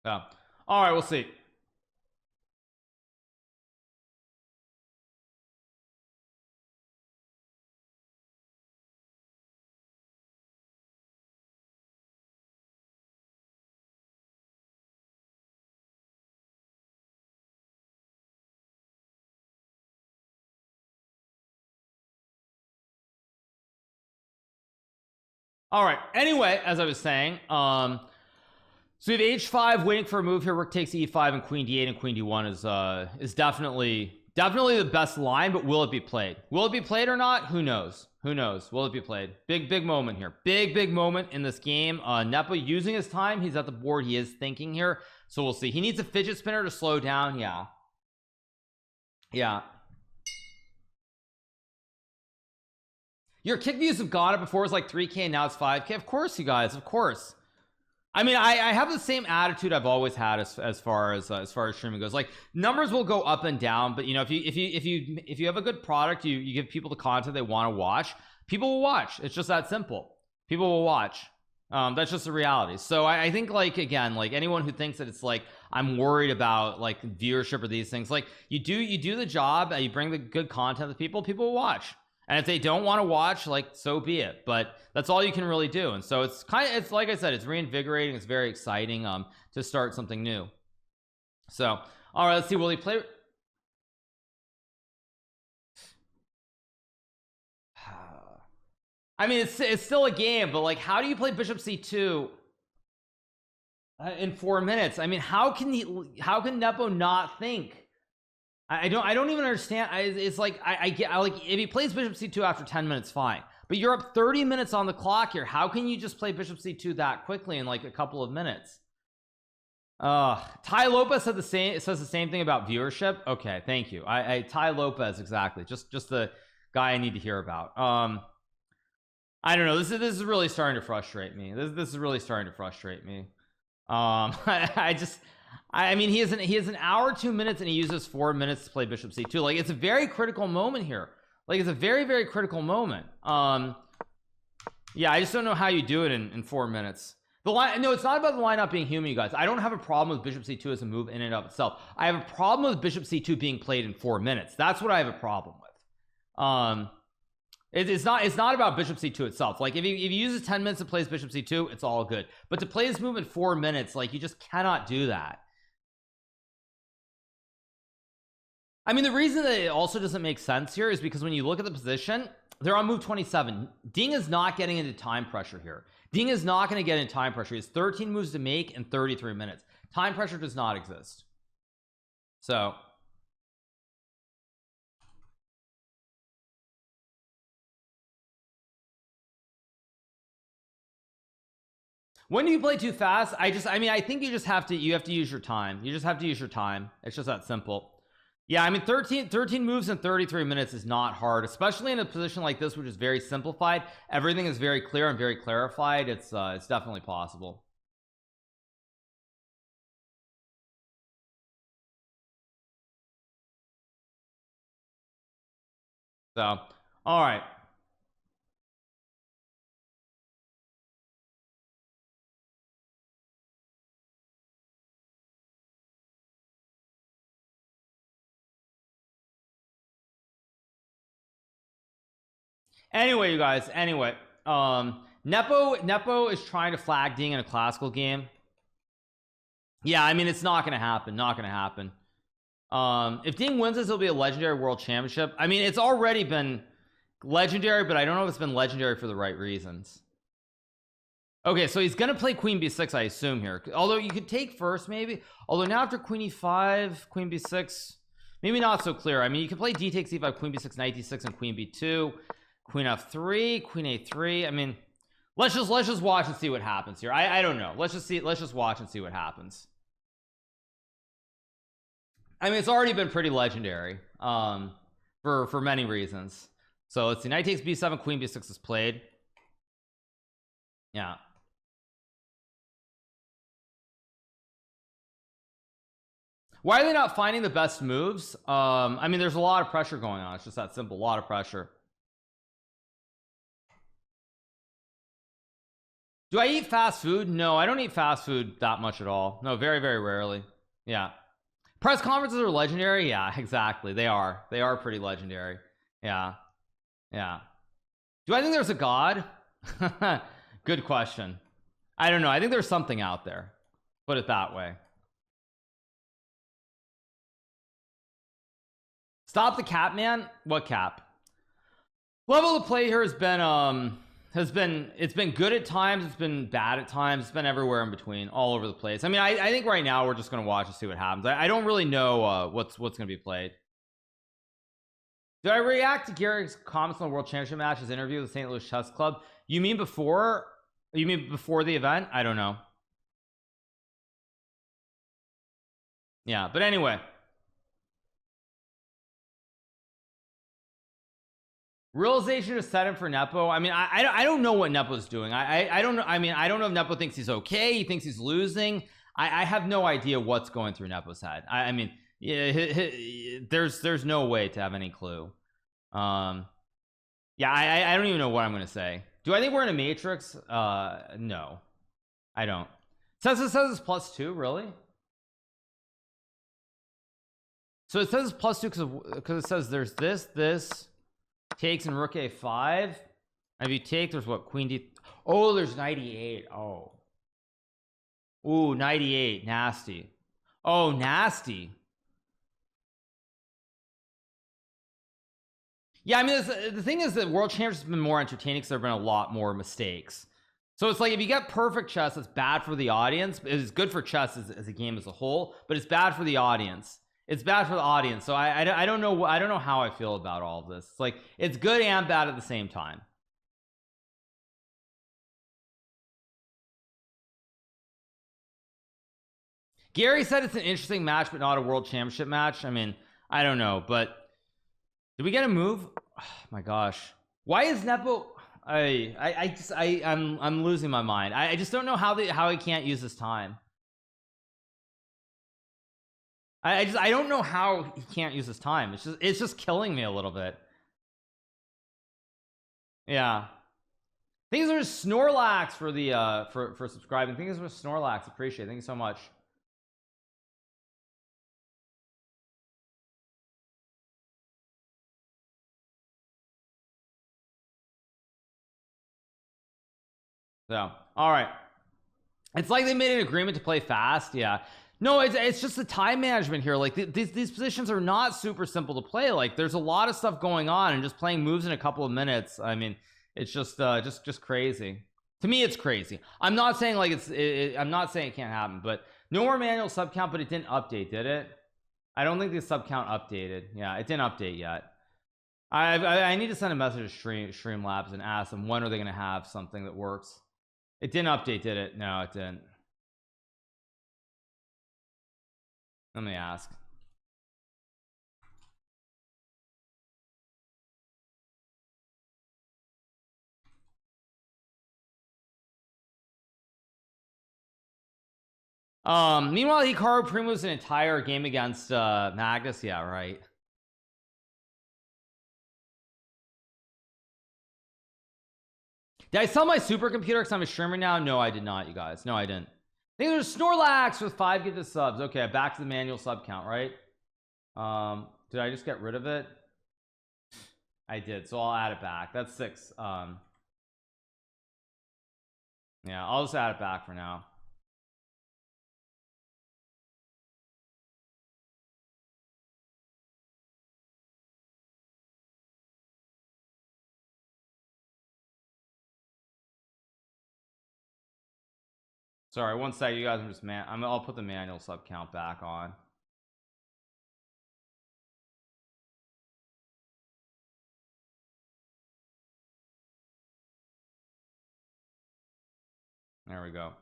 Yeah. All right, we'll see. All right, anyway, as I was saying, so we have h5 waiting for a move here. Rook takes e5 and queen d8 and queen d1 is definitely the best line, but will it be played? Will it be played or not? Who knows? Who knows? Will it be played? Big moment here. Big moment in this game. Nepo using his time. He's at the board. He is thinking here, so we'll see. He needs a fidget spinner to slow down. Yeah. Your kick views have gone up before. It was like 3K and now it's 5K. Of course, you guys, of course. I mean, I have the same attitude I've always had as far as streaming goes. Like, numbers will go up and down, but you know, if you have a good product, you give people the content they want to watch, people will watch. It's just that simple. People will watch. That's just the reality. So I think, like, again, like anyone who thinks that it's like I'm worried about like viewership or these things, like you do the job, you bring the good content to people will watch. And if they don't want to watch, like, so be it. But that's all you can really do. And so it's like I said, it's reinvigorating. It's very exciting to start something new. So all right, let's see. Will he play? I mean, it's still a game, but like, how do you play bishop c2 in 4 minutes? I mean, how can Nepo not think? I don't even understand. It's like I get like, if he plays bishop c2 after 10 minutes, fine, but you're up 30 minutes on the clock here. How can you just play bishop c2 that quickly in like a couple of minutes? Ty Lopez says the same thing about viewership. Okay, thank you. Ty Lopez, exactly, just the guy I need to hear about. I don't know, this is really starting to frustrate me. This is really starting to frustrate me. I mean, he has an hour 2 minutes and he uses 4 minutes to play bishop c2. Like, it's a very critical moment here. Like, it's a very critical moment. Yeah, I just don't know how you do it in 4 minutes. The line, no, it's not about the line not being human, you guys. I don't have a problem with bishop c2 as a move in and of itself. I have a problem with bishop c2 being played in 4 minutes. That's what I have a problem with. It's not about bishop c2 itself. Like, if he uses 10 minutes to play bishop c2, it's all good. But to play this move in 4 minutes, like, you just cannot do that. I mean, the reason that it also doesn't make sense here is because when you look at the position, they're on move 27. Ding is not getting into time pressure here. Ding is not going to get in time pressure. He has 13 moves to make in 33 minutes. Time pressure does not exist. So when do you play too fast? I mean, I think you have to use your time. You just have to use your time. It's just that simple. Yeah, I mean, 13 moves in 33 minutes is not hard, especially in a position like this, which is very simplified. Everything is very clear and very clarified. It's definitely possible. So all right, Anyway, you guys, anyway, Nepo is trying to flag Ding in a classical game. Yeah, I mean, it's not gonna happen. Not gonna happen. If Ding wins this, it'll be a legendary world championship. I mean, it's already been legendary, but I don't know if it's been legendary for the right reasons. Okay, so he's gonna play queen b6, I assume here, although you could take first maybe, although now after queen e5, queen b6, maybe not so clear. I mean, you can play d takes e5, queen b6, knight d6, and queen b2, queen f3, queen a3. I mean, let's just watch and see what happens here. I don't know. Let's just watch and see what happens. I mean, it's already been pretty legendary for many reasons. So let's see. Knight takes b7, queen b6 is played. Yeah. Why are they not finding the best moves? I mean, there's a lot of pressure going on. It's just that simple. A lot of pressure. Do I eat fast food? No, I don't eat fast food that much at all. No, very, very rarely. Yeah. Press conferences are legendary. Yeah, exactly. They are pretty legendary. Yeah. Yeah. Do I think there's a god? Good question. I don't know. I think there's something out there. Put it that way. Stop the cap, man. What cap? Level of play here has been it's been good at times, it's been bad at times, it's been everywhere in between, all over the place. I mean, I think right now we're just gonna watch and see what happens. I don't really know what's gonna be played. Did I react to Gary's comments on the World Championship match, his interview with the St. Louis Chess Club? You mean before the event? I don't know. Yeah, but anyway, realization to set him for Nepo. I mean, I don't know what Nepo's doing. I don't know. I mean, I don't know if Nepo thinks he's okay. He thinks he's losing. I have no idea what's going through Nepo's head. I mean, yeah, there's no way to have any clue. Yeah, I don't even know what I'm gonna say. Do I think we're in a matrix? No, I don't. It says it's +2, really? So it says it's +2 because it says there's this takes and rook a5. If you take, there's what, queen d. Oh, there's knight e8. Oh, ooh, knight e8, nasty. Oh, nasty. Yeah, I mean, the thing is that world championships have been more entertaining because there have been a lot more mistakes. So it's like if you get perfect chess, it's bad for the audience. It's good for chess as a game as a whole, but it's bad for the audience. It's bad for the audience. So I don't know. I don't know how I feel about all of this. It's like it's good and bad at the same time. Gary said it's an interesting match, but not a world championship match. I mean, I don't know, but did we get a move? Oh, my gosh, why is Nepo? I'm losing my mind. I just don't know how he can't use his time. I don't know how he can't use his time. It's just killing me a little bit. Yeah. Thanks for Snorlax for the for subscribing. Thanks for Snorlax. Appreciate it. Thank you so much. So, all right. It's like they made an agreement to play fast. Yeah. No, it's just the time management here. Like these positions are not super simple to play. Like there's a lot of stuff going on, and just playing moves in a couple of minutes. I mean, it's just crazy. To me, it's crazy. I'm not saying like I'm not saying it can't happen, but no more manual sub count. But it didn't update, did it? I don't think the sub count updated. Yeah, it didn't update yet. I need to send a message to Streamlabs and ask them when are they going to have something that works. It didn't update, did it? No, it didn't. Let me ask. Meanwhile, Hikaru pre-moves an entire game against Magnus. Yeah, right. Did I sell my supercomputer because I'm a streamer now? No, I did not, you guys. No, I didn't. I think there's Snorlax with 5 gifted subs. Okay, back to the manual sub count, right? Did I just get rid of it? I did, so I'll add it back. That's 6. Yeah, I'll just add it back for now. Sorry, one sec, you guys. I'll put the manual sub count back on. There we go.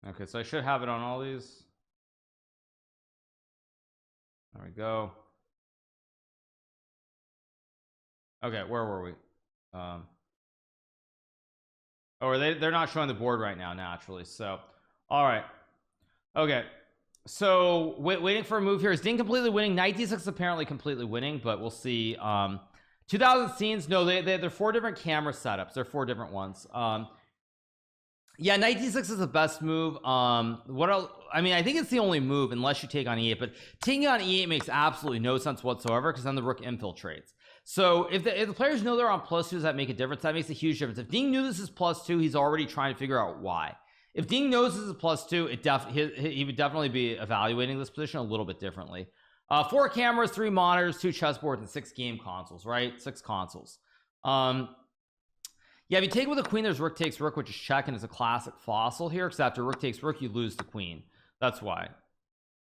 Okay, so I should have it on all these. There we go. Okay, where were we? Oh, they're not showing the board right now naturally, so all right. Okay, so waiting for a move here. Is Ding completely winning? Knight d6 apparently completely winning, but we'll see. 2000 scenes. No, they're 4 different camera setups. They're 4 different ones. Yeah, knight d6 is the best move. What else? I mean, I think it's the only move unless you take on e8, but taking on e8 makes absolutely no sense whatsoever because then the rook infiltrates. So if the players know they're on +2s, that make a difference. That makes a huge difference. If Ding knew this is +2, he's already trying to figure out why. If Ding knows this is +2, he would definitely be evaluating this position a little bit differently. 4 cameras, 3 monitors, 2 chessboards, and 6 game consoles, right? 6 consoles. Yeah, if you take with a queen, there's rook takes rook, which is check, and it's a classic fossil here, because after rook takes rook, you lose the queen. That's why.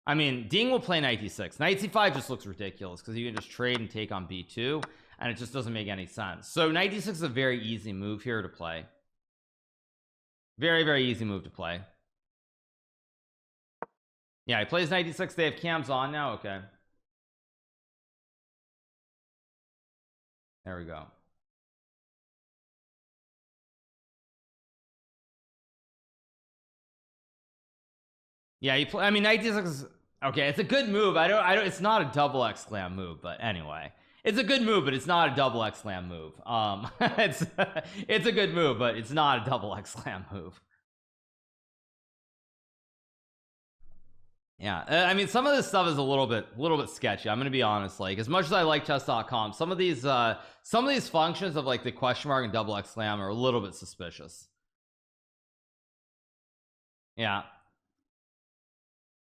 I mean, Ding will play knight d6. Knight c5 just looks ridiculous, because you can just trade and take on b2, and it just doesn't make any sense. So knight d6 is a very easy move here to play. Very, very easy move to play. Yeah, he plays knight d6. They have cams on now. Okay. There we go. Yeah, I mean, knight d6 is okay. It's a good move. I don't. It's not a double exclam move, but anyway, it's a good move, but it's not a double exclam move. It's a good move, but it's not a double exclam move. Yeah, I mean, some of this stuff is a little bit sketchy. I'm gonna be honest. Like, as much as I like chess.com, some of these functions of like the question mark and double exclam are a little bit suspicious. Yeah.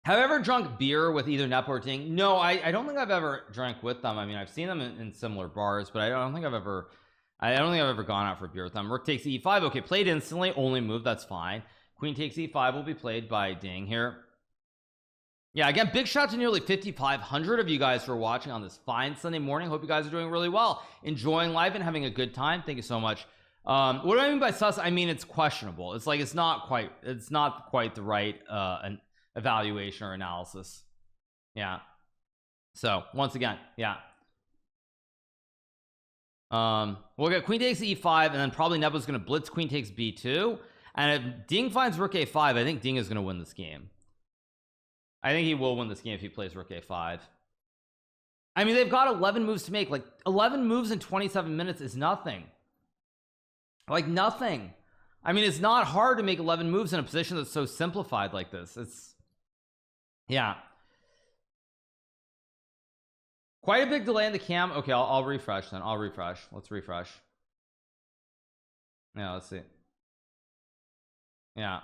Have I ever drunk beer with either Nepo or Ding? No, I don't think I've ever drank with them. I mean, I've seen them in similar bars, but I don't think I've ever gone out for beer with them. Rook takes e5. Okay, played instantly. Only move. That's fine. Queen takes e5 will be played by Ding here. Yeah, again, big shout to nearly 5,500 of you guys for watching on this fine Sunday morning. Hope you guys are doing really well, enjoying life and having a good time. Thank you so much. What do I mean by sus? I mean, it's questionable. It's like it's not quite the right evaluation or analysis. Yeah. So once again, yeah. We'll get queen takes e5, and then probably Nepo's gonna blitz queen takes b2, and if Ding finds rook a5, I think Ding is gonna win this game. I think he will win this game if he plays rook a5. I mean, they've got 11 moves to make. Like 11 moves in 27 minutes is nothing. Like nothing. I mean, it's not hard to make 11 moves in a position that's so simplified like this. It's, yeah, quite a big delay in the cam. Okay, I'll refresh then. I'll refresh. Let's refresh. Yeah, let's see. Yeah.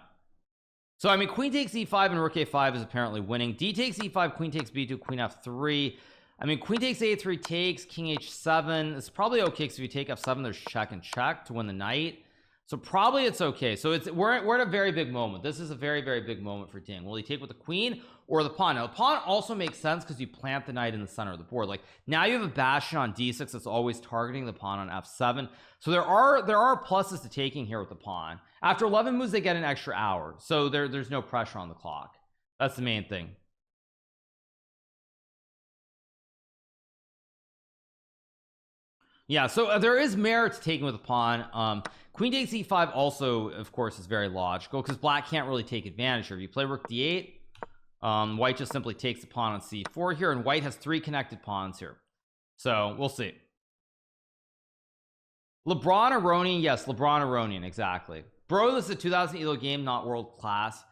So I mean, queen takes e5 and rook a5 is apparently winning. D takes e5, queen takes b2, queen f3. I mean, queen takes a3 takes, king h7. It's probably okay because if you take f7, there's check and check to win the knight. So probably it's okay. So we're at a very big moment. This is a very, very big moment for Ding. Will he take with the queen or the pawn? Now the pawn also makes sense because you plant the knight in the center of the board. Like now you have a bastion on d6 that's always targeting the pawn on f7. So there are pluses to taking here with the pawn. After 11 moves, they get an extra hour. So there's no pressure on the clock. That's the main thing. Yeah, so there is merit to taking with a pawn. Queen takes e5 also, of course, is very logical because black can't really take advantage here. If you play rook d8, white just simply takes the pawn on c4 here, and white has 3 connected pawns here. So we'll see. LeBron Aronian, yes, LeBron Aronian, exactly. Bro, this is a 2000 ELO game, not world class.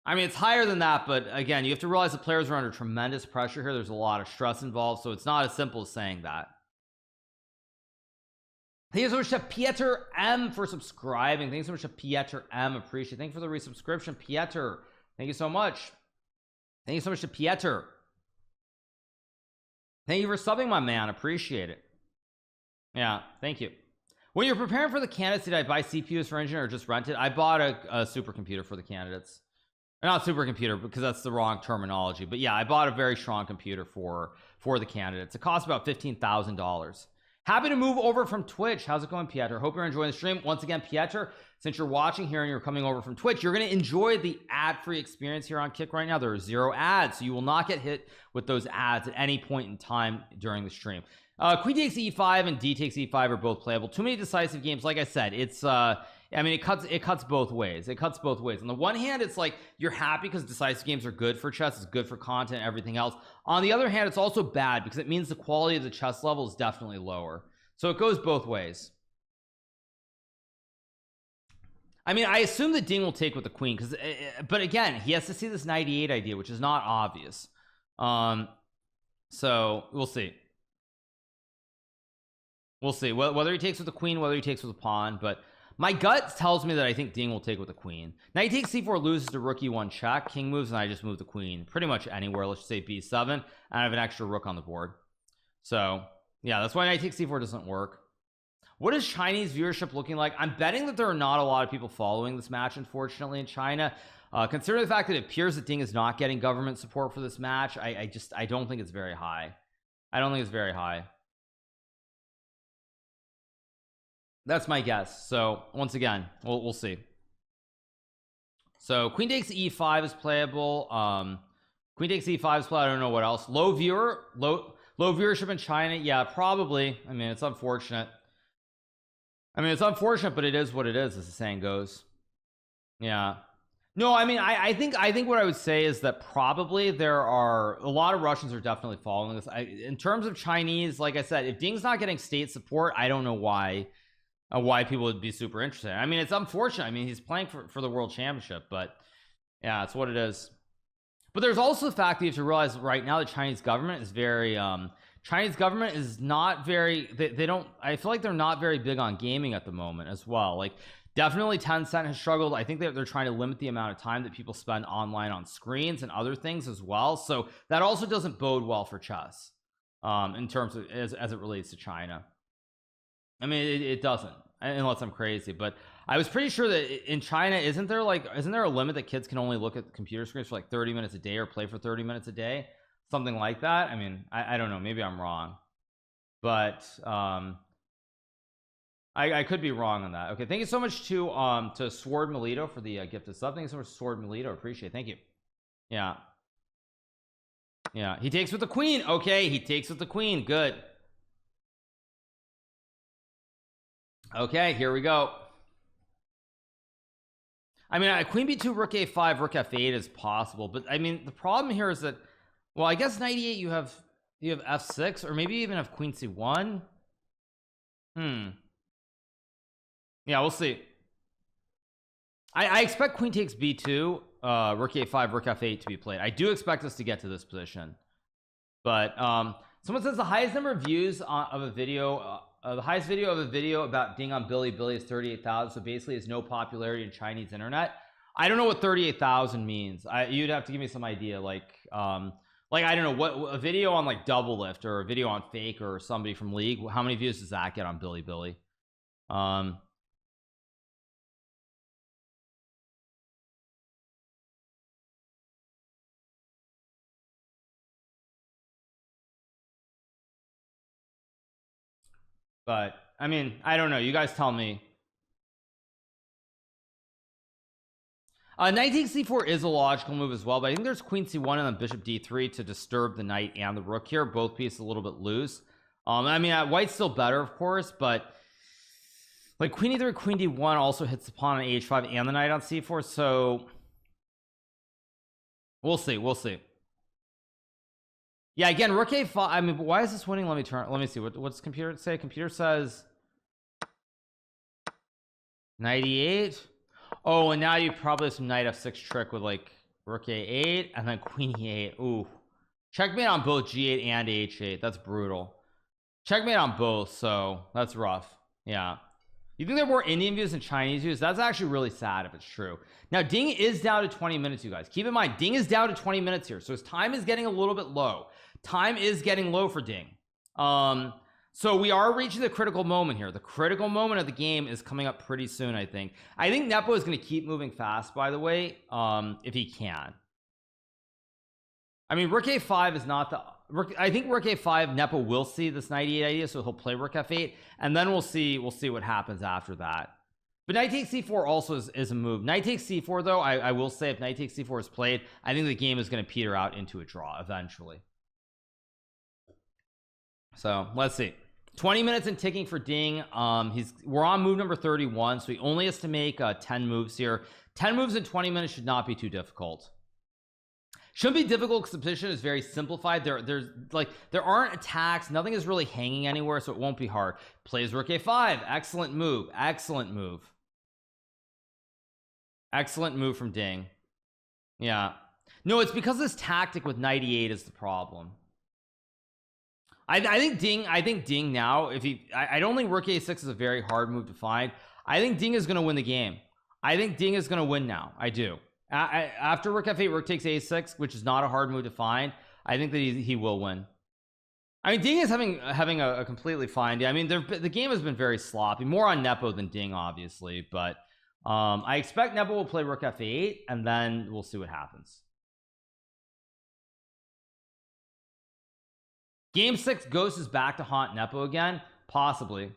I mean, it's higher than that, but again, you have to realize the players are under tremendous pressure here. There's a lot of stress involved, so it's not as simple as saying that. Thank you so much to Pieter M for subscribing. Thank you so much to Pieter M. Appreciate it. Thank you for the resubscription, Pieter. Thank you so much. Thank you so much to Pieter. Thank you for subbing, my man. Appreciate it. Yeah, thank you. When you're preparing for the candidates, did I buy CPUs for engine or just rent it? I bought a supercomputer for the candidates. Not supercomputer, because that's the wrong terminology, but yeah, I bought a very strong computer for the candidates. It cost about $15,000. Happy to move over from Twitch. How's it going, Pieter? Hope you're enjoying the stream. Once again, Pieter, since you're watching here and you're coming over from Twitch, you're going to enjoy the ad-free experience here on Kick right now. There are 0 ads, so you will not get hit with those ads at any point in time during the stream. Queen takes e5 and d takes e5 are both playable. Too many decisive games. Like I said, it's I mean, it cuts both ways. It cuts both ways. On the one hand, it's like you're happy because decisive games are good for chess, it's good for content, everything else. On the other hand, it's also bad because it means the quality of the chess level is definitely lower. So it goes both ways. I mean, I assume that Ding will take with the queen because, but again, he has to see this 98 idea, which is not obvious. So we'll see. We'll see whether he takes with the queen, whether he takes with the pawn, but my gut tells me that I think Ding will take with the queen. Knight takes c4 loses to rook e1 check. King moves and I just move the queen pretty much anywhere. Let's just say b7 and I have an extra rook on the board. So yeah, that's why knight takes c4 doesn't work. What is Chinese viewership looking like? I'm betting that there are not a lot of people following this match, unfortunately, in China. Considering the fact that it appears that Ding is not getting government support for this match, I don't think it's very high. I don't think it's very high. That's my guess. So once again, we'll see. So queen takes e5 is playable. Queen takes e5 is playable. I don't know what else. Low viewership in China. Yeah, probably. I mean, it's unfortunate. But it is what it is, as the saying goes. Yeah. No, I mean, I think what I would say is that probably there are a lot of Russians are definitely following this. In terms of Chinese, like I said, if Ding's not getting state support, I don't know why people would be super interested. I mean, it's unfortunate. I mean, he's playing for the world championship, but yeah, it's what it is. But there's also the fact that you have to realize right now the Chinese government is very Chinese government is not very they don't, I feel like they're not very big on gaming at the moment as well. Like definitely Tencent has struggled. I think they're trying to limit the amount of time that people spend online on screens and other things as well, so that also doesn't bode well for chess in terms of as it relates to China. I mean, it doesn't, unless I'm crazy, but I was pretty sure that in China, isn't there a limit that kids can only look at computer screens for like 30 minutes a day or play for 30 minutes a day, something like that. I mean, I don't know, maybe I'm wrong, but I could be wrong on that. Okay, thank you so much to Sword Melito for the gifted sub. Thank you so much, Sword Melito. Appreciate it. Thank you. Yeah, he takes with the queen. Okay, he takes with the queen. Good. Okay, here we go. I mean, queen b2, rook a5, rook f8 is possible, but I mean, the problem here is that, well, I guess 98 you have f6, or maybe even have queen c1. Yeah, we'll see. I expect queen takes b2, rook a5, rook f8 to be played. I do expect us to get to this position, but someone says the highest number of views of a video the highest video of a video about Ding on Bilibili is 38,000, so basically it's no popularity in Chinese internet. I don't know what 38,000 means. You'd have to give me some idea, like I don't know, what a video on like Double Lift or a video on Fake or somebody from League, how many views does that get on Bilibili? But I mean, I don't know, you guys tell me. Knight takes c4 is a logical move as well, but I think there's queen c1 and then bishop d3 to disturb the knight and the rook here. Both pieces a little bit loose. I mean, white's still better, of course, but like queen e3, queen d1 also hits the pawn on h5 and the knight on c4, so we'll see. Yeah, again, rook a5. I mean, but why is this winning? Let me see. What's computer say? Computer says 98. Oh, and now you probably have some knight f6 trick with like rook a8 and then queen e8. Ooh, checkmate on both g8 and h8. That's brutal. Checkmate on both, so that's rough. Yeah, you think there are more Indian views than Chinese views? That's actually really sad if it's true. Now Ding is down to 20 minutes, you guys. Keep in mind, Ding is down to 20 minutes here, so his time is getting a little bit low. Time is getting low for Ding. So we are reaching the critical moment here. The critical moment of the game is coming up pretty soon, I think. I think Nepo is going to keep moving fast, by the way, if he can. I mean, rook a5 is not the I think rook a5, Nepo will see this knight e8 idea, so he'll play rook f8, and then we'll see what happens after that. But knight takes c4 also is a move. Knight takes c4 though, I will say if knight takes c4 is played, I think the game is going to peter out into a draw eventually. So let's see. 20 minutes and ticking for Ding. We're on move number 31, so he only has to make 10 moves here. 10 moves in 20 minutes should not be too difficult. Shouldn't be difficult because the position is very simplified. There aren't attacks, nothing is really hanging anywhere, so it won't be hard. Plays rook a5. Excellent move. Excellent move. Excellent move from Ding. Yeah, no, it's because this tactic with knight e8 is the problem. I think Ding now, if he I don't think rook a6 is a very hard move to find. I think Ding is going to win the game. I think Ding is going to win now. I do. After rook f8, rook takes a6, which is not a hard move to find. I think that he will win. I mean, Ding is having a completely fine day. I mean, the game has been very sloppy, more on Nepo than Ding, obviously, but I expect Nepo will play rook f8, and then we'll see what happens. Game 6, Ghost is back to haunt Nepo again. Possibly.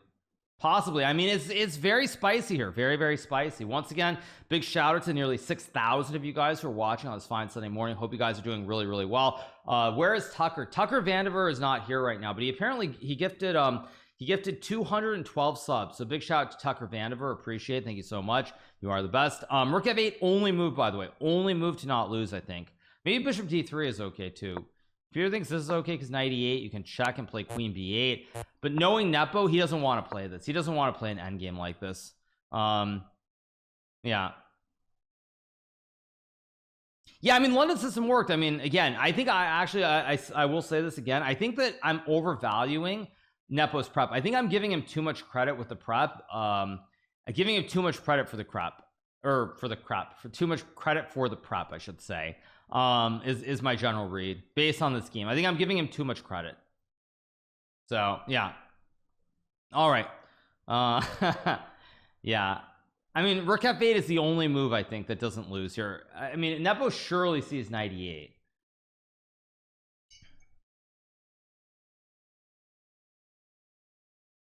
I mean, it's very spicy here, very spicy. Once again, big shout out to nearly 6,000 of you guys who are watching on this fine Sunday morning. Hope you guys are doing really well. Where is Tucker? Tucker Vandiver is not here right now, but he gifted 212 subs, so big shout out to Tucker Vandiver. Appreciate it. Thank you so much. You are the best. Rook f8 only move, by the way, only move to not lose. I think maybe bishop d3 is okay too. Peter thinks this is okay because knight e8, you can check and play queen b8, but knowing Nepo, he doesn't want to play this. He doesn't want to play an endgame like this. Yeah, I mean, London system worked. I mean, again, I think I will say this again. I think that I'm overvaluing Nepo's prep. I think I'm giving him too much credit with the prep. I'm giving him too much credit for the prep, too much credit for the prep, I should say. Is my general read based on this game. I think I'm giving him too much credit. So yeah, all right. Yeah, I mean, rook f8 is the only move I think that doesn't lose here. I mean, Nepo surely sees knight e8.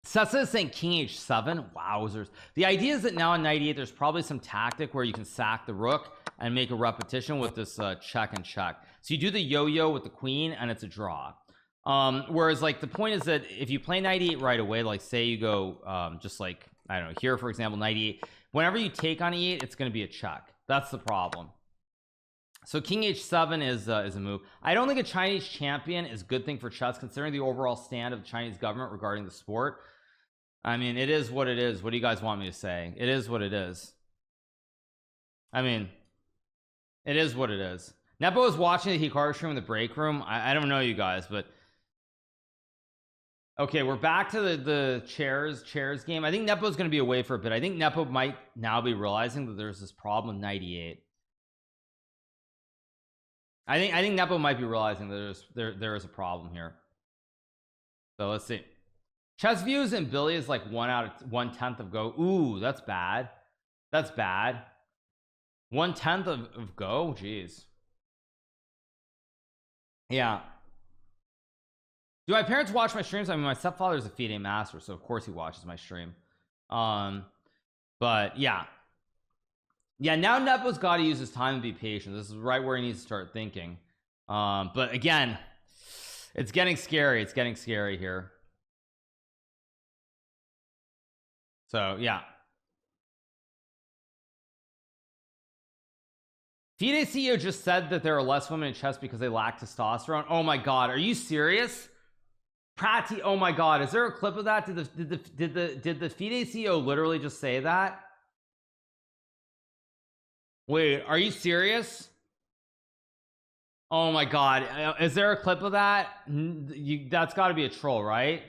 Sessa is saying king h7. Wowzers. The idea is that now on knight e8 there's probably some tactic where you can sack the rook and make a repetition with this check and check. So you do the yo-yo with the queen and it's a draw. Whereas like the point is that if you play knight e8 right away, like say you go just like I don't know here, for example, knight e8, whenever you take on e8 it's going to be a check. That's the problem. So king h7 is a move. I don't think a Chinese champion is a good thing for chess considering the overall stand of the Chinese government regarding the sport. I mean, it is what it is. What do you guys want me to say? It is what it is. I mean, it is what it is. Nepo is watching the Hikaru stream in the break room. I don't know you guys, but okay, we're back to the chairs game. I think Nepo is going to be away for a bit. I think Nepo might now be realizing that there's this problem with knight e8. I think Nepo might be realizing that there is a problem here. So let's see. Chess views and Billy is like 1/10 of Go. Ooh, that's bad. That's bad. 1/10 of Go. Jeez. Yeah. Do my parents watch my streams? I mean, my stepfather is a FIDE master, so of course he watches my stream. But yeah. Now Nepo's got to use his time and be patient. This is right where he needs to start thinking. But again, it's getting scary. It's getting scary here. So yeah, FIDE CEO just said that there are less women in chess because they lack testosterone. Oh my god, are you serious? Prati, oh my god, is there a clip of that? Did the FIDE CEO literally just say that? Wait, are you serious? Oh my god, is there a clip of that? That's got to be a troll, right?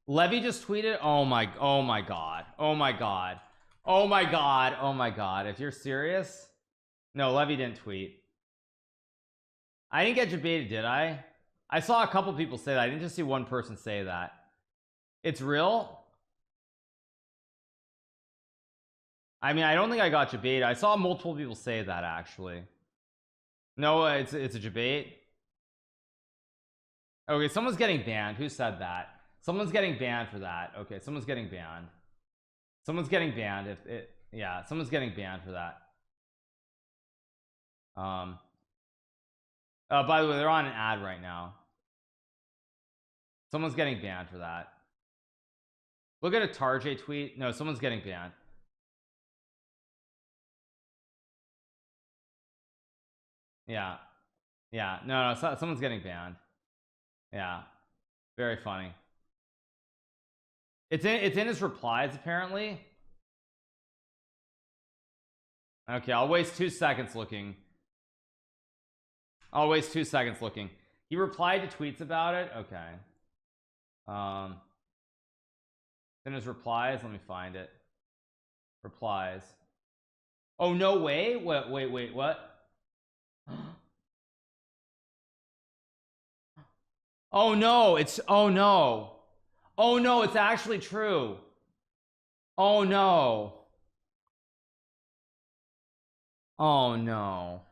Levy just tweeted. Oh my god, oh my god, oh my god, oh my god. If you're serious, no, Levy didn't tweet. I didn't get debated, did I? I saw a couple people say that. I didn't just see one person say that. It's real. I mean, I don't think I got debated. I saw multiple people say that actually. No, it's a debate. Okay, someone's getting banned. Who said that? Someone's getting banned for that. Okay, someone's getting banned. Someone's getting banned if it, yeah, someone's getting banned for that. By the way, they're on an ad right now. Someone's getting banned for that. Look at a Tarjay tweet. No, someone's getting banned. Yeah, no, someone's getting banned. Yeah, very funny. It's in his replies apparently. Okay, I'll waste 2 seconds looking. I'll waste 2 seconds looking. He replied to tweets about it. Okay. In his replies, let me find it. Replies. Oh no way. Wait, what? Oh no, it's oh no. Oh no, it's actually true. Oh no. Oh no.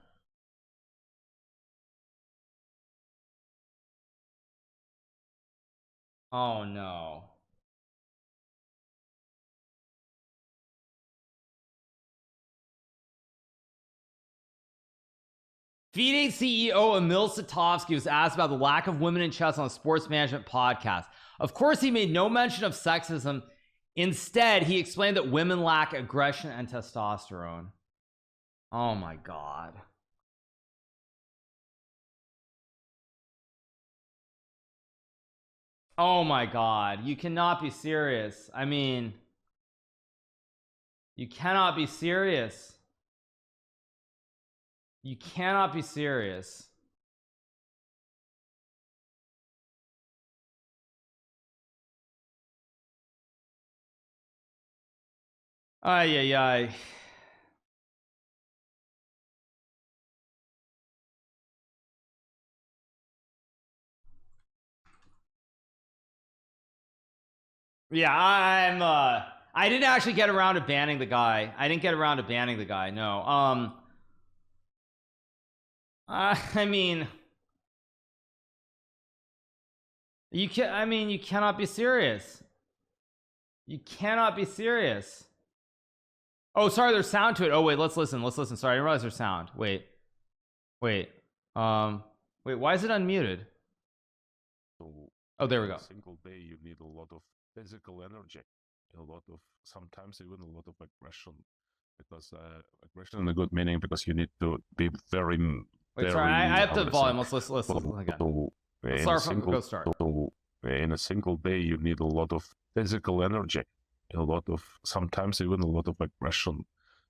Oh no. FIDE CEO Emil Satovsky was asked about the lack of women in chess on a sports management podcast. Of course, he made no mention of sexism. Instead, he explained that women lack aggression and testosterone. Oh my god. Oh my god. You cannot be serious. I mean, you cannot be serious. You cannot be serious. Ay, ay, ay. Yeah, I didn't actually get around to banning the guy. I didn't get around to banning the guy. No. I mean, you cannot be serious. You cannot be serious. Oh, sorry, there's sound to it. Oh wait, let's listen. Sorry, I didn't realize there's sound. Wait. Wait, why is it unmuted? Oh, there we go. Single day you need a lot of physical energy, a lot of, sometimes even a lot of aggression, because aggression in a good meaning, because you need to be very. Wait, sorry, I have the volume. Let's listen again. In a single day you need a lot of physical energy, a lot of, sometimes even a lot of aggression,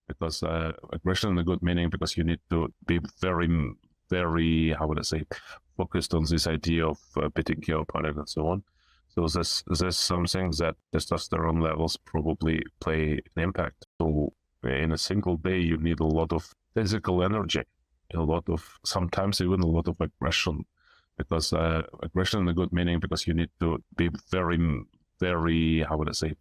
because aggression in a good meaning, because you need to be very, how would I say, focused on this idea of beating your opponent and so on. So there's something that testosterone levels probably play an impact. So in a single day you need a lot of physical energy, a lot of, sometimes even a lot of aggression, because aggression in a good meaning, because you need to be very, how would I say,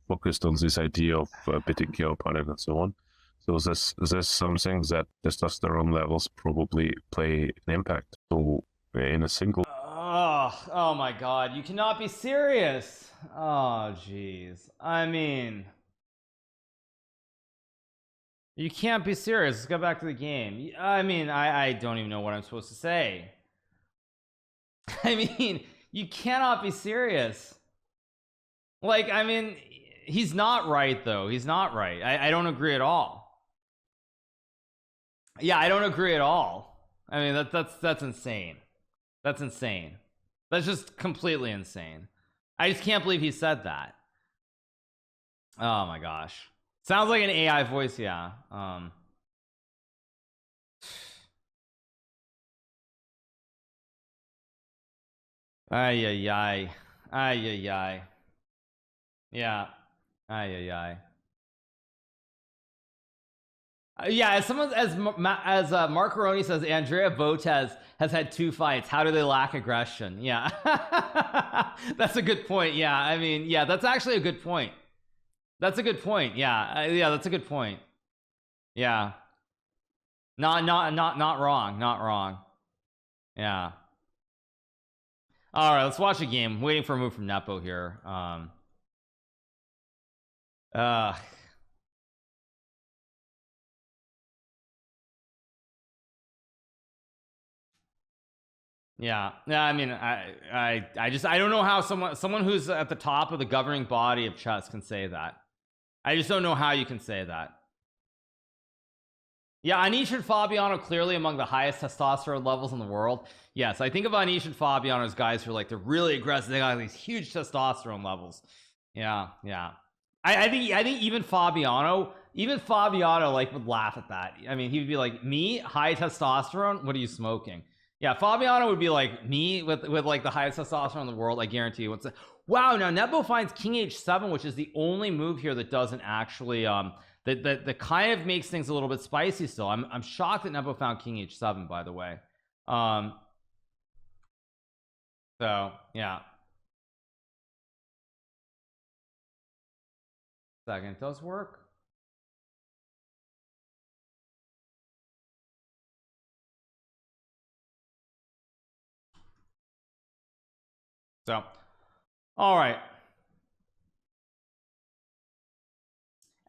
focused on this idea of beating your opponent and so on. So there's something that testosterone levels probably play an impact. So in a single. Oh my god, you cannot be serious. Oh jeez. I mean, you can't be serious. Let's go back to the game. I mean, I don't even know what I'm supposed to say. I mean, you cannot be serious. Like, I mean, he's not right though. He's not right. I don't agree at all. Yeah, I don't agree at all. I mean, that's insane. That's insane. That's just completely insane. I just can't believe he said that. Oh my gosh. Sounds like an AI voice, yeah. Ay ay ay. Ay ay ay. Yeah. Ay ay ay. Yeah, as someone as Marcaroni says, Andrea Botes has had 2 fights. How do they lack aggression? Yeah, that's a good point. Yeah, I mean, yeah, that's actually a good point. That's a good point. Yeah, yeah, that's a good point. Yeah, not wrong. Not wrong. Yeah. All right, let's watch a game. I'm waiting for a move from Nepo here. Uh. Yeah, I mean, I just I don't know how someone who's at the top of the governing body of chess can say that. I just don't know how you can say that. Yeah, Anish and Fabiano clearly among the highest testosterone levels in the world. Yes, I think of Anish and Fabiano as guys who are like they're really aggressive. They got these huge testosterone levels. Yeah, yeah. I think even Fabiano like would laugh at that. I mean, he would be like, me, high testosterone. What are you smoking? Yeah, Fabiano would be like me with like the highest testosterone in the world. I guarantee you. Wow, now Nepo finds King H7, which is the only move here that doesn't actually that kind of makes things a little bit spicy still. I'm shocked that Nepo found King H7, by the way. So yeah. Second, it does work. So, all right.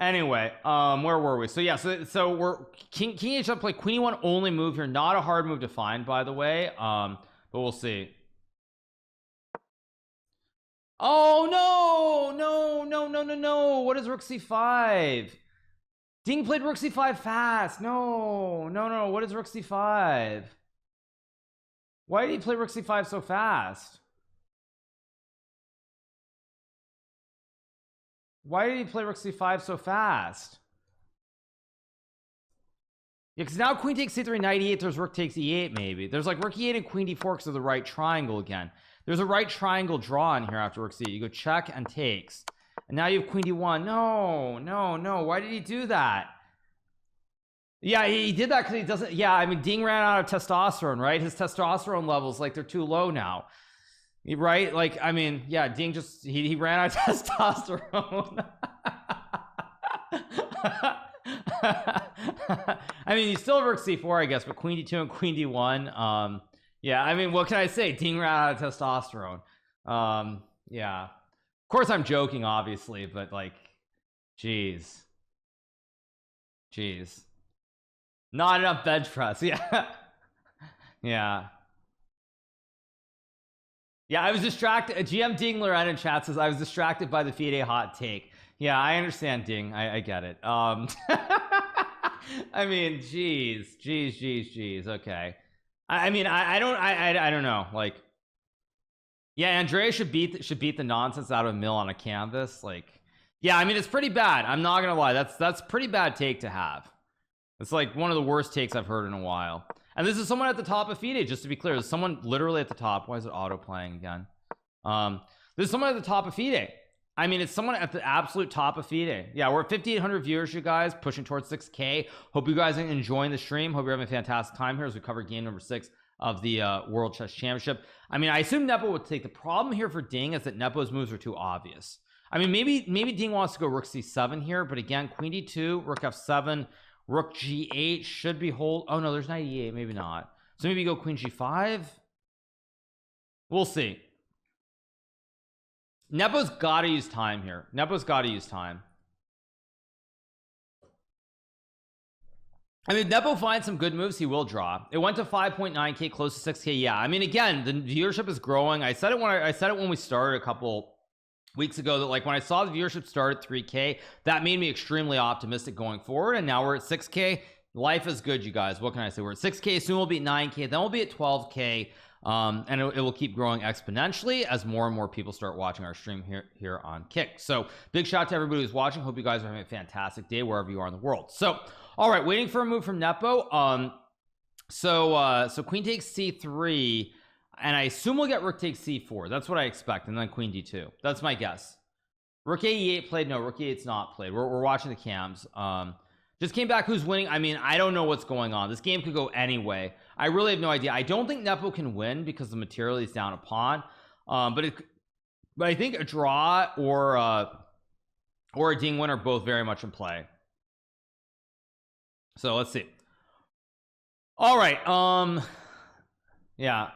Anyway, where were we? So yeah, so we're King H7 play Queen E1 only move here. Not a hard move to find, by the way. But we'll see. Oh no! What is Rook C5? Ding played Rook C5 fast. No. What is Rook C5? Why did he play Rook C5 so fast? Why did he play Rook C5 so fast? Yeah, because now Queen takes C3, Knight E8. There's Rook takes E8. Maybe there's like Rook E8 and Queen D4 because of the right triangle again. There's a right triangle drawn here after Rook C8. You go check and takes, and now you have Queen D1. No. Why did he do that? Yeah, he did that because he doesn't. Yeah, I mean, Ding ran out of testosterone, right? His testosterone levels, like, they're too low now, right? Like, I mean, yeah, Ding just he ran out of testosterone. I mean, he's still Rook C4, I guess, but Queen D2 and Queen D1. Yeah, I mean, what can I say? Ding ran out of testosterone. Yeah, of course I'm joking, obviously, but like, jeez, not enough bench press. Yeah. Yeah, I was distracted. GM Ding Loren in chat says I was distracted by the FIDE hot take. Yeah, I understand, Ding. I get it. I mean, jeez. Okay. I mean, I don't know. Like, yeah, Andrea should beat the nonsense out of Mill on a canvas. Like, yeah, I mean, it's pretty bad. I'm not gonna lie. That's pretty bad take to have. It's like one of the worst takes I've heard in a while. And this is someone at the top of FIDE, just to be clear. There's someone literally at the top. Why is it auto playing again? There's someone at the top of FIDE. I mean, it's someone at the absolute top of FIDE. Yeah, we're at 5,800 viewers, you guys, pushing towards 6K. Hope you guys are enjoying the stream. Hope you're having a fantastic time here as we cover game number 6 of the World Chess Championship. I mean, I assume Nepo would take. The problem here for Ding is that Nepo's moves are too obvious. I mean, maybe Ding wants to go Rook C7 here, but again, Queen D2, Rook F7, Rook G8 should be hold. Oh no, there's Knight E8, maybe not. So maybe go Queen G5. We'll see. Nepo's got to use time here. Nepo's got to use time. I mean, Nepo finds some good moves, he will draw. It went to 5.9K, close to 6K. Yeah, I mean, again, the viewership is growing. I said it when we started a couple weeks ago that, like, when I saw the viewership start at 3K, that made me extremely optimistic going forward. And now we're at 6K. Life is good, you guys. What can I say? We're at 6K. Soon we'll be at 9K. Then we'll be at 12K. And it will keep growing exponentially as more and more people start watching our stream here on Kick. So big shout out to everybody who's watching. Hope you guys are having a fantastic day wherever you are in the world. So, all right, waiting for a move from Nepo. So queen takes C3. and I assume we'll get rook takes c4. That's what I expect, and then queen d2. That's my guess. Rook a8 played. No, rook a8's not played. We're watching the cams. Just came back. Who's winning? I mean, I don't know what's going on. This game could go anyway. I really have no idea. I don't think Nepo can win because the material is down a pawn. But I think a draw or a ding win are both very much in play. So let's see. All right. Yeah.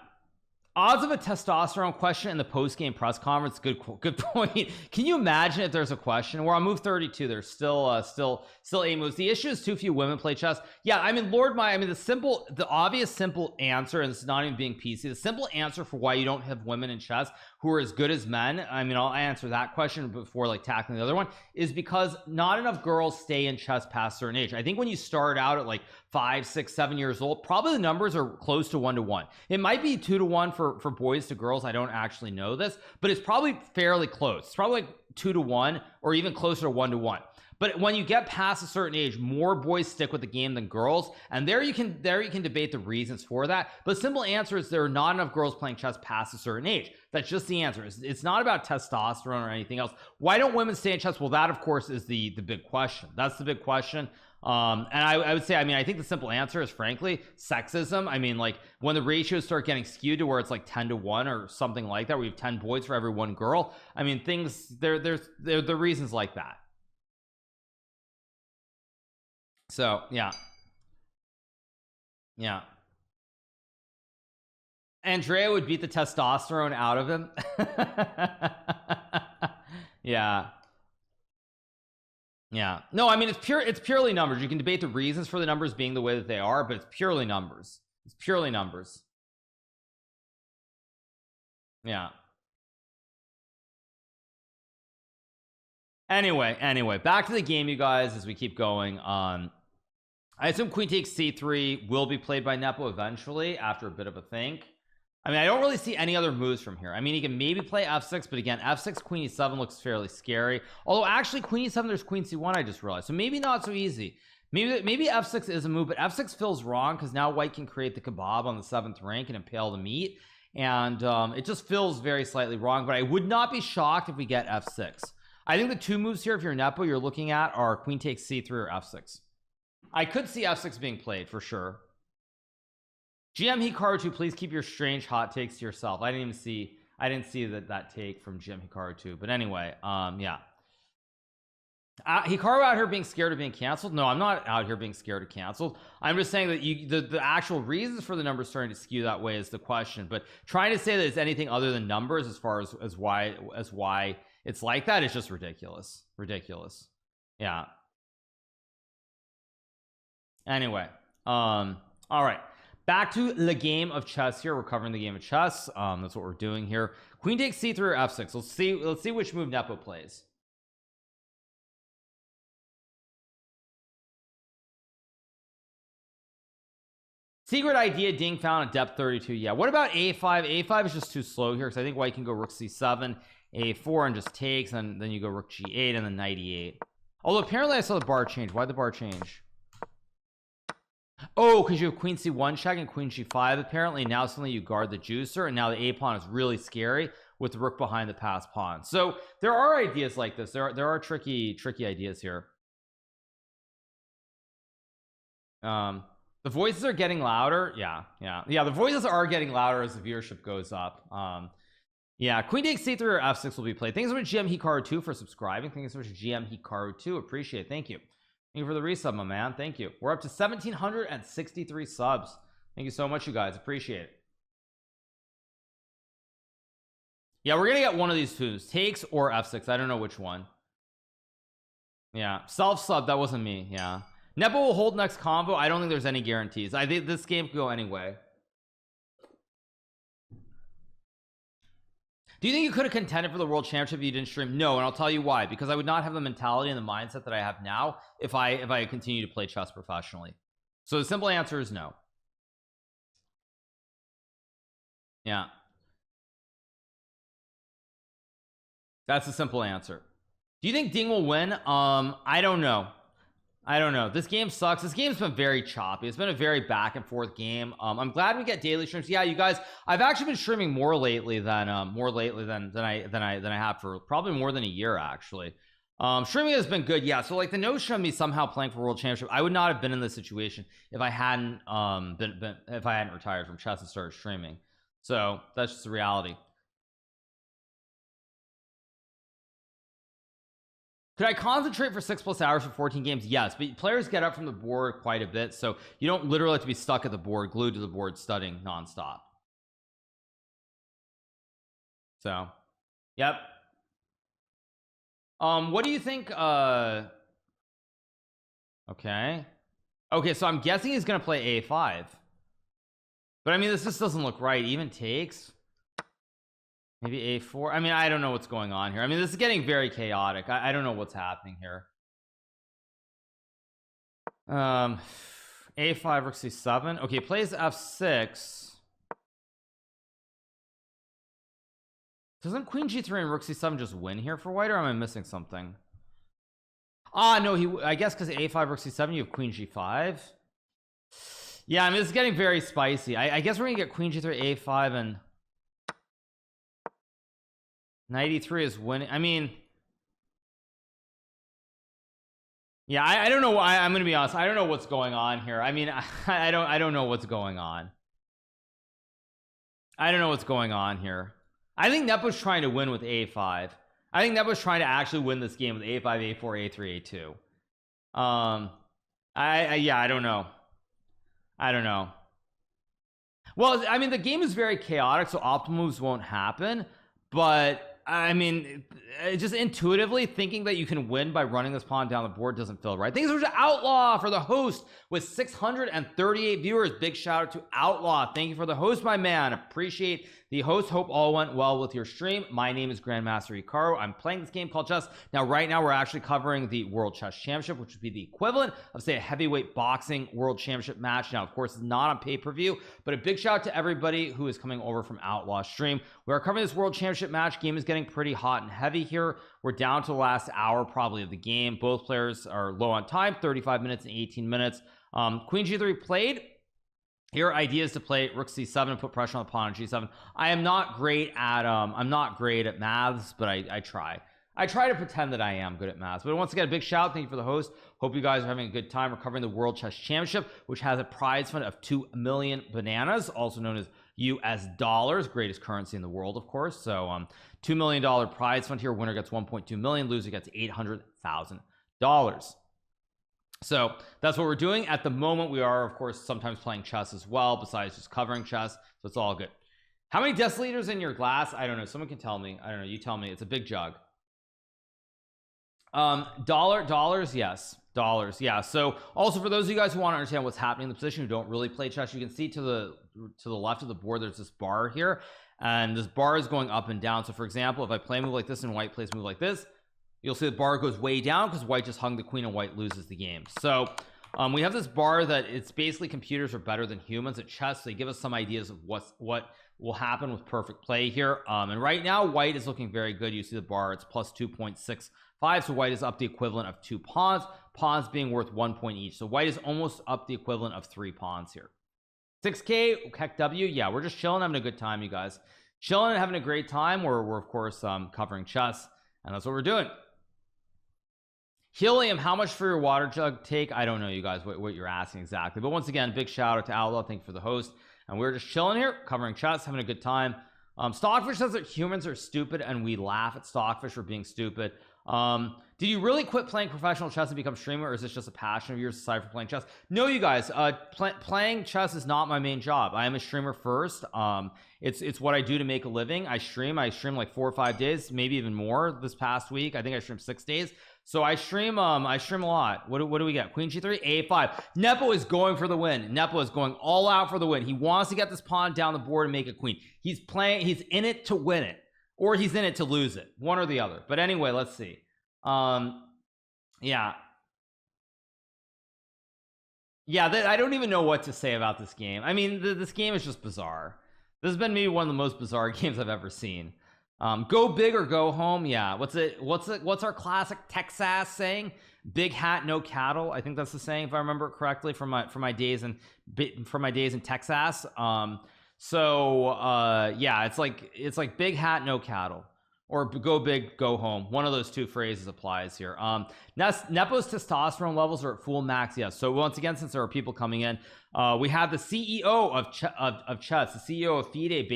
Odds of a testosterone question in the post-game press conference. Good point. Can you imagine if there's a question? We're on move 32. There's still 8 moves. The issue is too few women play chess. Yeah, I mean, the obvious simple answer, and this is not even being PC, the simple answer for why you don't have women in chess who are as good as men, I mean, I'll answer that question before like tackling the other one, is because not enough girls stay in chess past a certain age. I think when you start out at like 5, 6, 7 years old, probably the numbers are close to 1-to-1. It might be 2-to-1 for boys to girls. I don't actually know this, but it's probably fairly close. It's probably like 2-to-1 or even closer to 1-to-1. But when you get past a certain age, more boys stick with the game than girls, and there you can debate the reasons for that. But the simple answer is there are not enough girls playing chess past a certain age. That's just the answer. It's not about testosterone or anything else. Why don't women stay in chess? Well, that of course is the big question. That's the big question. And I would say, I mean, I think the simple answer is frankly sexism. I mean, like when the ratios start getting skewed to where it's like 10-to-1 or something like that, where you have 10 boys for every 1 girl. I mean, there's the reasons like that. So yeah, Andrea would beat the testosterone out of him. Yeah, no, I mean, it's purely numbers. You can debate the reasons for the numbers being the way that they are, but it's purely numbers. Yeah. Anyway, back to the game, you guys, as we keep going. I assume queen takes c3 will be played by Nepo eventually after a bit of a think. I mean, I don't really see any other moves from here. I mean, he can maybe play f6, but again, f6 queen e7 looks fairly scary. Although actually queen e7 there's queen c1, I just realized, so maybe not so easy. Maybe f6 is a move, but f6 feels wrong because now white can create the kebab on the 7th rank and impale the meat, and it just feels very slightly wrong. But I would not be shocked if we get f6. I think the 2 moves here, if you're Nepo, you're looking at are queen takes c3 or f6. I could see f6 being played for sure. GMHikaru 2, please keep your strange hot takes to yourself. I didn't see that take from GMHikaru 2, but anyway, yeah. Hikaru out here being scared of being canceled? No, I'm not out here being scared of canceled. I'm just saying that the actual reasons for the numbers starting to skew that way is the question. But trying to say that it's anything other than numbers as far as why it's like that is just ridiculous. Yeah. Anyway, all right, back to the game of chess here. We're covering the game of chess. That's what we're doing here. Queen takes c3 or f6. Let's see which move Nepo plays. Secret idea, ding found at depth 32. Yeah, what about a5? A5 is just too slow here because I think white can go rook c7, a4, and just takes, and then you go rook g8 and then knight e8. Although apparently I saw the bar change. Why'd the bar change? Oh, because you have queen c1 check and queen g5 apparently. Now suddenly you guard the juicer, and now the a pawn is really scary with the rook behind the passed pawn. So there are ideas like this. There are tricky ideas here. The voices are getting louder. Yeah, the voices are getting louder as the viewership goes up. Yeah, queen takes c3 or f6 will be played. Thanks so much GMHikaru 2 for subscribing. Thanks so much GMHikaru 2. Appreciate it. Thank you. Thank you for the resub, my man. Thank you. We're up to 1,763 subs. Thank you so much, you guys. Appreciate it. Yeah, we're gonna get one of these twos, takes or f6. I don't know which one. Yeah, self-sub. That wasn't me. Yeah, Nepo will hold next combo. I don't think there's any guarantees. I think this game could go anyway. Do you think you could have contended for the world championship if you didn't stream? No, and I'll tell you why. Because I would not have the mentality and the mindset that I have now if I continue to play chess professionally. So the simple answer is no. Yeah, that's the simple answer. Do you think Ding will win? I don't know. I don't know. This game sucks. This game's been very choppy. It's been a very back and forth game. I'm glad we get daily streams. Yeah, you guys, I've actually been streaming more lately than I have for probably more than a year actually. Streaming has been good. Yeah, so like the notion of me somehow playing for world championship, I would not have been in this situation if I hadn't if I hadn't retired from chess and started streaming. So that's just the reality. Could I concentrate for 6+ hours for 14 games? Yes, but players get up from the board quite a bit, so you don't literally have to be stuck at the board, glued to the board, studying nonstop. So, yep. What do you think? Okay, so I'm guessing he's gonna play a5, but I mean, this just doesn't look right. Even takes. Maybe a4. I mean, I don't know what's going on here. I mean, this is getting very chaotic. I don't know what's happening here. A5, rook c7. Okay, plays f6. Doesn't queen g3 and rook c7 just win here for white, or am I missing something? Ah, no, I guess because a5, rook c7, you have queen g5. Yeah, I mean, it's getting very spicy. I guess we're gonna get queen g3, a5, and knight e3 is winning. I mean, yeah, I don't know. I'm gonna be honest, I don't know what's going on here. I mean, I don't know what's going on. I don't know what's going on here. I think Nepo's trying to win with a5. I think Nepo's trying to actually win this game with a5, a4, a3, a2. Yeah, I don't know. Well, I mean, the game is very chaotic, so optimal moves won't happen, but I mean, just intuitively thinking that you can win by running this pawn down the board doesn't feel right. Thanks to Outlaw for the host with 638 viewers. Big shout out to Outlaw. Thank you for the host, my man. Appreciate the host. Hope all went well with your stream. My name is Grandmaster Hikaru. I'm playing this game called chess. Now, right now, we're actually covering the World Chess Championship, which would be the equivalent of, say, a heavyweight boxing World Championship match. Now, of course, it's not on pay-per-view, but a big shout out to everybody who is coming over from Outlaw stream. We are covering this World Championship match. Game is getting pretty hot and heavy here. We're down to the last hour probably of the game. Both players are low on time, 35 minutes and 18 minutes. Queen g3 played. Here ideas to play rook c7 and put pressure on the pawn on g7. I am not great at I'm not great at maths, but I try to pretend that I am good at maths. But once again, a big shout, thank you for the host. Hope you guys are having a good time. We're covering the World Chess Championship, which has a prize fund of 2 million bananas, also known as US dollars, greatest currency in the world, of course. So $2 million prize fund here. Winner gets 1.2 million, loser gets $800,000. So that's what we're doing at the moment. We are, of course, sometimes playing chess as well, besides just covering chess. So it's all good. How many deciliters in your glass? I don't know. Someone can tell me. I don't know. You tell me. It's a big jug. Dollars, yes. Dollars, yeah. So also for those of you guys who want to understand what's happening in the position, who don't really play chess, you can see to the left of the board, there's this bar here, and this bar is going up and down. So for example, if I play a move like this and white plays a move like this, you'll see the bar goes way down because white just hung the queen and white loses the game. So we have this bar that it's basically computers are better than humans at chess. So they give us some ideas of what will happen with perfect play here. And right now white is looking very good. You see the bar, it's plus 2.65. So white is up the equivalent of 2 pawns being worth 1 point each. So white is almost up the equivalent of 3 pawns here. 6k heck W. Yeah, we're just chilling, having a good time, you guys. Chilling and having a great time. We're of course covering chess, and that's what we're doing. Helium, how much for your water jug take? I don't know, you guys, what you're asking exactly, but once again, big shout out to Outlaw. Thank you for the host, and we're just chilling here covering chess, having a good time. Stockfish says that humans are stupid and we laugh at Stockfish for being stupid. Did you really quit playing professional chess and become streamer, or is this just a passion of yours aside from playing chess? No, you guys, playing chess is not my main job. I am a streamer first. It's what I do to make a living. I stream like 4 or 5 days, maybe even more. This past week I think I streamed 6 days. So I stream a lot. What do we get? Queen g3, a5. Nepo is going for the win. Nepo is going all out for the win. He wants to get this pawn down the board and make a queen. He's in it to win it, or he's in it to lose it, one or the other. But anyway, let's see. Yeah, I don't even know what to say about this game. I mean, this game is just bizarre. This has been maybe one of the most bizarre games I've ever seen. Go big or go home. Yeah, what's our classic Texas saying? big hat no cattle, I think that's the saying if I remember it correctly from my days in Texas. Yeah, it's like big hat no cattle, or go big go home. One of those two phrases applies here. Nepo's testosterone levels are at full max. Yes. So once again, since there are people coming in, we have the CEO of Chess, the CEO of FIDE,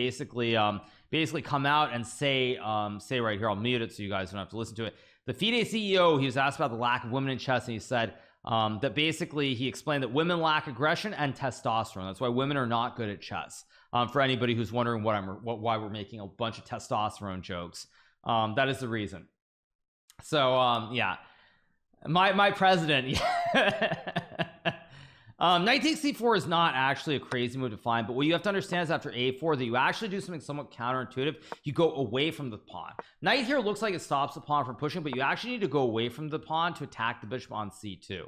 basically come out and say right here, I'll mute it so you guys don't have to listen to it. The FIDE CEO, he was asked about the lack of women in chess, and he said that basically he explained that women lack aggression and testosterone. That's why women are not good at chess. For anybody who's wondering why we're making a bunch of testosterone jokes, that is the reason. So yeah, my president. Knight takes c4 is not actually a crazy move to find, but what you have to understand is after a4 that you actually do something somewhat counterintuitive. You go away from the pawn. Knight here looks like it stops the pawn from pushing, but you actually need to go away from the pawn to attack the bishop on c2.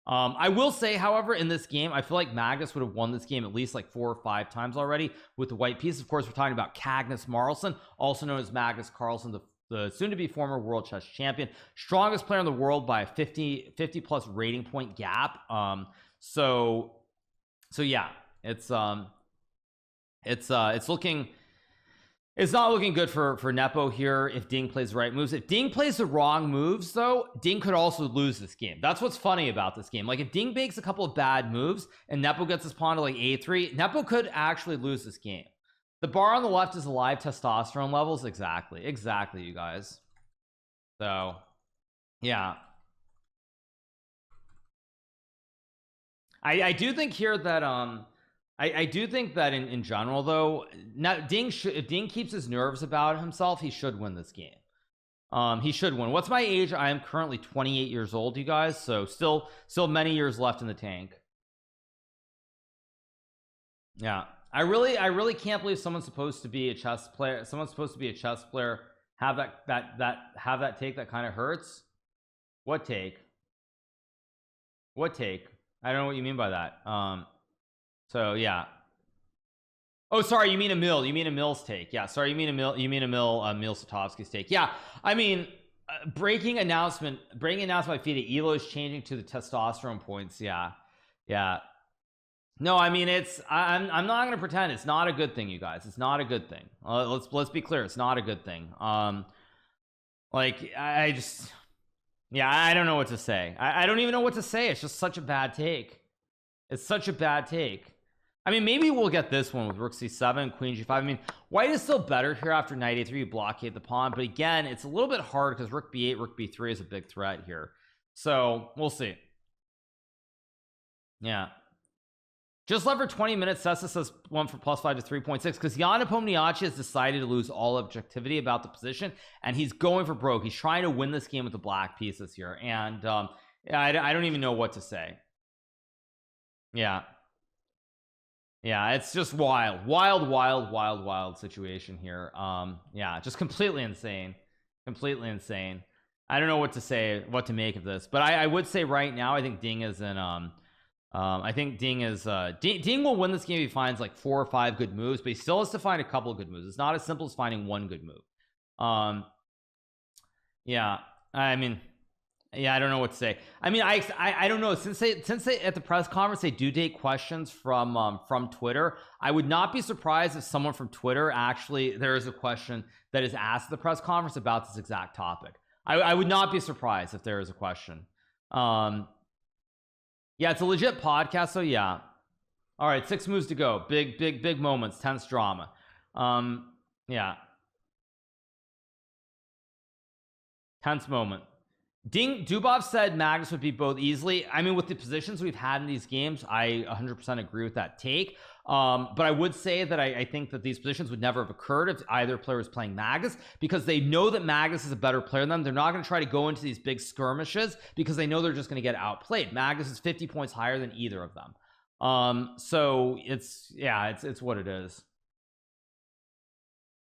I will say, however, in this game, I feel like Magnus would have won this game at least like 4 or 5 times already with the white piece. Of course, we're talking about Magnus Carlsen, also known as Magnus Carlsen, the soon-to-be former world chess champion, strongest player in the world by a 50 plus rating point gap. So yeah, it's not looking good for Nepo here if Ding plays the right moves. If Ding plays the wrong moves, though, Ding could also lose this game. That's what's funny about this game. Like if Ding makes a couple of bad moves and Nepo gets his pawn to like a3, Nepo could actually lose this game. The bar on the left is the live testosterone levels. Exactly, you guys. So yeah, I do think here that I do think that in general though, if Ding keeps his nerves about himself, he should win this game. He should win. What's my age? I am currently 28 years old, you guys, so still many years left in the tank. Yeah, I really can't believe someone's supposed to be a chess player have that take that kind of hurts. What take? I don't know what you mean by that. So yeah. Oh, sorry, you mean Emil. You mean Emil's take. Yeah, sorry, you mean Emil Satovsky's take. Yeah, I mean, breaking announcement by FIDE, Elo is changing to the testosterone points. Yeah. No, I mean, I'm not gonna pretend it's not a good thing, you guys. It's not a good thing. Let's be clear, it's not a good thing. Like I just, yeah, I don't know what to say. I don't even know what to say. It's just such a bad take. It's such a bad take. I mean, maybe we'll get this one with rook c7, queen g5. I mean, white is still better here after knight a3. You blockade the pawn, but again, it's a little bit hard because rook b8, rook b3 is a big threat here. So we'll see. Yeah. Just left for 20 minutes. Sessa says one for +5 to 3.6 because Jan Nepomniachtchi has decided to lose all objectivity about the position, and he's going for broke. He's trying to win this game with the black pieces here, and I don't even know what to say. Yeah, it's just wild situation here. Yeah, just completely insane. I don't know what to say, what to make of this, but I would say right now I think Ding is in I think Ding will win this game if he finds like 4 or 5 good moves, but he still has to find a couple of good moves. It's not as simple as finding one good move. Yeah, I mean, yeah, I don't know what to say. I mean, I don't know, since they at the press conference they do take questions from Twitter. I would not be surprised if someone from Twitter, actually there is a question that is asked at the press conference about this exact topic. I would not be surprised if there is a question. Yeah, it's a legit podcast, so yeah. All right, 6 moves to go. Big moments, tense drama. Yeah. Tense moment. Dubov said Magnus would beat both easily. I mean, with the positions we've had in these games, I 100% agree with that take. But I would say that I think that these positions would never have occurred if either player was playing Magnus, because they know that Magnus is a better player than them. They're not going to try to go into these big skirmishes because they know they're just going to get outplayed. Magnus is 50 points higher than either of them. So it's what it is.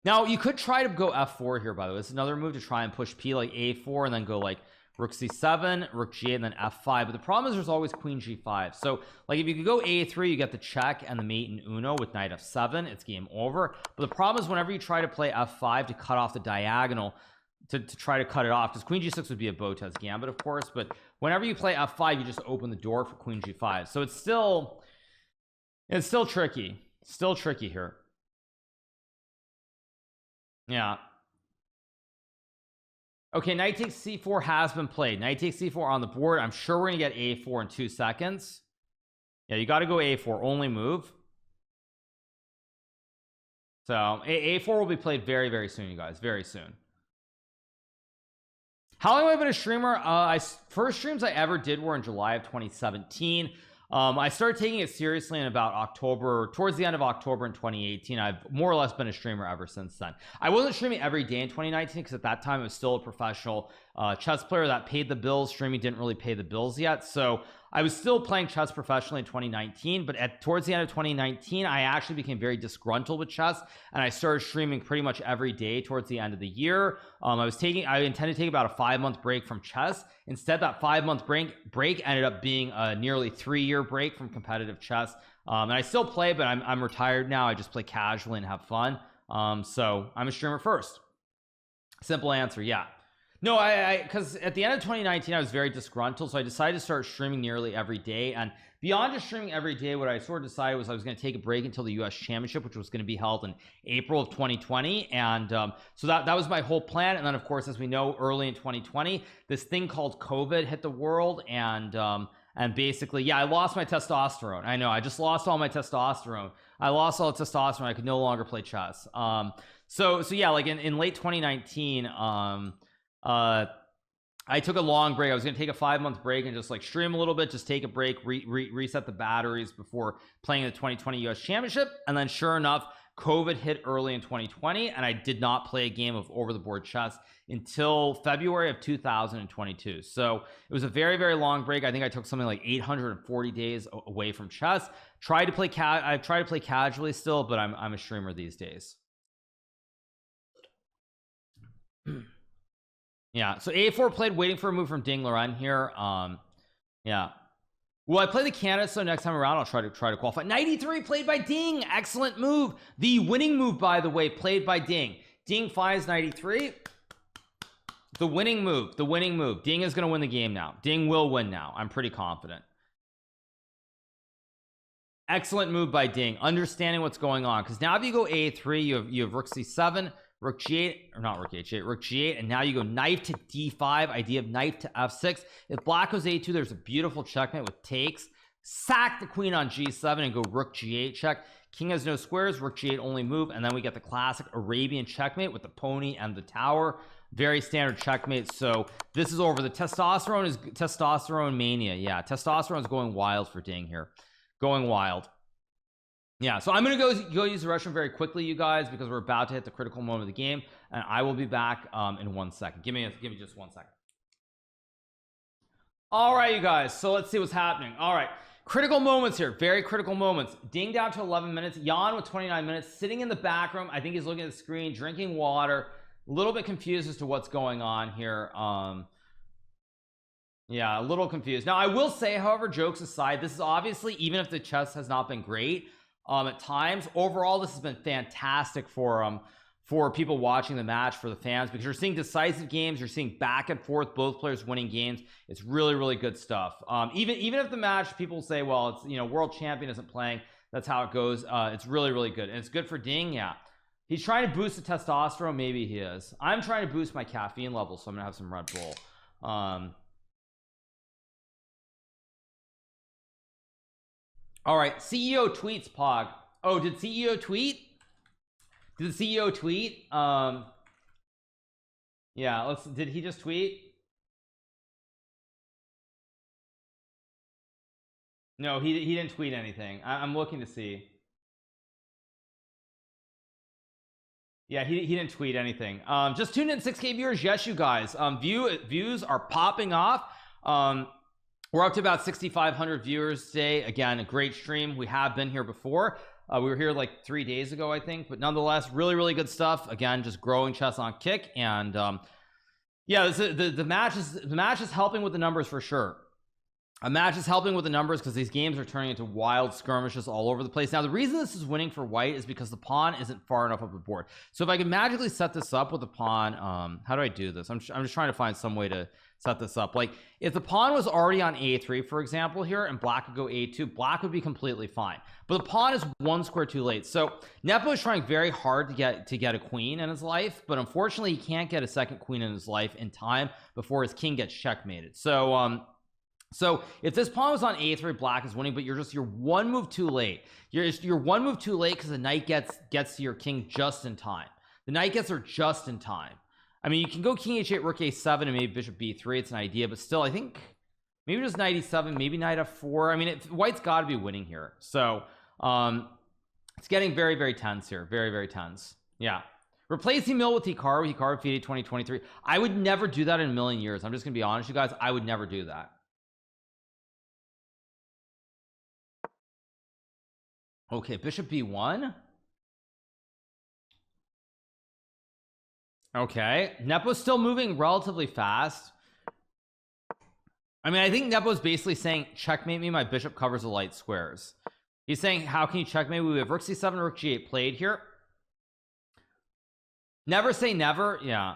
Now you could try to go f4 here, by the way. It's another move to try and push p like a4 and then go like rook c7, rook g8, and then f5. But the problem is there's always queen g5. So like if you could go a3, you get the check and the mate in uno with knight f7. It's game over. But the problem is whenever you try to play f5 to cut off the diagonal, to try to cut it off, because queen g6 would be a Botez gambit, of course, but whenever you play f5 you just open the door for queen g5, so it's still tricky, here. Yeah. Okay, knight takes c4 has been played. Knight takes c4 on the board. I'm sure we're gonna get a4 in 2 seconds. Yeah, you got to go a4, only move. So a4 will be played very, very soon, you guys, very soon. How long have I been a streamer? First streams I ever did were in July of 2017. I started taking it seriously in about October, towards the end of October in 2018. I've more or less been a streamer ever since then. I wasn't streaming every day in 2019 because at that time I was still a professional chess player that paid the bills. Streaming didn't really pay the bills yet, so I was still playing chess professionally in 2019, but towards the end of 2019 I actually became very disgruntled with chess, and I started streaming pretty much every day towards the end of the year. I intended to take about a 5-month break from chess. Instead, that 5-month break ended up being a nearly 3-year break from competitive chess. And I still play, but I'm retired now. I just play casually and have fun. So I'm a streamer first. Simple answer. Yeah. No, because at the end of 2019 I was very disgruntled, so I decided to start streaming nearly every day. And beyond just streaming every day, what I sort of decided was I was going to take a break until the US Championship, which was going to be held in April of 2020. And so that was my whole plan. And then of course, as we know, early in 2020 this thing called COVID hit the world, and basically, yeah, I lost my testosterone. I know, I just lost all my testosterone. I lost all the testosterone. I could no longer play chess. So yeah, like in late 2019 I took a long break. I was going to take a 5-month break and just like stream a little bit, just take a break, reset the batteries before playing the 2020 US Championship. And then sure enough, COVID hit early in 2020, and I did not play a game of over the board chess until February of 2022. So it was a very, very long break. I think I took something like 840 days away from chess. I've tried to play casually still, but I'm a streamer these days. Yeah, so a4 played, waiting for a move from Ding Loren here. Yeah, well, I play the candidate, so next time around I'll try to qualify. 93 played by Ding, excellent move. The winning move, by the way, played by Ding. Ding finds 93. The winning move. Ding is going to win the game now. Ding will win now. I'm pretty confident. Excellent move by Ding, understanding what's going on, because now if you go a3, you have rook c7, rook g8, or not rook h8, rook g8, and now you go knight to d5, idea of knight to f6. If black goes a2, there's a beautiful checkmate with takes. Sack the queen on g7 and go rook g8 check. King has no squares, rook g8 only move, and then we get the classic Arabian checkmate with the pony and the tower. Very standard checkmate. So this is over. The testosterone is testosterone mania. Yeah, testosterone is going wild for Ding here, going wild. Yeah, so I'm gonna go use the restroom very quickly, you guys, because we're about to hit the critical moment of the game, and I will be back in 1 second. Give me just 1 second. All right, you guys, so let's see what's happening. All right, critical moments here, very critical moments. Ding down to 11 minutes, Jan with 29 minutes, sitting in the back room. I think he's looking at the screen, drinking water, a little bit confused as to what's going on here. Yeah, a little confused. Now I will say, however, jokes aside, this is obviously, even if the chess has not been great at times, overall this has been fantastic for people watching the match, for the fans, because you're seeing decisive games, you're seeing back and forth, both players winning games. It's really, really good stuff. Even if the match, people say, well, it's, you know, world champion isn't playing, that's how it goes. It's really, really good, and it's good for Ding. Yeah, he's trying to boost the testosterone. Maybe he is. I'm trying to boost my caffeine level, so I'm gonna have some Red Bull. All right, CEO tweets, Pog. Oh, did CEO tweet? Did the CEO tweet? Yeah, did he just tweet? No, he didn't tweet anything. I'm looking to see. Yeah, he didn't tweet anything. Just tuned in, 6K viewers. Yes, you guys. Views are popping off. We're up to about 6,500 viewers today. Again, a great stream. We have been here before. We were here like 3 days ago, I think, but nonetheless, really, really good stuff. Again, just growing chess on Kick, and yeah, the match is helping with the numbers for sure. A match is helping with the numbers because these games are turning into wild skirmishes all over the place. Now, the reason this is winning for white is because the pawn isn't far enough up the board. So if I can magically set this up with the pawn, how do I do this? I'm just trying to find some way to set this up. Like if the pawn was already on a3, for example, here, and black could go a2, black would be completely fine. But the pawn is one square too late. So Nepo is trying very hard to get a queen in his life, but unfortunately, he can't get a second queen in his life in time before his king gets checkmated. So if this pawn was on a3, black is winning, but you're one move too late. You're one move too late because the knight gets to your king just in time. The knight gets there just in time. I mean, you can go king h8, rook a7, and maybe bishop b3. It's an idea, but still, I think maybe just knight e7, maybe knight f4. I mean, white's got to be winning here. So it's getting very, very tense here. Very, very tense. Yeah. Replacing Mill with Hikaru FIDE 2023. I would never do that in a million years. I'm just gonna be honest, you guys. I would never do that. Okay, bishop b1. Okay, Nepo's still moving relatively fast. I mean, I think Nepo's basically saying, checkmate me, my bishop covers the light squares. He's saying, how can you checkmate me? We have rook c7, rook g8 played here. Never say never. Yeah.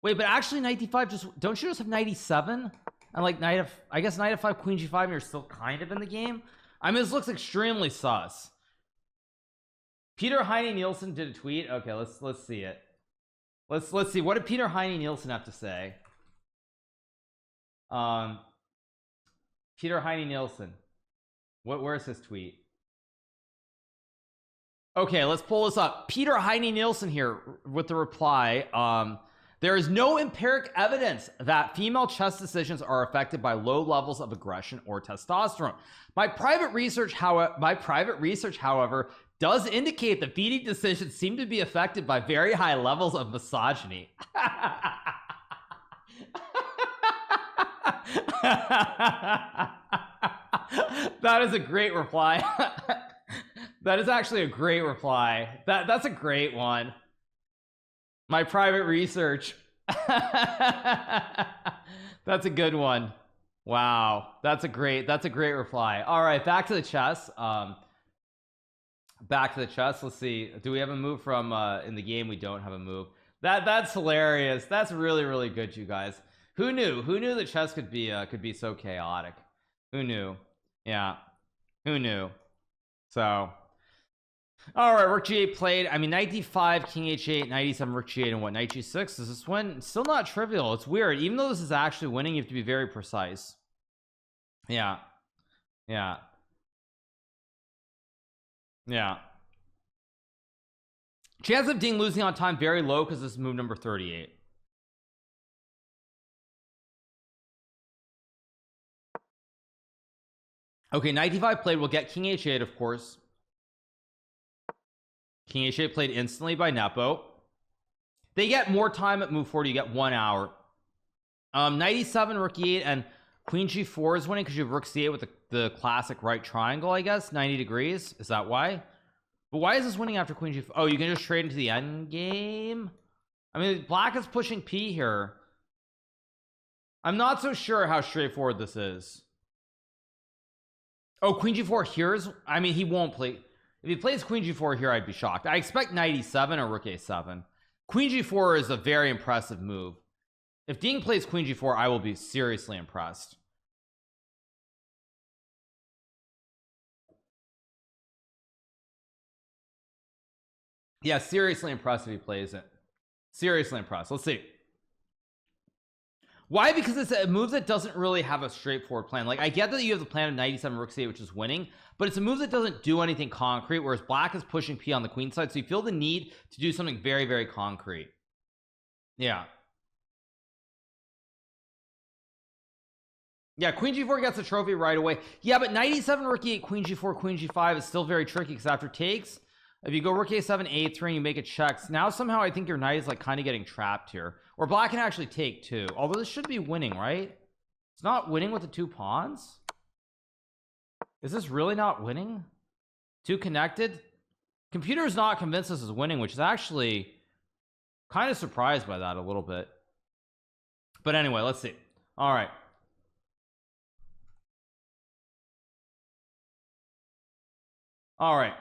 Wait, but actually knight d5, don't you just have knight e7? And like I guess knight f5, queen g5, and you're still kind of in the game. I mean, this looks extremely sus. Peter Heine Nielsen did a tweet. Okay, let's see it. Let's see. What did Peter Heine Nielsen have to say? Peter Heine Nielsen. Where's his tweet? Okay, let's pull this up. Peter Heine Nielsen here with the reply. There is no empiric evidence that female chess decisions are affected by low levels of aggression or testosterone. My private research, however, does indicate that FIDE decisions seem to be affected by very high levels of misogyny. That is a great reply. That is actually a great reply. That's a great one. My private research. That's a good one. Wow, that's a great reply. All right, back to the chess. Back to the chess. Let's see. Do we have a move from in the game? We don't have a move. That's hilarious. That's really, really good, you guys. Who knew that chess could be so chaotic? Who knew? Yeah, who knew? So all right, rook g8 played. I mean, knight d5, king h8, knight e7, rook g8, and what, knight g6? Is this win? Still not trivial. It's weird. Even though this is actually winning, you have to be very precise. Yeah. Chance of Ding losing on time very low because this is move number 38. Okay, knight d5 played. We'll get king h8, of course. King h8 played instantly by Nepo. They get more time at move 40. You get 1 hour. Knight e7, rook e8, and queen g4 is winning because you have rook c8 with the classic right triangle, I guess. 90 degrees. Is that why? But why is this winning after queen g4? Oh, you can just trade into the end game. I mean, black is pushing p here. I'm not so sure how straightforward this is. Oh, queen g4 here is, I mean, he won't play. If he plays queen g4 here, I'd be shocked. I expect knight e7 or rook a7. Queen g4 is a very impressive move. If Ding plays queen g4, I will be seriously impressed. Yeah, seriously impressed if he plays it. Seriously impressed. Let's see. Why? Because it's a move that doesn't really have a straightforward plan. Like, I get that you have the plan of knight e7, rook c8, which is winning, but it's a move that doesn't do anything concrete, whereas black is pushing p on the queen side, so you feel the need to do something very, very concrete. Yeah, queen g4 gets the trophy right away. Yeah, but knight e7, rook e8, queen g4, queen g5 is still very tricky, because after takes, if you go rook a7, a3, and you make it checks, now somehow I think your knight is like kind of getting trapped here. Or black can actually take too, although this should be winning, right? It's not winning with the two pawns. Is this really not winning? Two connected. Computer is not convinced this is winning, which is actually kind of surprised by that a little bit. But anyway, let's see. All right. All right.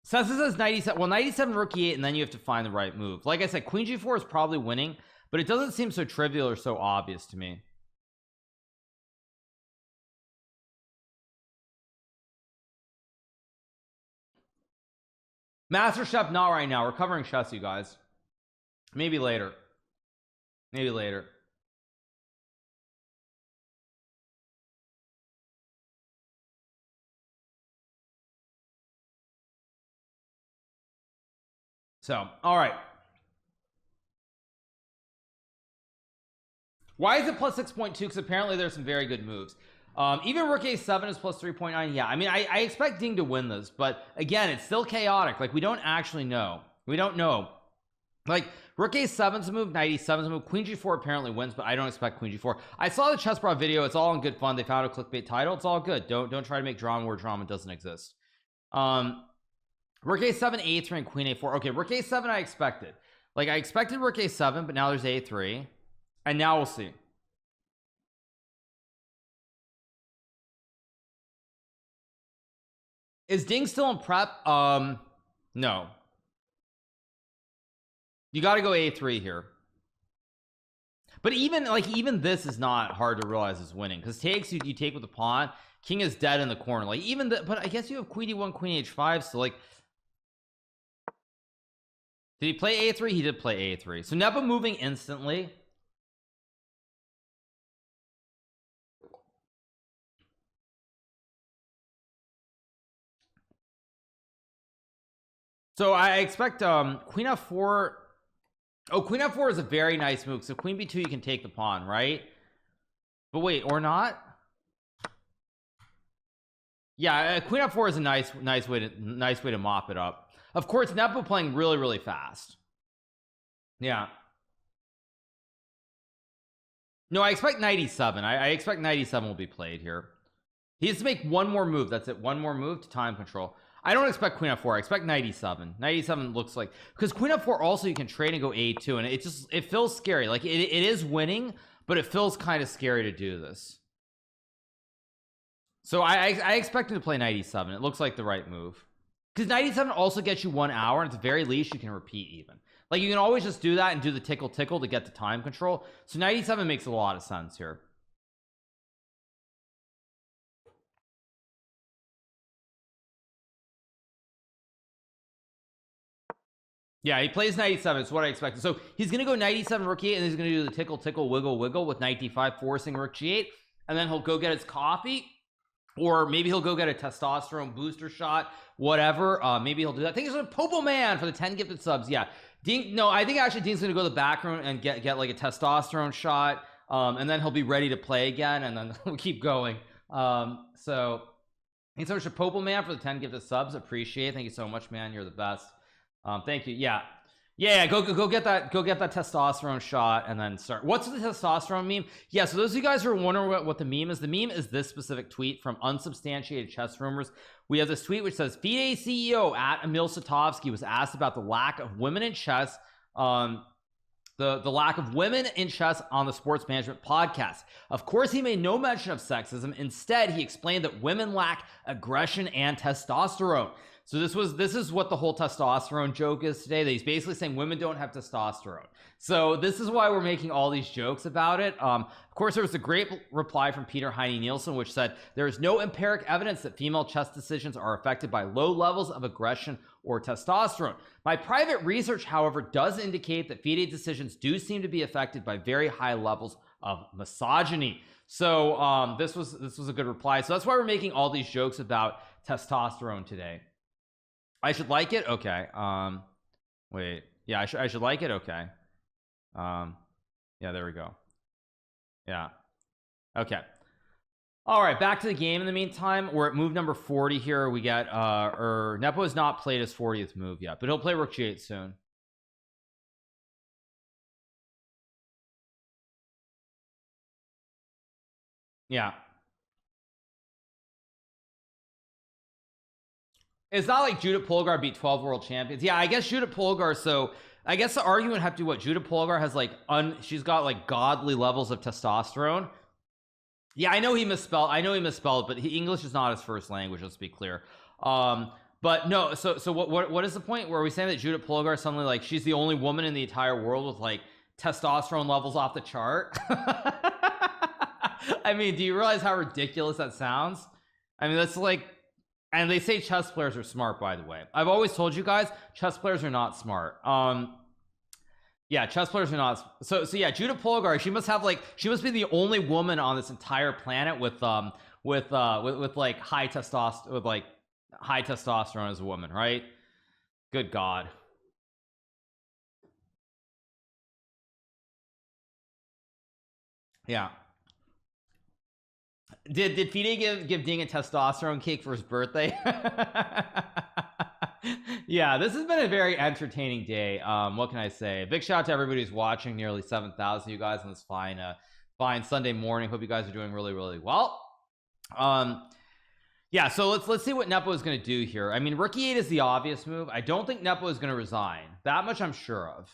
Sessa says 97. Well, 97 rookie 8, and then you have to find the right move. Like I said, queen g4 is probably winning, but it doesn't seem so trivial or so obvious to me. Master Chef, not right now. We're covering chess, you guys. Maybe later. Maybe later. So, all right. Why is it plus 6.2? Because apparently there's some very good moves. Even rook a7 is plus 3.9. Yeah, I mean, I expect Ding to win this, but again, it's still chaotic. Like, we don't actually know. We don't know. Like, rook a7's a move, knight e7's a move. Queen g4 apparently wins, but I don't expect queen g4. I saw the Chess Bra video. It's all in good fun. They found a clickbait title. It's all good. Don't try to make drama where drama doesn't exist. Rook a7, a3, and queen a4. Okay, rook a7 I expected. Like, I expected rook a7, but now there's a3. And now we'll see. Is Ding still in prep? No. You got to go a3 here. But even this is not hard to realize is winning, because takes you take with the pawn. King is dead in the corner. Like, even the, but I guess you have queen d1, queen h5. So like, did he play a3? He did play a3. So Nepo moving instantly. So I expect queen f4. Oh, queen f4 is a very nice move. So queen b2, you can take the pawn, right? But wait, or not? Yeah, queen f4 is a nice way to mop it up. Of course, Nepo playing really fast. Yeah. No, I expect knight e7. I expect knight e7 will be played here. He has to make one more move. That's it. One more move to time control. I don't expect queen f4. I expect knight e7. Knight e7 looks like, because queen f4 also you can trade and go a2, and it feels scary. Like, it is winning, but it feels kind of scary to do this. So I expect him to play knight e7. It looks like the right move, because knight e7 also gets you 1 hour, and at the very least you can repeat even. Like, you can always just do that and do the tickle to get the time control. So knight e7 makes a lot of sense here. Yeah, he plays knight e7. It's what I expected. So he's going to go knight e7, rook e8, and he's going to do the tickle, wiggle with knight d5, forcing rook g8. And then he'll go get his coffee, or maybe he'll go get a testosterone booster shot, whatever. Maybe he'll do that. I think it's a Popo Man for the 10 gifted subs. Yeah. Ding, no, I think actually Ding's going to go to the back room and get like a testosterone shot. And then he'll be ready to play again, and then we'll keep going. So thanks so much to Popo Man for the 10 gifted subs. Appreciate it. Thank you so much, man. You're the best. Thank you. Yeah, go get that testosterone shot and then start. What's the testosterone meme? Yeah, so those of you guys who are wondering what the meme is, this specific tweet from Unsubstantiated Chess Rumors. We have this tweet which says, FIDE CEO at Emil Satovsky was asked about the lack of women in chess, the lack of women in chess on the Sports Management podcast. Of course, he made no mention of sexism. Instead, he explained that women lack aggression and testosterone. So this is what the whole testosterone joke is today, that he's basically saying women don't have testosterone. So this is why we're making all these jokes about it. Of course, there was a great reply from Peter Heine Nielsen, which said, there is no empiric evidence that female chess decisions are affected by low levels of aggression or testosterone. My private research, however, does indicate that FIDE decisions do seem to be affected by very high levels of misogyny. So this was a good reply. So that's why we're making all these jokes about testosterone today. I should like it. Okay. Wait. Yeah, I should like it. Okay. Yeah, there we go. Yeah. Okay. All right, back to the game. In the meantime, we're at move number 40 here. We get Nepo has not played his 40th move yet, but he'll play rook g8 soon. Yeah. It's not like Judith Polgar beat 12 world champions. Yeah, I guess Judith Polgar. So I guess the argument would have to be what Judith Polgar has, like she's got like godly levels of testosterone, Yeah, I know he misspelled, but English is not his first language, let's be clear. But no, so what is the point? Where are we saying that Judith Polgar is suddenly like she's the only woman in the entire world with like testosterone levels off the chart? I mean, do you realize how ridiculous that sounds? I mean, that's like, and they say chess players are smart, by the way. I've always told you guys, chess players are not smart. Yeah, chess players are not. So yeah, Judith Polgar, she must be the only woman on this entire planet with like high testosterone as a woman, right? Good God. Yeah. Did FIDE give Ding a testosterone cake for his birthday? Yeah, this has been a very entertaining day. What can I say? Big shout out to everybody who's watching. Nearly 7,000 you guys on this fine Sunday morning. Hope you guys are doing really, really well. Yeah, so let's see what Nepo is going to do here. I mean, Rook E8 is the obvious move. I don't think Nepo is going to resign. That much I'm sure of.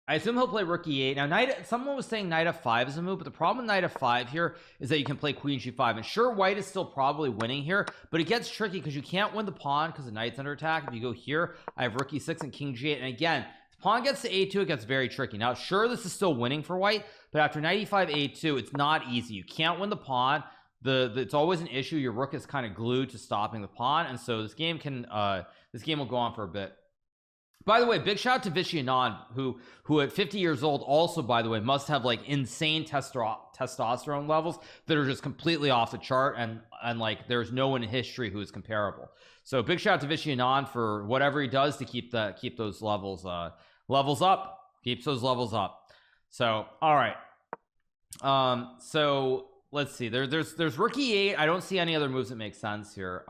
I assume he'll play Rook E8. Now, someone was saying Knight F5 is a move, but the problem with Knight F5 here is that you can play Queen G5. And sure, White is still probably winning here, but it gets tricky because you can't win the pawn because the Knight's under attack. If you go here, I have Rook E6 and King G8. And again, if the pawn gets to A2, it gets very tricky. Now, sure, this is still winning for White, but after Knight E5, A2, it's not easy. You can't win the pawn. It's always an issue. Your Rook is kind of glued to stopping the pawn, and so this game will go on for a bit. By the way, big shout out to Vishy Anand, who at 50 years old also, by the way, must have like insane testosterone levels that are just completely off the chart, and like there's no one in history who is comparable. So big shout out to Vishy Anand for whatever he does to keep those levels up. Keeps those levels up. So all right. So let's see. There's Rook E8. I don't see any other moves that make sense here.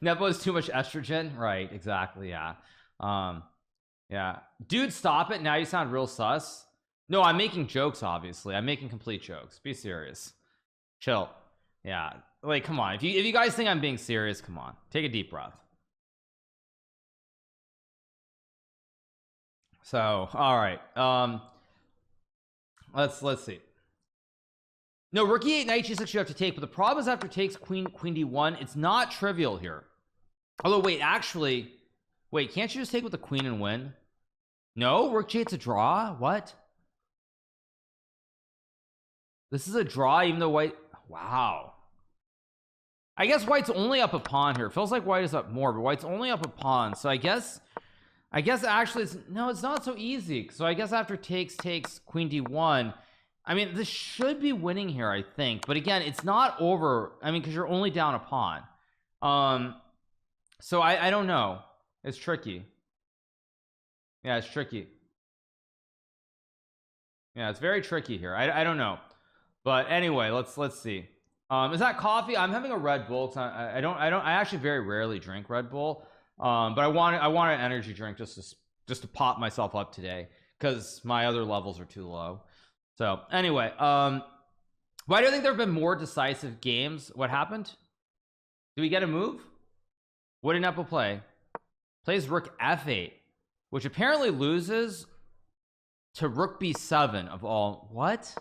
Nepo is too much estrogen. Right, exactly. Yeah. Yeah, dude, stop it. Now you sound real sus. No, I'm making jokes, obviously. I'm making complete jokes. Be serious. Chill. Yeah, like, come on. If you guys think I'm being serious, come on, take a deep breath. So all right, let's see. No, Rook E8, Knight G6 you have to take, but the problem is after takes Queen D1, it's not trivial here. Although wait, actually, wait, can't you just take with the queen and win? No, Rook G8's a draw. What? This is a draw, even though White. Wow. I guess White's only up a pawn here. It feels like White is up more, but White's only up a pawn. So I guess actually it's not so easy. So I guess after takes Queen D1. I mean, this should be winning here, I think. But again, it's not over. I mean, because you're only down a pawn. So I don't know. It's tricky. Yeah, it's tricky. Yeah, it's very tricky here. I don't know. But anyway, let's see. Is that coffee? I'm having a Red Bull. I actually very rarely drink Red Bull. But I want an energy drink just to pop myself up today because my other levels are too low. So anyway, why do you think there have been more decisive games? What happened? Do we get a move? What did Nepo play? Plays Rook F8, which apparently loses to Rook B7 of all. What?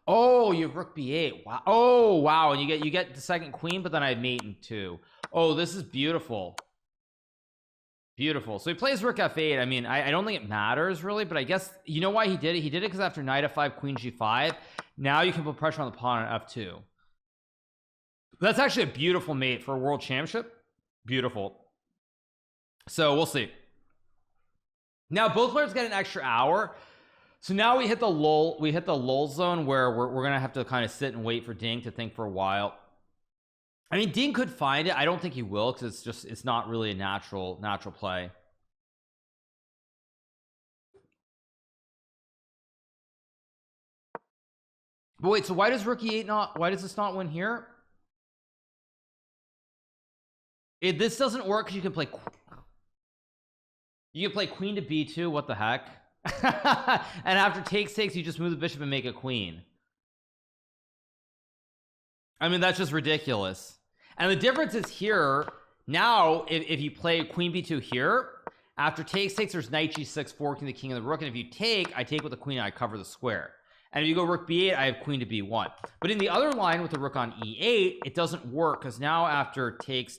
Oh, you have Rook B8. Wow. Oh, wow. And you get the second queen, but then I have mate in 2. Oh, this is beautiful. Beautiful. So he plays Rook F8. I mean, I don't think it matters really, but I guess you know why he did it? He did it because after Knight F5, Queen G5, now you can put pressure on the pawn on F2. That's actually a beautiful mate for a world championship. Beautiful. So we'll see. Now both players get an extra hour. So now we hit the lull zone where we're gonna have to kind of sit and wait for Ding to think for a while. I mean, Ding could find it. I don't think he will because it's not really a natural play. But wait, so why does Rook E8 why does this not win here? This doesn't work because you can play queen to B2. What the heck? And after takes, you just move the bishop and make a queen. I mean, that's just ridiculous. And the difference is here now, if you play queen B2 here, after takes, there's Knight G6 forking the king and the rook, and if you take, I take with the queen and I cover the square. And if you go rook b8, I have queen to b1. But in the other line with the rook on e8, it doesn't work, because now after takes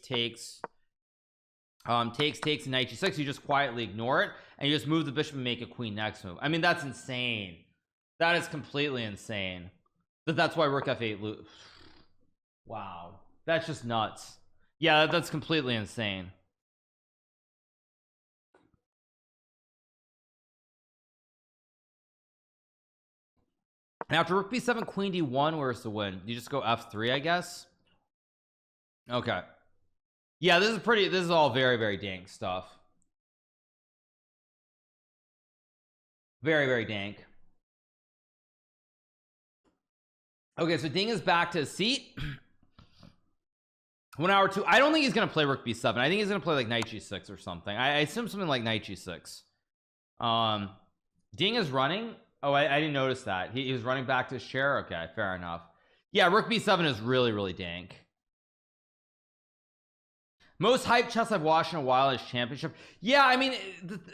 and knight g6, you just quietly ignore it and you just move the bishop and make a queen next move. I mean, that's insane. That is completely insane. That's why rook f8 wow, that's just nuts. Yeah, that's completely insane. And after rook b7, queen d1, where's the win? You just go f3, I guess. Okay. Yeah, this is all very, very dank stuff. Very, very dank. Okay, so Ding is back to his seat. 1 hour 2. I don't think he's gonna play rook b7. I think he's gonna play like knight g6 or something. I assume something like knight g6. Ding is running. Oh, I didn't notice that. He was running back to his chair. Okay, fair enough. Yeah, rook b7 is really, really dank. Most hype chess I've watched in a while is championship. Yeah, I mean,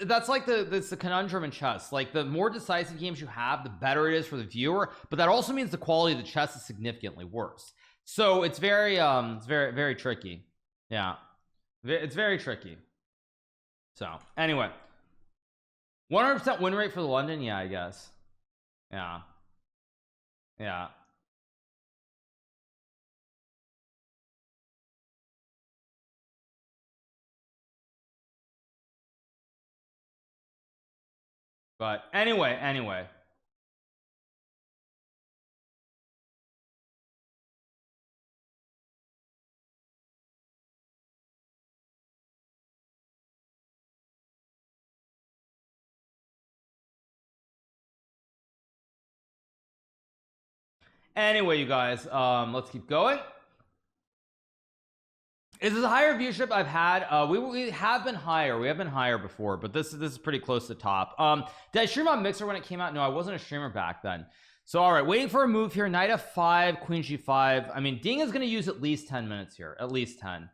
that's like that's the conundrum in chess. Like, the more decisive games you have, the better it is for the viewer, but that also means the quality of the chess is significantly worse. So it's very very tricky. Yeah, it's very tricky. So anyway, 100% win rate for the London. Yeah, I guess. Yeah. But anyway. Anyway, you guys, let's keep going. This is a higher viewership I've had. We have been higher. We have been higher before, but this is pretty close to top. Did I stream on Mixer when it came out? No, I wasn't a streamer back then. So all right, waiting for a move here. Knight f5, queen g5. I mean, Ding is going to use at least 10 minutes here. At least 10.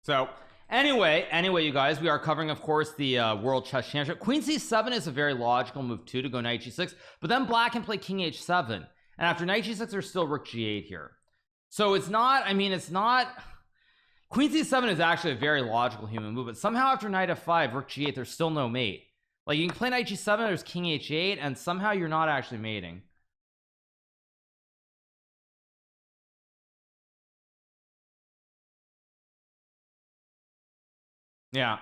So anyway, you guys, we are covering, of course, the World Chess Championship. Queen c7 is a very logical move too, to go knight g6, but then black can play king h7, and after knight g6 there's still rook g8 here. So it's not, I mean, it's not, queen c7 is actually a very logical human move, but somehow after knight f5, rook g8, there's still no mate. Like, you can play knight g7, there's king h8, and somehow you're not actually mating. Yeah.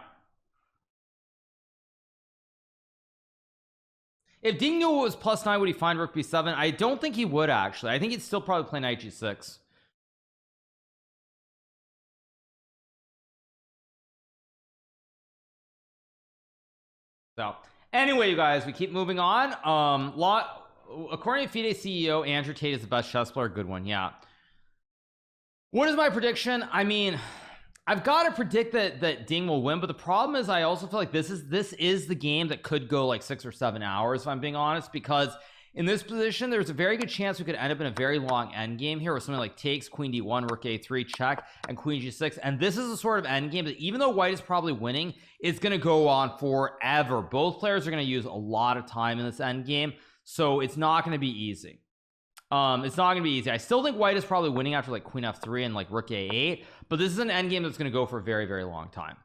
If Ding knew it was +9, would he find rook b7? I don't think he would, actually. I think he'd still probably play knight g6. So anyway, you guys, we keep moving on. According to FIDE CEO, Andrew Tate is the best chess player. Good one. Yeah. What is my prediction? I mean, I've got to predict that Ding will win, but the problem is I also feel like this is the game that could go like 6 or 7 hours, if I'm being honest, because in this position there's a very good chance we could end up in a very long end game here with something like takes, queen d1, rook a3, check, and queen g6. And this is a sort of end game that, even though white is probably winning, it's going to go on forever. Both players are going to use a lot of time in this end game, so it's not going to be easy. It's not gonna be easy. I still think white is probably winning after like queen f3 and like rook a8, but this is an endgame that's gonna go for a very, very long time.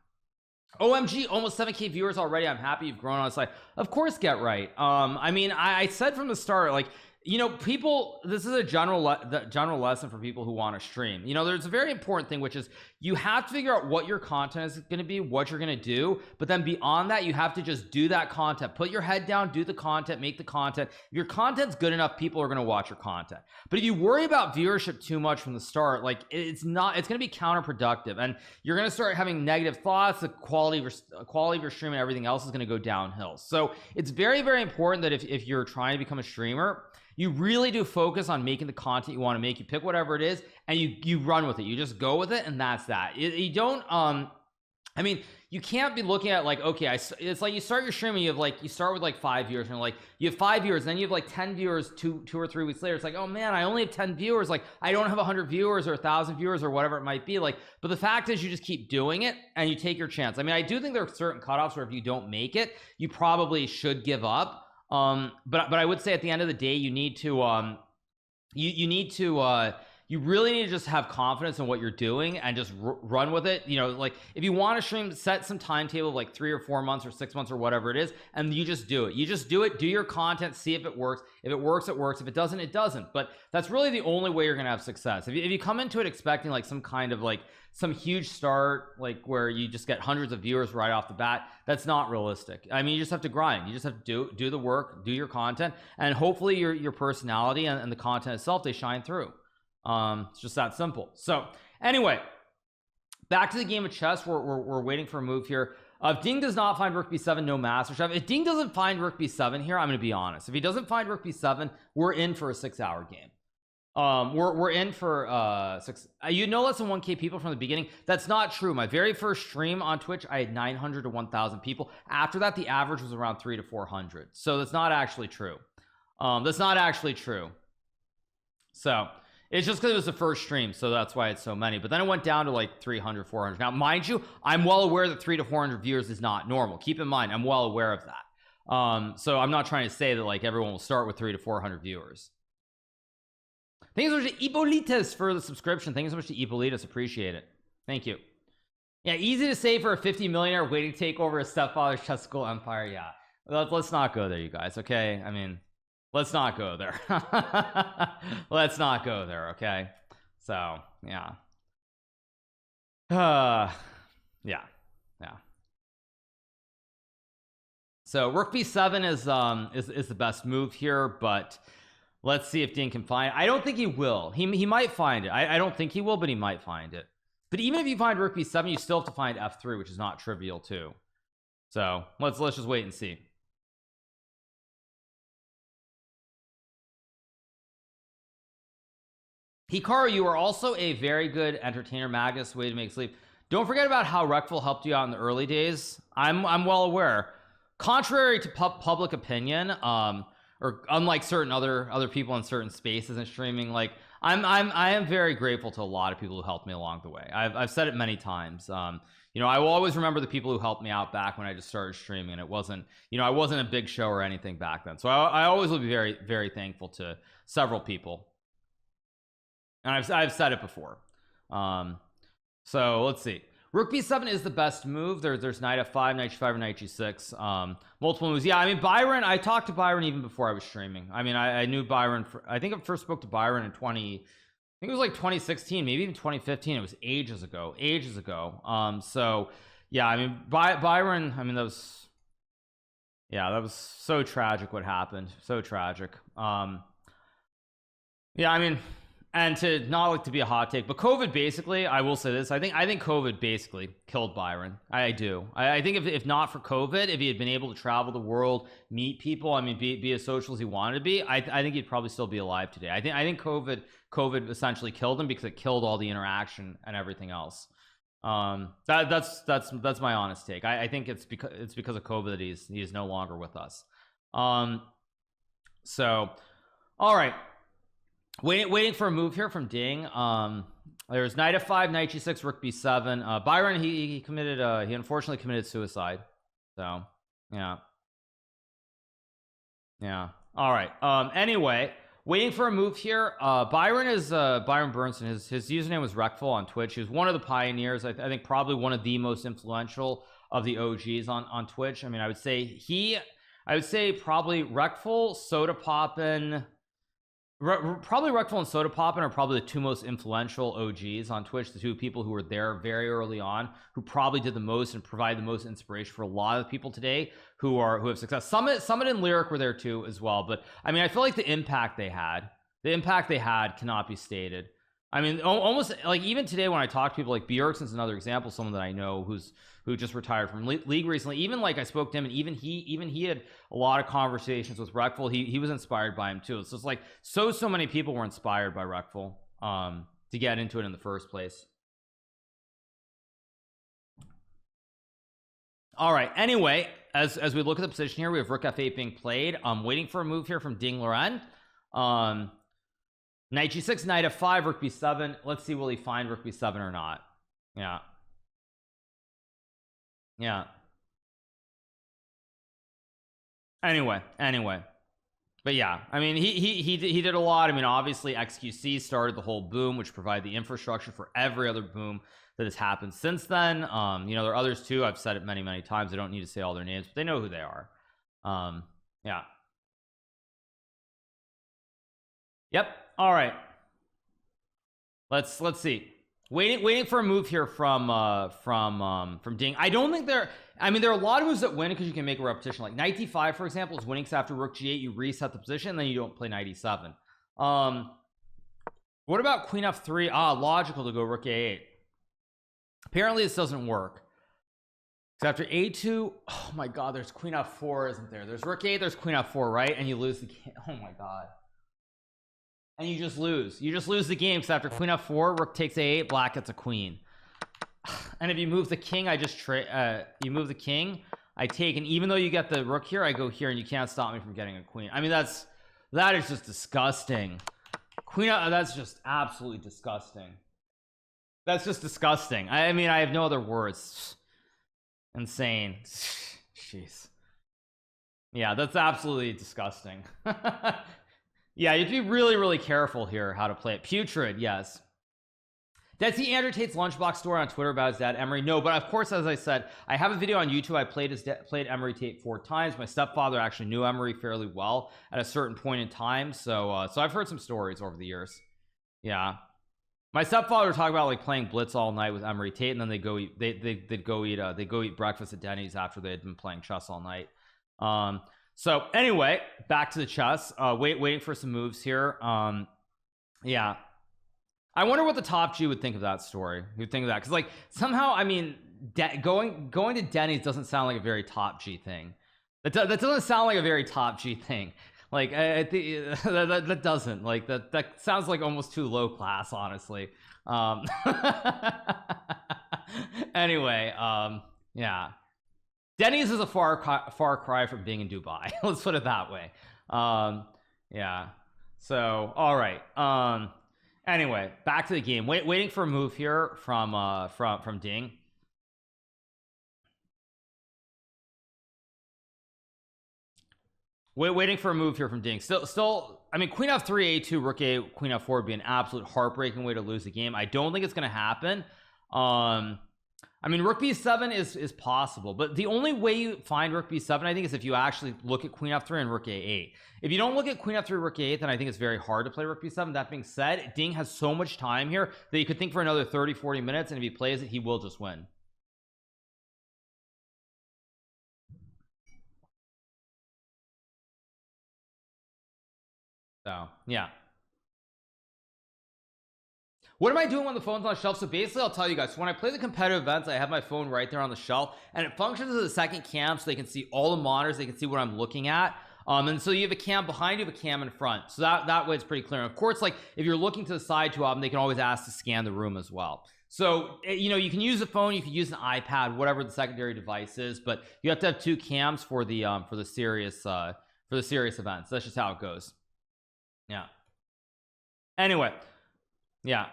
OMG, almost 7k viewers already. I'm happy you've grown on the side. Of course, get right. I mean, I said from the start, like, you know, people, this is a general lesson for people who want to stream. You know, there's a very important thing, which is you have to figure out what your content is going to be, what you're going to do, but then beyond that, you have to just do that content. Put your head down, do the content, make the content. If your content's good enough, people are going to watch your content. But if you worry about viewership too much from the start, like, it's going to be counterproductive, and you're going to start having negative thoughts. The quality of your stream and everything else is going to go downhill. So it's very, very important that if you're trying to become a streamer, you really do focus on making the content you want to make. You pick whatever it is and you run with it. You just go with it, and that's that. You don't I mean, you can't be looking at like, okay, it's like you start your stream and you start with like 5 viewers and like you have 5 viewers and then you have like 10 viewers two or 3 weeks later. It's like, oh man, I only have 10 viewers. Like I don't have 100 viewers or 1,000 viewers or whatever it might be. Like, but the fact is you just keep doing it and you take your chance. I mean, I do think there are certain cutoffs where if you don't make it, you probably should give up. But I would say at the end of the day, you need to you really need to just have confidence in what you're doing and just run with it. You know, like if you want to stream, set some timetable of like 3 or 4 months or 6 months or whatever it is, and you just do it. You just do it, do your content, see if it works. If it works, it works. If it doesn't, it doesn't. But that's really the only way you're gonna have success. If you come into it expecting like some kind of like some huge start, like where you just get hundreds of viewers right off the bat, that's not realistic. I mean, you just have to grind. You just have to do the work, do your content, and hopefully your personality and the content itself, they shine through. It's just that simple. So anyway, back to the game of chess. We're waiting for a move here. If Ding does not find rook b7, no master chef. If Ding doesn't find rook b7 here, I'm going to be honest. If he doesn't find rook b7, we're in for a 6-hour game. We're in for 6. You know, less than 1K people from the beginning. That's not true. My very first stream on Twitch, I had 900 to 1,000 people. After that, the average was around 300 to 400. So that's not actually true. That's not actually true. So it's just because it was the first stream, so that's why it's so many. But then it went down to like 300, 400. Now, mind you, I'm well aware that 300 to 400 viewers is not normal. Keep in mind, I'm well aware of that. So I'm not trying to say that like everyone will start with 300 to 400 viewers. Thank you so much to Ipolitas for the subscription. Thank you so much to Ipolitas. Appreciate it. Thank you. Yeah, easy to say for a 50 millionaire waiting to take over his stepfather's chess school empire. Yeah, let's not go there, you guys. Okay, I mean, let's not go there. Let's not go there, okay? So yeah. Yeah. So rook b7 is the best move here, but let's see if Ding can find it. I don't think he will. He might find it. I don't think he will, but he might find it. But even if you find rook b7, you still have to find f3, which is not trivial too. So let's just wait and see. Hikaru, you are also a very good entertainer. Magus, way to make sleep. Don't forget about how Reckful helped you out in the early days. I'm well aware. Contrary to public opinion, or unlike certain other people in certain spaces and streaming, like I am very grateful to a lot of people who helped me along the way. I've said it many times. You know, I will always remember the people who helped me out back when I just started streaming, and it wasn't, you know, I wasn't a big show or anything back then. So I always will be very, very thankful to several people. And I've said it before. So let's see. Rook b7 is the best move. There's knight f5, knight g5, or knight g6. Multiple moves. Yeah, I mean, Byron, I talked to Byron even before I was streaming. I mean, I knew Byron. I think I first spoke to Byron in I think it was like 2016, maybe even 2015. It was ages ago. So yeah, I mean, Byron, I mean, that was so tragic what happened. So tragic. Yeah, I mean, and to not like to be a hot take, but COVID basically, I will say this, I think COVID basically killed Byron. I do. I think if not for COVID, if he had been able to travel the world, meet people, I mean, be as social as he wanted to be, I think he'd probably still be alive today. I think COVID essentially killed him because it killed all the interaction and everything else. That's my honest take. I think it's because of COVID that he is no longer with us. So all right, waiting for a move here from Ding. There's knight f5, knight g6, rook b7. Byron, he unfortunately committed suicide. So yeah. All right, anyway, waiting for a move here. Byron is Byron Burnson. His username was Reckful on Twitch. He was one of the pioneers. I think probably one of the most influential of the OGs on Twitch. I mean, I would say probably Reckful, Soda Poppin', probably Reckful and Soda Poppin' are probably the two most influential OGs on Twitch, the two people who were there very early on, who probably did the most and provided the most inspiration for a lot of people today who have success. Summit and Lyric were there too as well, but I mean, I feel like the impact they had cannot be stated. I mean, almost like even today when I talk to people, like Bjorksen's another example, someone that I know who just retired from League recently. Even like I spoke to him, and even he had a lot of conversations with Reckful. He was inspired by him too. So it's like so many people were inspired by Reckful to get into it in the first place. All right, anyway, as we look at the position here, we have rook f8 being played. I'm waiting for a move here from Ding Liren. Knight g6, knight f5, rook b7. Let's see, will he find rook b7 or not? Yeah. Yeah. Anyway. But yeah, I mean, he did a lot. I mean, obviously XQC started the whole boom, which provided the infrastructure for every other boom that has happened since then. You know, there are others too. I've said it many times. I don't need to say all their names, but they know who they are. Yeah. Yep. All right. Let's see. Waiting for a move here from Ding. I don't think there are a lot of moves that win because you can make a repetition. Like knight d5, for example, is winning because after rook g8 you reset the position and then you don't play knight e7. What about queen f3? Logical to go rook a8. Apparently this doesn't work. So after a2, oh my god, there's queen f4, isn't there? There's rook a8, there's queen f4, right? And you lose the game. Oh my god. And you just lose the game. So after queen f4, rook takes a8, black gets a queen. And if you move the king, you move the king, I take, and even though you get the rook here, I go here and you can't stop me from getting a queen. I mean, that is just disgusting. That's just absolutely disgusting. That's just disgusting. I mean, I have no other words. Insane. Jeez. Yeah, that's absolutely disgusting. Yeah, you have to be really careful here how to play it. Putrid, yes. Did I see Andrew Tate's lunchbox story on Twitter about his dad Emery? No, but of course, as I said, I have a video on YouTube. I played Emery Tate 4 times. My stepfather actually knew Emery fairly well at a certain point in time, so I've heard some stories over the years. Yeah, my stepfather would talk about like playing Blitz all night with Emery Tate, and then they'd go eat breakfast at Denny's after they had been playing chess all night. So anyway, back to the chess. Waiting for some moves here. Yeah, I wonder what the top G would think of that story. Who'd think of that? Because like somehow, I mean, going to Denny's doesn't sound like a very top G thing. That doesn't sound like a very top G thing. Like I think that doesn't, like that sounds like almost too low class, honestly. Anyway, yeah, Denny's is a far cry from being in Dubai. Let's put it that way. Yeah. So all right. Anyway, back to the game. Waiting for a move here from Ding. Waiting for a move here from Ding. Still, I mean, queen f3, a2, rook a, queen f4 would be an absolute heartbreaking way to lose the game. I don't think it's going to happen. I mean, rook b7 is possible, but the only way you find rook b7, I think, is if you actually look at queen f3 and rook a8. If you don't look at queen f3, rook a8, then I think it's very hard to play rook b7. That being said, Ding has so much time here that you could think for another 30-40 minutes, and if he plays it, he will just win. So yeah, what am I doing when the phone's on the shelf? So basically, I'll tell you guys, so when I play the competitive events, I have my phone right there on the shelf, and it functions as a second cam, so they can see all the monitors, they can see what I'm looking at. And so you have a cam behind, you have a cam in front, so that way it's pretty clear. And of course, like if you're looking to the side too often, they can always ask to scan the room as well. So you know, you can use a phone, you can use an iPad, whatever the secondary device is, but you have to have 2 cams for the serious events. That's just how it goes. Yeah. Anyway, yeah.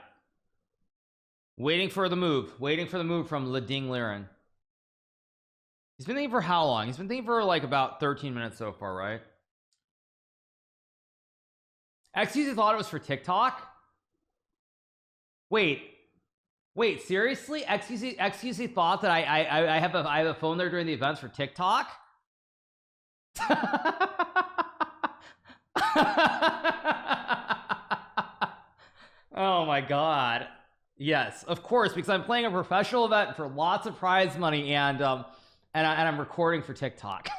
Waiting for the move from Ding Liren. He's been thinking for how long? He's been thinking for like about 13 minutes so far, right? XQC thought it was for TikTok. Wait, seriously? XQC thought that I have a phone there during the events for TikTok? Oh my god. Yes, of course, because I'm playing a professional event for lots of prize money, and I'm recording for TikTok.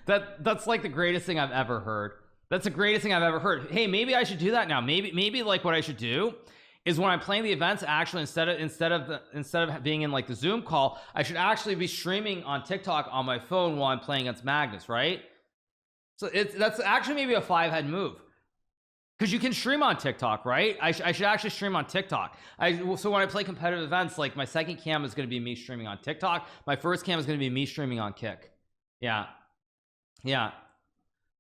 That's like the greatest thing I've ever heard. That's the greatest thing I've ever heard. Hey, maybe I should do that now. Maybe like what I should do is when I'm playing the events, actually instead of being in like the Zoom call, I should actually be streaming on TikTok on my phone while I'm playing against Magnus, right? So that's actually maybe a 5-head move. Because you can stream on TikTok, right? I should actually stream on TikTok. So when I play competitive events, like my second cam is going to be me streaming on TikTok. My first cam is going to be me streaming on Kick. Yeah. Yeah.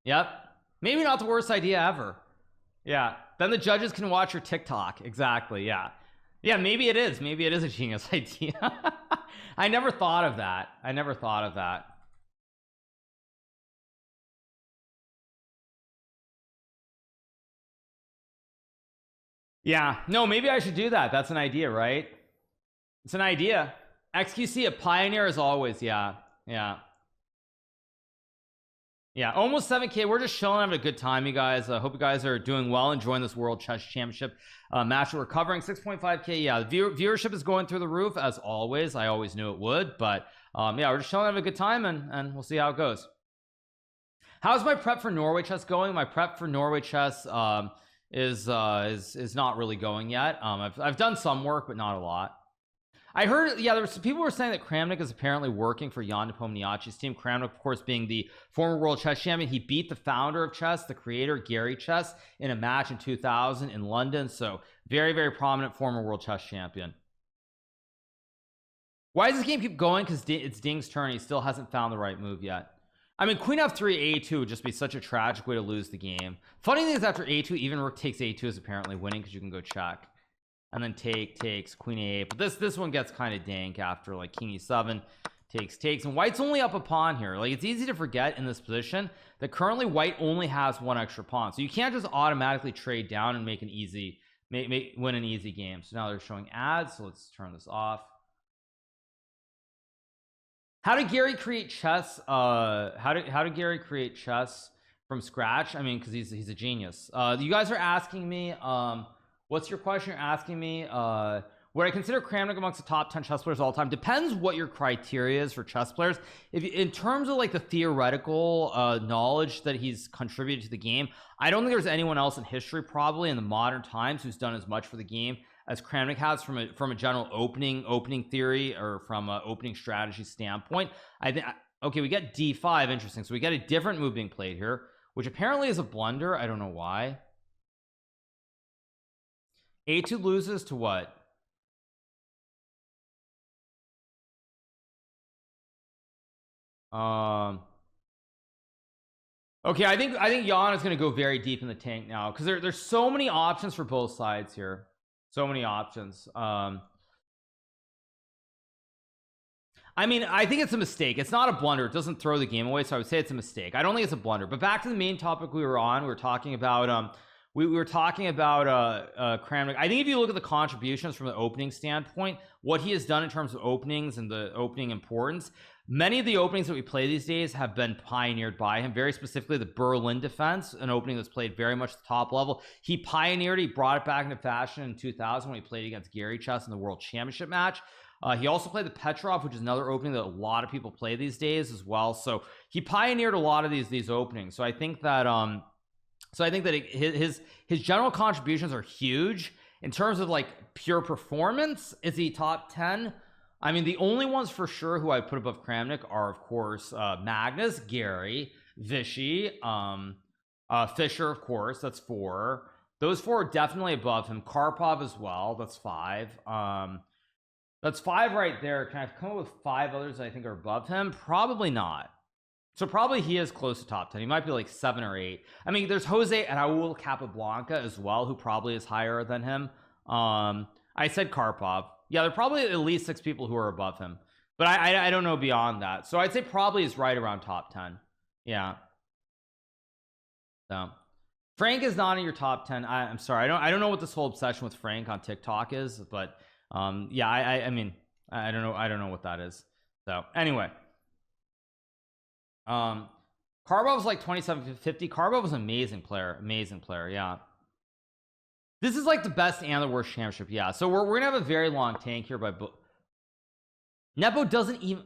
Yep. Maybe not the worst idea ever. Yeah. Then the judges can watch your TikTok. Exactly. Yeah. Yeah, maybe it is. Maybe it is a genius idea. I never thought of that. I never thought of that. Yeah, no, maybe I should do that. That's an idea, right? It's an idea. XQC a pioneer as always. Yeah, yeah, yeah. Almost 7K. We're just chilling, having a good time, you guys. I hope you guys are doing well, enjoying this World Chess Championship match that we're covering. 6.5K. Yeah, the viewership is going through the roof as always. I always knew it would, but yeah, we're just chilling, having a good time, and we'll see how it goes. How's my prep for Norway chess going? My prep for Norway chess is not really going yet. I've done some work, but not a lot. I heard, yeah, there was some people who were saying that Kramnik is apparently working for Jan Nepomniachtchi's team. Kramnik, of course, being the former world chess champion. He beat the founder of chess, the creator, Gary Chess, in a match in 2000 in London. So very, very prominent former world chess champion. Why does this game keep going? Because it's Ding's turn. He still hasn't found the right move yet. I mean, Queen F3 A2 would just be such a tragic way to lose the game. Funny thing is, after A2, even Rook takes A2 is apparently winning because you can go check, and then takes Queen A8. But this one gets kind of dank after like King E7 takes, and White's only up a pawn here. Like, it's easy to forget in this position that currently White only has one extra pawn, so you can't just automatically trade down and make an easy win an easy game. So now they're showing ads, so let's turn this off. How did Gary create chess? How did Gary create chess from scratch? I mean, because he's a genius. You guys are asking me, what's your question? You're asking me, would I consider Kramnik amongst the top 10 chess players of all time? Depends what your criteria is for chess players. If in terms of like the theoretical knowledge that he's contributed to the game, I don't think there's anyone else in history, probably in the modern times, who's done as much for the game as Kramnik has from a general opening theory or from an opening strategy standpoint. I think, okay, we get D5, interesting. So we get a different move being played here, which apparently is a blunder. I don't know why. A2 loses to what? Okay, I think Jan is going to go very deep in the tank now because there's so many options for both sides here. So many options. I mean, I think it's a mistake. It's not a blunder. It doesn't throw the game away, so I would say it's a mistake. I don't think it's a blunder. But back to the main topic we were on. We were talking about we were talking about Kramnik. I think if you look at the contributions from the opening standpoint, what he has done in terms of openings and the opening importance, many of the openings that we play these days have been pioneered by him. Very specifically, the Berlin defense, an opening that's played very much at the top level. He pioneered. He brought it back into fashion in 2000 when he played against Gary Chess in the World Championship match. He also played the Petrov, which is another opening that a lot of people play these days as well. So he pioneered a lot of these openings. So I think that his general contributions are huge. In terms of like pure performance, is he top 10? I mean, the only ones for sure who I put above Kramnik are, of course, Magnus, Gary, Vichy, Fischer, of course. That's 4. Those 4 are definitely above him. Karpov as well. That's 5. That's 5 right there. Can I come up with 5 others that I think are above him? Probably not. So probably he is close to top 10. He might be like 7 or 8. I mean, there's Jose Raul Capablanca as well, who probably is higher than him. I said Karpov. Yeah, there are probably at least 6 people who are above him, but I don't know beyond that. So I'd say probably is right around top 10. Yeah. So Frank is not in your top 10. I'm sorry. I don't know what this whole obsession with Frank on TikTok is, but yeah, I mean, I don't know what that is. So anyway, Karbov was like 2750. Karbov was an amazing player. Yeah, this is like the best and the worst championship. Yeah, so we're gonna have a very long tank here by Nepo doesn't even.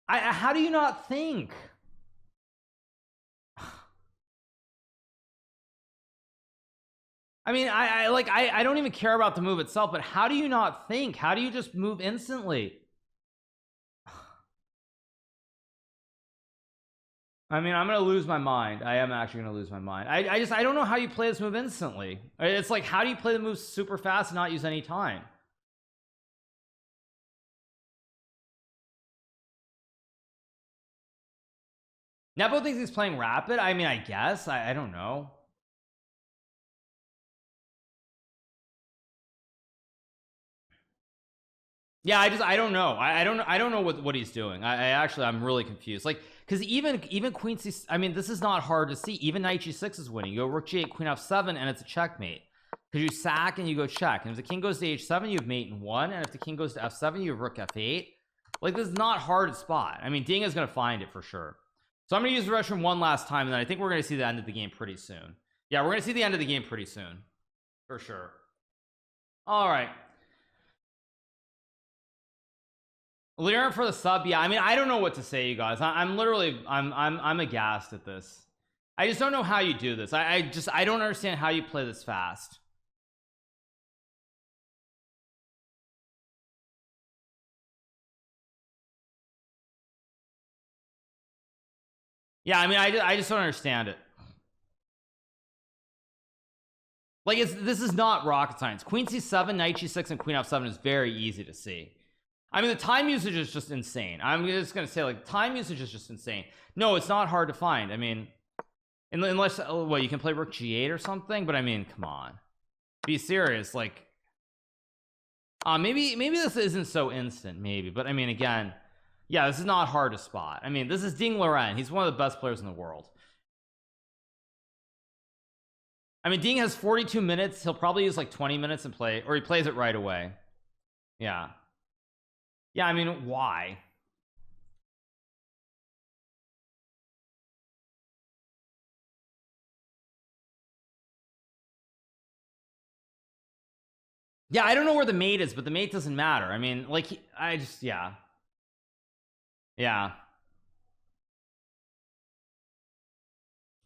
How do you not think? I mean, I don't even care about the move itself, but how do you not think? How do you just move instantly? I mean, I'm gonna lose my mind. I am actually gonna lose my mind. I don't know how you play this move instantly. It's like, how do you play the move super fast and not use any time? Nepo thinks he's playing rapid. I mean, I guess. I don't know. Yeah, I don't know. I don't know what he's doing. I'm really confused. Like, because even queen c, I mean, this is not hard to see. Even knight g6 is winning. You go rook g8, queen f7, and it's a checkmate because you sack and you go check. And if the king goes to h7, you have mate in one, and if the king goes to f7, you have rook f8. Like, this is not hard to spot. I mean, Ding is going to find it for sure. So I'm going to use the Russian one last time, and then I think we're going to see the end of the game pretty soon. Yeah, we're going to see the end of the game pretty soon for sure. All right. Lyric for the sub. Yeah, I mean, I don't know what to say, you guys. I'm literally I'm aghast at this. I just don't know how you do this. I don't understand how you play this fast. Yeah, I mean, I just don't understand it. Like, this is not rocket science. Queen c7, knight g6, and queen f7 is very easy to see. I mean, the time usage is just insane. I'm just gonna say, like, time usage is just insane. No, it's not hard to find. I mean, unless, well, you can play rook g8 or something, but I mean, come on, be serious. Like, maybe this isn't so instant, maybe, but I mean, again, yeah, this is not hard to spot. I mean, this is Ding Llada. He's one of the best players in the world. I mean, Ding has 42 minutes. He'll probably use like 20 minutes and play, or he plays it right away. Yeah. Yeah, I mean, why? Yeah, I don't know where the mate is, but the mate doesn't matter. I mean, like, yeah. Yeah.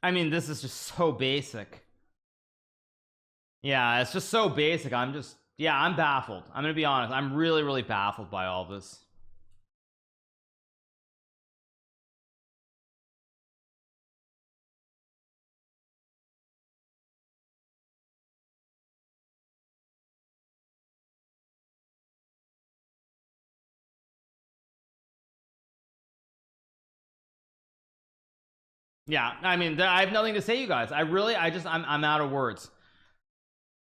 I mean, this is just so basic. Yeah, it's just so basic. Yeah, I'm baffled. I'm gonna be honest. I'm really, really baffled by all this. Yeah, I mean, I have nothing to say, you guys. I'm out of words.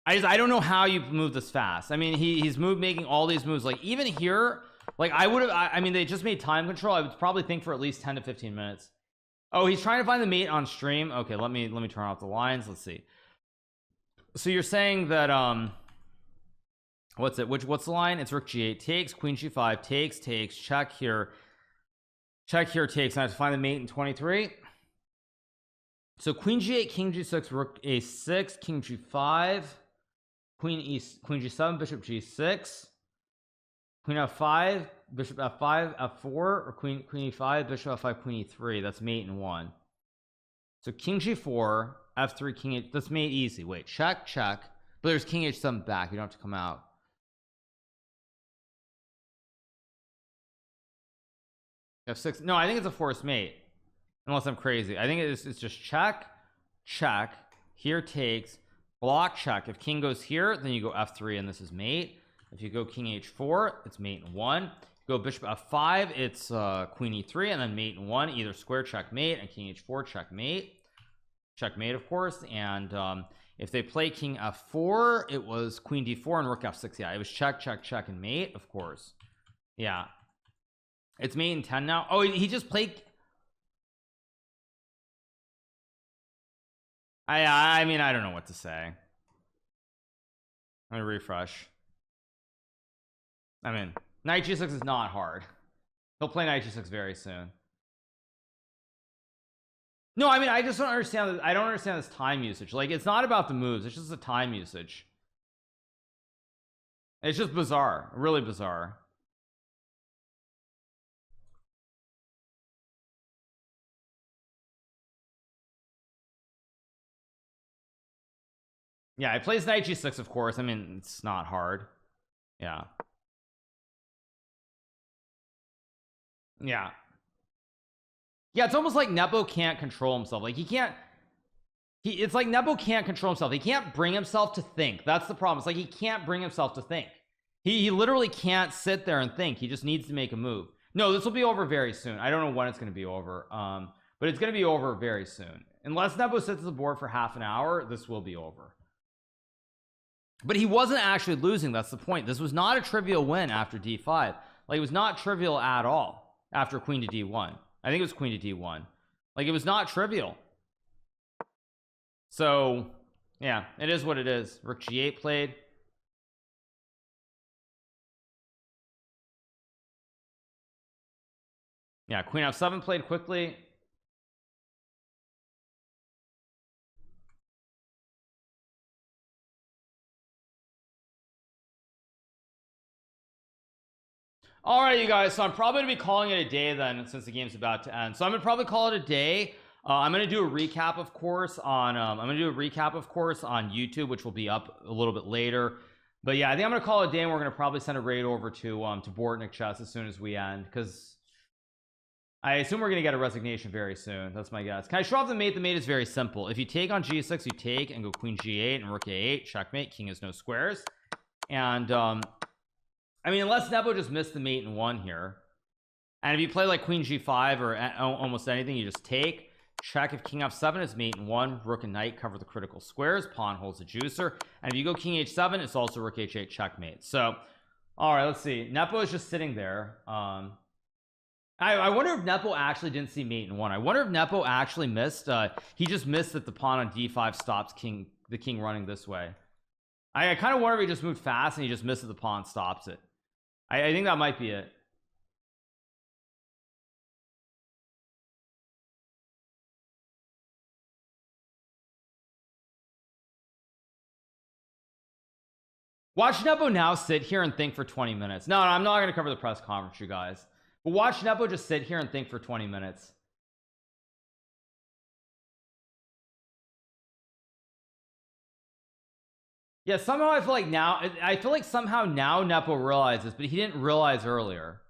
I don't know how you move this fast. I mean, he's making all these moves. Like, even here, like, I mean, they just made time control. I would probably think for at least 10 to 15 minutes. Oh, he's trying to find the mate on stream. Okay, let me turn off the lines. Let's see. So you're saying that what's the line? It's rook g8 takes, queen g5 takes, check here, takes. And I have to find the mate in 23. So queen g8, king g6, rook a6, king g5, queen g7, bishop g6, queen f5, bishop f5, f4, or queen e5, bishop f5, queen e3. That's mate in one. So king g4, f3, king h. That's mate easy. Wait, check. But there's king h7 back. You don't have to come out. f6. No, I think it's a forced mate. Unless I'm crazy. I think it's just check. Here takes, block, check. If king goes here, then you go f3 and this is mate. If you go king h4, it's mate in one. Go bishop f5, it's queen e3, and then mate in one. Either square checkmate and king h4 checkmate, of course. And if they play king f4, it was queen d4 and rook f6. Yeah, it was check and mate, of course. Yeah, it's mate in 10 now. Oh, he just played. I mean, I don't know what to say. Let me refresh. I mean, knight g6 is not hard. He'll play knight g6 very soon. No, I mean, I just don't understand. I don't understand this time usage. Like, it's not about the moves. It's just the time usage. It's just bizarre. Really bizarre. Yeah, he plays knight g6, of course. I mean, it's not hard. Yeah. Yeah. Yeah, it's almost like Nepo can't control himself. Like, he can't. It's like Nepo can't control himself. He can't bring himself to think. That's the problem. It's like he can't bring himself to think. He literally can't sit there and think. He just needs to make a move. No, this will be over very soon. I don't know when it's going to be over. But it's going to be over very soon. Unless Nepo sits at the board for half an hour, this will be over. But he wasn't actually losing. That's the point. This was not a trivial win after d5. Like, it was not trivial at all after queen to d1. I think it was queen to d1. Like, it was not trivial. So yeah, it is what it is. Rook g8 played. Yeah, queen f7 played quickly. All right, you guys, so I'm probably gonna be calling it a day then, since the game's about to end. So I'm gonna probably call it a day. I'm gonna do a recap, of course, on YouTube, which will be up a little bit later. But yeah, I think I'm gonna call it a day, and we're gonna probably send a raid over to Bortnik Chess as soon as we end, because I assume we're gonna get a resignation very soon. That's my guess. Can I show off the mate? The mate is very simple. If you take on g6, you take and go queen g8 and rook a8, checkmate. King has no squares. And I mean, unless Nepo just missed the mate in one here, and if you play like queen g5 or almost anything, you just take. Check if king f7 is mate in one. Rook and knight cover the critical squares. Pawn holds the juicer. And if you go king h7, it's also rook h8 checkmate. So all right, let's see. Nepo is just sitting there. I wonder if Nepo actually didn't see mate in one. I wonder if Nepo actually missed. He just missed that the pawn on d5 stops the king running this way. I kind of wonder if he just moved fast and he just missed that the pawn stops it. I think that might be it. Watch Nepo now sit here and think for 20 minutes. No, I'm not going to cover the press conference, you guys. But watch Nepo just sit here and think for 20 minutes. Yeah, somehow I feel like somehow now Nepo realizes, but he didn't realize earlier.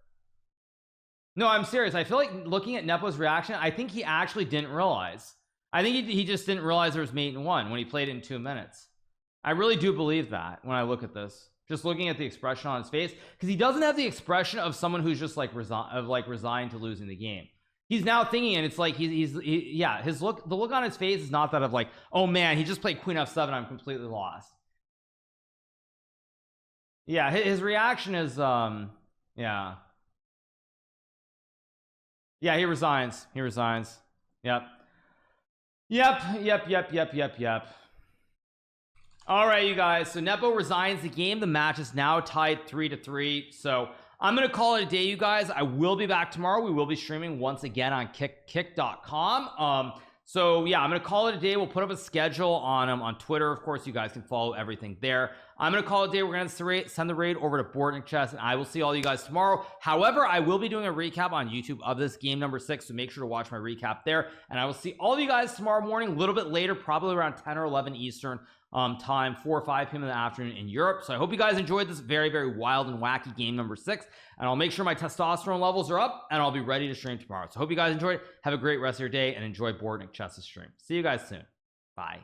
No, I'm serious. I feel like looking at Nepo's reaction, I think he actually didn't realize. I think he just didn't realize there was mate in one when he played it in 2 minutes. I really do believe that when I look at this, just looking at the expression on his face, because he doesn't have the expression of someone who's just like resigned to losing the game. He's now thinking, and it's like yeah, the look on his face is not that of like, oh man, he just played queen f7, I'm completely lost. Yeah, his reaction is yeah, he resigns. Yep. All right, you guys, so Nepo resigns the game. The match is now tied 3-3. So I'm gonna call it a day, you guys. I will be back tomorrow. We will be streaming once again on kick.com. So yeah, I'm gonna call it a day. We'll put up a schedule on Twitter. Of course, you guys can follow everything there. I'm gonna call it a day. We're gonna send the raid over to Bortnik Chess, and I will see all you guys tomorrow. However, I will be doing a recap on YouTube of this game number 6, so make sure to watch my recap there. And I will see all of you guys tomorrow morning, a little bit later, probably around 10 or 11 Eastern time, 4 or 5 p.m. in the afternoon in Europe. So I hope you guys enjoyed this very, very wild and wacky game number 6, and I'll make sure my testosterone levels are up, and I'll be ready to stream tomorrow. So hope you guys enjoyed. Have a great rest of your day, and enjoy Bortnik Chess's stream. See you guys soon. Bye.